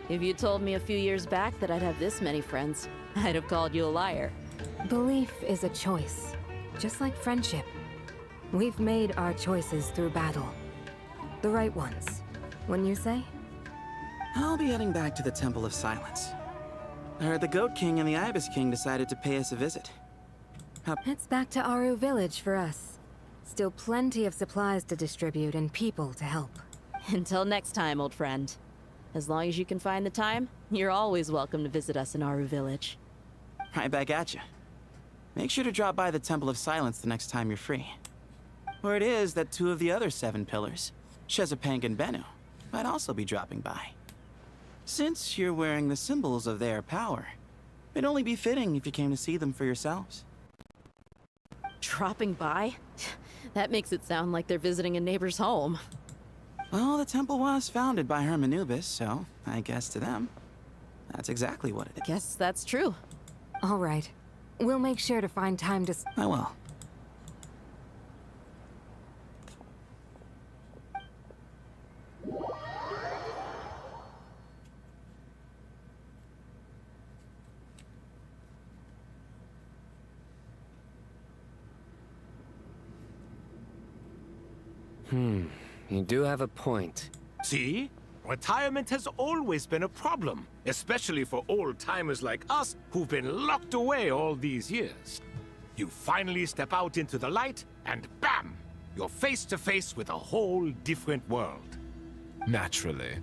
If you told me a few years back that I'd have this many friends, I'd have called you a liar. Belief is a choice, just like friendship. We've made our choices through battle. The right ones, wouldn't you say? I'll be heading back to the Temple of Silence. I heard the Goat King and the Ibis King decided to pay us a visit. It's back to Aru Village for us. Still plenty of supplies to distribute and people to help. Until next time, old friend. As long as you can find the time, you're always welcome to visit us in Aru Village. Right back at you. Make sure to drop by the Temple of Silence the next time you're free. Where it is that 2 of the other 7 pillars, Shezapang and Bennu, might also be dropping by. Since you're wearing the symbols of their power, it'd only be fitting if you came to see them for yourselves. Dropping by? That makes it sound like they're visiting a neighbor's home. Well, the temple was founded by Hermanubis, so I guess to them, that's exactly what it is. Guess that's true. All right. We'll make sure to find time to... I will. You do have a point. See? Retirement has always been a problem, especially for old-timers like us who've been locked away all these years. You finally step out into the light, and bam! You're face to face with a whole different world. Naturally.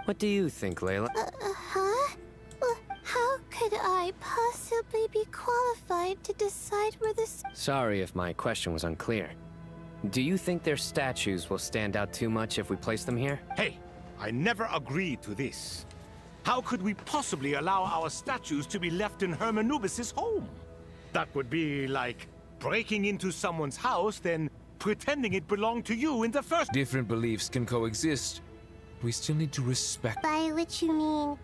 What do you think, Layla? Huh? Well, how could I possibly be qualified to decide where this... Sorry if my question was unclear. Do you think their statues will stand out too much if we place them here? Hey, I never agreed to this. How could we possibly allow our statues to be left in Hermanubis' home? That would be like breaking into someone's house, then pretending it belonged to you in the first... Different beliefs can coexist. We still need to respect... By which you mean,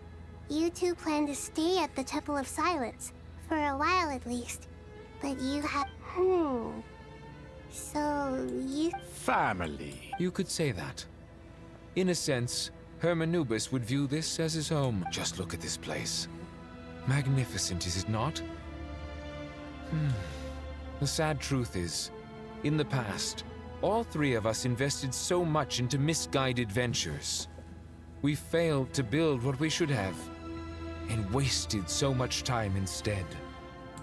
you two plan to stay at the Temple of Silence, for a while at least. But you have... So, you... Family. You could say that. In a sense, Hermanubis would view this as his home. Just look at this place. Magnificent, is it not? The sad truth is, in the past, all 3 of us invested so much into misguided ventures. We failed to build what we should have, and wasted so much time instead.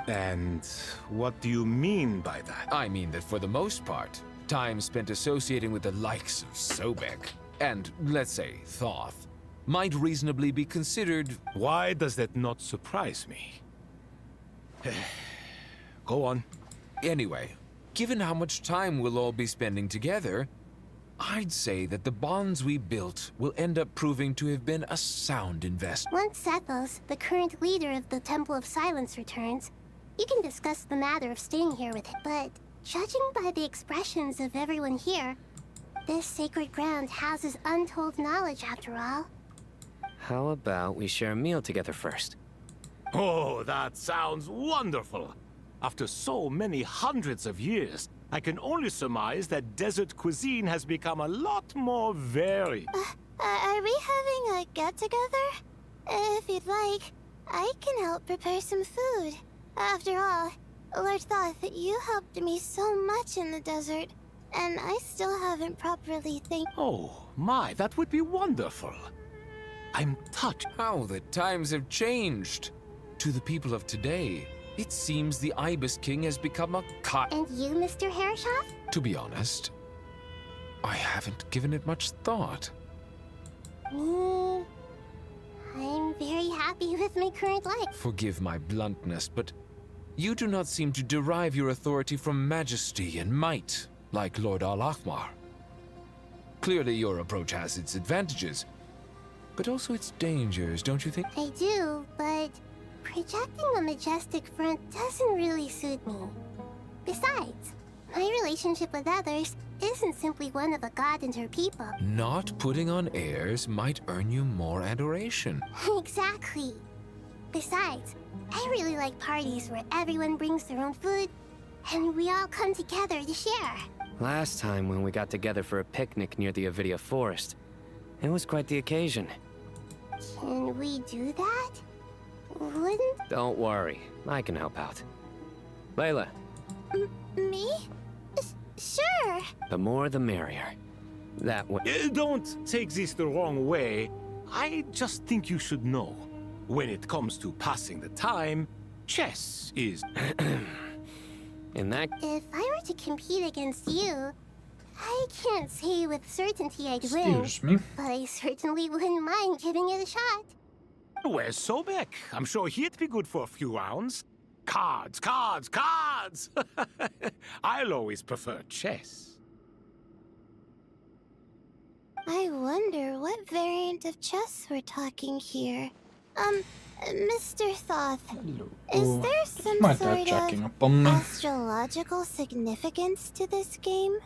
And what do you mean by that? I mean that for the most part, time spent associating with the likes of Sobek, and, let's say, Thoth, might reasonably be considered... Why does that not surprise me? Go on. Anyway, given how much time we'll all be spending together, I'd say that the bonds we built will end up proving to have been a sound investment. Once Sethos, the current leader of the Temple of Silence, returns, you can discuss the matter of staying here with him. But judging by the expressions of everyone here, this sacred ground houses untold knowledge after all. How about we share a meal together first? Oh, that sounds wonderful! After so many hundreds of years, I can only surmise that desert cuisine has become a lot more varied. Are we having a get-together? If you'd like, I can help prepare some food. After all, Lord Thoth, you helped me so much in the desert, and I still haven't properly thanked... Oh, my, that would be wonderful. I'm touched. How the times have changed. To the people of today, It seems the Ibis King has become a And you, Mr. Herreshoff? To be honest, I haven't given it much thought. Me? I'm very happy with my current life. Forgive my bluntness, but you do not seem to derive your authority from majesty and might, like Lord Al-Akhmar. Clearly your approach has its advantages, but also its dangers, don't you think? I do, but projecting a majestic front doesn't really suit me. Besides, my relationship with others isn't simply one of a god and her people. Not putting on airs might earn you more adoration. Exactly. Besides, I really like parties where everyone brings their own food, and we all come together to share. Last time when we got together for a picnic near the Avidia Forest, it was quite the occasion. Can we do that? Wouldn't... Don't worry, I can help out. Layla, Me? Sure. the more the merrier. That way. Don't take this the wrong way. I just think you should know. When it comes to passing the time, chess is... In that... If I were to compete against you, I can't say with certainty I'd win. Excuse me. But I certainly wouldn't mind giving it a shot. Where's Sobek? I'm sure he'd be good for a few rounds. Cards, cards, cards! I'll always prefer chess. I wonder what variant of chess we're talking here. Mr. Thoth, is there some My sort dad checking of up on me. astrological significance to this game?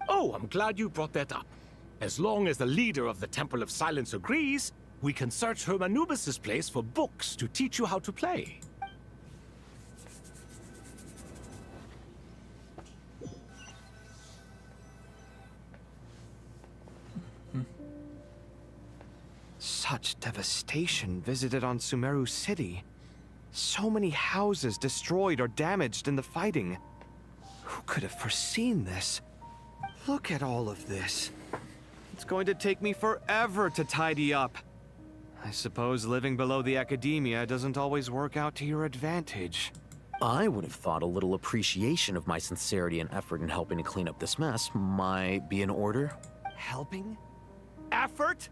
Oh, I'm glad you brought that up. As long as the leader of the Temple of Silence agrees, we can search Hermanubis' place for books to teach you how to play. Such devastation visited on Sumeru City. So many houses destroyed or damaged in the fighting. Who could have foreseen this? Look at all of this. It's going to take me forever to tidy up. I suppose living below the academia doesn't always work out to your advantage. I would have thought a little appreciation of my sincerity and effort in helping to clean up this mess might be in order. Helping? Effort?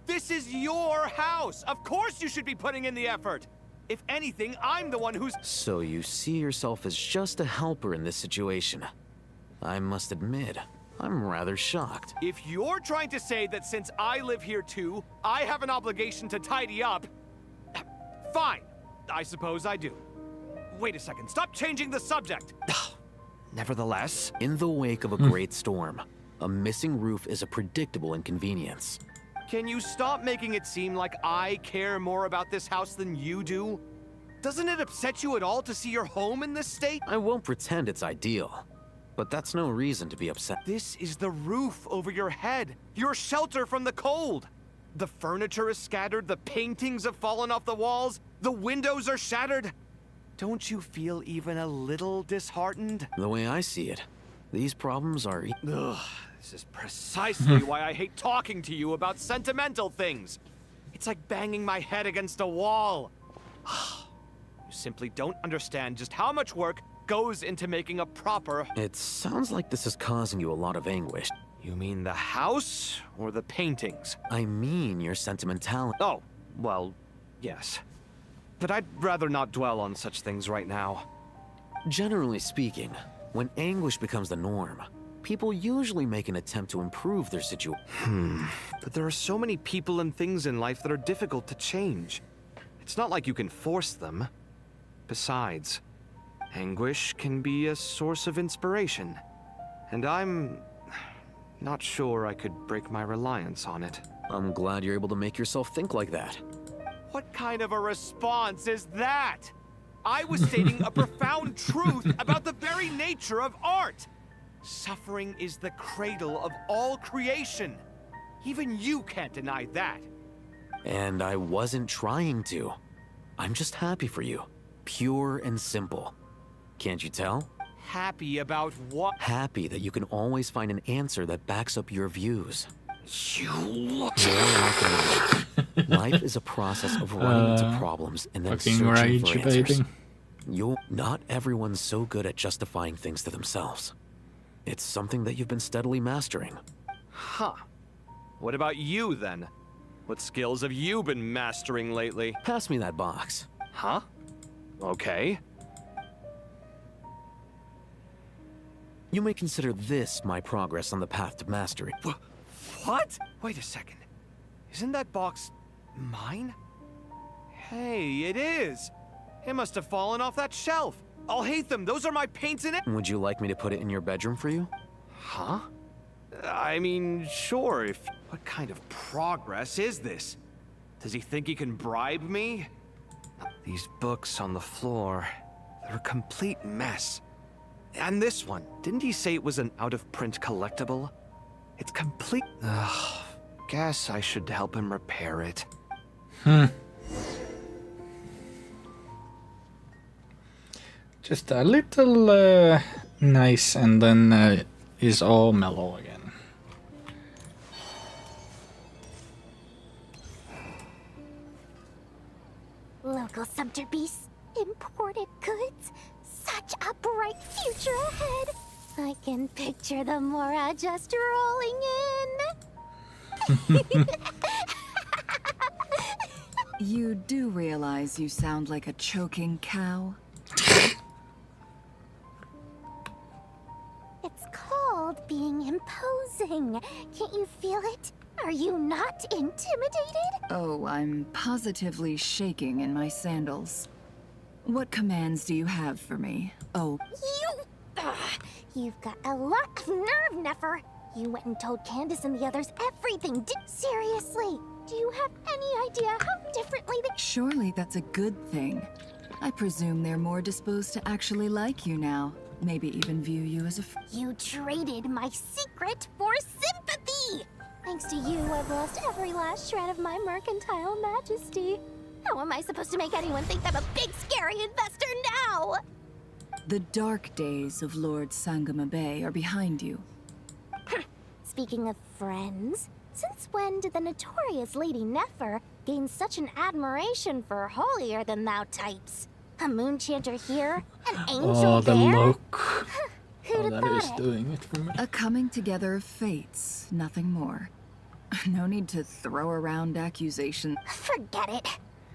This is your house! Of course you should be putting in the effort! If anything, I'm the one who's— So you see yourself as just a helper in this situation. I must admit, I'm rather shocked. If you're trying to say that since I live here too, I have an obligation to tidy up, fine. I suppose I do. Wait a second, stop changing the subject! Nevertheless... In the wake of a great storm, a missing roof is a predictable inconvenience. Can you stop making it seem like I care more about this house than you do? Doesn't it upset you at all to see your home in this state? I won't pretend it's ideal, but that's no reason to be upset. This is the roof over your head, your shelter from the cold. The furniture is scattered, the paintings have fallen off the walls, the windows are shattered. Don't you feel even a little disheartened? The way I see it, these problems are... Ugh, this is precisely why I hate talking to you about sentimental things. It's like banging my head against a wall. You simply don't understand just how much work goes into making a proper... It sounds like this is causing you a lot of anguish. You mean the house or the paintings? I mean your sentimentality. Oh, well, yes. But I'd rather not dwell on such things right now. Generally speaking, when anguish becomes the norm, people usually make an attempt to improve their situation. But there are so many people and things in life that are difficult to change. It's not like you can force them. Besides, anguish can be a source of inspiration. And I'm not sure I could break my reliance on it. I'm glad you're able to make yourself think like that. What kind of a response is that? I was stating a profound truth about the very nature of art. Suffering is the cradle of all creation. Even you can't deny that. And I wasn't trying to. I'm just happy for you. Pure and simple. Can't you tell? Happy about what? Happy that you can always find an answer that backs up your views. You look... Life is a process of running into problems and then Fucking searching rage for answers. baiting. Not everyone's so good at justifying things to themselves. It's something that you've been steadily mastering. Huh. What about you, then? What skills have you been mastering lately? Pass me that box. Huh? Okay. You may consider this my progress on the path to mastery. What? Wait a second. Isn't that box mine? Hey, it is! It must have fallen off that shelf. I'll hate them. Those are my paints in it. Would you like me to put it in your bedroom for you? Huh? I mean, sure, if... What kind of progress is this? Does he think he can bribe me? These books on the floor, they're a complete mess. And this one, didn't he say it was an out-of-print collectible? It's complete... Ugh, guess I should help him repair it. Just a little nice, and then is all mellow again. Local Sumter beasts, imported goods, such a bright future ahead. I can picture the Mora just rolling in. You do realize you sound like a choking cow? It's called being imposing. Can't you feel it? Are you not intimidated? Oh, I'm positively shaking in my sandals. What commands do you have for me? Oh, You've got a lot of nerve, Nefer. You went and told Candace and the others everything. Seriously, do you have any idea how differently they... surely that's a good thing. I presume they're more disposed to actually like you now. Maybe even view you as a You traded my secret for sympathy! Thanks to you, I've lost every last shred of my mercantile majesty. How am I supposed to make anyone think I'm a big, scary investor now? The dark days of Lord Sangama Bay are behind you. Speaking of friends, since when did the notorious Lady Nefer gain such an admiration for holier-than-thou types? A moon chanter here, an angel the there? look. Who'd have That thought is it? doing it for me. A coming together of fates, nothing more. No need to throw around accusations. Forget it.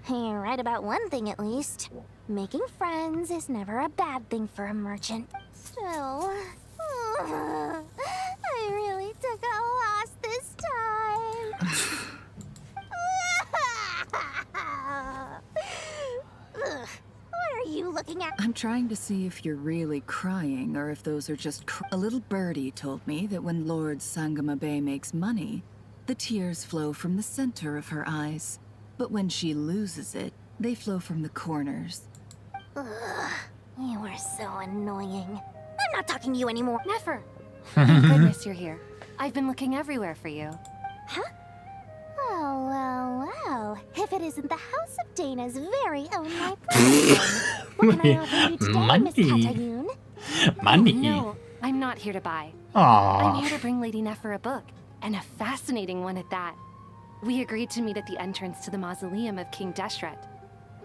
You're right about one thing at least. Making friends is never a bad thing for a merchant. Still, I really took a loss this time. What are you looking at? I'm trying to see if you're really crying or if those are just a little birdie told me that when Lord Sangama Bay makes money, the tears flow from the center of her eyes. But when she loses it, they flow from the corners. You are so annoying. I'm not talking to you anymore. Nefer! Thank goodness you're here. I've been looking everywhere for you. Huh? Well. If it isn't the House of Dana's very own my president, what can I offer you today, Miss Katayun? Money. No, I'm not here to buy. Aww. I'm here to bring Lady Nefer a book, and a fascinating one at that. We agreed to meet at the entrance to the mausoleum of King Deshret.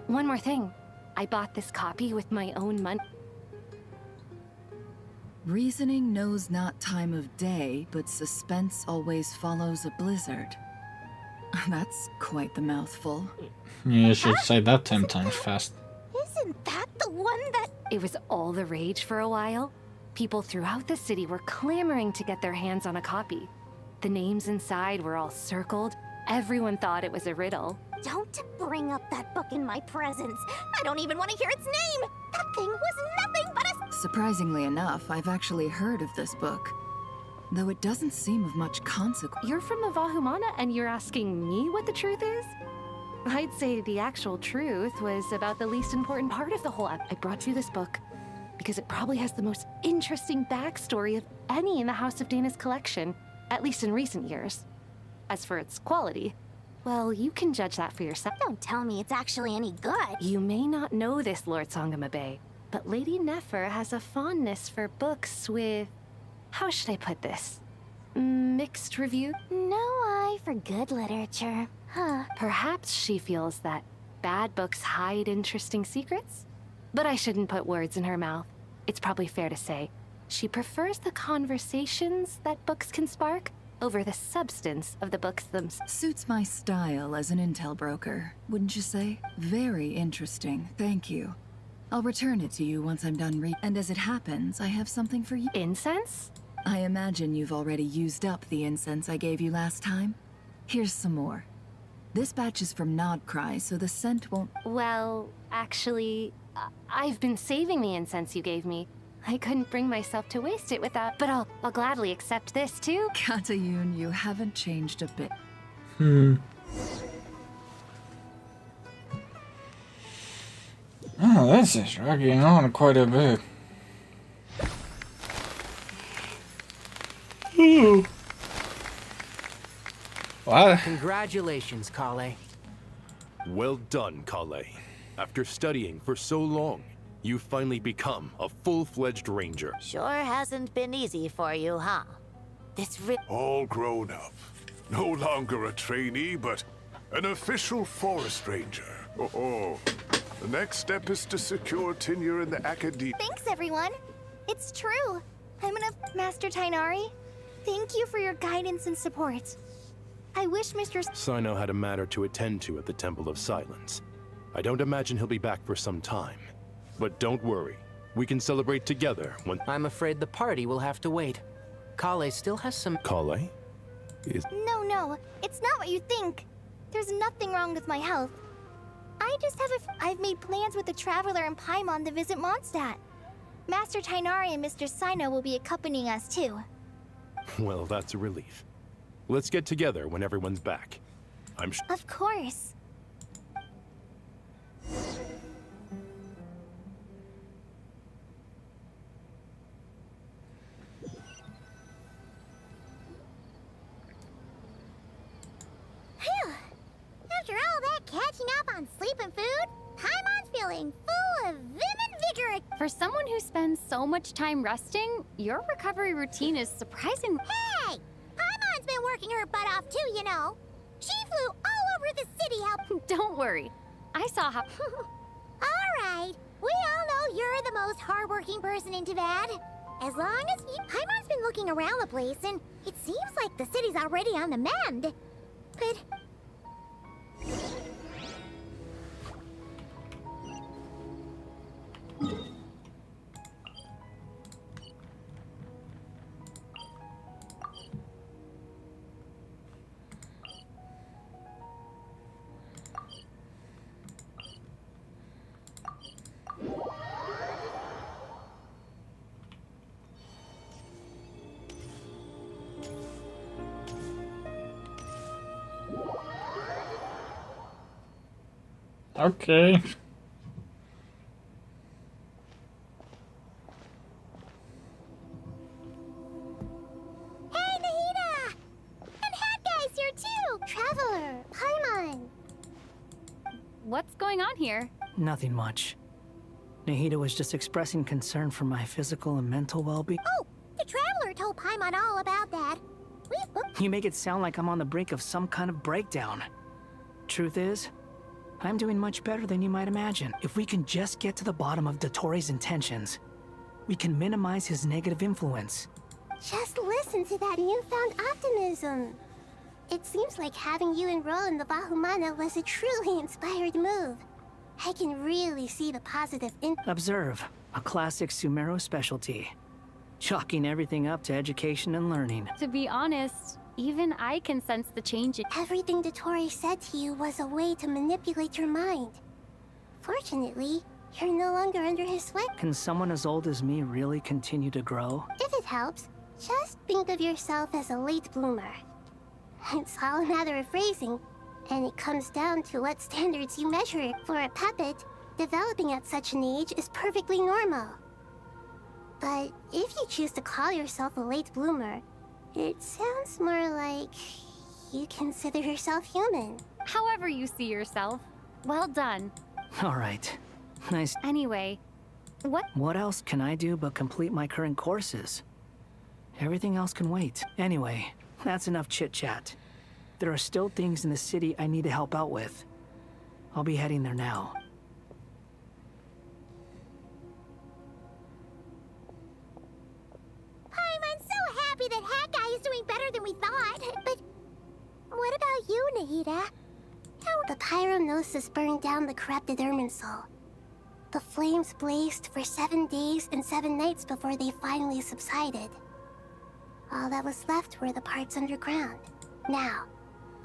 One more thing. I bought this copy with my own money. Reasoning knows not time of day, but suspense always follows a blizzard. That's quite the mouthful. Yeah, you should say that 10 times fast. Isn't that the one that... It was all the rage for a while. People throughout the city were clamoring to get their hands on a copy. The names inside were all circled. Everyone thought it was a riddle. Don't bring up that book in my presence. I don't even want to hear its name. That thing was nothing but a... Surprisingly enough, I've actually heard of this book. Though it doesn't seem of much consequence. You're from the Vahumana and you're asking me what the truth is? I'd say the actual truth was about the least important part of the whole I brought you this book because it probably has the most interesting backstory of any in the House of Dana's collection, at least in recent years. As for its quality, well, you can judge that for yourself. Don't tell me it's actually any good. You may not know this, Lord Sangama Bay, but Lady Nefer has a fondness for books with... how should I put this? Mixed review? No eye for good literature. Huh. Perhaps she feels that bad books hide interesting secrets? But I shouldn't put words in her mouth. It's probably fair to say she prefers the conversations that books can spark over the substance of the books themselves. Suits my style as an intel broker, wouldn't you say? Very interesting, thank you. I'll return it to you once I'm done and as it happens, I have something for you. Incense? I imagine you've already used up the incense I gave you last time. Here's some more. This batch is from Nod-Krai, so the scent won't... Well, actually, I've been saving the incense you gave me. I couldn't bring myself to waste it without... But I'll gladly accept this, too. Katayun, you haven't changed a bit. Oh, this is dragging on quite a bit. What? Congratulations, Kale. Well done, Kale. After studying for so long, you finally become a full-fledged ranger. Sure hasn't been easy for you, huh? All grown up. No longer a trainee, but an official forest ranger. Oh. The next step is to secure tenure in the academy. Thanks, everyone. It's true. I'm Master Tainari. Thank you for your guidance and support. I wish Mr. Sino had a matter to attend to at the Temple of Silence. I don't imagine he'll be back for some time. But don't worry. We can celebrate together when... I'm afraid the party will have to wait. Kale still has some... Kale? No. It's not what you think. There's nothing wrong with my health. I just have I've made plans with the Traveler and Paimon to visit Mondstadt. Master Tainari and Mr. Sino will be accompanying us, too. Well, that's a relief. Let's get together when everyone's back. Of course. Phew. After all that catching up on sleep and food, Paimon's feeling full of vim and vigor. For someone who spends so much time resting, your recovery routine is surprising. Hey! Paimon's been working her butt off too, you know. She flew all over the city Don't worry. I saw how... Alright, we all know you're the most hardworking person in Teyvat. As long as Paimon's been looking around the place, and it seems like the city's already on the mend. But... Okay. Hey, Nahida! And Hat Guy's here too! Traveler, Paimon! What's going on here? Nothing much. Nahida was just expressing concern for my physical and mental well-being. Oh, the Traveler told Paimon all about that. You make it sound like I'm on the brink of some kind of breakdown. Truth is, I'm doing much better than you might imagine. If we can just get to the bottom of Dottoro's intentions, we can minimize his negative influence. Just listen to that newfound optimism. It seems like having you enroll in the Bahumana was a truly inspired move. I can really see the positive Observe, a classic Sumeru specialty. Chalking everything up to education and learning. To be honest, even I can sense the change in... Everything Dottori said to you was a way to manipulate your mind. Fortunately, you're no longer under his sway. Can someone as old as me really continue to grow? If it helps, just think of yourself as a late bloomer. It's all a matter of phrasing, and it comes down to what standards you measure it. For a puppet, developing at such an age is perfectly normal. But if you choose to call yourself a late bloomer, it sounds more like you consider yourself human. However you see yourself. Well done. All right. Nice. Anyway, What else can I do but complete my current courses? Everything else can wait. Anyway, that's enough chit-chat. There are still things in the city I need to help out with. I'll be heading there now. doing better than we thought. But what about you, Nahida? The Pyronosis burned down the corrupted Irminsul. The flames blazed for 7 days and 7 nights before they finally subsided. All that was left were the parts underground. Now,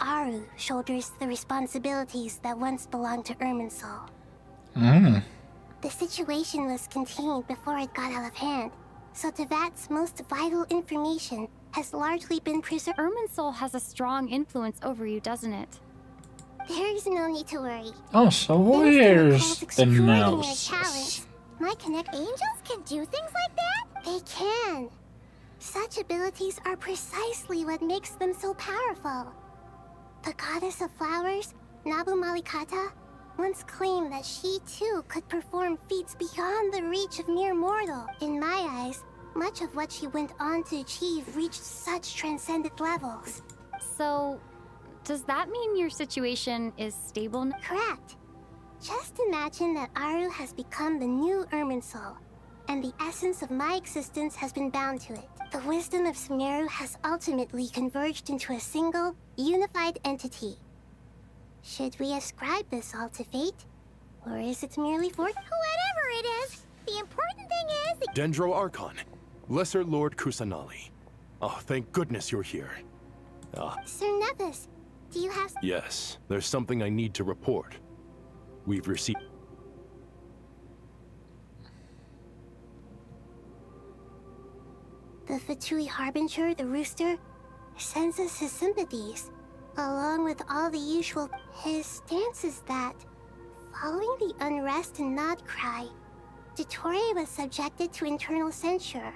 Aru shoulders the responsibilities that once belonged to Irminsul. The situation was contained before it got out of hand, so Tevat's most vital information has largely been preserved. Irminsul has a strong influence over you, doesn't it? There's no need to worry. Oh, so where's the Extraordinary nose? talent. My connect angels can do things like that? They can. Such abilities are precisely what makes them so powerful. The goddess of flowers, Nabu Malikata, once claimed that she too could perform feats beyond the reach of mere mortal. In my eyes, much of what she went on to achieve reached such transcendent levels. So, does that mean your situation is stable now? Correct. Just imagine that Aru has become the new Irminsul, and the essence of my existence has been bound to it. The wisdom of Sumeru has ultimately converged into a single, unified entity. Should we ascribe this all to fate? Or is it merely for— Whatever it is, the important thing is that— Dendro Archon, Lesser Lord Kusanali. Oh, thank goodness you're here. Sir Nevis, do you have— Yes, there's something I need to report. We've received— The Fatui Harbinger, the Rooster, sends us his sympathies, along with all the usual— His stance is that, following the unrest in Nod-Krai, Dottore was subjected to internal censure.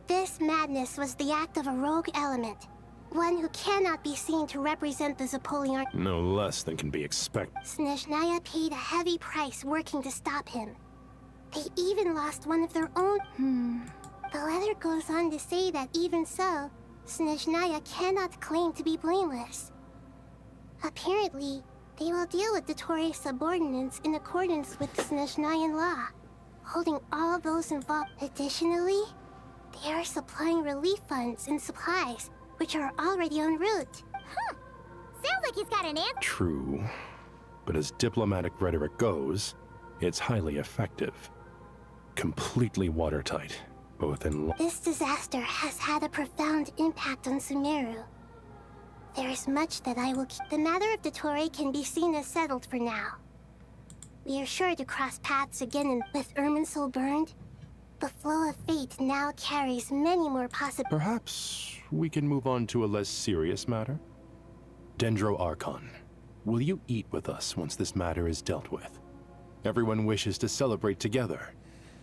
This madness was the act of a rogue element, one who cannot be seen to represent the Zapolian— No less than can be expected. Snezhnaya paid a heavy price working to stop him. They even lost one of their own— The letter goes on to say that even so, Snezhnaya cannot claim to be blameless. Apparently, they will deal with Dottore's subordinates in accordance with Snezhnayan law, holding all those involved. Additionally, they are supplying relief funds and supplies, which are already en route. sounds like he's got an answer. True. But as diplomatic rhetoric goes, it's highly effective. Completely watertight, both in law. This disaster has had a profound impact on Sumeru. There is much that I will keep. The matter of Dottore can be seen as settled for now. We are sure to cross paths again, and with Irminsul burned, the flow of fate now carries many more possibilities. Perhaps we can move on to a less serious matter? Dendro Archon, will you eat with us once this matter is dealt with? Everyone wishes to celebrate together.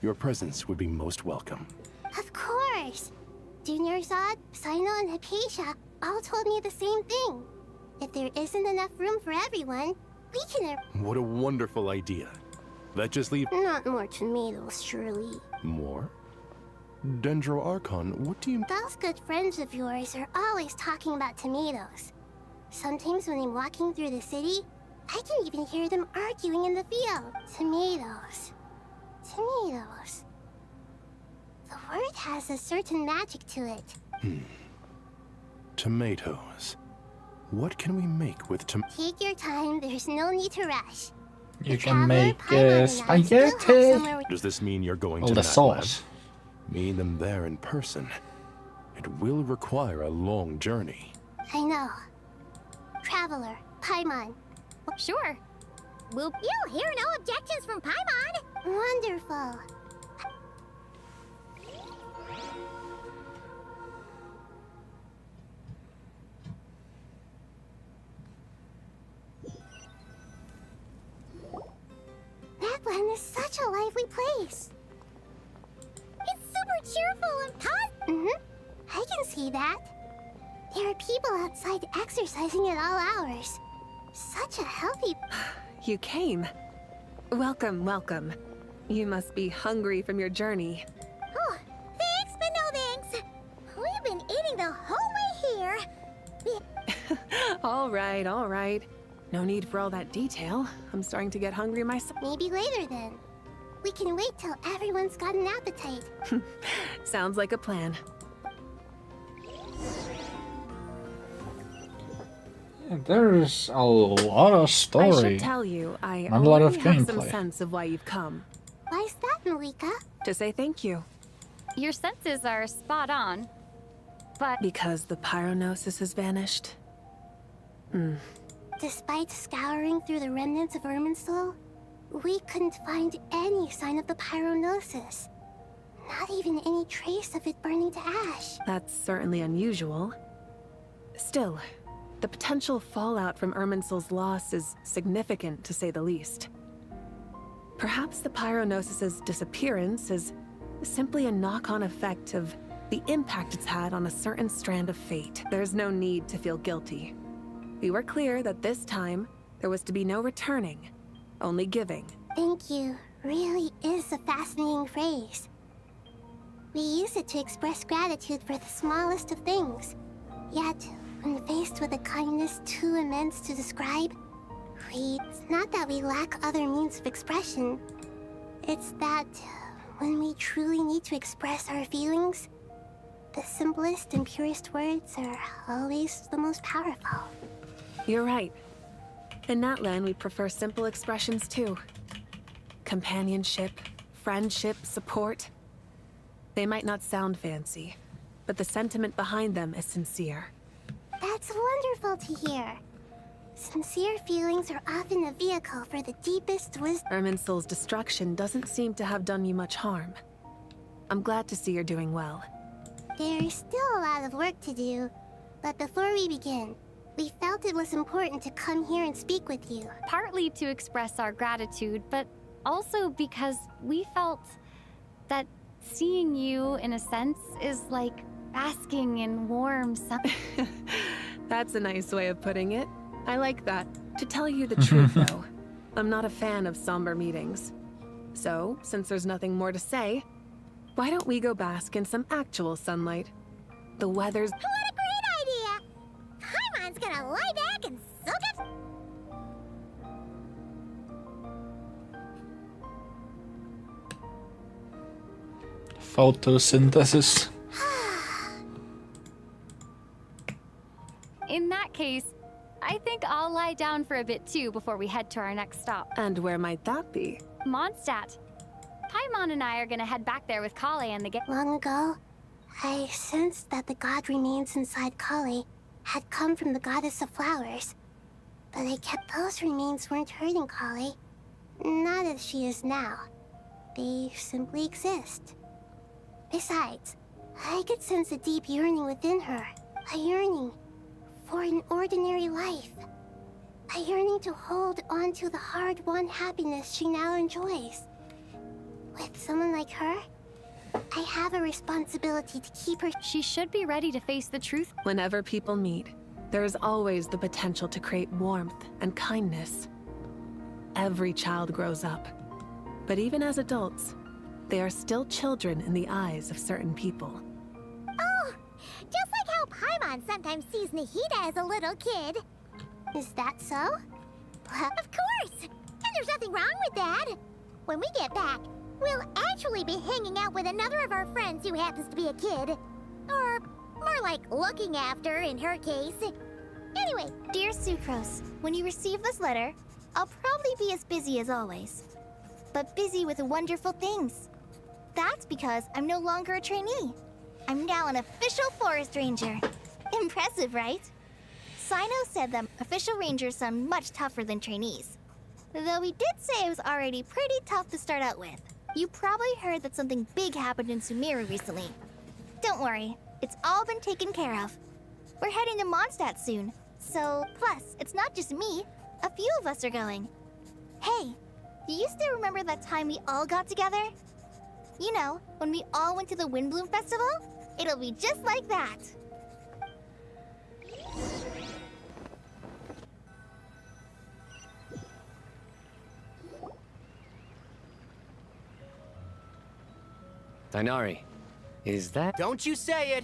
Your presence would be most welcome. Of course! Junior Zod, Sino, and Hypatia all told me the same thing. If there isn't enough room for everyone, we can— What a wonderful idea. That just leaves— Not more tomatoes, surely. More? Dendro Archon, what do you— Those good friends of yours are always talking about tomatoes. Sometimes when I'm walking through the city, I can even hear them arguing in the field. Tomatoes. Tomatoes. The word has a certain magic to it. Tomatoes. What can we make with Take your time, there's no need to rush. You can make spaghetti. Does this mean you're going Oh, to the Nat sauce. Lab? Meet them there in person. It will require a long journey. I know. Traveler, Paimon. Sure. You'll hear no objections from Paimon. Wonderful. Natlan is such a lively place. It's super cheerful and positive. I can see that. There are people outside exercising at all hours. Such a healthy— You came. Welcome, welcome. You must be hungry from your journey. Oh, thanks, but no thanks. We've been eating the whole way here. All right. No need for all that detail. I'm starting to get hungry myself. Maybe later then. We can wait till everyone's got an appetite. Sounds like a plan. There's a lot of story. I should tell you, I Not a lot of already have some gameplay. sense of why you've come. Why's that, Malika? To say thank you. Your senses are spot on, but... Because the pyronosis has vanished? Despite scouring through the remnants of Irminsul, we couldn't find any sign of the pyronosis. Not even any trace of it burning to ash. That's certainly unusual. Still, the potential fallout from Irminsul's loss is significant, to say the least. Perhaps the pyronosis's disappearance is simply a knock-on effect of the impact it's had on a certain strand of fate. There's no need to feel guilty. We were clear that this time, there was to be no returning, only giving. Thank you really is a fascinating phrase. We use it to express gratitude for the smallest of things. Yet, when faced with a kindness too immense to describe, it's not that we lack other means of expression. It's that when we truly need to express our feelings, the simplest and purest words are always the most powerful. You're right. In Natlan, we prefer simple expressions too. Companionship, friendship, support. They might not sound fancy, but the sentiment behind them is sincere. That's wonderful to hear. Sincere feelings are often a vehicle for the deepest wisdom. Irminsul's destruction doesn't seem to have done you much harm. I'm glad to see you're doing well. There's still a lot of work to do, but before we begin, we felt it was important to come here and speak with you. Partly to express our gratitude, but also because we felt that seeing you, in a sense, is like basking in warm sun. That's a nice way of putting it. I like that. To tell you the truth, though, I'm not a fan of somber meetings. So, since there's nothing more to say, why don't we go bask in some actual sunlight? The weather's... What a great idea! Paimon's gonna lie back and soak it. Photosynthesis. In that case, I think I'll lie down for a bit too before we head to our next stop. And where might that be? Mondstadt. Paimon and I are gonna head back there with Kale and the Long ago, I sensed that the god remains inside Kale had come from the goddess of flowers. But I kept those remains weren't hurting Kale. Not as she is now. They simply exist. Besides, I could sense a deep yearning within her. A yearning for an ordinary life. A yearning to hold on to the hard-won happiness she now enjoys. With someone like her, I have a responsibility to keep her. She should be ready to face the truth. Whenever people meet, there is always the potential to create warmth and kindness. Every child grows up. But even as adults, they are still children in the eyes of certain people. Oh, just like how Paimon sometimes sees Nahida as a little kid. Is that so? Of course! And there's nothing wrong with that. When we get back, we'll actually be hanging out with another of our friends who happens to be a kid. Or more like looking after, in her case. Anyway, Dear Sucrose, when you receive this letter, I'll probably be as busy as always. But busy with wonderful things. That's because I'm no longer a trainee. I'm now an official forest ranger. Impressive, right? Sino said that official rangers sound much tougher than trainees. Though he did say it was already pretty tough to start out with. You probably heard that something big happened in Sumeru recently. Don't worry, it's all been taken care of. We're heading to Mondstadt soon. So, plus, it's not just me. A few of us are going. Hey, do you still remember that time we all got together? You know, when we all went to the Windbloom Festival? It'll be just like that. Dainari, is that... Don't you say it!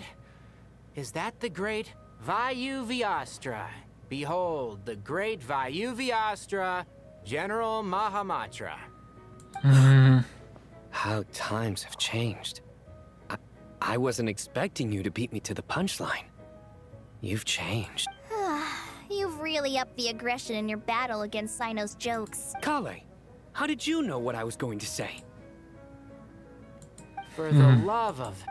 Is that the great Vayuviastra? Behold, the great Vayuviastra, General Mahamatra. How times have changed. I wasn't expecting you to beat me to the punchline. You've changed. You've really upped the aggression in your battle against Sino's jokes. Kale, how did you know what I was going to say? For the love of...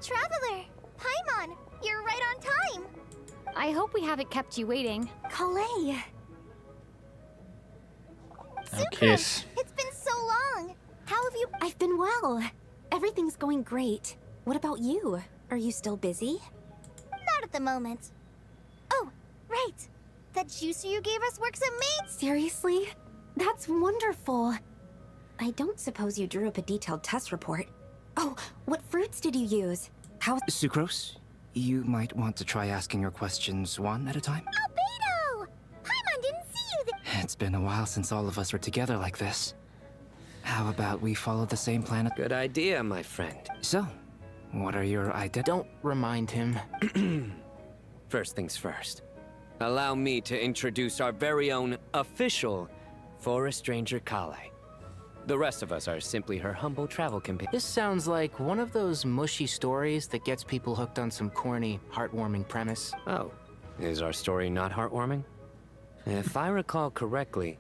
Traveler! Paimon! You're right on time! I hope we haven't kept you waiting. Kalei! Kiss. It's been so long! How have you... I've been well. Everything's going great. What about you? Are you still busy? Not at the moment. Oh, right! That juicer you gave us works amazing! Seriously? That's wonderful. I don't suppose you drew up a detailed test report. Oh, what fruits did you use? How... Sucrose, you might want to try asking your questions one at a time. Albedo! Paimon didn't see you It's been a while since all of us were together like this. How about we follow the same planet? Good idea, my friend. So, what are your ideas? Don't remind him. First things first. Allow me to introduce our very own official Forest Ranger Kale. The rest of us are simply her humble travel companions. This sounds like one of those mushy stories that gets people hooked on some corny, heartwarming premise. Oh, is our story not heartwarming? If I recall correctly,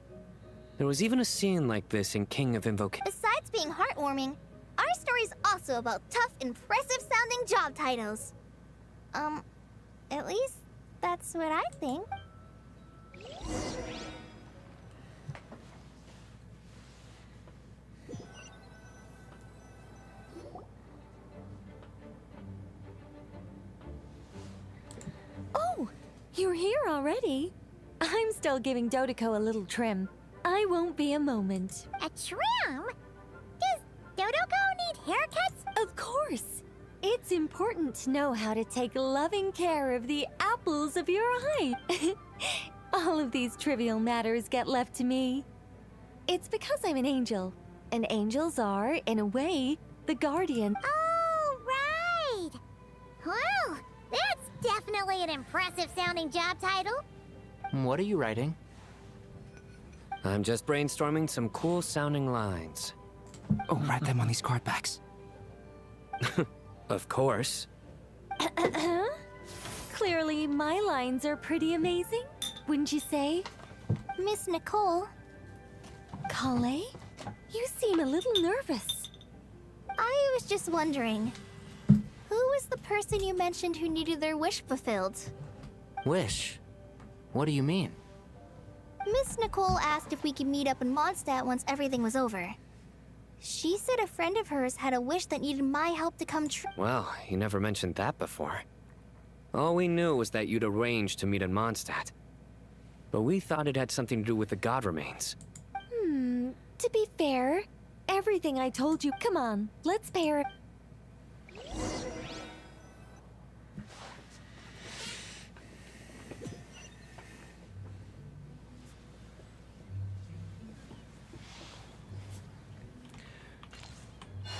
there was even a scene like this in King of Invocation. Besides being heartwarming, our story's also about tough, impressive-sounding job titles. At least that's what I think. Oh, you're here already? I'm still giving Dodoko a little trim. I won't be a moment. A trim? Does Dodoko need haircuts? Of course. It's important to know how to take loving care of the apples of your eye. All of these trivial matters get left to me. It's because I'm an angel, and angels are, in a way, the guardian. Oh, right! Well, that's definitely an impressive-sounding job title. What are you writing? I'm just brainstorming some cool-sounding lines. Oh, write them on these card backs. Of course. Clearly, my lines are pretty amazing, wouldn't you say? Miss Nicole. Kale? You seem a little nervous. I was just wondering, who was the person you mentioned who needed their wish fulfilled? Wish? What do you mean? Miss Nicole asked if we could meet up in Mondstadt once everything was over. She said a friend of hers had a wish that needed my help to come true. Well, you never mentioned that before. All we knew was that you'd arranged to meet in Mondstadt. But we thought it had something to do with the god remains. To be fair, everything I told you... Come on, let's pair...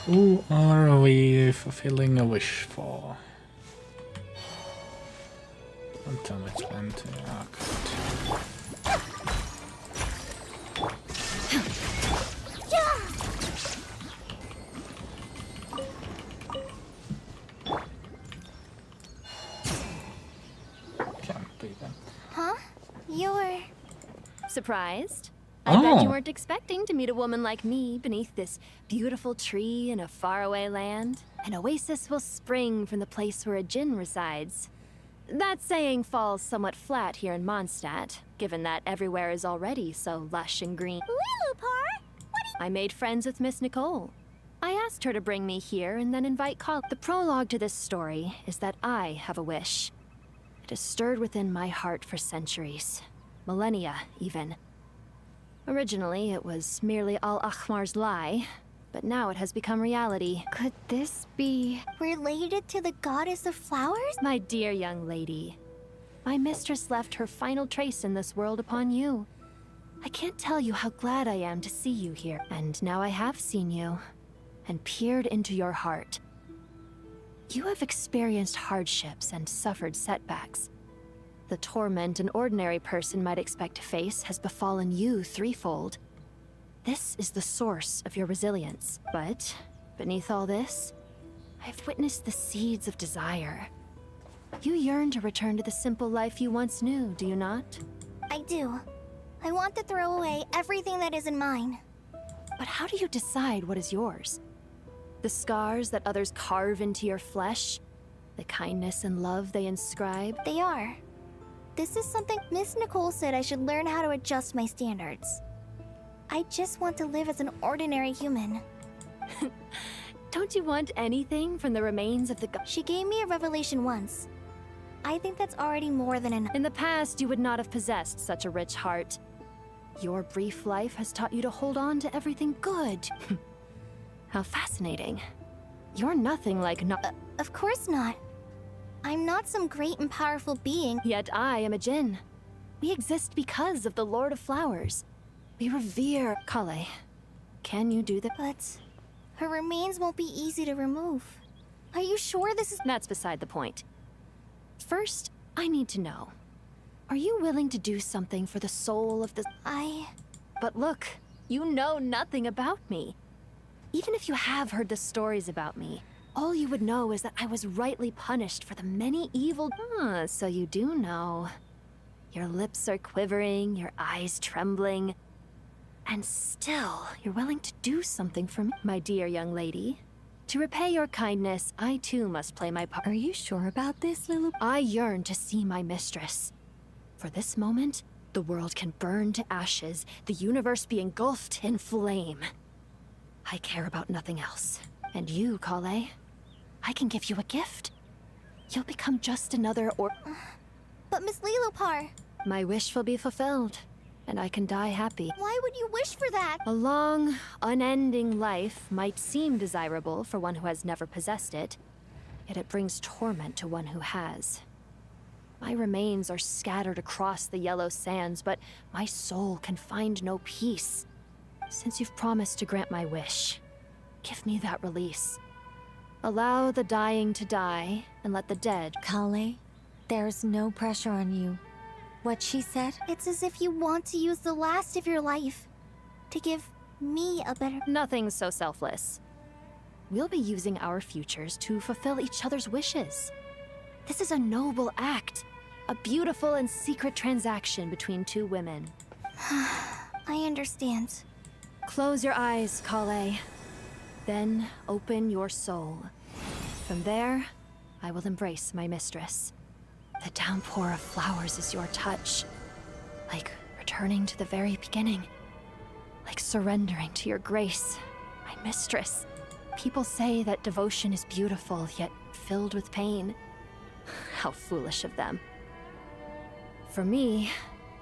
Who are we fulfilling a wish for? Don't tell me it's plenty. Oh, God. Can't be them. Huh? You're... Surprised? I bet you Oh. weren't expecting to meet a woman like me beneath this beautiful tree in a faraway land. An oasis will spring from the place where a djinn resides. That saying falls somewhat flat here in Mondstadt, given that everywhere is already so lush and green. Lilupar? I made friends with Miss Nicole. I asked her to bring me here and then invite Col. The prologue to this story is that I have a wish. It has stirred within my heart for centuries. Millennia, even. Originally, it was merely Al-Akhmar's lie, but now it has become reality. Could this be... related to the goddess of flowers? My dear young lady, my mistress left her final trace in this world upon you. I can't tell you how glad I am to see you here. And now I have seen you, and peered into your heart. You have experienced hardships and suffered setbacks. The torment an ordinary person might expect to face has befallen you threefold. This is the source of your resilience. But beneath all this, I've witnessed the seeds of desire. You yearn to return to the simple life you once knew, do you not? I do. I want to throw away everything that isn't mine. But how do you decide what is yours? The scars that others carve into your flesh? The kindness and love they inscribe? They are. This is something Miss Nicole said I should learn how to adjust my standards. I just want to live as an ordinary human. Don't you want anything from the remains of the god? She gave me a revelation once. I think that's already more than enough. In the past, you would not have possessed such a rich heart. Your brief life has taught you to hold on to everything good. How fascinating. You're nothing like Of course not. I'm not some great and powerful being. Yet I am a djinn. We exist because of the Lord of Flowers. We revere Kale. Can you do that? But her remains won't be easy to remove. Are you sure this is— That's beside the point. First, I need to know. Are you willing to do something for the soul of the— But look, you know nothing about me. Even if you have heard the stories about me, all you would know is that I was rightly punished for the many evil— so you do know. Your lips are quivering, your eyes trembling. And still, you're willing to do something for me. My dear young lady, to repay your kindness, I too must play my part. Are you sure about this, Lulu? I yearn to see my mistress. For this moment, the world can burn to ashes, the universe be engulfed in flame. I care about nothing else. And you, Kale, I can give you a gift. You'll become just another But Miss Lilopar— My wish will be fulfilled, and I can die happy. Why would you wish for that? A long, unending life might seem desirable for one who has never possessed it, yet it brings torment to one who has. My remains are scattered across the yellow sands, but my soul can find no peace. Since you've promised to grant my wish, give me that release. Allow the dying to die, and let the dead— Kale, there's no pressure on you. What she said? It's as if you want to use the last of your life to give me a better— Nothing's so selfless. We'll be using our futures to fulfill each other's wishes. This is a noble act, a beautiful and secret transaction between two women. I understand. Close your eyes, Kale. Then open your soul. From there, I will embrace my mistress. The downpour of flowers is your touch. Like returning to the very beginning. Like surrendering to your grace, my mistress. People say that devotion is beautiful, yet filled with pain. How foolish of them. For me,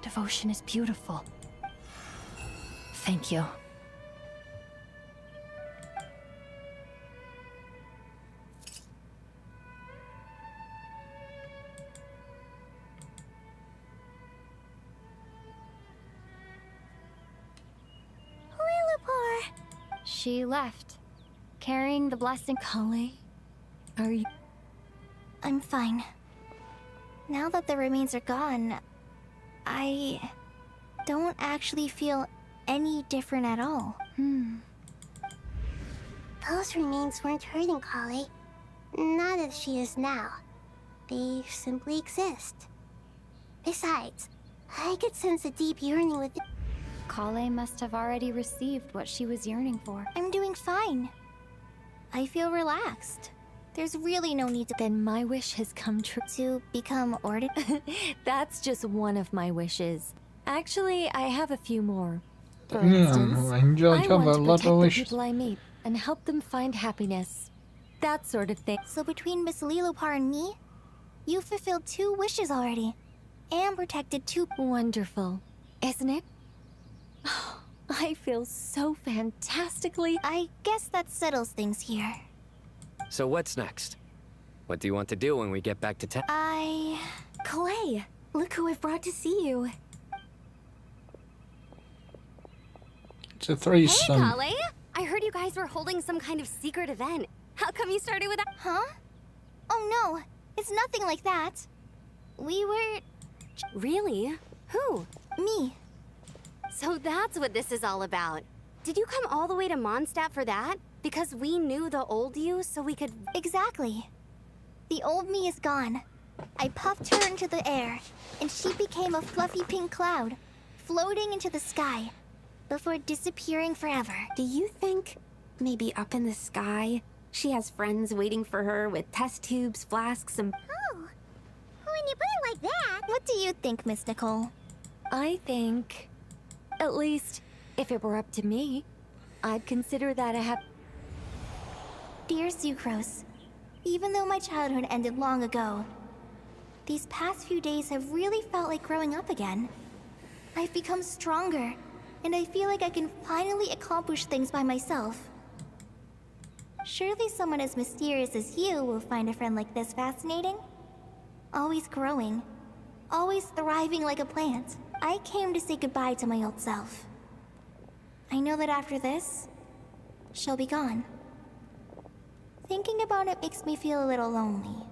devotion is beautiful. Thank you. She left, carrying the blessing. Kale, are you— I'm fine. Now that the remains are gone, I don't actually feel any different at all. Those remains weren't hurting Kale. Not as she is now. They simply exist. Besides, I could sense a deep yearning within— Kale must have already received what she was yearning for. I'm doing fine. I feel relaxed. There's really no need to— Then my wish has come true. To become ordinary? That's just one of my wishes. Actually, I have a few more. For Yeah, instance, I I want to have a lot protect of the wishes. people I meet and help them find happiness. That sort of thing. So between Miss Lilopar and me, you fulfilled 2 wishes already. And protected 2— Wonderful, isn't it? I feel so fantastically— I guess that settles things here. So what's next? What do you want to do when we get back to town? Clay, look who I've brought to see you. It's a threesome. Hey, Kale! I heard you guys were holding some kind of secret event. How come you started with that? Huh? Oh no, it's nothing like that. We were— Really? Who? Me. So that's what this is all about. Did you come all the way to Mondstadt for that? Because we knew the old you, so we could... Exactly. The old me is gone. I puffed her into the air, and she became a fluffy pink cloud, floating into the sky, before disappearing forever. Do you think, maybe up in the sky, she has friends waiting for her with test tubes, flasks, and... Oh, when you put it like that... What do you think, Miss Nicole? I think, at least, if it were up to me, I'd consider that a Dear Sucrose, even though my childhood ended long ago, these past few days have really felt like growing up again. I've become stronger, and I feel like I can finally accomplish things by myself. Surely someone as mysterious as you will find a friend like this fascinating? Always growing, always thriving like a plant. I came to say goodbye to my old self. I know that after this, she'll be gone. Thinking about it makes me feel a little lonely.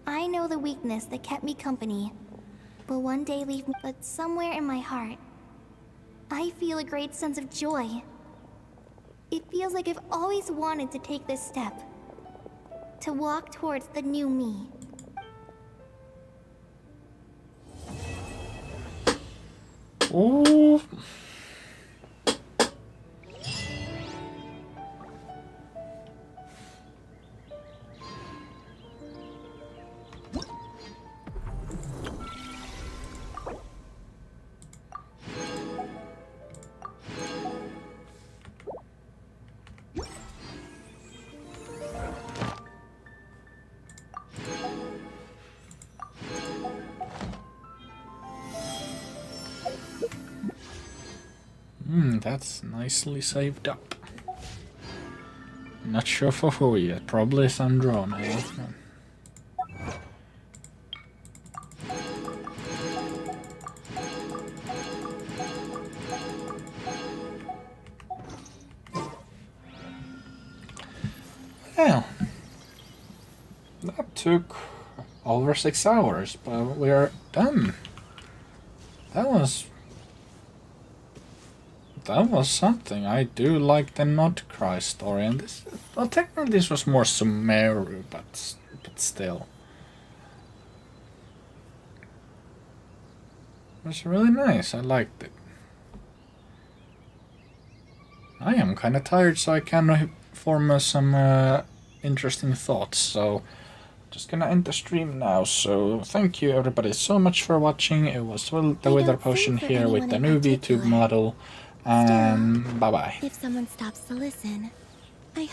I know the weakness that kept me company will one day leave me, but somewhere in my heart, I feel a great sense of joy. It feels like I've always wanted to take this step, to walk towards the new me. Oh. That's nicely saved up. Not sure for who yet, probably Sandrona. Well, that took over 6 hours, but we're done. That was something. I do like the Nod-Krai story, and this, well, technically this was more Sumeru, but still. It was really nice, I liked it. I am kinda tired, so I can form some interesting thoughts, so just gonna end the stream now. So thank you everybody so much for watching. It was the Wither Potion here with the new Vtuber model. And bye bye. If someone stops to listen, I hope